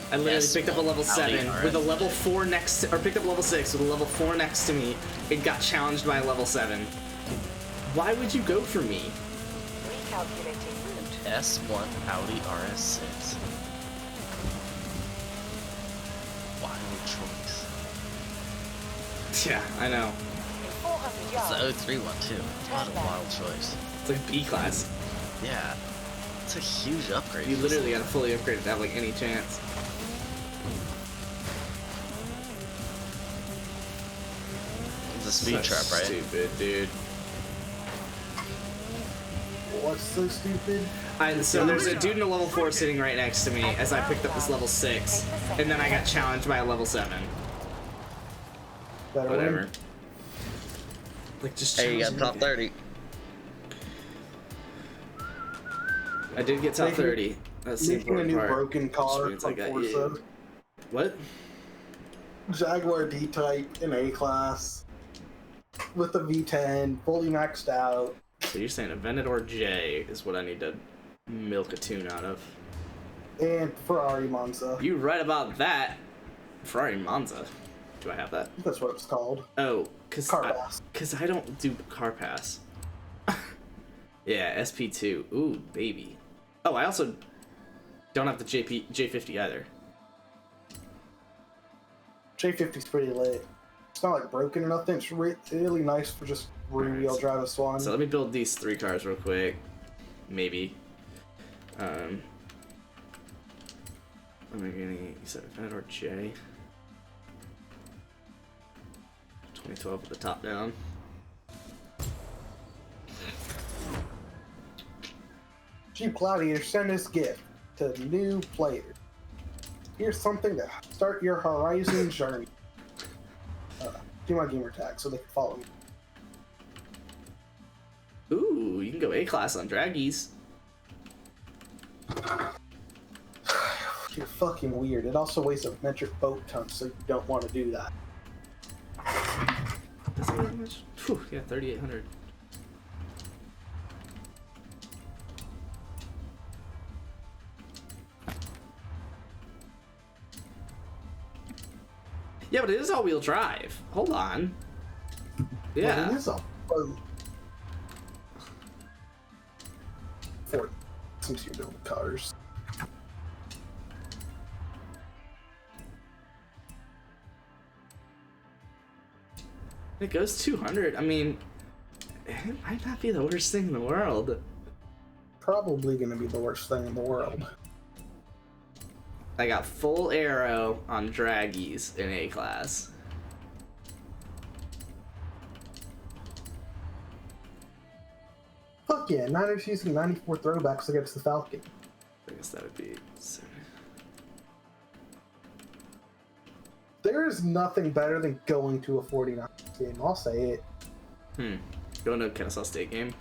I literally picked up a level 7 with a level 4 next to, or picked up level 6 with a level 4 next to me. It got challenged by a level 7. Why would you go for me? Recalculating route. S1 Audi RS6. Wild choice. Yeah, I know. It's the 03 one too. What a wild choice. It's like B class. Yeah. It's a huge upgrade. You literally gotta fully upgrade it to have like any chance. It's a speed trap, right? Stupid, dude. What's so stupid? So there's a dude in a level 4 sitting right next to me as I picked up this level 6, and then I got challenged by a level 7. Whatever. Win? Like just. Hey, you got top 30. I did get top 30. That's the Making a important new part. broken car Which means I from got Forza. you. What? Jaguar D-Type in A-Class with a V10, fully maxed out. So you're saying a Venador J is what I need to milk a tune out of. And Ferrari Monza. You right about that. Ferrari Monza. Do I have that? That's what it's called. Oh, cause Car Pass. Cause I don't do Car Pass. Yeah, SP2. Ooh, baby. Oh, I also don't have the J50 either. J50's pretty lit. It's not like broken or nothing. It's really nice for just rear-wheel drive a Swan. So let me build these 3 cars real quick. Maybe. Am I getting? You said Venador J. 2012 with the top down. Jeep Gladiator send this gift to new players. Here's something to start your Horizon journey. Do my gamer tag so they can follow me. Ooh, you can go A-class on Draggies. You're fucking weird. It also weighs a metric boat ton, so you don't want to do that. Does it weigh that much? Whew, yeah, 3,800. Yeah, but it is all-wheel drive. Hold on. Yeah. Well, it is all Ford. Since you're doing cars. It goes 200. I mean, it might not be the worst thing in the world. Probably gonna be the worst thing in the world. I got full aero on Draggies in A-class. Fuck yeah, Niners using 94 throwbacks against the Falcon. I guess that would be... There is nothing better than going to a 49 game, I'll say it. Going to a Kennesaw State game.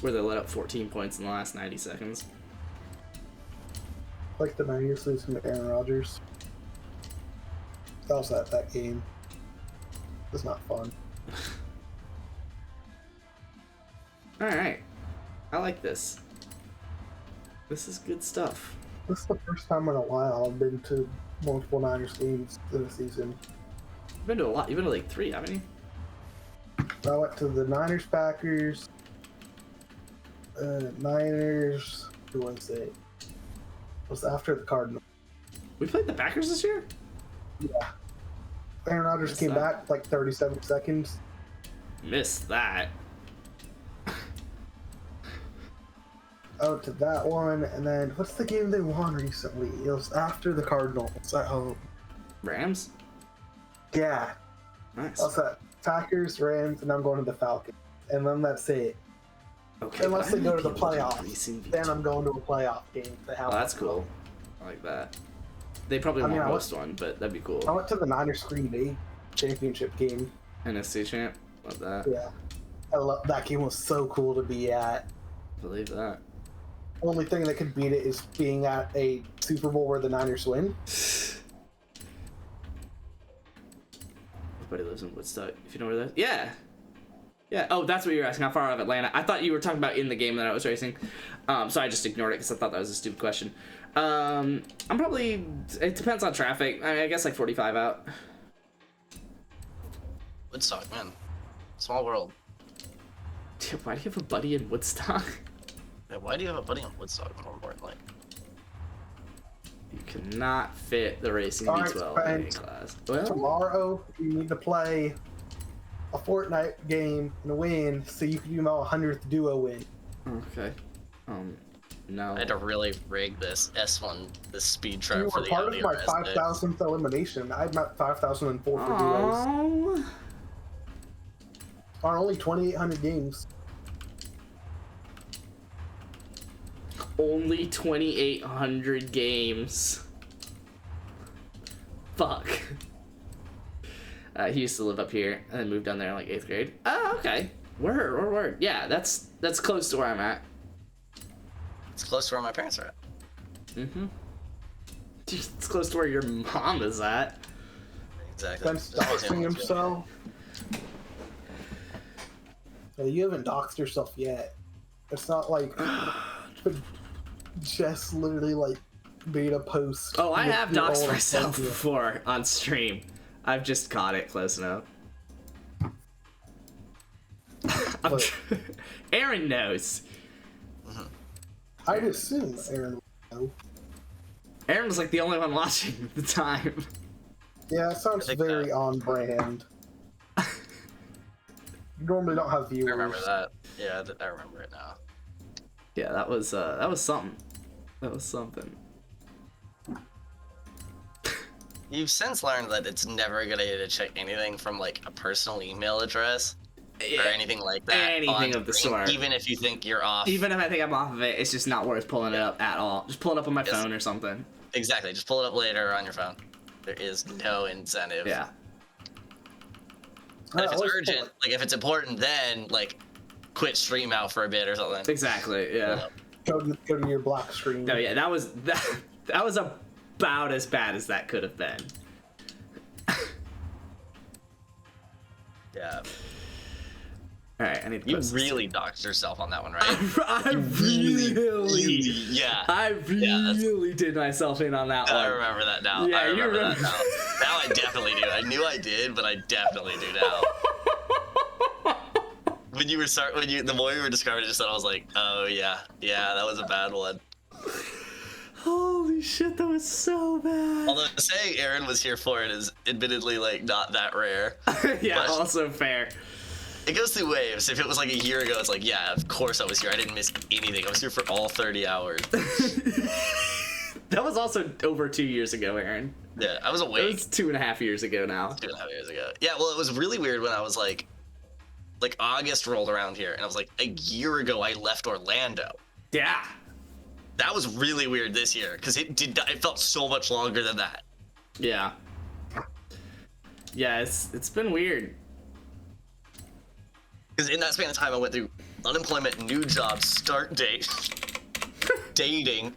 Where they let up 14 points in the last 90 seconds. Like the Niners losing to Aaron Rodgers. That was that game. It was not fun. Alright. I like this. This is good stuff. This is the first time in a while I've been to multiple Niners games in a season. You've been to a lot. You've been to like 3, haven't you? I went to the Niners, Packers, Niners. Who was it? It was after the Cardinals. We played the Packers this year? Yeah. Aaron Rodgers came back like 37 seconds. Missed that. Oh, to that one, and then what's the game they won recently? It was after the Cardinals at home. Rams? Yeah. Nice. What's that? Packers, Rams, and I'm going to the Falcons. And then that's it. Okay. Unless they go to the people do playoffs. racing Then I'm going to a playoff game. Oh, that's cool. I like that. They probably won't host one, but that'd be cool. I went to the Niners Green Bay championship game. NFC champ? Love that. Yeah. I love that game. Was so cool to be at. Believe that. Only thing that could beat it is being at a Super Bowl where the Niners win. Everybody lives in Woodstock. If you know where that is. Yeah. Yeah. Oh, that's what you were asking. How far out of Atlanta? I thought you were talking about in the game that I was racing. So I just ignored it because I thought that was a stupid question. I'm probably. It depends on traffic. I mean, I guess like 45 out. Woodstock, man. Small world. Dude, why do you have a buddy in Woodstock? Yeah, why do you have a buddy in Woodstock, more importantly? You cannot fit the racing V12 in A class. Well, tomorrow you need to play a Fortnite game and win, so you can do my 100th duo win. Okay. No. I had to really rig this S1, this speed trap You for were the part of audio. my 5,000th elimination. I had 5,004 for duos. Are only 2,800 games. Only 2,800 games. Fuck. He used to live up here and then moved down there in like 8th grade. Oh, okay. Word. Yeah, that's close to where I'm at. It's close to where my parents are at. Mm-hmm. It's close to where your mom is at. Exactly. Ben's doxing himself. You haven't doxed yourself yet. It's not like Jess literally like made a post. Oh, I have doxed myself before on stream. I've just caught it close enough. Aaron knows. I'd assume Aaron would know. Aaron was like the only one watching at the time. Yeah, it sounds very on brand. You normally don't have viewers. I remember that. Yeah, I remember it now. Yeah, that was something. That was something. You've since learned that it's never a good idea to check anything from like a personal email address or anything like that. Anything of the sort. Even if you think you're off. Even if I think I'm off of it, it's just not worth pulling it up at all. Just pull it up on my phone or something. Exactly. Just pull it up later on your phone. There is no incentive. Yeah. And if it's urgent, like if it's important, then like quit stream out for a bit or something. Exactly. Yeah. Go to your black screen. No, yeah, that was about as bad as that could have been. Yeah. All right, I need to You post really doxed yourself on that one, right? I really yeah. I really did myself in on that one. I remember that now. Yeah, I remember you that now. Now I definitely do. I knew I did, but I definitely do now. The more you were describing it, just then I was like, oh yeah, that was a bad one. Holy shit, that was so bad. Although saying Aaron was here for it is admittedly like not that rare. Yeah, but also fair. It goes through waves. If it was like a year ago, it's like, yeah, of course I was here. I didn't miss anything. I was here for all 30 hours. That was also over 2 years ago, Aaron. Yeah, I was awake. It was 2.5 years ago now. 2.5 years ago. Yeah, well, it was really weird when I was like August rolled around here, and I was like, a year ago I left Orlando. Yeah. That was really weird this year, because it felt so much longer than that. Yeah. Yeah, it's been weird. Because in that span of time, I went through unemployment, new job, start date, dating.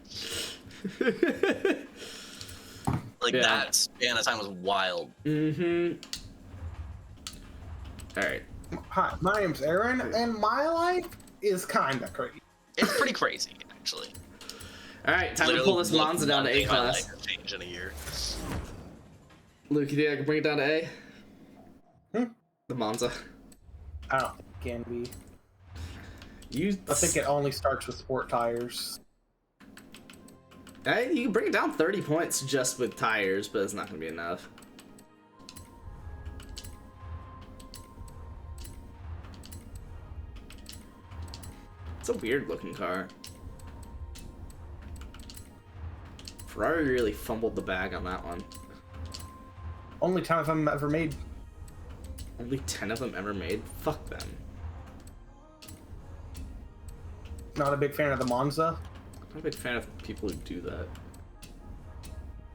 That span of time was wild. Mm-hmm. All right. Hi, my name's Aaron, and my life is kind of crazy. It's pretty crazy, actually. All right, time to pull this Monza down to A class. Change in a year. Luke, you think I can bring it down to A? The Monza. I don't think it can be. I think it only starts with sport tires. You can bring it down 30 points just with tires, but it's not going to be enough. It's a weird looking car. Ferrari really fumbled the bag on that one. Only 10 of them ever made. Only 10 of them ever made? Fuck them. Not a big fan of the Monza. Not a big fan of people who do that.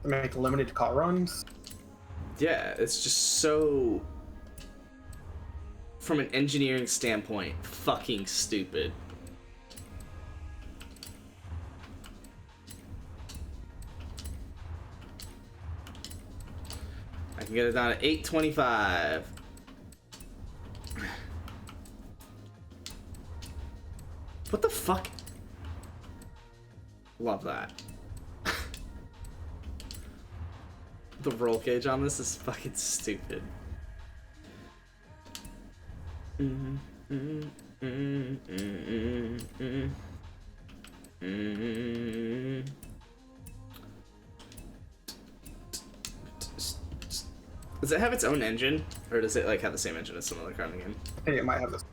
They make limited car runs. Yeah, it's just so... From an engineering standpoint, fucking stupid. I can get it down to 825. What the fuck? Love that. The roll gauge on this is fucking stupid. Does it have its own engine, or does it like have the same engine as some other car in the game? I think it might have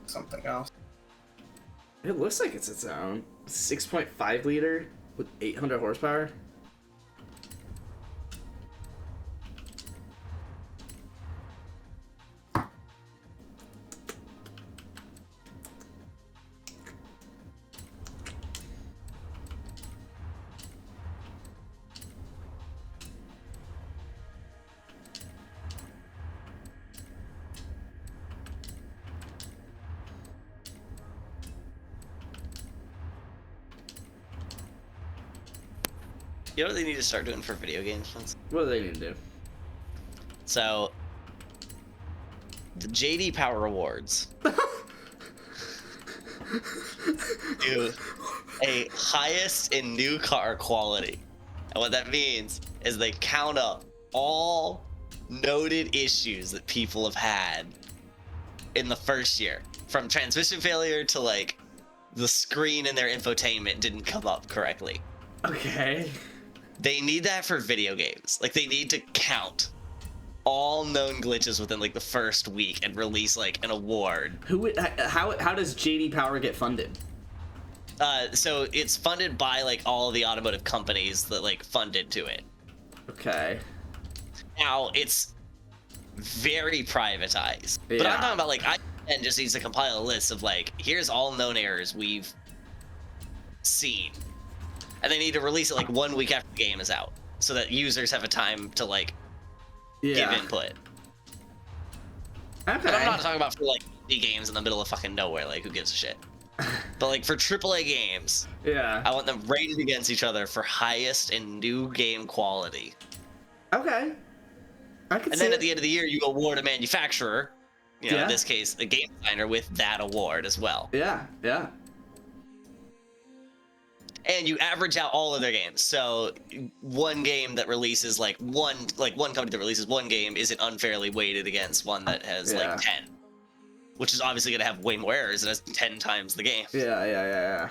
something else. It looks like it's its own. 6.5 liter with 800 horsepower. You know what they need to start doing for video games ones? What do they need to do? So, the JD Power Awards do a highest in new car quality. And what that means is they count up all noted issues that people have had in the first year. From transmission failure to like the screen in their infotainment didn't come up correctly. Okay. They need that for video games. Like, they need to count all known glitches within like the first week and release like an award. How does JD Power get funded? So it's funded by like all of the automotive companies that like funded to it. Okay. Now it's very privatized. Yeah. But I'm talking about like IGN just needs to compile a list of like, here's all known errors we've seen. And they need to release it like 1 week after the game is out, so that users have a time to like give input. Okay. And I'm not talking about for like indie games in the middle of fucking nowhere, like who gives a shit. But like for AAA games, yeah, I want them rated against each other for highest in new game quality. Okay. I can see. And then it. at the end of the year, you award a manufacturer, you know, in this case, a game designer, with that award as well. Yeah, yeah. And you average out all of their games. So one game that releases like one company that releases one game isn't unfairly weighted against one that has like 10, which is obviously going to have way more errors and has 10 times the game. Yeah.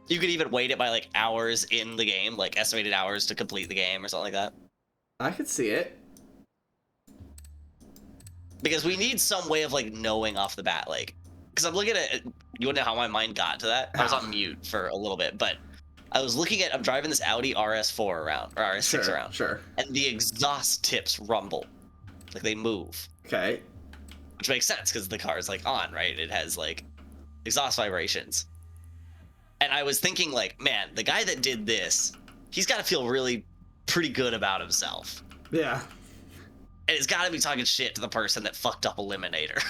You could even weight it by like hours in the game, like estimated hours to complete the game or something like that. I could see it. Because we need some way of like knowing off the bat, like, because I'm looking at, you wanna know how my mind got to that? I was on mute for a little bit, but I was looking at, I'm driving this Audi RS4 around, or RS6 around. Sure. And the exhaust tips rumble. Like they move. Okay. Which makes sense because the car is like on, right? It has like exhaust vibrations. And I was thinking like, man, the guy that did this, he's got to feel really pretty good about himself. Yeah. And it's got to be talking shit to the person that fucked up Eliminator.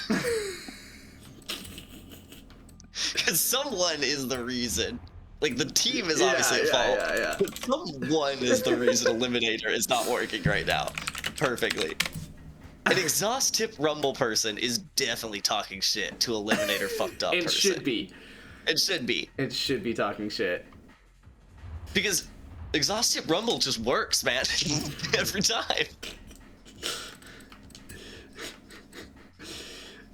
Because someone is the reason. Like, the team is obviously at fault. Yeah. But someone is the reason Eliminator is not working right now perfectly. An exhaust tip rumble person is definitely talking shit to Eliminator fucked up person. It should be. It should be. It should be talking shit. Because exhaust tip rumble just works, man. Every time.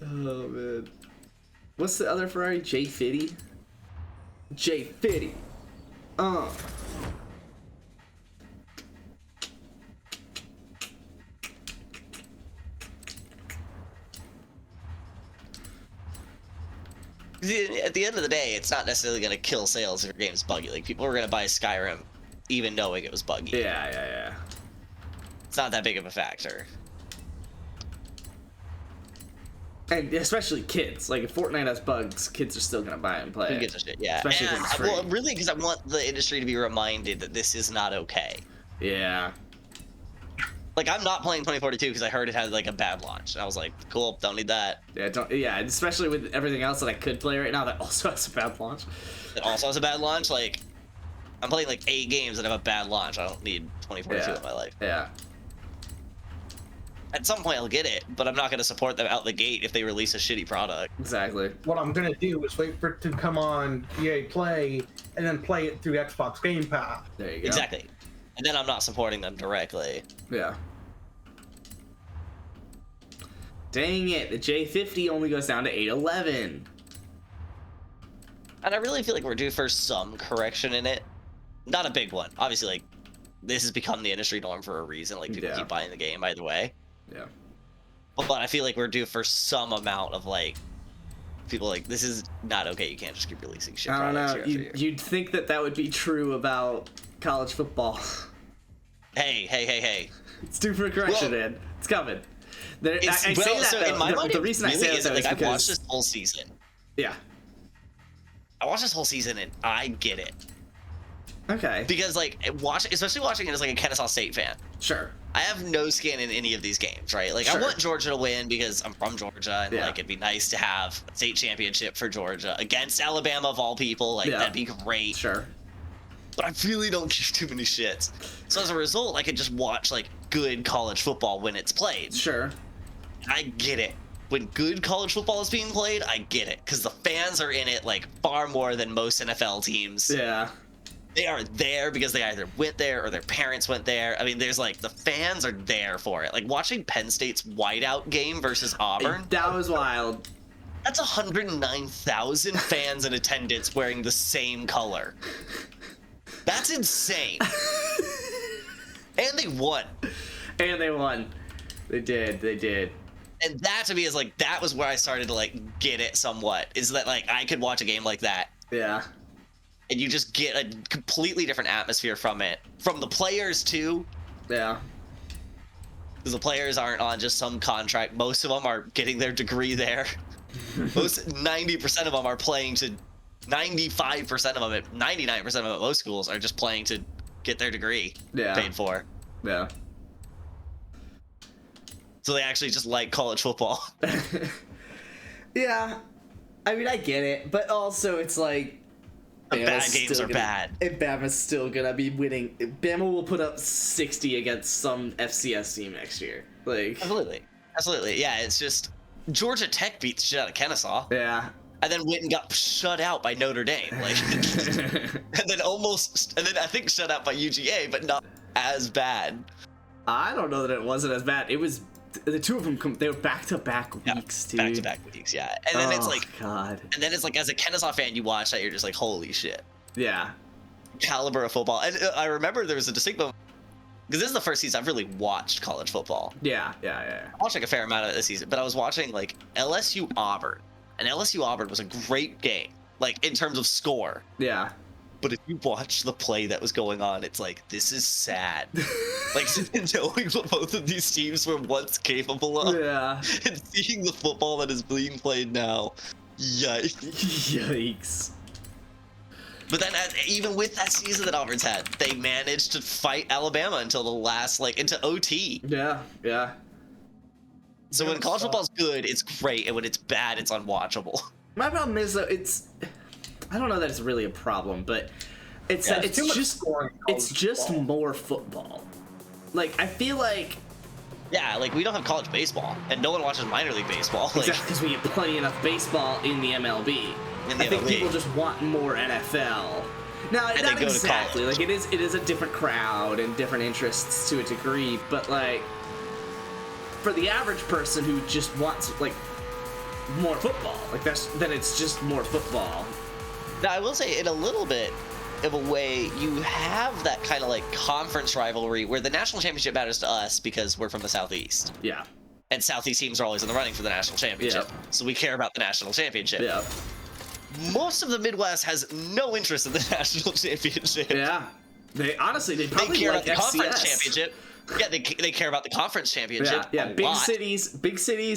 Oh, man. What's the other Ferrari? J50? J50. At the end of the day, it's not necessarily going to kill sales if your game's buggy. Like, people are going to buy Skyrim even knowing it was buggy. Yeah. It's not that big of a factor. And especially kids. Like, if Fortnite has bugs, kids are still gonna buy it and play Who it. gives a shit? Yeah. Especially And, if it's free. well, really, because I want the industry to be reminded that this is not okay. Yeah. Like, I'm not playing 2042 because I heard it had like a bad launch, and I was like, cool, don't need that. Yeah, especially with everything else that I could play right now that also has a bad launch. It also has a bad launch. Like, I'm playing like 8 games that have a bad launch. I don't need 2042 in my life. Yeah. At some point I'll get it, but I'm not going to support them out the gate if they release a shitty product. Exactly. What I'm gonna do is wait for it to come on EA Play and then play it through Xbox Game Pass. There you go. Exactly. And then I'm not supporting them directly. Yeah. Dang it, the J50 only goes down to 811. And I really feel like we're due for some correction in it. Not a big one. Obviously, like, this has become the industry norm for a reason. Like, people keep buying the game either way. Yeah. But I feel like we're due for some amount of, like, people like, this is not okay. You can't just keep releasing shit I don't products know. year after year. You'd think that would be true about college football. Hey. It's due for a correction, man. It's coming. I say that, so though, in my mind, the reason I say that like, is I've because... watched this whole season. Yeah. I watched this whole season and I get it. Okay. Because, like, especially watching it as, like, a Kennesaw State fan. Sure. I have no skin in any of these games, right? Like, Sure. I want Georgia to win because I'm from Georgia, and, Yeah. like, it'd be nice to have a state championship for Georgia against Alabama, of all people. Like, that'd be great. Sure. But I really don't give too many shits. So as a result, I could just watch, like, good college football when it's played. Sure. I get it. When good college football is being played, I get it. Because the fans are in it, like, far more than most NFL teams. Yeah. They are there because they either went there or their parents went there. I mean, there's, like, the fans are there for it. Like, watching Penn State's whiteout game versus Auburn. That was wild. That's 109,000 fans in attendance wearing the same color. That's insane. And they won. And they won. They did. And that, to me, is, like, that was where I started to, like, get it somewhat. Is that, like, I could watch a game like that. Yeah. And you just get a completely different atmosphere from it. From the players, too. Yeah. Because the players aren't on just some contract. Most of them are getting their degree there. 90% of them are playing to... 95% of them, 99% of them at most schools are just playing to get their degree paid for. Yeah. So they actually just like college football. Yeah. I mean, I get it. But also, it's like... The bad games are bad. And Bama's still gonna be winning. Bama will put up 60 against some FCS team next year. Like... Absolutely. Yeah, it's just... Georgia Tech beat the shit out of Kennesaw. Yeah. And then went and got shut out by Notre Dame. Like, and then I think shut out by UGA, but not as bad. I don't know that it wasn't as bad. It was... The two of them, they were back-to-back weeks, dude. Back-to-back weeks, yeah. And then it's like... God. And then it's like, as a Kennesaw fan, you watch that, you're just like, holy shit. Yeah. Caliber of football. And I remember there was a distinct moment, because this is the first season I've really watched college football. Yeah. I watched like a fair amount of this season, but I was watching like LSU Auburn. And LSU Auburn was a great game, like in terms of score. Yeah. But if you watch the play that was going on, it's like, this is sad. Like, knowing what both of these teams were once capable of. Yeah. And seeing the football that is being played now. Yikes. Yikes. But then, even with that season that Auburn's had, they managed to fight Alabama until the last, like, into OT. Yeah. So when college football's good, it's great. And when it's bad, it's unwatchable. My problem is, though, I don't know that it's really a problem, but it's just more football. Like, I feel like... Yeah, like, we don't have college baseball, and no one watches minor league baseball. Like, exactly, because we get plenty enough baseball in the MLB. I think people just want more NFL. Now, not exactly. Like, it is a different crowd and different interests to a degree, but, like, for the average person who just wants, like, more football, like, then it's just more football. Now, I will say, in a little bit of a way, you have that kind of, like, conference rivalry where the national championship matters to us because we're from the Southeast. Yeah. And Southeast teams are always in the running for the national championship. Yeah. So we care about the national championship. Yeah. most of the Midwest has no interest in the national championship. Yeah, they probably care like about the conference FCS. championship. Yeah, they care about the conference championship. Yeah, a big lot. cities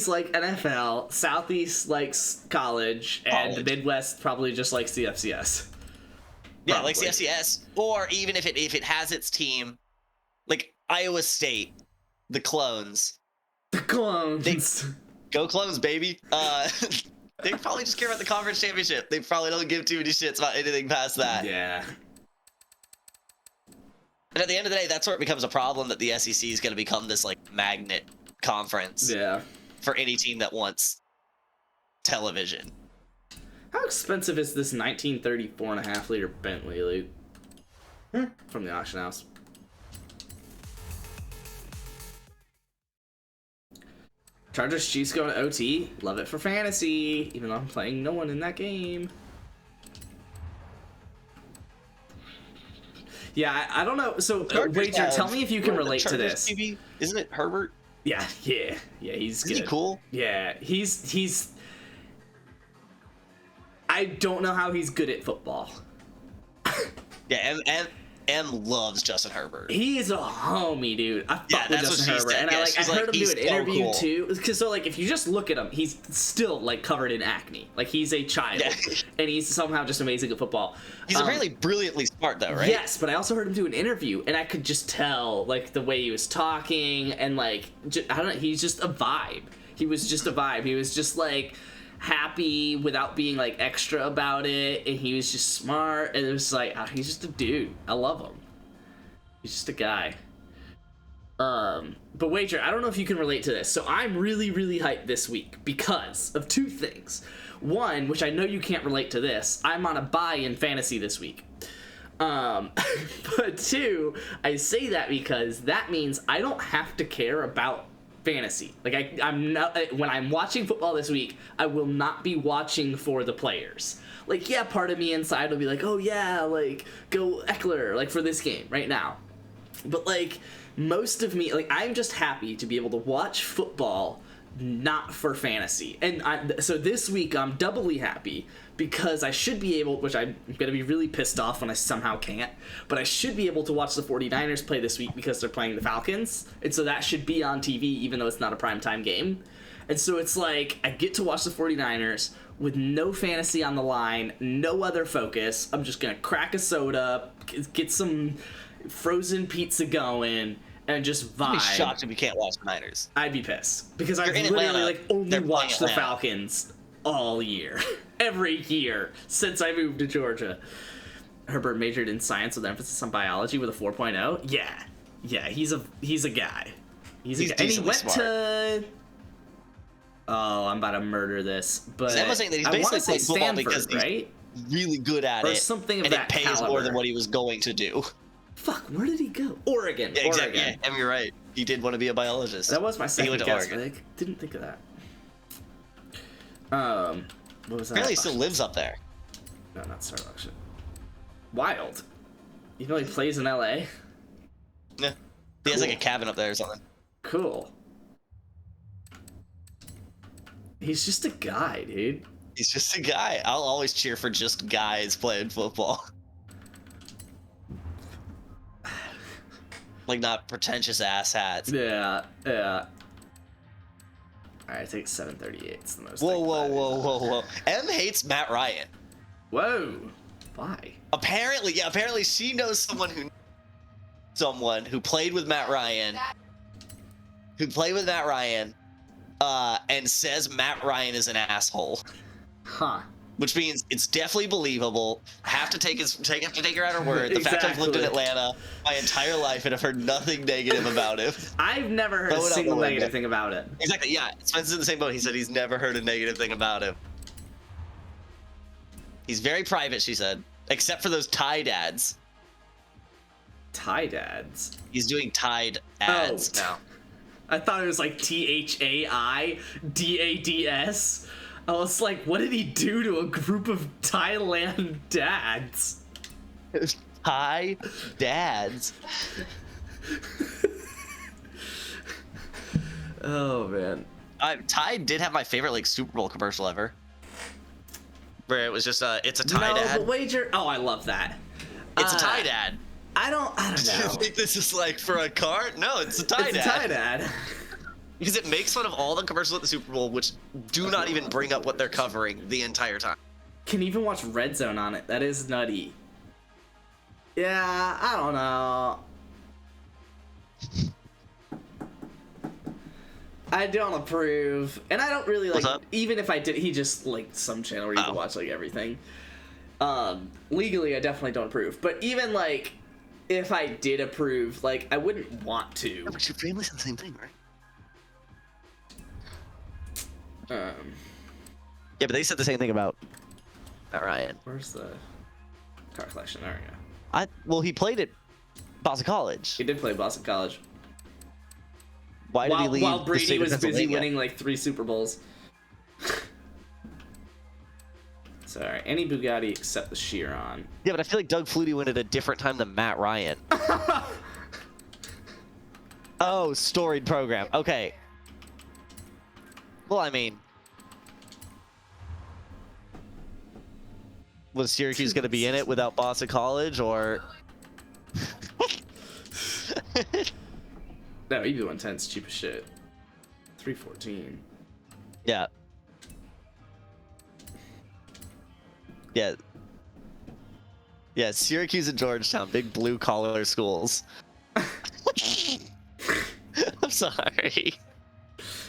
like NFL, Southeast likes college, and the Midwest probably just likes the FCS. Yeah, like the FCS, or even if it has its team, like Iowa State, the Clones. The Clones. Go Clones, baby. They probably just care about the conference championship. They probably don't give too many shits about anything past that. Yeah. And at the end of the day, that's where it becomes a problem that the SEC is going to become this like magnet conference. Yeah. For any team that wants television. How expensive is this 1934.5 liter Bentley, Luke? From the auction house. Chargers Chiefs going to OT. Love it for fantasy, even though I'm playing no one in that game. Yeah, I don't know. So, Wager, tell me if you can relate to this. TV? Isn't it Herbert? Yeah, he's good. Is he cool? Yeah, he's. I don't know how he's good at football. Yeah, M loves Justin Herbert. He is a homie, dude. I fuck with Justin Herbert, and I heard him do an interview too. Because like if you just look at him, he's still like covered in acne. Like he's a child, and he's somehow just amazing at football. He's apparently brilliantly smart though, right? Yes, but I also heard him do an interview, and I could just tell like the way he was talking, and like I don't know, he's just a vibe. He was just a vibe. He was just like happy without being like extra about it, and he was just smart, and it was like he's just a dude. I love him. He's just a guy. But Wager, I don't know if you can relate to this. So I'm really hyped this week because of two things. One, which I know you can't relate to this, I'm on a bye in fantasy this week. But two, I say that because that means I don't have to care about fantasy. Like I'm not, when I'm watching football this week, I will not be watching for the players. Like, yeah, part of me inside will be like, oh yeah, like go Eckler, like for this game right now. But like most of me, like I'm just happy to be able to watch football, not for fantasy. And so this week I'm doubly happy because I should be able, which I'm going to be really pissed off when I somehow can't, but I should be able to watch the 49ers play this week because they're playing the Falcons. And so that should be on TV even though it's not a primetime game. And so it's like I get to watch the 49ers with no fantasy on the line, no other focus. I'm just going to crack a soda, get some frozen pizza going, and just vibe. I'd be shocked if you can't watch the Niners. I'd be pissed because I've in literally Atlanta, like only they're watched the playing Atlanta. Falcons all year, every year since I moved to Georgia. Herbert majored in science with emphasis on biology with a 4.0. Yeah, he's a guy. He's a guy. And he went smart. to. Oh, I'm about to murder this, but Sam was saying that he's I want to basically say playing football Stanford, because right? he's really good at Or it, something of and that it pays more caliber. than what he was going to do. Fuck, where did he go? Oregon. Yeah, exactly. Oregon. Yeah, you're right. He did want to be a biologist. That was my He second went to guess, Oregon. but I didn't think of that. What was that? Apparently, he still lives up there. No, not Star Auction. Wild. You know he plays in LA? Yeah, he has like a cabin up there or something. Cool. He's just a guy, dude. He's just a guy. I'll always cheer for just guys playing football. Like not pretentious asshats. Yeah. Alright, I take 738. It's the most. Whoa. M hates Matt Ryan. Whoa. Why? Apparently she knows someone who played with Matt Ryan. And says Matt Ryan is an asshole. Huh. Which means it's definitely believable. Have to take her at her word. The fact I've lived in Atlanta my entire life and I've heard nothing negative about him. I've never heard a single negative thing about it. Exactly, yeah. Spencer's in the same boat. He said he's never heard a negative thing about him. He's very private, she said. Except for those Tide ads. Tide ads? He's doing Tide ads now. I thought it was like THAIDADS. I was like, what did he do to a group of Thailand dads? Thai dads. Oh man. Tide did have my favorite like Super Bowl commercial ever. where it was just it's a Tide No, ad. but wager. Oh, I love that. It's a Tide ad. I don't Do you know. think this is like for a car? No, it's a Tide ad. It's a Tide ad. Because it makes fun of all the commercials at the Super Bowl, which do not even bring up what they're covering the entire time. Can even watch Red Zone on it. That is nutty. Yeah, I don't know. I don't approve, and I don't really like. What's up? Even if I did, he just like some channel where you can watch like everything. Legally, I definitely don't approve. But even like, if I did approve, like I wouldn't want to. Yeah, but your family's the same thing, right? Yeah, but they said the same thing about Ryan. Where's the car collection? There we go. Well, he played at Boston College. He did play Boston College. Why did he leave? While the Brady state of was busy Pennsylvania? winning like 3 Super Bowls. Sorry, any Bugatti except the Chiron. Yeah, but I feel like Doug Flutie went at a different time than Matt Ryan. Oh, storied program. Okay. Well, I mean, was Syracuse going to be in it without Boston College, or? No, EV110's cheap as shit. 314. Yeah. Yeah. Yeah, Syracuse and Georgetown, big blue collar schools. I'm sorry.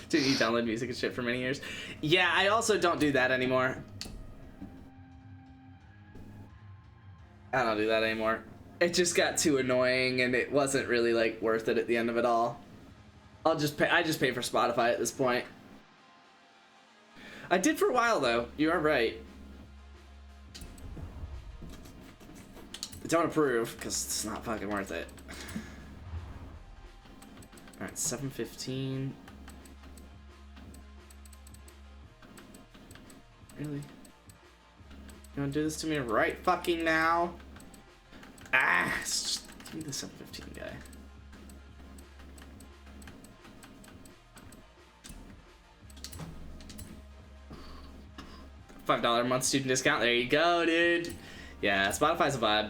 Did you download music and shit for many years? Yeah, I also don't do that anymore. I don't do that anymore. It just got too annoying, and it wasn't really like worth it at the end of it all. I just pay for Spotify at this point. I did for a while though. You are right. I don't approve because it's not fucking worth it. All right, 715. Really? You wanna do this to me right fucking now? Ah, just give me the 715 guy. $5 a month student discount. There you go, dude. Yeah, Spotify's a vibe.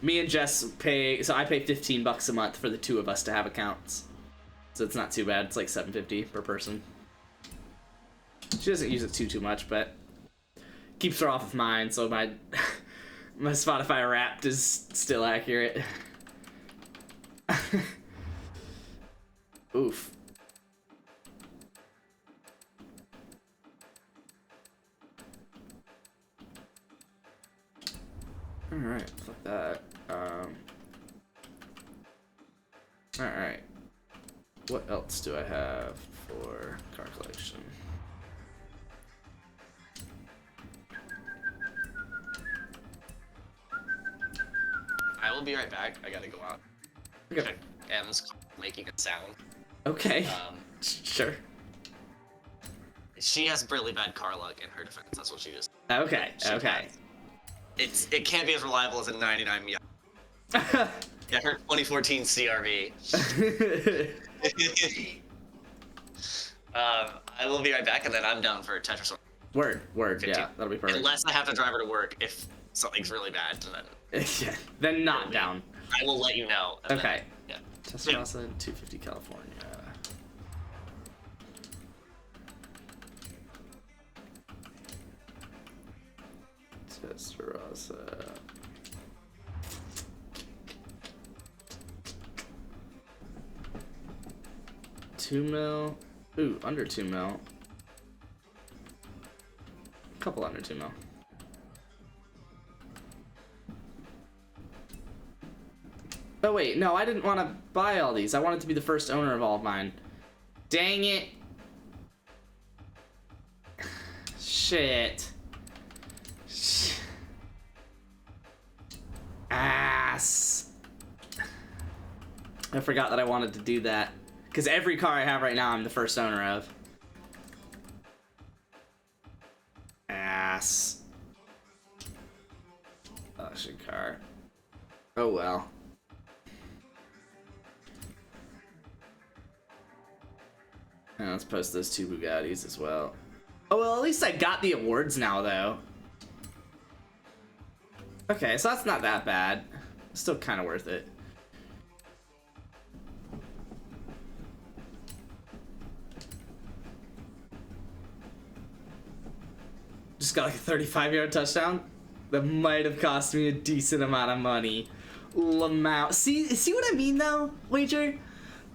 Me and Jess pay, so I pay $15 a month for the 2 of us to have accounts. So it's not too bad. It's like $7.50 per person. She doesn't use it too much, but keeps her off of mine, so my my Spotify Wrapped is still accurate. Oof. Alright, fuck that. Alright. What else do I have for car collection? I will be right back. I gotta go out. Okay. M's making a sound. Okay. Sure. She has really bad car luck in her defense. That's what she is. Okay. Okay. It can't be as reliable as a 99 Miata. Yeah, her 2014 CRV. I will be right back, and then I'm down for Tetris. Word. 15. Yeah, that'll be perfect. Unless I have to drive her to work if something's really bad, then yeah, then not down. I will let you know. Okay. Then, yeah. Testarossa, 250 California. Testarossa. $2 mil. Ooh, under 2 mil. A couple under 2 mil. Oh wait, no, I didn't want to buy all these. I wanted to be the first owner of all of mine. Dang it. Shit. Ass. I forgot that I wanted to do that. Because every car I have right now, I'm the first owner of. Ass. Auction car. Oh well. And let's post those 2 Bugattis as well. Oh, well, at least I got the awards now, though. Okay, so that's not that bad. Still kind of worth it. Just got like a 35-yard touchdown. That might have cost me a decent amount of money. Lamau. See what I mean, though, Wager?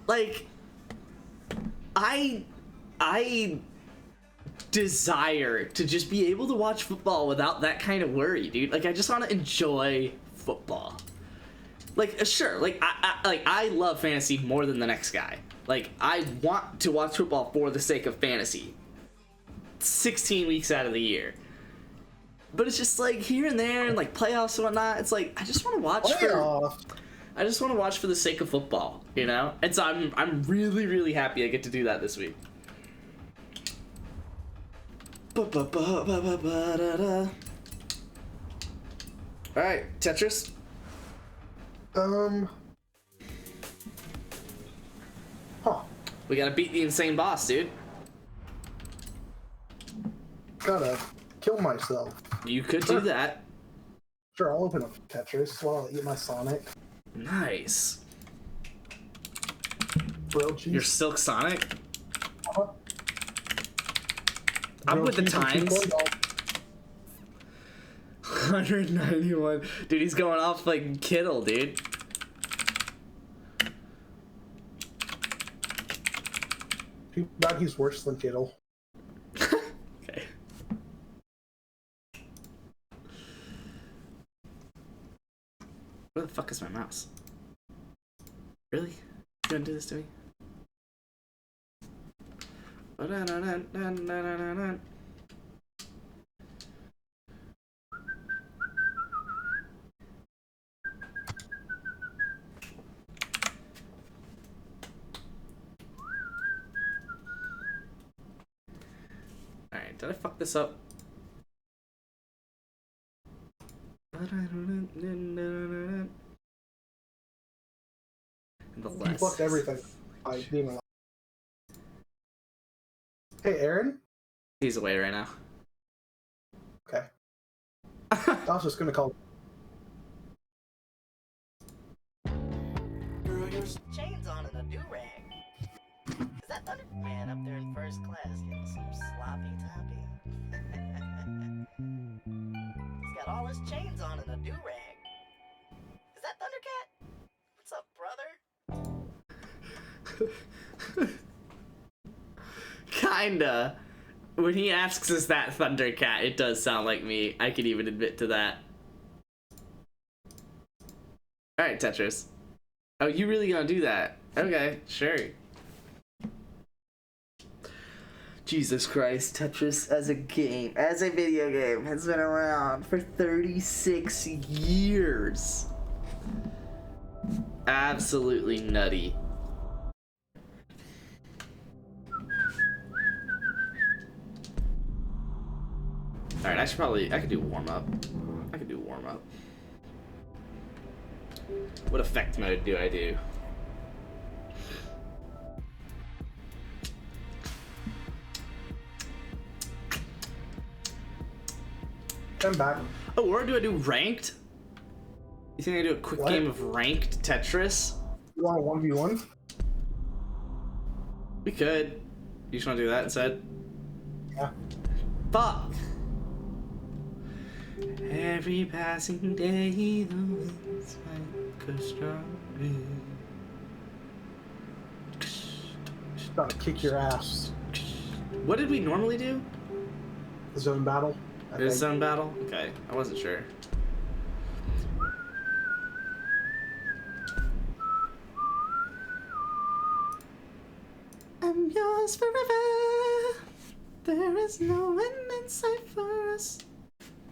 Like, I desire to just be able to watch football without that kind of worry, dude. Like, I just want to enjoy football. Like, sure, like I love fantasy more than the next guy. Like, I want to watch football for the sake of fantasy 16 weeks out of the year. But it's just like here and there and like playoffs and whatnot. It's like I just want to watch for the sake of football, you know? And so I'm really, really happy I get to do that this week. Alright, Tetris. We gotta beat the insane boss, dude. Gotta kill myself. You could do that. Sure, I'll open up Tetris while I eat my Sonic. Nice. Grilled cheese. Your Silk Sonic? Uh-huh. I'm with the times. 191. Dude, he's going off like Kittle, dude. Too bad he's worse than Kittle. Okay. Where the fuck is my mouse? Really? You gonna do this to me? Alright, did I fuck this up? You fucked everything. I being alive. Hey, Aaron? He's away right now. Okay. I was just gonna call. Girl, your chains on and a do-rag. Is that Thunder Man up there in first class getting some sloppy toppy? He's got all his chains on and a do-rag. Is that Thundercat? What's up, brother? Kinda. When he asks us that Thundercat, it does sound like me. I can even admit to that. Alright, Tetris. Oh, you really gonna do that? Okay, sure. Jesus Christ, Tetris as a game, as a video game, has been around for 36 years. Absolutely nutty. Alright, I could do warm up. What effect mode do I do? I'm back. Oh, or do I do ranked? You think I do a quick game of ranked Tetris? You want a 1v1? We could. You just want to do that instead? Yeah. Fuck! Every passing day, the winds like a strong wind. About to kick your ass. What did we normally do? Zone battle. It is zone battle? Okay, I wasn't sure. I'm yours forever. There is no end in sight for us.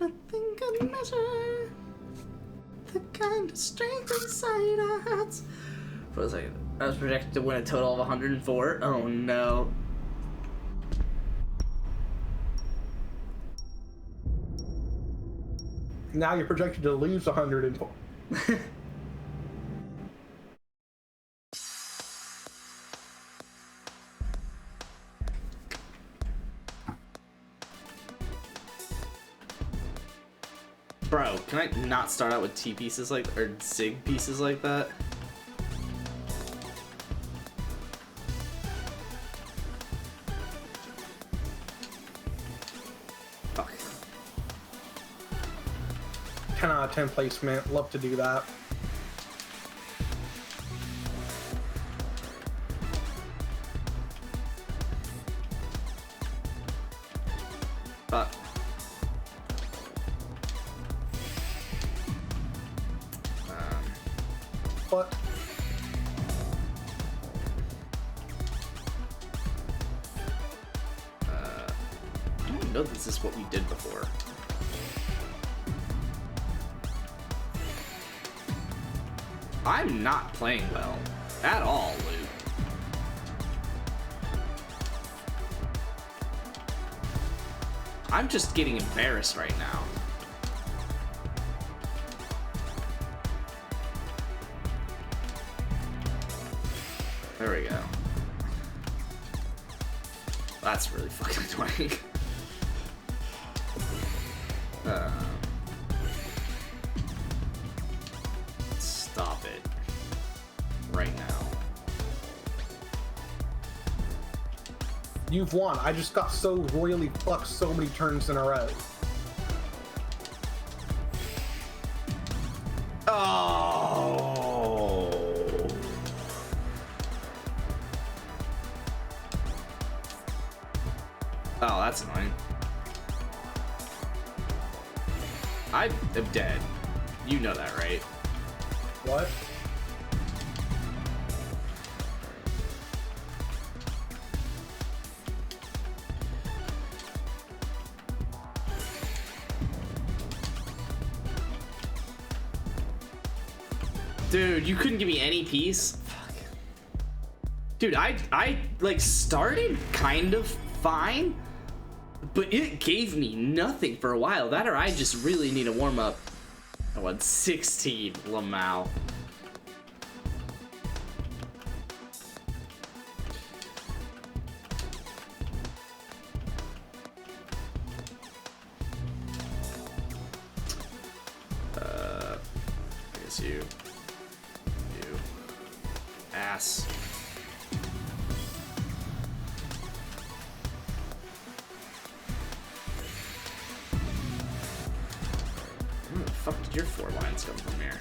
Nothing can measure the kind of strength inside our hearts. For a second, I was projected to win a total of 104. Oh no. Now you're projected to lose 104. Bro, can I not start out with T pieces like, or Zig pieces like that? Fuck. 10 out of 10 placement. Love to do that. Fuck. What? I don't know this is what we did before. I'm not playing well at all, Luke. I'm just getting embarrassed right now. There we go. That's really fucking annoying. Stop it. Right now. You've won. I just got so royally fucked so many turns in a row. Oh. Oh, that's annoying. I am dead. You know that, right? What? Dude, you couldn't give me any peace? Fuck. Dude, I like started kind of fine, but it gave me nothing for a while. That or I just really need a warm up. I went 16, Lamau. I guess you. Ass. Where the fuck did your 4 lines come from here?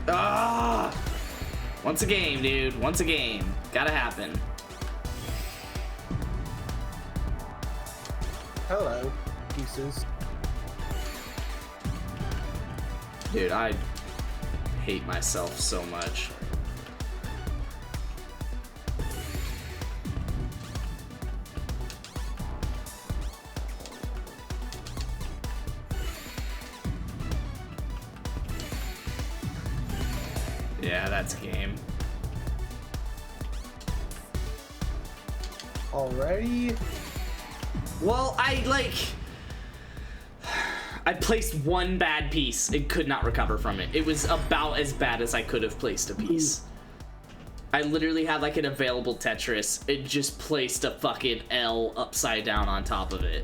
Ah! Once a game, dude. Once a game. Gotta happen. Hello, pieces. Dude, I hate myself so much. Yeah, that's a game. Already? Well, I placed one bad piece and could not recover from it. It was about as bad as I could have placed a piece. I literally had like an available Tetris. It just placed a fucking L upside down on top of it.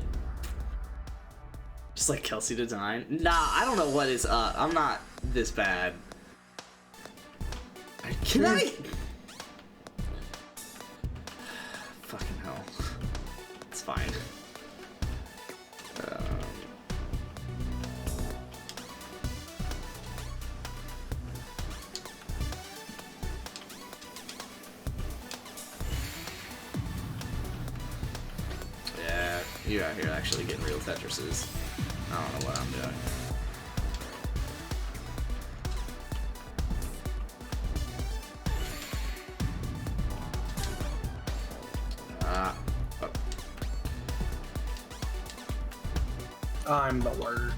Just like Kelsey to Dine. Nah, I don't know what is up. I'm not this bad. Can I? Fucking hell. It's fine. Yeah, you out here actually getting real Tetrises. I don't know what I'm doing. I'm the word.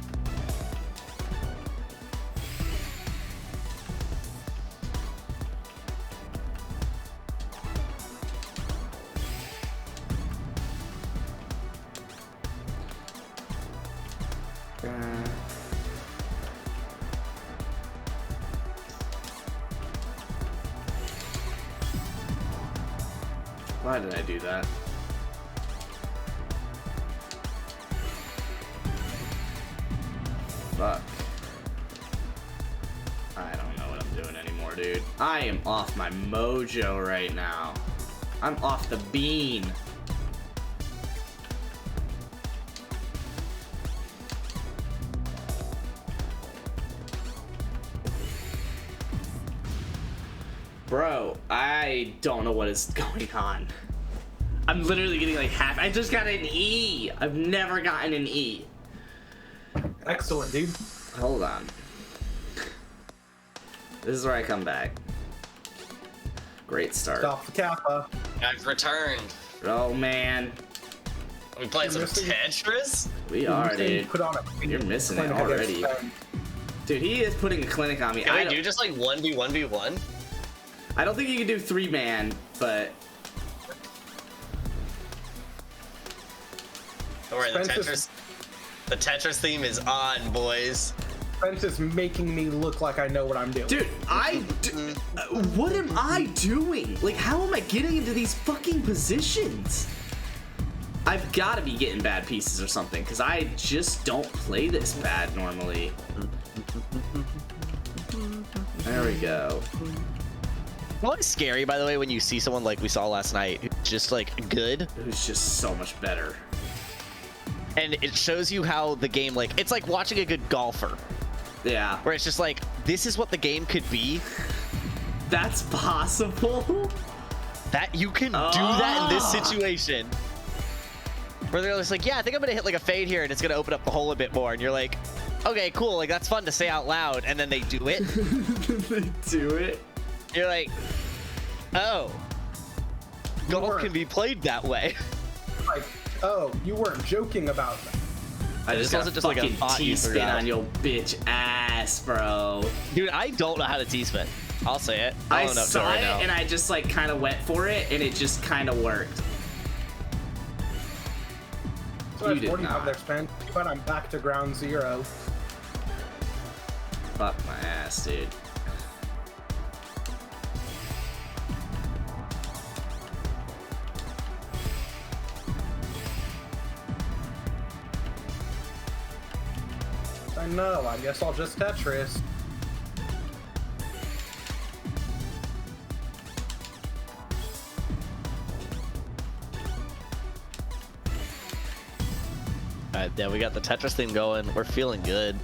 Why did I do that? Fuck. I don't know what I'm doing anymore, dude. I am off my mojo right now. I'm off the bean. Bro, I don't know what is going on. I'm literally getting like half. I just got an E. I've never gotten an E. Excellent, dude. Hold on. This is where I come back. Great start. Stop the Kappa. I've returned. Oh man. Are we playing some Tetris? We are, dude. Put on a You're missing it already. Dude, he is putting a clinic on me. Can we do just like 1v1v1? I don't think you can do 3-man, but... Don't worry, the Tetris theme is on, boys. Spence is making me look like I know what I'm doing. Dude, what am I doing? Like, how am I getting into these fucking positions? I've got to be getting bad pieces or something, because I just don't play this bad normally. There we go. What's scary, by the way, when you see someone like we saw last night, who's just like good, who's just so much better, and it shows you how the game, like, it's like watching a good golfer. Yeah. Where it's just like, this is what the game could be. That's possible. That you can do that in this situation. Where they're just like, yeah, I think I'm gonna hit like a fade here, and it's gonna open up the hole a bit more, and you're like, okay, cool, like that's fun to say out loud, and then they do it. They do it. You're like, oh, golf can be played that way. Like, oh, you weren't joking about that. I just wasn't just like a T-spin on your bitch ass, bro. Dude, I don't know how to T-spin. I'll say it. I saw it and I just like kind of went for it, and it just kind of worked. So you did not. There, Spence, but I'm back to ground zero. Fuck my ass, dude. I know, I guess I'll just Tetris. Alright, yeah, we got the Tetris theme going. We're feeling good.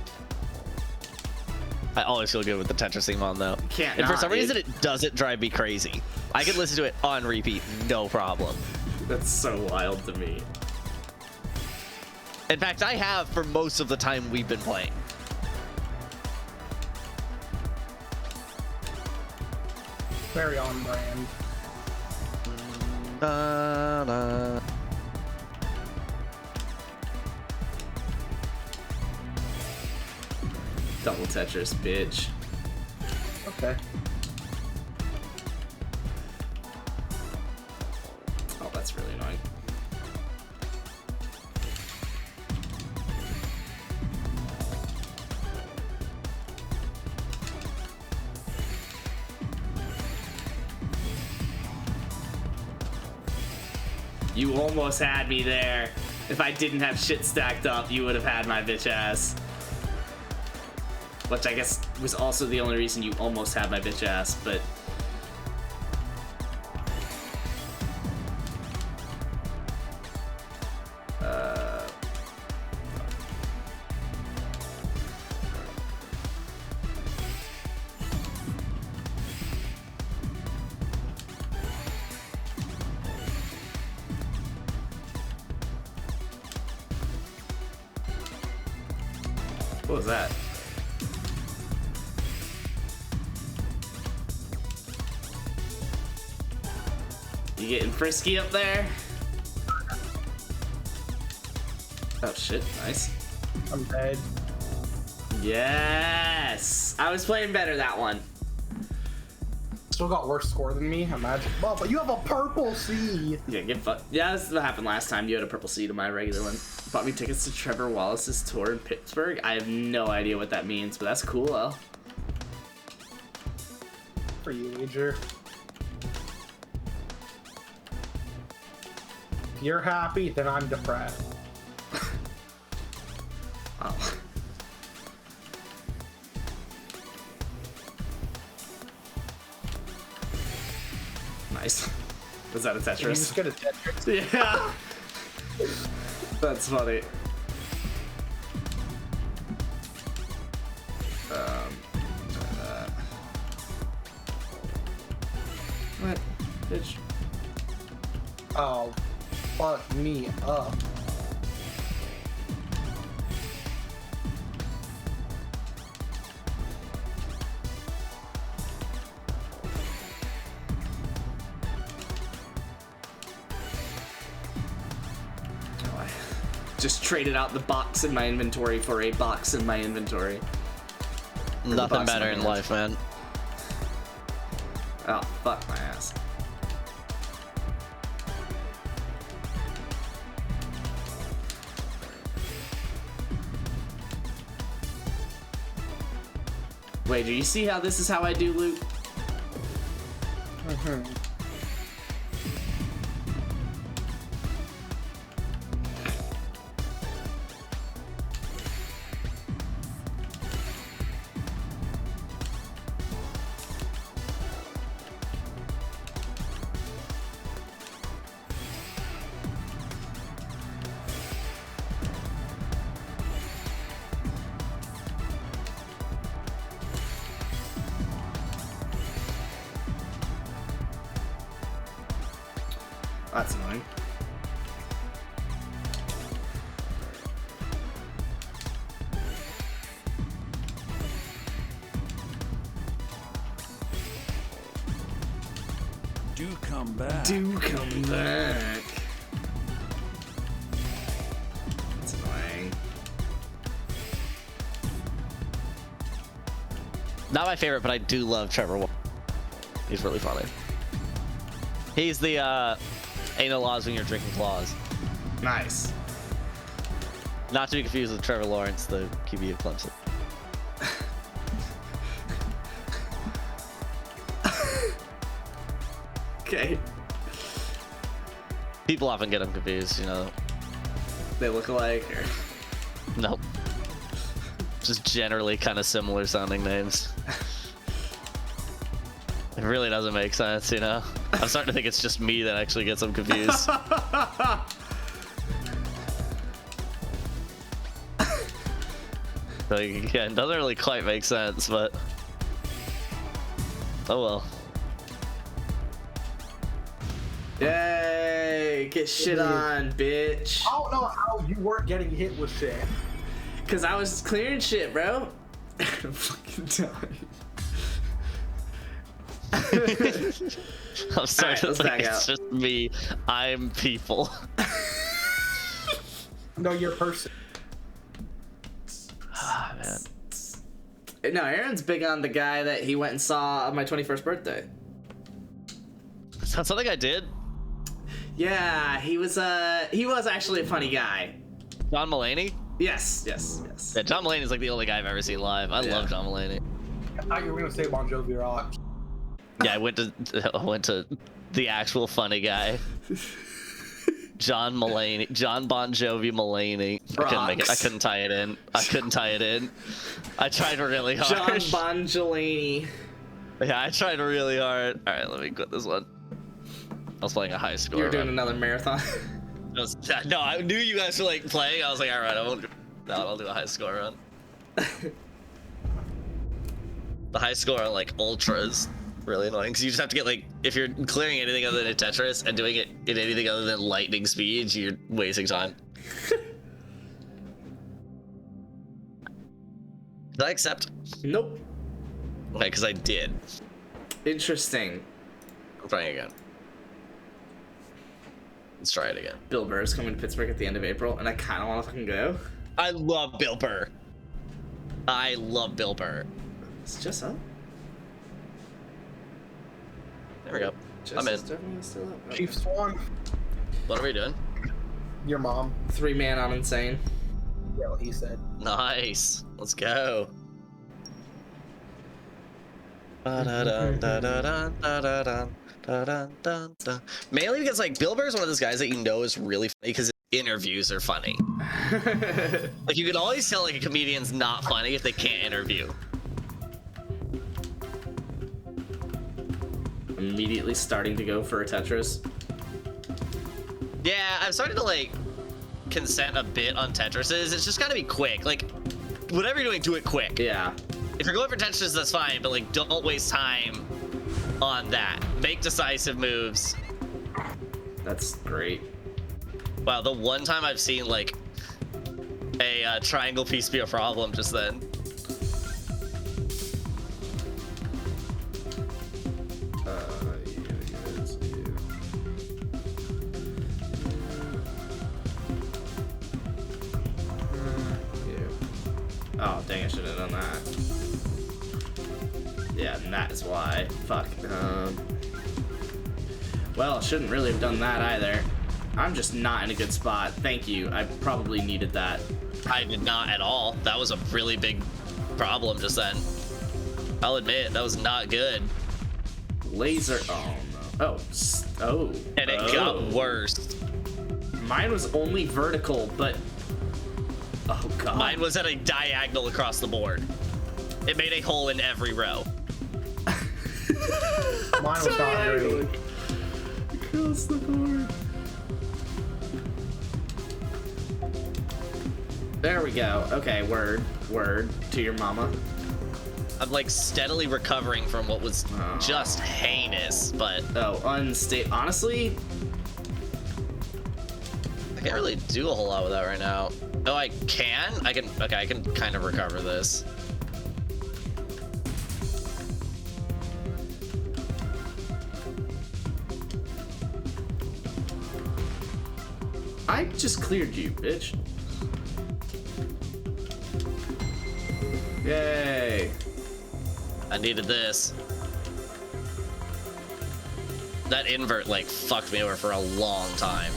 I always feel good with the Tetris theme on, though. And for some reason, it doesn't drive me crazy. I can listen to it on repeat, no problem. That's so wild to me. In fact, I have for most of the time we've been playing. Very on brand. Double Tetris, bitch. Okay. Oh, that's really annoying. You almost had me there. If I didn't have shit stacked up, you would have had my bitch ass. Which I guess was also the only reason you almost had my bitch ass, but... What was that? You getting frisky up there? Oh shit, nice. I'm dead. Yes! I was playing better that one. Still got worse score than me, imagine. Well, but you have a purple C. Yeah, get fucked. Yeah, this is what happened last time. You had a purple C to my regular one. Bought me tickets to Trevor Wallace's tour in Pittsburgh. I have no idea what that means, but that's cool, though. For you, Wager. If you're happy, then I'm depressed. Oh. Nice. Was that a Tetris? You just get a Tetris. Yeah. That's funny. What? Bitch. Oh, fuck me up. Just traded out the box in my inventory for a box in my inventory. Nothing better in life, man. Oh, fuck my ass. Wait, do you see how this is how I do loot? That's annoying. Do come back. Do come back. That's annoying. Not my favorite, but I do love Trevor Wall. He's really funny. He's the ain't no laws when you're drinking claws. Nice. Not to be confused with Trevor Lawrence, the QB of Clemson. Okay. People often get them confused, you know. They look alike, or Nope. Just generally kind of similar sounding names. It really doesn't make sense, you know? I'm starting to think it's just me that actually gets them confused. Like, again, doesn't really quite make sense, but oh well. yay! Get shit on, bitch. I don't know how you weren't getting hit with shit. Cause I was clearing shit, bro. I'm fucking dying. I'm sorry, Alright, let's like, back it's out. just me. I'm people. No, you're a person. Ah, man. No, Aaron's big on the guy that he went and saw on my 21st birthday. Is that something I did? Yeah, he was actually a funny guy. John Mulaney? Yes, yes, yes. Yeah, John Mulaney's like the only guy I've ever seen live. I love John Mulaney. I thought you were gonna say Bon Jovi Rock. Yeah, I went to the actual funny guy. John Mulaney, John Bon Jovi Mulaney. I couldn't make it. I couldn't tie it in. I tried really hard. John Bon Jovi. Yeah, I tried really hard. All right, let me quit this one. I was playing a high score. You were doing another marathon. No, I knew you guys were like playing. I was like, all right, I'll do a high score run. The high score on like ultras really annoying because you just have to get like, if you're clearing anything other than a Tetris and doing it in anything other than lightning speed, you're wasting time. Did I accept? Nope. Okay, because I did. Interesting. I'm trying again. Let's try it again. Bill Burr's coming to Pittsburgh at the end of April, and I kind of want to fucking go. I love Bill Burr. I love Bill Burr. It's just up. There we go. I'm in. Still up. Okay. Chief Swan. What are we doing? Your mom. 3-man on Insane. Yeah, what he said. Nice. Let's go. Ba-da-dun, da-da-dun, da-da-dun. Dun, dun, dun, dun. Mainly because like Bill Burr's one of those guys that you know is really funny because his interviews are funny. Like you can always tell like a comedian's not funny if they can't interview. Immediately starting to go for a Tetris. Yeah, I'm starting to like consent a bit on Tetrises. It's just gotta be quick. Like whatever you're doing, do it quick. Yeah. If you're going for Tetris, that's fine, but like don't waste time on that. Make decisive moves. That's great. Wow, the one time I've seen like a triangle piece be a problem just then. Oh, dang, I should have done that. Yeah, and that is why. Fuck. Well, I shouldn't really have done that either. I'm just not in a good spot. Thank you. I probably needed that. I did not at all. That was a really big problem just then. I'll admit, that was not good. Laser. Oh, no. Oh. And it got worse. Mine was only vertical, but... Oh, God. Mine was at a diagonal across the board. It made a hole in every row. Mine was not great. Across the board. There we go. Okay, word to your mama. I'm like steadily recovering from what was just heinous, but honestly, I can't really do a whole lot with that right now. Oh, I can kind of recover this. I just cleared you, bitch. Yay. I needed this. That invert like fucked me over for a long time.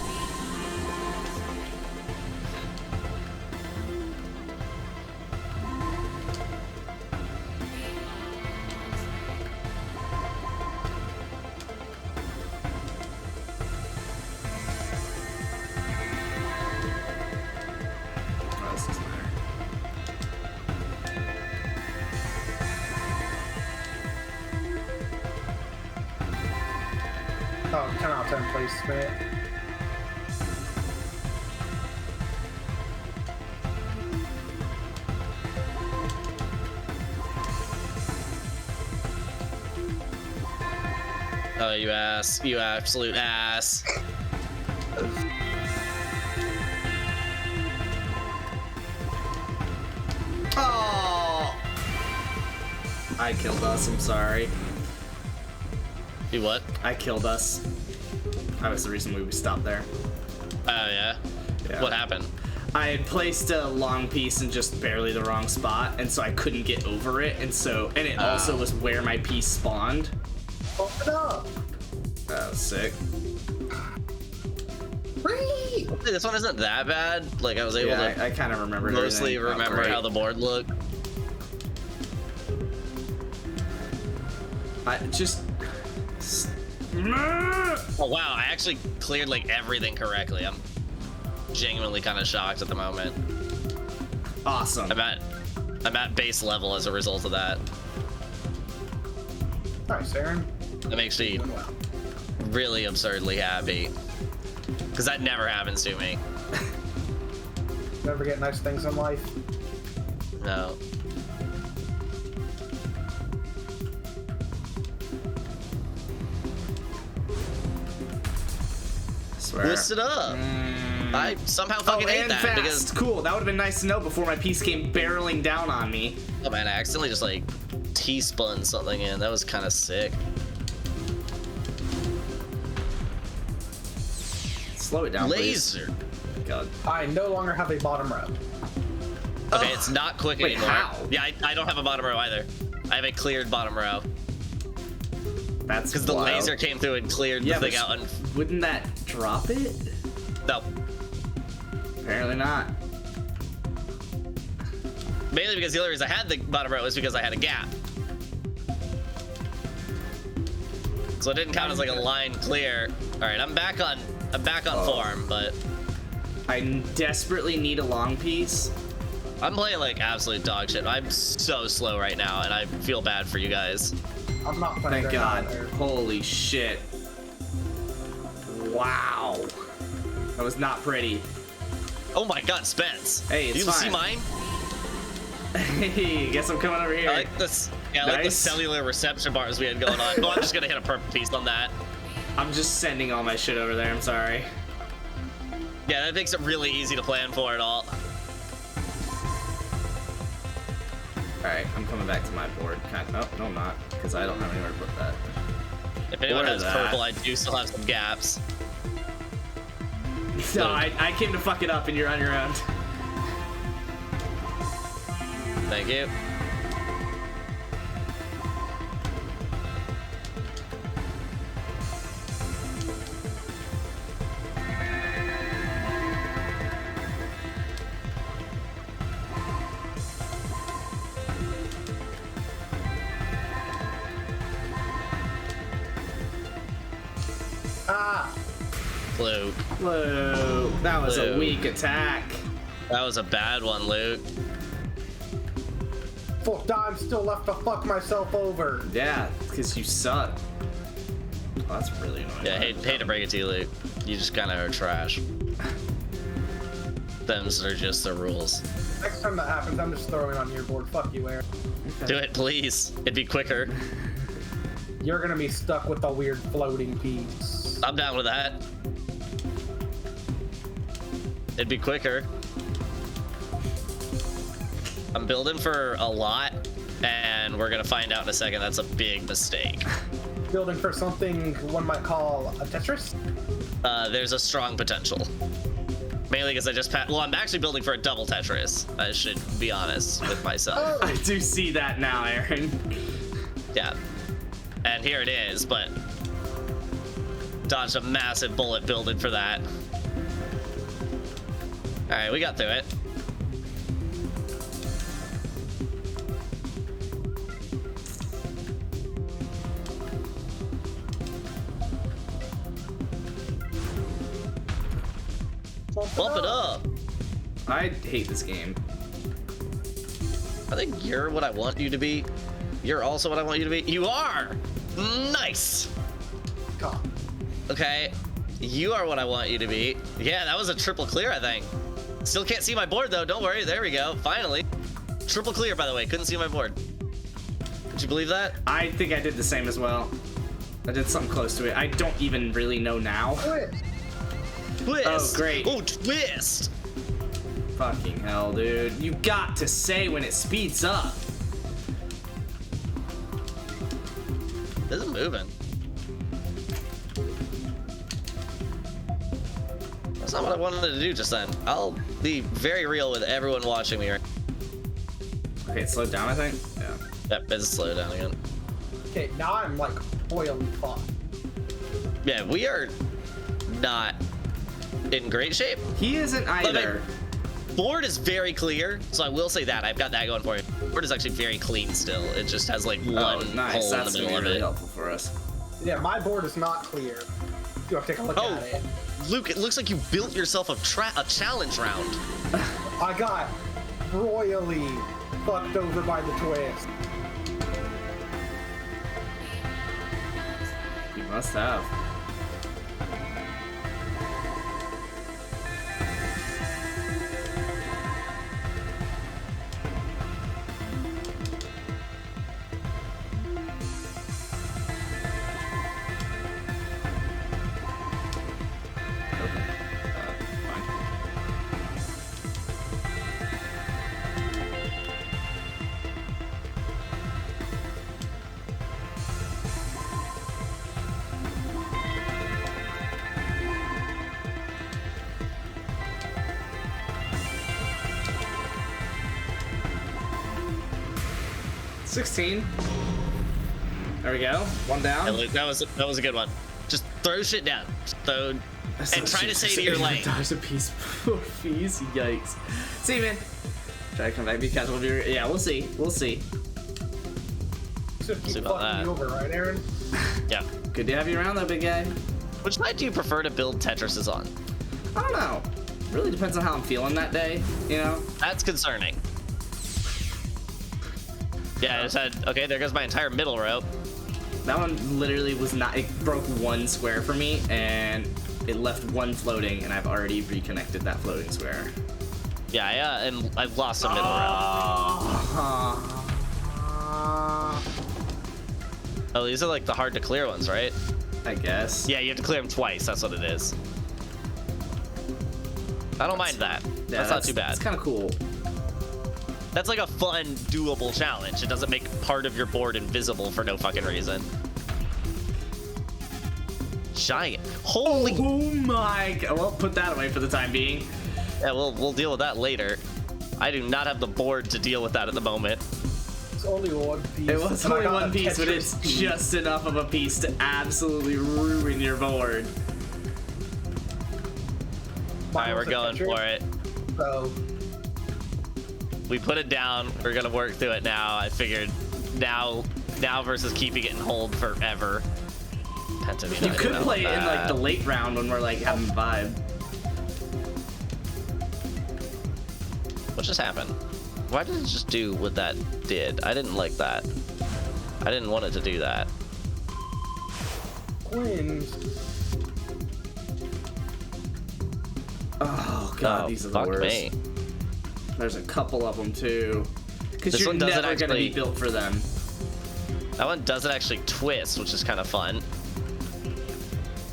Oh, 10 out of 10 placement. Oh, you ass. You absolute ass. Oh! I killed us, I'm sorry. You what? I killed us. That was the reason we stopped there. Oh, yeah? What happened? I had placed a long piece in just barely the wrong spot, and so I couldn't get over it, and it also was where my piece spawned. Open it up! Oh, sick. Free! This one isn't that bad. Like, I was able to I kind of remember mostly remember how the board looked. I just... Oh wow, I actually cleared like everything correctly. I'm genuinely kind of shocked at the moment. Awesome. I'm at base level as a result of that. Nice, Aaron. That makes me really absurdly happy. Because that never happens to me. Never get nice things in life. No. List it up. I somehow fucking hate that fast. because cool. That would have been nice to know before my piece came barreling down on me. Oh man, I accidentally just like T-spun something in. That was kind of sick. Slow it down, Laser. Please. God. I no longer have a bottom row. Okay, it's not quick anymore. How? Yeah, I don't have a bottom row either. I have a cleared bottom row. That's because the laser came through and cleared the thing out. And wouldn't that drop it? No. Apparently not. Mainly because the only reason I had the bottom row was because I had a gap. So it didn't count as like a line clear. All right, I'm back on form, but I desperately need a long piece. I'm playing like absolute dog shit. I'm so slow right now, and I feel bad for you guys. I'm not playing. Thank God. Holy shit. Wow. That was not pretty. Oh my God, Spence. Hey, it's you fine. see mine? Hey, guess I'm coming over here. I like this. Yeah, I like the cellular reception bars we had going on. Well, I'm just gonna hit a purple piece on that. I'm just sending all my shit over there. I'm sorry. Yeah, that makes it really easy to plan for it all. Alright, I'm coming back to my board. Oh, no, I'm not, because I don't have anywhere to put that. If anyone has purple, I do still have some gaps. No, I came to fuck it up and you're on your own. Thank you. Luke. That was a weak attack. That was a bad one, Luke. Fuck, I'm still left to fuck myself over. Yeah, because you suck. Oh, that's really annoying. Yeah, hate to break it to you, Luke. You just kind of are trash. Them's are just the rules. Next time that happens, I'm just throwing on your board. Fuck you, Aaron. Do it, please. It'd be quicker. You're gonna be stuck with a weird floating piece. I'm down with that. It'd be quicker. I'm building for a lot, and we're gonna find out in a second that's a big mistake. Building for something one might call a Tetris? There's a strong potential. Mainly because I just well, I'm actually building for a double Tetris. I should be honest with myself. I do see that now, Aaron. Yeah. And here it is, but dodged a massive bullet building for that. All right, we got through it. Bump it up. I hate this game. I think you're what I want you to be. You're also what I want you to be. You are! Nice! God. Okay. You are what I want you to be. Yeah, that was a triple clear, I think. Still can't see my board, though. Don't worry. There we go. Finally. Triple clear, by the way. Couldn't see my board. Did you believe that? I think I did the same as well. I did something close to it. I don't even really know now. Twist! Oh, great. Oh, twist! Fucking hell, dude. You got to say when it speeds up. This is moving. That's not what I wanted to do just then. I'll be very real with everyone watching me right now. Okay, it slowed down, I think. Yeah. Yep, it's slowed down again. Okay, now I'm like boiling fun. Yeah, we are not in great shape. He isn't either. Board is very clear, so I will say that. I've got that going for you. Board is actually very clean still. It just has like one nice. hole That's in the middle of really it. helpful for us. Yeah, my board is not clear. You have to take a look at it. Luke, it looks like you built yourself a challenge round. I got royally fucked over by the twist. You must have. $16. There we go. One down. Yeah, Luke, that was a good one. Just throw shit down. Just throw and try to say to your lane. $8 a piece for fees. Yikes. See, man. Try to come back. Be casual. Yeah, we'll see. We'll see. Just See keep about fucking that. me over, right, Aaron? Yeah. Good to have you around, though, big guy. Which side do you prefer to build Tetrises on? I don't know. Really depends on how I'm feeling that day, you know? That's concerning. Yeah, I just had, okay, there goes my entire middle row. That one literally was not, it broke one square for me, and it left one floating, and I've already reconnected that floating square. Yeah, and I've lost a middle row. Oh, these are like the hard to clear ones, right? I guess. Yeah, you have to clear them twice. That's what it is. I don't mind that. Yeah, that's not too bad. It's kind of cool. That's like a fun, doable challenge. It doesn't make part of your board invisible for no fucking reason. Giant. Holy. Oh my god. Well, put that away for the time being. Yeah, we'll deal with that later. I do not have the board to deal with that at the moment. It's only one piece. It was and I only got one a piece, but Tetris it's piece. just enough of a piece to absolutely ruin your board. Alright, we're going for it. So, We put it down. We're gonna work through it now. I figured now versus keeping it in hold forever. You could play it in like the late round when we're like having a vibe. What just happened? Why did it just do what that did? I didn't like that. I didn't want it to do that. Queens. Oh god, Oh, these are the fuck worst. me. There's a couple of them too. Because This you're one doesn't never gonna be actually- built for them. That one doesn't actually twist, which is kind of fun.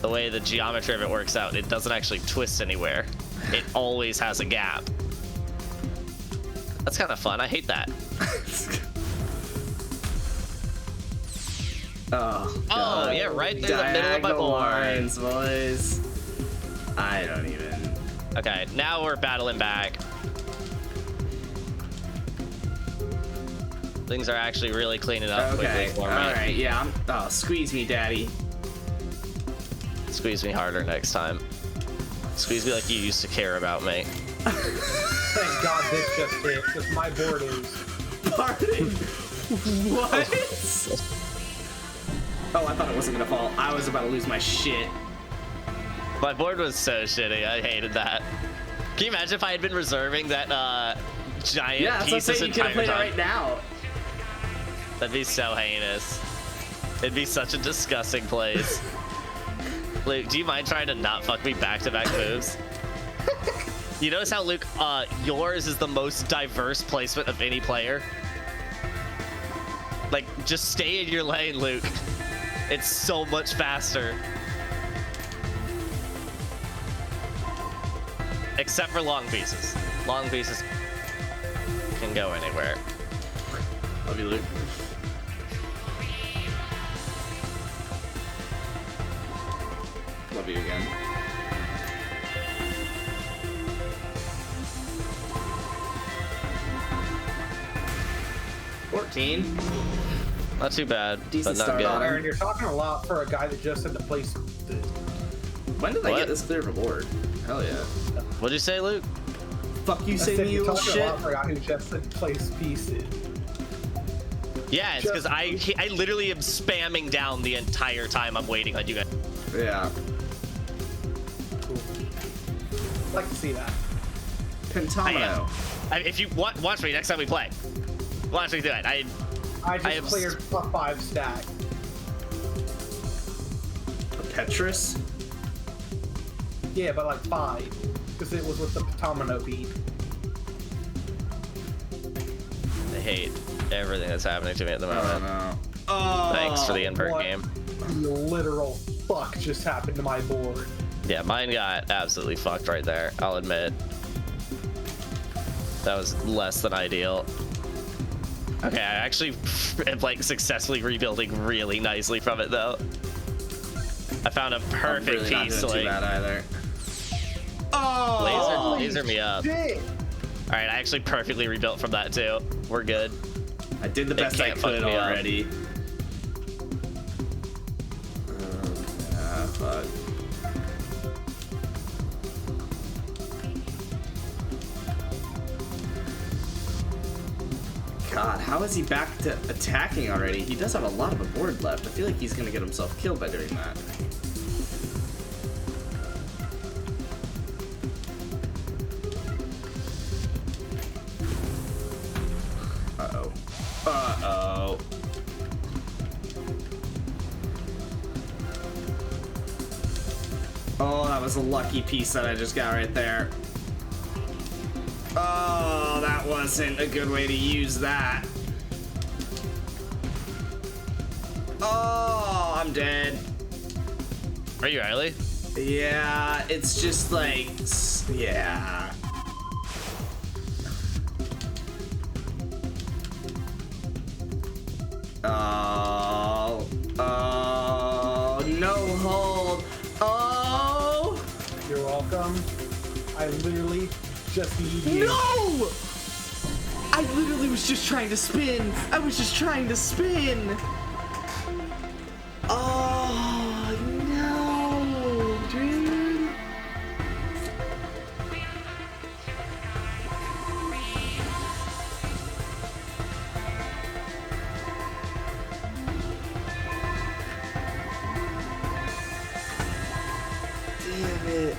The way the geometry of it works out, it doesn't actually twist anywhere. It always has a gap. That's kind of fun. I hate that. Oh, God. Oh, yeah, right through the middle of my Diagonal board. lines, boys. I don't even. Okay, now we're battling back. Things are actually really cleaning up Okay, quickly for me. alright, yeah. Oh, squeeze me, daddy. Squeeze me harder next time. Squeeze me like you used to care about me. Thank God this just hit, because my board is. Pardon? What? Oh, I thought it wasn't gonna fall. I was about to lose my shit. My board was so shitty. I hated that. Can you imagine if I had been reserving that giant Yeah, that's what I'm piece this saying. You could have entire played it time? right now. That'd be so heinous. It'd be such a disgusting place. Luke, do you mind trying to not fuck me back-to-back moves? You notice how, Luke, yours is the most diverse placement of any player? Like, just stay in your lane, Luke. It's so much faster. Except for long pieces. Long pieces can go anywhere. Love you, Luke. Love you again. Not too bad, Decent but not start good. on Aaron, you're talking a lot for a guy that just had to place. When did I What? get this clear of a board? Hell yeah. What'd you say, Luke? Fuck you, I say said me, you're you little talking a shit. lot for a guy who just had to place pieces. Yeah, it's because I literally am spamming down the entire time I'm waiting on you guys. Yeah. Cool. I'd like to see that. Pentomino. If you watch me next time we play, watch me do it. I just am cleared a 5 stack. A Petrus? Yeah, but like 5. Because it was with the Potomino beat. I hate everything that's happening to me at the moment. no. Oh, Thanks for the invert what game. The literal fuck just happened to my board. Yeah, mine got absolutely fucked right there. I'll admit. That was less than ideal. Okay, I actually am like successfully rebuilding really nicely from it though. I found a perfect I'm really not piece. doing too Like, bad either. Oh! laser me up. Shit! All right, I actually perfectly rebuilt from that too. We're good. I did the best I can't fuck could me up. already. Fuck. God, how is he back to attacking already? He does have a lot of a board left. I feel like he's gonna get himself killed by doing that. Uh-oh. Uh-oh. Oh, that was a lucky piece that I just got right there. Oh, that wasn't a good way to use that. Oh, I'm dead. Are you really? Yeah, it's just like, yeah. Oh, no hold. Oh. You're welcome. I literally just need you. No! I literally was just trying to spin. I was just trying to spin. Oh, no, dude. Damn it.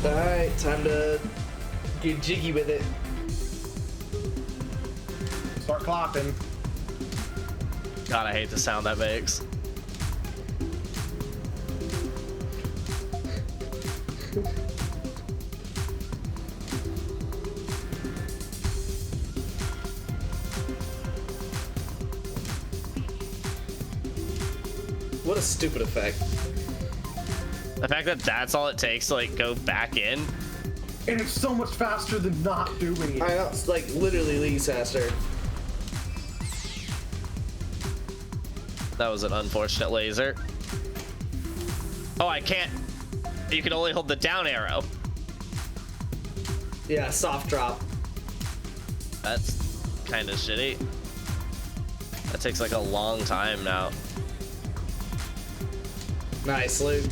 Alright, time to get jiggy with it. Start clapping. God, I hate the sound that makes. What a stupid effect. The fact that that's all it takes to like go back in. And it's so much faster than not doing it. I know, it's like literally leagues faster. That was an unfortunate laser. Oh, I can't. You can only hold the down arrow. Yeah, soft drop. That's kind of shitty. That takes like a long time now. Nice, Luke.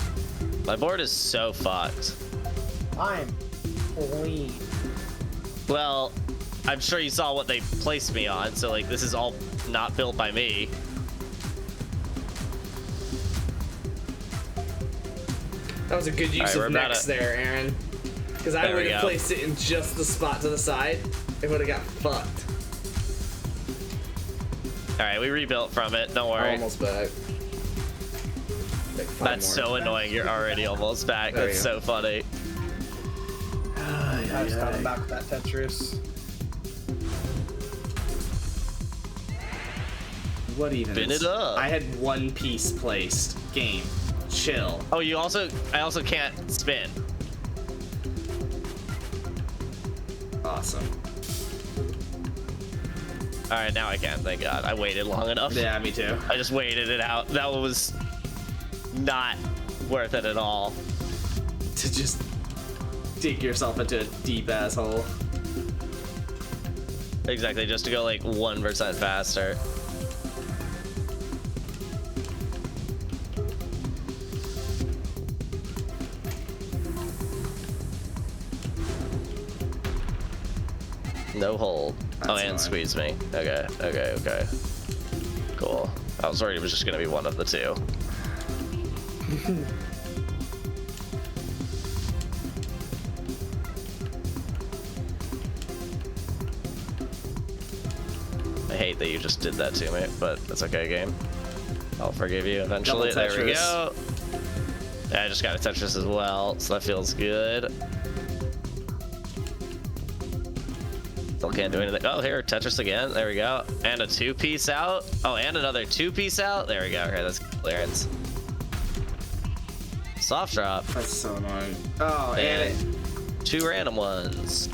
My board is so fucked. I'm clean. Well, I'm sure you saw what they placed me on, so like this is all not built by me. That was a good use of next there, Aaron. Because I would have placed it in just the spot to the side. It would have got fucked. Alright, we rebuilt from it. Don't worry. Almost back. That's so annoying. You're already almost back. That's so funny. I just got him back with that Tetris. What even? Spin it up. I had one piece placed. Game. Chill. Oh, I also can't spin. Awesome. All right, now I can. Thank God. I waited long enough. Yeah, me too. I just waited it out. That was not worth it at all. To just dig yourself into a deep asshole. Exactly, just to go like 1% faster. No hold. That's and annoying. squeeze me. Okay. Cool. I was worried it was just gonna be one of the two. I hate that you just did that to me, but that's okay, game. I'll forgive you eventually. Double There we Tetris. go. Yeah, I just got a Tetris as well, so that feels good. Still can't do anything. Oh, here, Tetris again. There we go. And a 2-piece out. Oh, and another 2-piece out. There we go. Here, that's clearance. Soft drop. That's so annoying. Oh, and 2 random ones.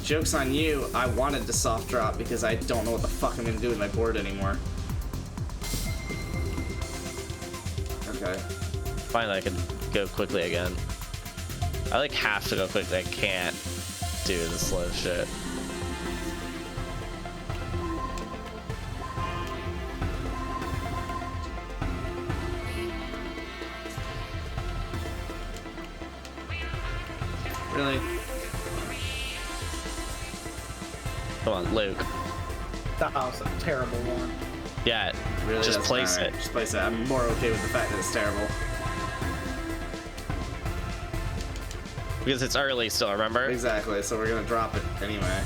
Joke's on you. I wanted to soft drop because I don't know what the fuck I'm gonna do with my board anymore. Okay. Finally, I can go quickly again. I like have to go quickly. I can't do the slow shit. Really? Come on, Luke. That was a terrible one. Yeah, Really? just That's place alright. it. Just place it. I'm more okay with the fact that it's terrible. Because it's early still, remember? Exactly, so we're gonna drop it anyway.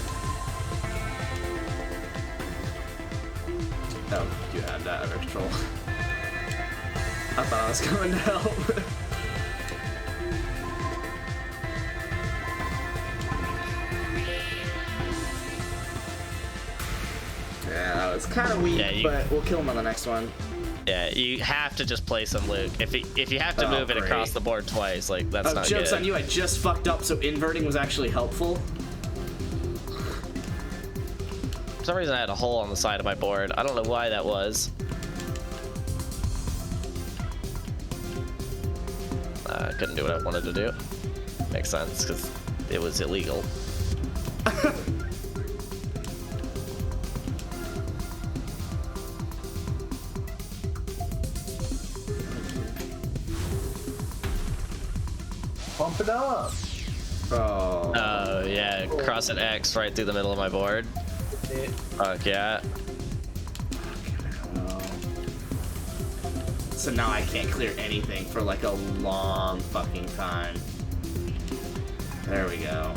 Oh, you had that under control. I thought I was coming to help. Yeah, that was kind of weak, Yeah, but we'll kill him on the next one. Yeah, you have to just place him, Luke. If you have to move it great. across the board twice, like that's not Joke's good. on you, I just fucked up, so inverting was actually helpful. For some reason I had a hole on the side of my board. I don't know why that was. I couldn't do what I wanted to do. Makes sense, because it was illegal. Bump it up. Oh. Oh, yeah. Cross an X right through the middle of my board. Fuck yeah. So now I can't clear anything for like a long fucking time. There we go.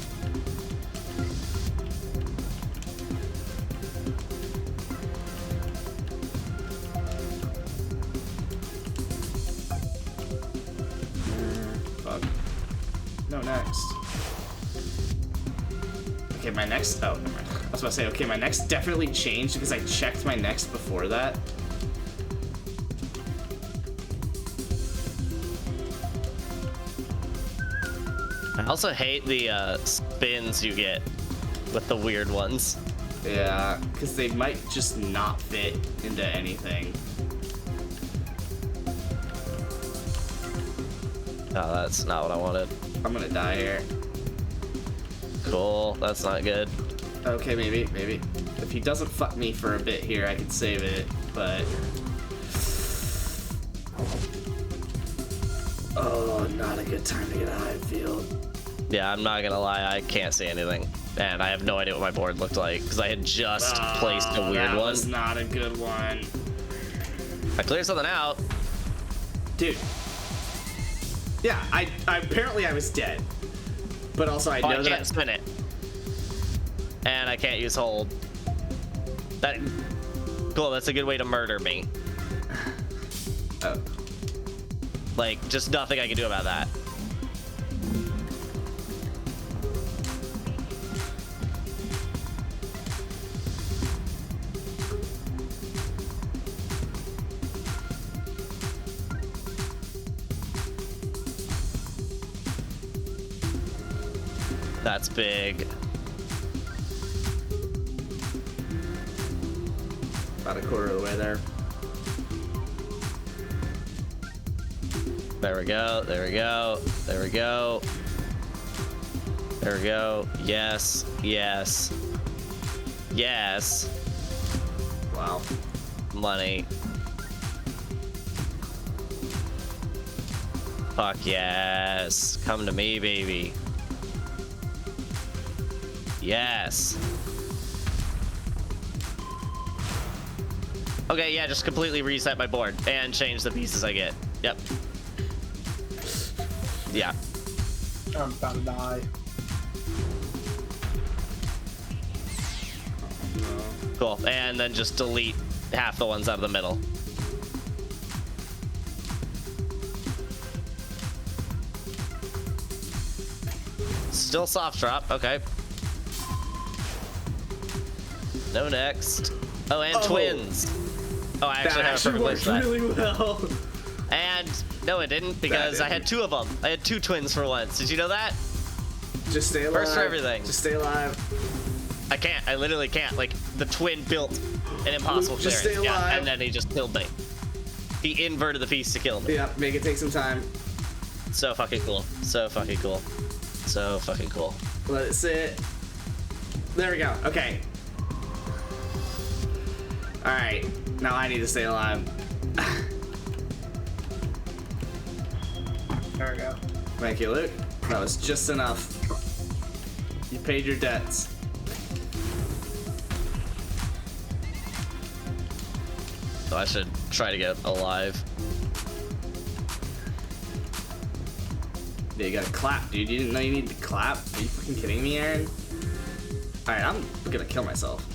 Fuck. No, next. Okay, my next. Oh, never mind. I was about to say, okay, my next definitely changed because I checked my next before that. I also hate the spins you get with the weird ones. Yeah, because they might just not fit into anything. Oh, that's not what I wanted. I'm gonna die here. Cool, that's not good. Okay, maybe. If he doesn't fuck me for a bit here, I can save it, but... Oh, not a good time to get a high field. Yeah, I'm not gonna lie, I can't see anything. And I have no idea what my board looked like, because I had just placed a weird that one. was not a good one. I cleared something out. Dude. Yeah, I apparently I was dead. But also I know I that can't spin it. And I can't use hold. Cool, that's a good way to murder me. Oh. Like, just nothing I can do about that. That's big. About a quarter of the way there. There we go, there we go, there we go. There we go. Yes, yes. Yes. Wow. Money. Fuck yes. Come to me, baby. Yes. Okay, yeah, just completely reset my board and change the pieces I get. Yep. Yeah. I'm about to die. Cool. And then just delete half the ones out of the middle. Still soft drop. Okay. No next. Oh, and twins. Oh, I actually have a perfect worked that. really well. And no, it didn't, because I had two of them. I had two twins for once. Did you know that? Just stay alive. First for everything. Just stay alive. I can't. I literally can't. Like, the twin built an impossible Luke, just clearance. stay alive. Yeah, and then he just killed me. He inverted the piece to kill me. Yeah, make it take some time. So fucking cool. So fucking cool. So fucking cool. Let it sit. There we go. Okay. Alright. Now I need to stay alive. There we go. Thank you, Luke. That was just enough. You paid your debts. So I should try to get alive. Yeah, you gotta clap, dude. You didn't know you needed to clap? Are you fucking kidding me, Aaron? Alright, I'm gonna kill myself.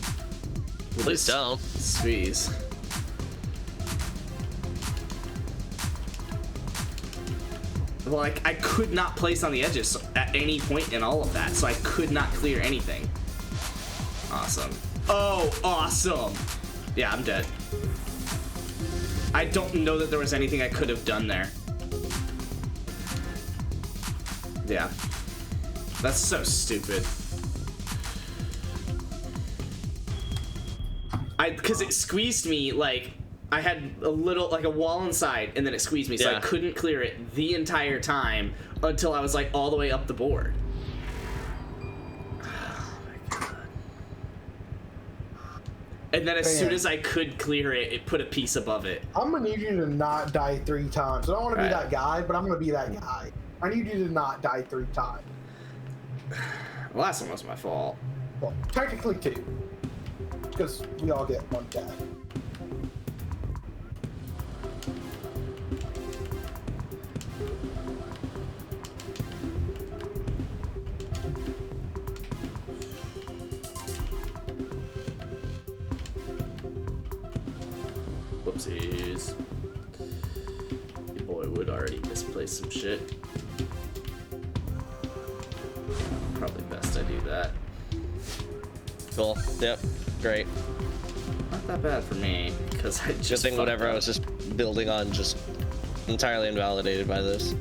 Please don't. Squeeze. Well, like, I could not place on the edges at any point in all of that, so I could not clear anything. Awesome. Oh, awesome! Yeah, I'm dead. I don't know that there was anything I could have done there. Yeah. That's so stupid. Because it squeezed me, like, I had a little, like a wall inside, and then it squeezed me, so I couldn't clear it the entire time until I was, like, all the way up the board. Oh my god. And then as soon as I could clear it, it put a piece above it. I'm gonna need you to not die 3 times. I don't want to be that guy, but I'm gonna be that guy. I need you to not die 3 times. The last one was my fault. Well, technically 2. Because we all get 1 death. Whoopsies. Your boy would already misplace some shit. Probably best I do that. Cool. Yep. Great. Not that bad for me, because I just Good thing whatever I was just building on just entirely invalidated by this.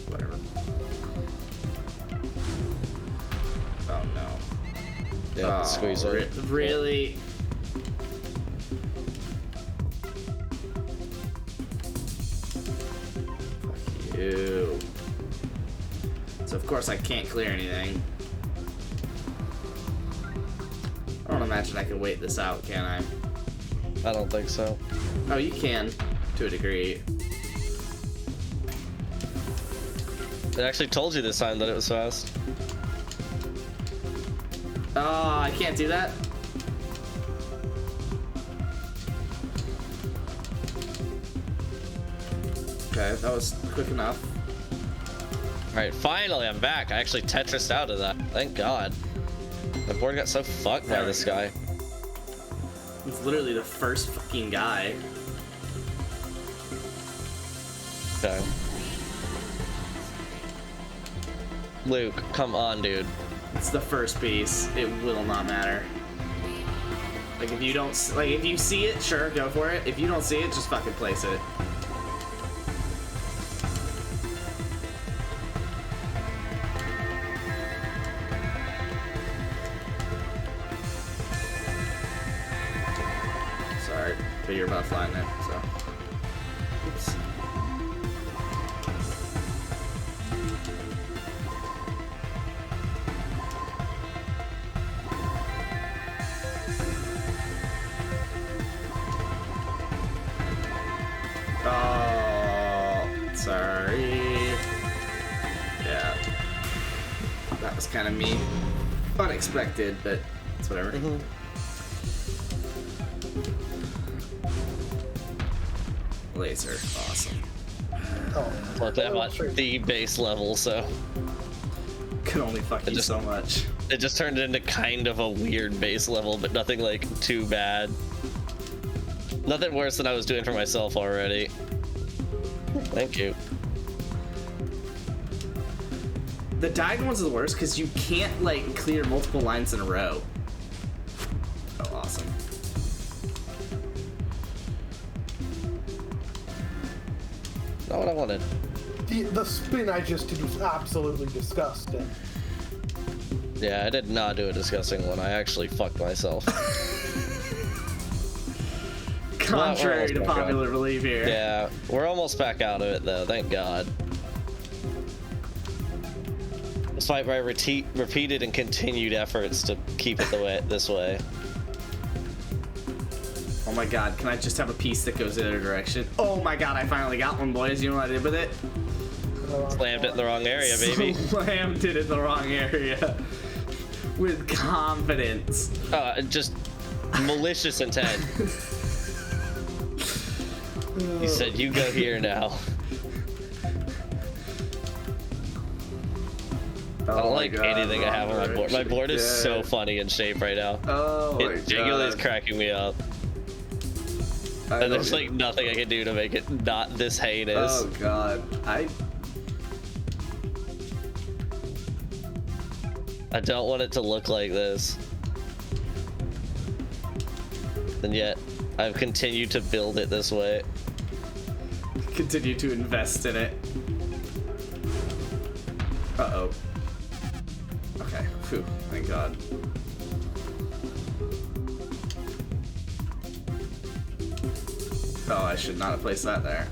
Whatever. Oh no. Yeah, squeeze it. Really? Ew. So of course I can't clear anything. I don't imagine I can wait this out, can I? I don't think so. Oh, you can, to a degree. It actually told you this time that it was fast. Oh, I can't do that? Okay, that was quick enough. Alright, finally I'm back. I actually Tetrised out of that. Thank God. The board got so fucked by this guy. It's literally the first fucking guy. Okay. Luke, come on, dude. It's the first piece. It will not matter. Like, if you don't, like, if you see it, sure, go for it. If you don't see it, just fucking place it. Sorry, but you're about flying it, so. Oops. Oh, sorry. Yeah. That was kind of me. Unexpected, but it's whatever. Laser, awesome. Oh, Look, I'm at the base level, so. Can only fuck you so much. It just turned into kind of a weird base level, but nothing like too bad. Nothing worse than I was doing for myself already. Thank you. The diagonal ones are the worst because you can't like clear multiple lines in a row. Oh, awesome. Not what I wanted. The spin I just did was absolutely disgusting. Yeah, I did not do a disgusting one. I actually fucked myself. Contrary to popular belief here. Yeah, we're almost back out of it though, thank God. Despite my repeated and continued efforts to keep it this way. Oh my god, can I just have a piece that goes the other direction? Oh my god, I finally got one, boys. You know what I did with it? Slammed it in the wrong area, baby. Slammed it in the wrong area. With confidence. Just malicious intent. He said, you go here now. I don't like anything I have on my board. My board is so funny in shape right now. Oh my god. It genuinely is cracking me up. And there's like nothing I can do to make it not this heinous. Oh god. I don't want it to look like this. And yet, I've continued to build it this way. Continue to invest in it. Uh-oh. Okay, phew, thank god. Oh, I should not have placed that there.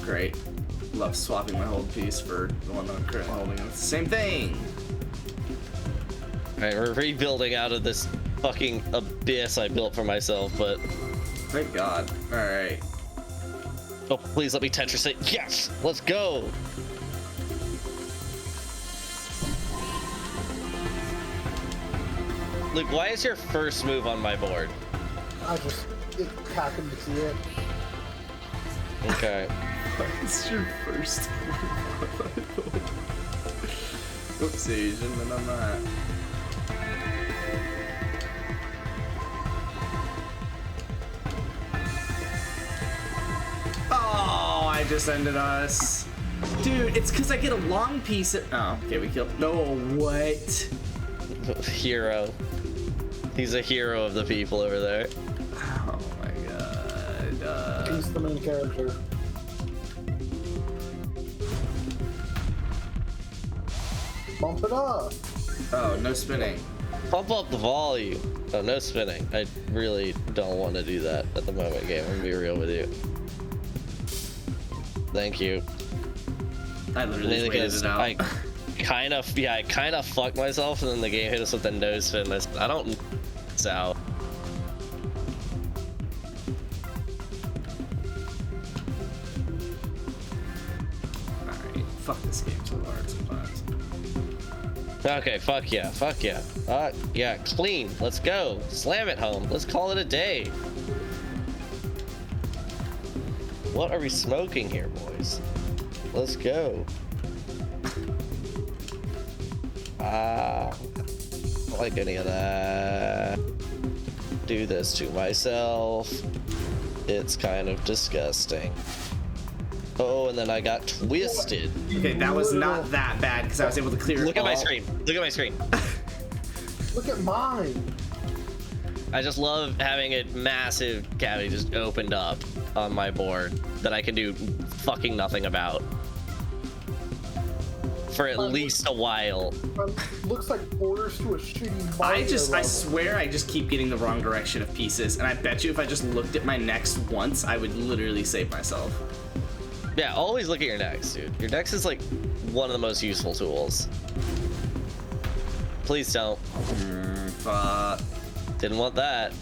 Great. Love swapping my hold piece for the one that I'm currently holding. It's the same thing! Alright, we're rebuilding out of this fucking abyss I built for myself, but... Thank god. Alright. Oh, please let me Tetris it. Yes! Let's go! Luke, why is your first move on my board? It happened to see it. Okay. What's your first move on my board? Oopsie, shouldn't have done that. Oh, I just ended us. Dude, it's because I get a long piece of... Oh, okay, we killed... No, what? Hero. He's a hero of the people over there. Oh my god. He's the main character. Bump it up. Oh, no spinning. Pump up the volume. Oh, no spinning. I really don't want to do that at the moment, game. I'm gonna be real with you. Thank you. I literally just waited it out. I kind of fucked myself, and then the game hit us with a no spin. I don't out. Alright, fuck this game so hard sometimes. Okay, fuck yeah, fuck yeah. Yeah, clean. Let's go. Slam it home. Let's call it a day. What are we smoking here, boys? Let's go. I don't like any of that. Do this to myself. It's kind of disgusting. Oh, and then I got twisted. Okay, that was not that bad because I was able to clear it. Look at my screen. Look at my screen. Look at mine. I just love having a massive cavity just opened up on my board that I can do fucking nothing about. For at least a while. Looks like orders to a shitty body. I swear I just keep getting the wrong direction of pieces, and I bet you if I just looked at my next once, I would literally save myself. Yeah, always look at your next, dude. Your next is like one of the most useful tools. Please don't. Fuck. Didn't want that.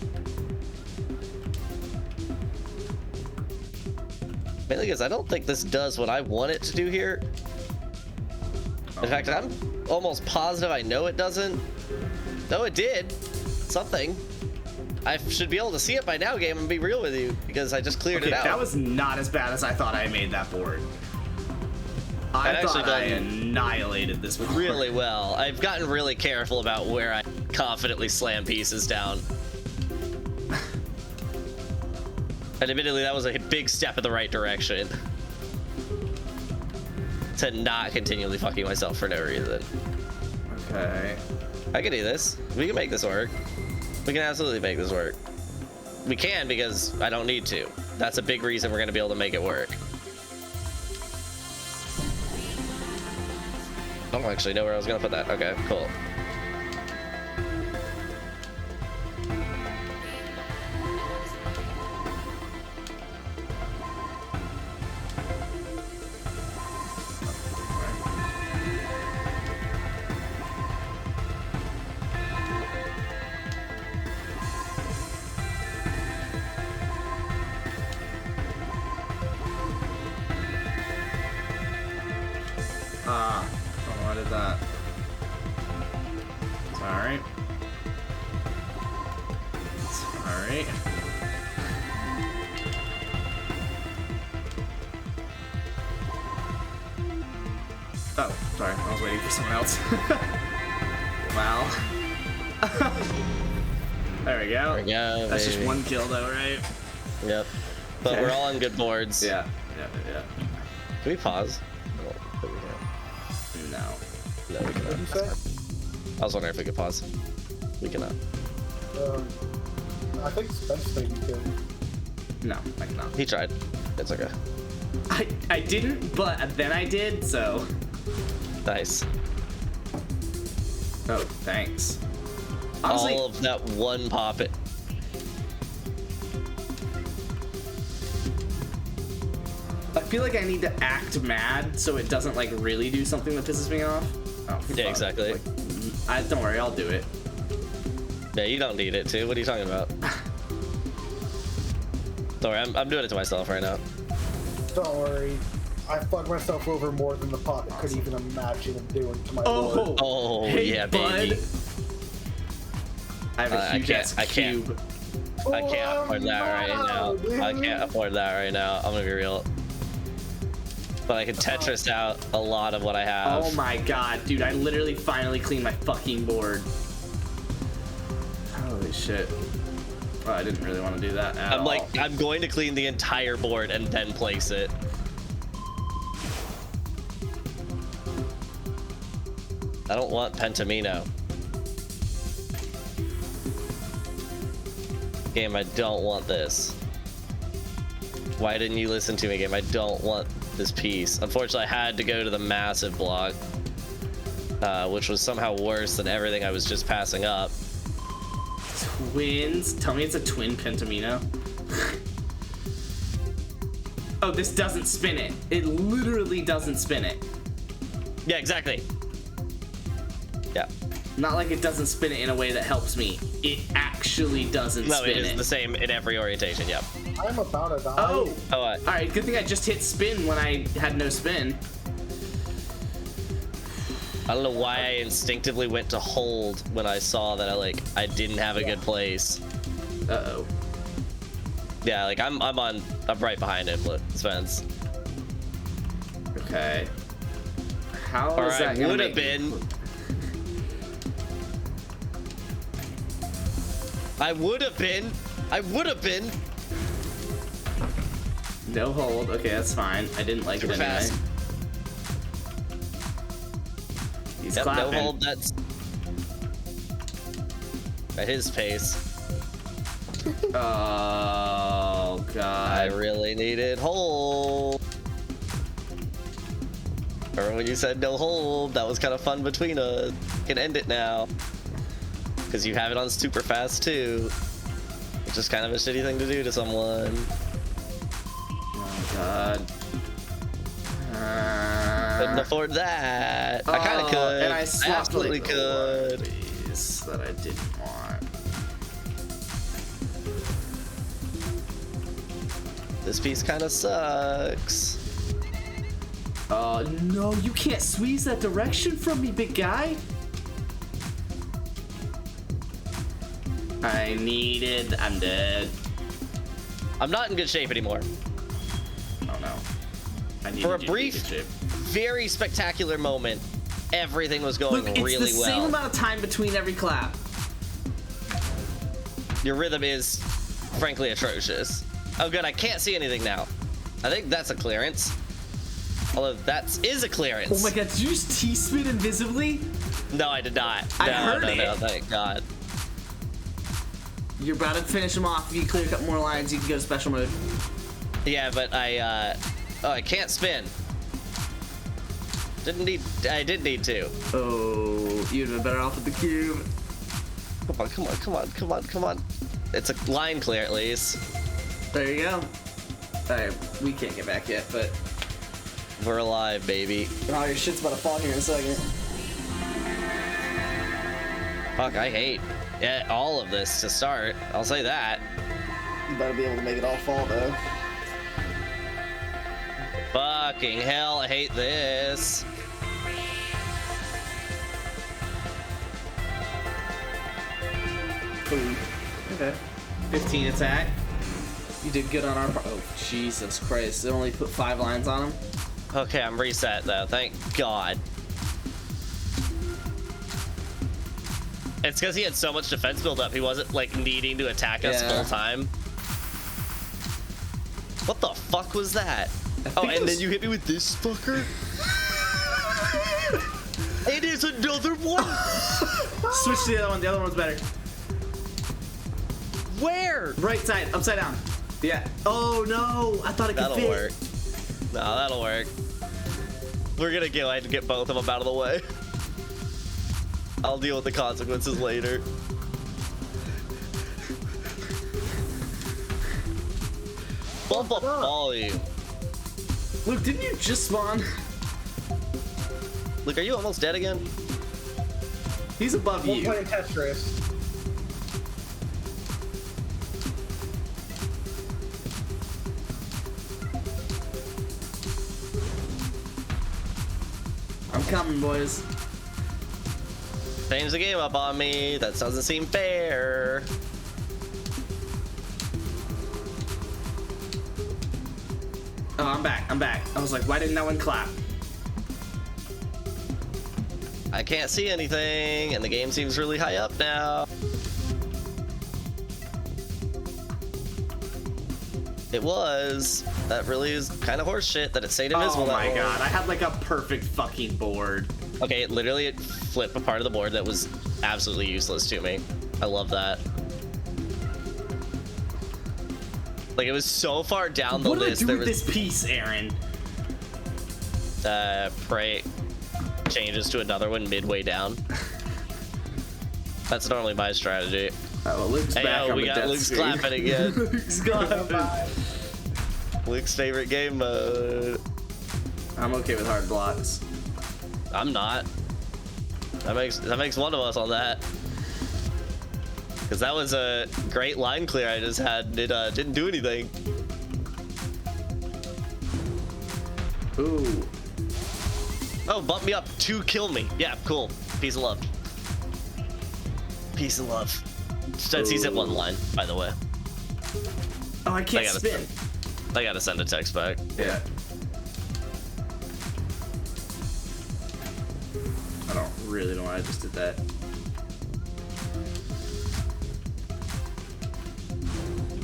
Mainly because I don't think this does what I want it to do here. In fact, I'm almost positive I know it doesn't. No, it did. Something. I should be able to see it by now, game, and be real with you, because I just cleared it out. That was not as bad as I thought I made that board. I thought I annihilated this board. Really well. I've gotten really careful about where I confidently slam pieces down. And admittedly, that was a big step in the right direction. To not continually fucking myself for no reason. Okay. I can do this. We can make this work. We can absolutely make this work. We can because I don't need to. That's a big reason we're going to be able to make it work. I don't actually know where I was going to put that. Okay, cool. Ah, oh, I did that. It's alright. It's alright. Oh, sorry, I was waiting for someone else. Wow. There we go. There we go. That's baby. just one kill though, right? Yep. But Okay. we're all on good boards. Yeah. Can we pause? No. No, we What did you cannot. say? I was wondering if we could pause. We cannot. I think Spence maybe could. No, I cannot. He tried. It's okay. I didn't, but then I did, so. Nice. Oh, thanks. Honestly, All of that one pop it. I feel like I need to act mad so it doesn't like really do something that pisses me off. Oh, Yeah, fuck. exactly. Like, don't worry, I'll do it. Yeah, you don't need it to. What are you talking about? Don't worry, I'm doing it to myself right now. Don't worry. I fucked myself over more than the pot could even imagine him doing to my board. Oh, hey, yeah, bud. baby. I have a huge ass cube. I can't afford that right now. I can't afford that right now. I'm gonna be real. But I can Tetris out a lot of what I have. Oh my god, dude, I literally finally cleaned my fucking board. Holy shit. Oh, I didn't really want to do that at all. I'm going to clean the entire board and then place it. I don't want Pentamino. Game, I don't want this. Why didn't you listen to me, game? I don't want this piece. Unfortunately, I had to go to the massive block, which was somehow worse than everything I was just passing up. Twins? Tell me it's a twin Pentamino. Oh, this doesn't spin it. It literally doesn't spin it. Yeah, exactly. Yeah. Not like it doesn't spin it in a way that helps me. It actually doesn't No, spin it is the same in every orientation, yep. I'm about to die. Oh! Oh, what? Alright, good thing I just hit spin when I had no spin. I don't know why I instinctively went to hold when I saw that I didn't have a good place. Uh-oh. Yeah, like I'm right behind him, Spence. Okay. How Or is that I gonna would make have been. I would have been. No hold. Okay, that's fine. I didn't like Super it anyway. fast. He's Yep, clapping. no hold, that's at his pace. Oh god. I really needed hold. Remember when you said no hold? That was kind of fun between us. You can end it now. Because you have it on super fast too. Which is kind of a shitty thing to do to someone. Oh god. Couldn't afford that. I kind of could. And I I swapped absolutely like could. these that I didn't want. This piece kind of sucks. No, you can't squeeze that direction from me, big guy. I'm dead. I'm not in good shape anymore. Oh no. I need For a brief, very spectacular moment, everything was going Look, it's really the well. same amount of time between every clap. Your rhythm is, frankly, atrocious. Oh, good. I can't see anything now. I think that's a clearance. Although that is a clearance. Oh my god, did you just T-spin invisibly? No, I did not. I No, heard no, it. no, thank God. You're about to finish him off. If you clear a couple more lines, you can go to special mode. Yeah, but I can't spin. I did need to. Oh, you'd have been better off with the cube. Come on. It's a line clear at least. There you go. Alright, we can't get back yet, but we're alive, baby. oh, your shit's about to fall here in a second. Fuck, I hate all of this to start. I'll say that. You better be able to make it all fall though. Fucking hell, I hate this. Ooh. Okay. 15 attack. You did good on our part. Oh, Jesus Christ. They only put 5 lines on him? Okay, I'm reset though. Thank God. It's because he had so much defense build up. He wasn't like needing to attack us full time. What the fuck was that? Oh, and then you hit me with this fucker? It is another one! Switch to the other one. The other one's better. Where? Right side. Upside down. Yeah. Oh, no. I thought it could fit. That'll work. No, that'll work. We're gonna go ahead and get both of them out of the way. I'll deal with the consequences later. Bump up volume. Luke, didn't you just spawn? Luke, are you almost dead again? He's above you. We're playing Tetris. I'm coming, boys. Change the game up on me. That doesn't seem fair. Oh, I'm back. I'm back. I was like, why didn't that one clap? I can't see anything, and the game seems really high up now. It was. That really is kind of horse shit that it stayed invisible. Oh my god, I had like a perfect fucking board. Okay, it flipped a part of the board that was absolutely useless to me. I love that. Like, it was so far down the list. What do I do with this piece, Aaron? Pray changes to another one midway down. That's normally my strategy. Oh, well, Luke's back. We got Luke's clapping again. Luke's clapping. Luke's favorite game mode. I'm okay with hard blocks. I'm not. That makes one of us on that. Because that was a great line clear I just had. It didn't do anything. Ooh. Oh, bump me up to kill me. Yeah, cool. Peace of love. Peace of love. Since he's at one line, by the way. Oh, I can't spin. I gotta send a text back. Yeah. I don't really know why I just did that.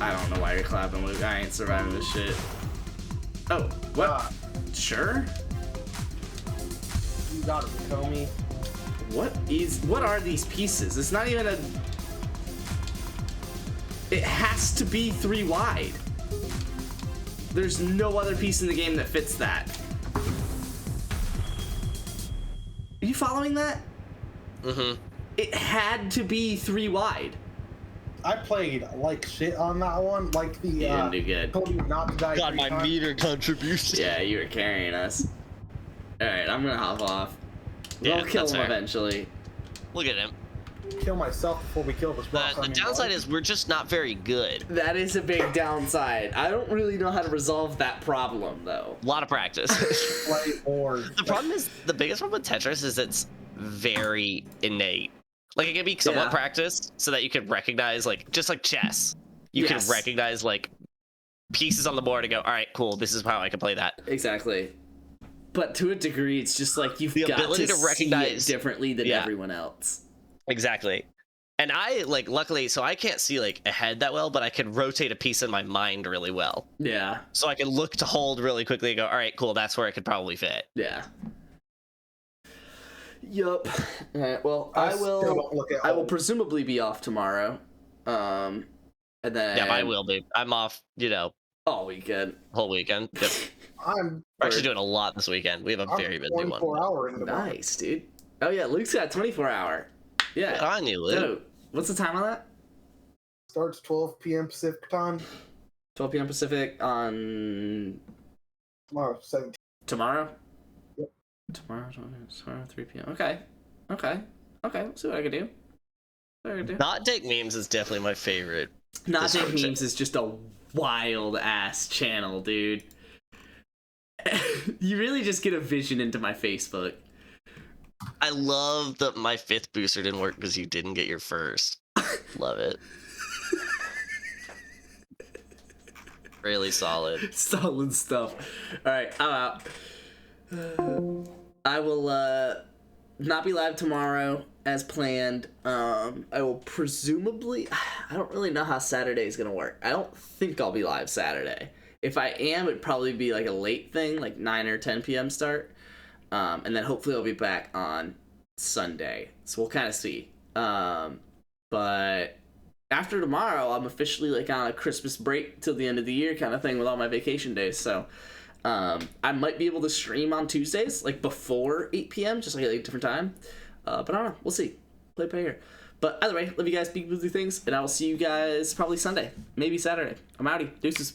I don't know why you're clapping, Luke. I ain't surviving this shit. Oh, what? Sure? You got it, Comey. What are these pieces? It's not even a... It has to be 3 wide. There's no other piece in the game that fits that. Are you following that? Mm-hmm. It had to be 3 wide. I played like shit on that one. Like the You didn't do good. told you not to die. Got my meter contribution. Yeah, you were carrying us. Alright, I'm gonna hop off. Yeah, We'll kill that's him fair. eventually. Look at him. Kill myself before we kill this rock. The downside is we're just not very good. That is a big downside. I don't really know how to resolve that problem, though. A lot of practice. Play board. The problem is, the biggest problem with Tetris is it's very innate. Like, it can be somewhat practiced so that you can recognize, like, just like chess. You can recognize, like, pieces on the board and go, all right, cool, this is how I can play that. Exactly. But to a degree, it's just like you've got ability to recognize see it differently than everyone else. Exactly. And I, like, luckily, so I can't see, like, ahead that well, but I can rotate a piece in my mind really well. Yeah. So I can look to hold really quickly and go, all right, cool, that's where it could probably fit. Yeah. Yup. All right. Well, I will presumably be off tomorrow. And then Yeah, I will be. I'm off, you know, all weekend. Whole weekend. Yep. We're actually doing a lot this weekend. We have a very busy one. 24-hour in the Nice, dude. Oh yeah, Luke's got 24-hour. Yeah. I knew Luke. So, what's the time on that? Starts 12 p.m. Pacific time. 12 p.m. Pacific on Tomorrow, 17. tomorrow. Yep. Tomorrow, 3 p.m. Okay. We'll see what I can do. Not Take Memes is definitely my favorite. Not Take Memes is just a wild ass channel, dude. You really just get a vision into my Facebook. I love that my 5th booster didn't work because you didn't get your first. Love it. Really solid. Solid stuff. All right, I'm out. I will not be live tomorrow as planned. I will presumably, I don't really know how Saturday is gonna work. I don't think I'll be live Saturday. If I am, it'd probably be like a late thing, like 9 or 10 p.m. start. And then hopefully I'll be back on Sunday. So we'll kind of see. But after tomorrow, I'm officially like on a Christmas break till the end of the year kind of thing with all my vacation days. So I might be able to stream on Tuesdays, like before 8 p.m., just like at a different time. But I don't know. We'll see. Play by ear. But either way, love you guys. Be good with your things. And I will see you guys probably Sunday. Maybe Saturday. I'm outie. Deuces.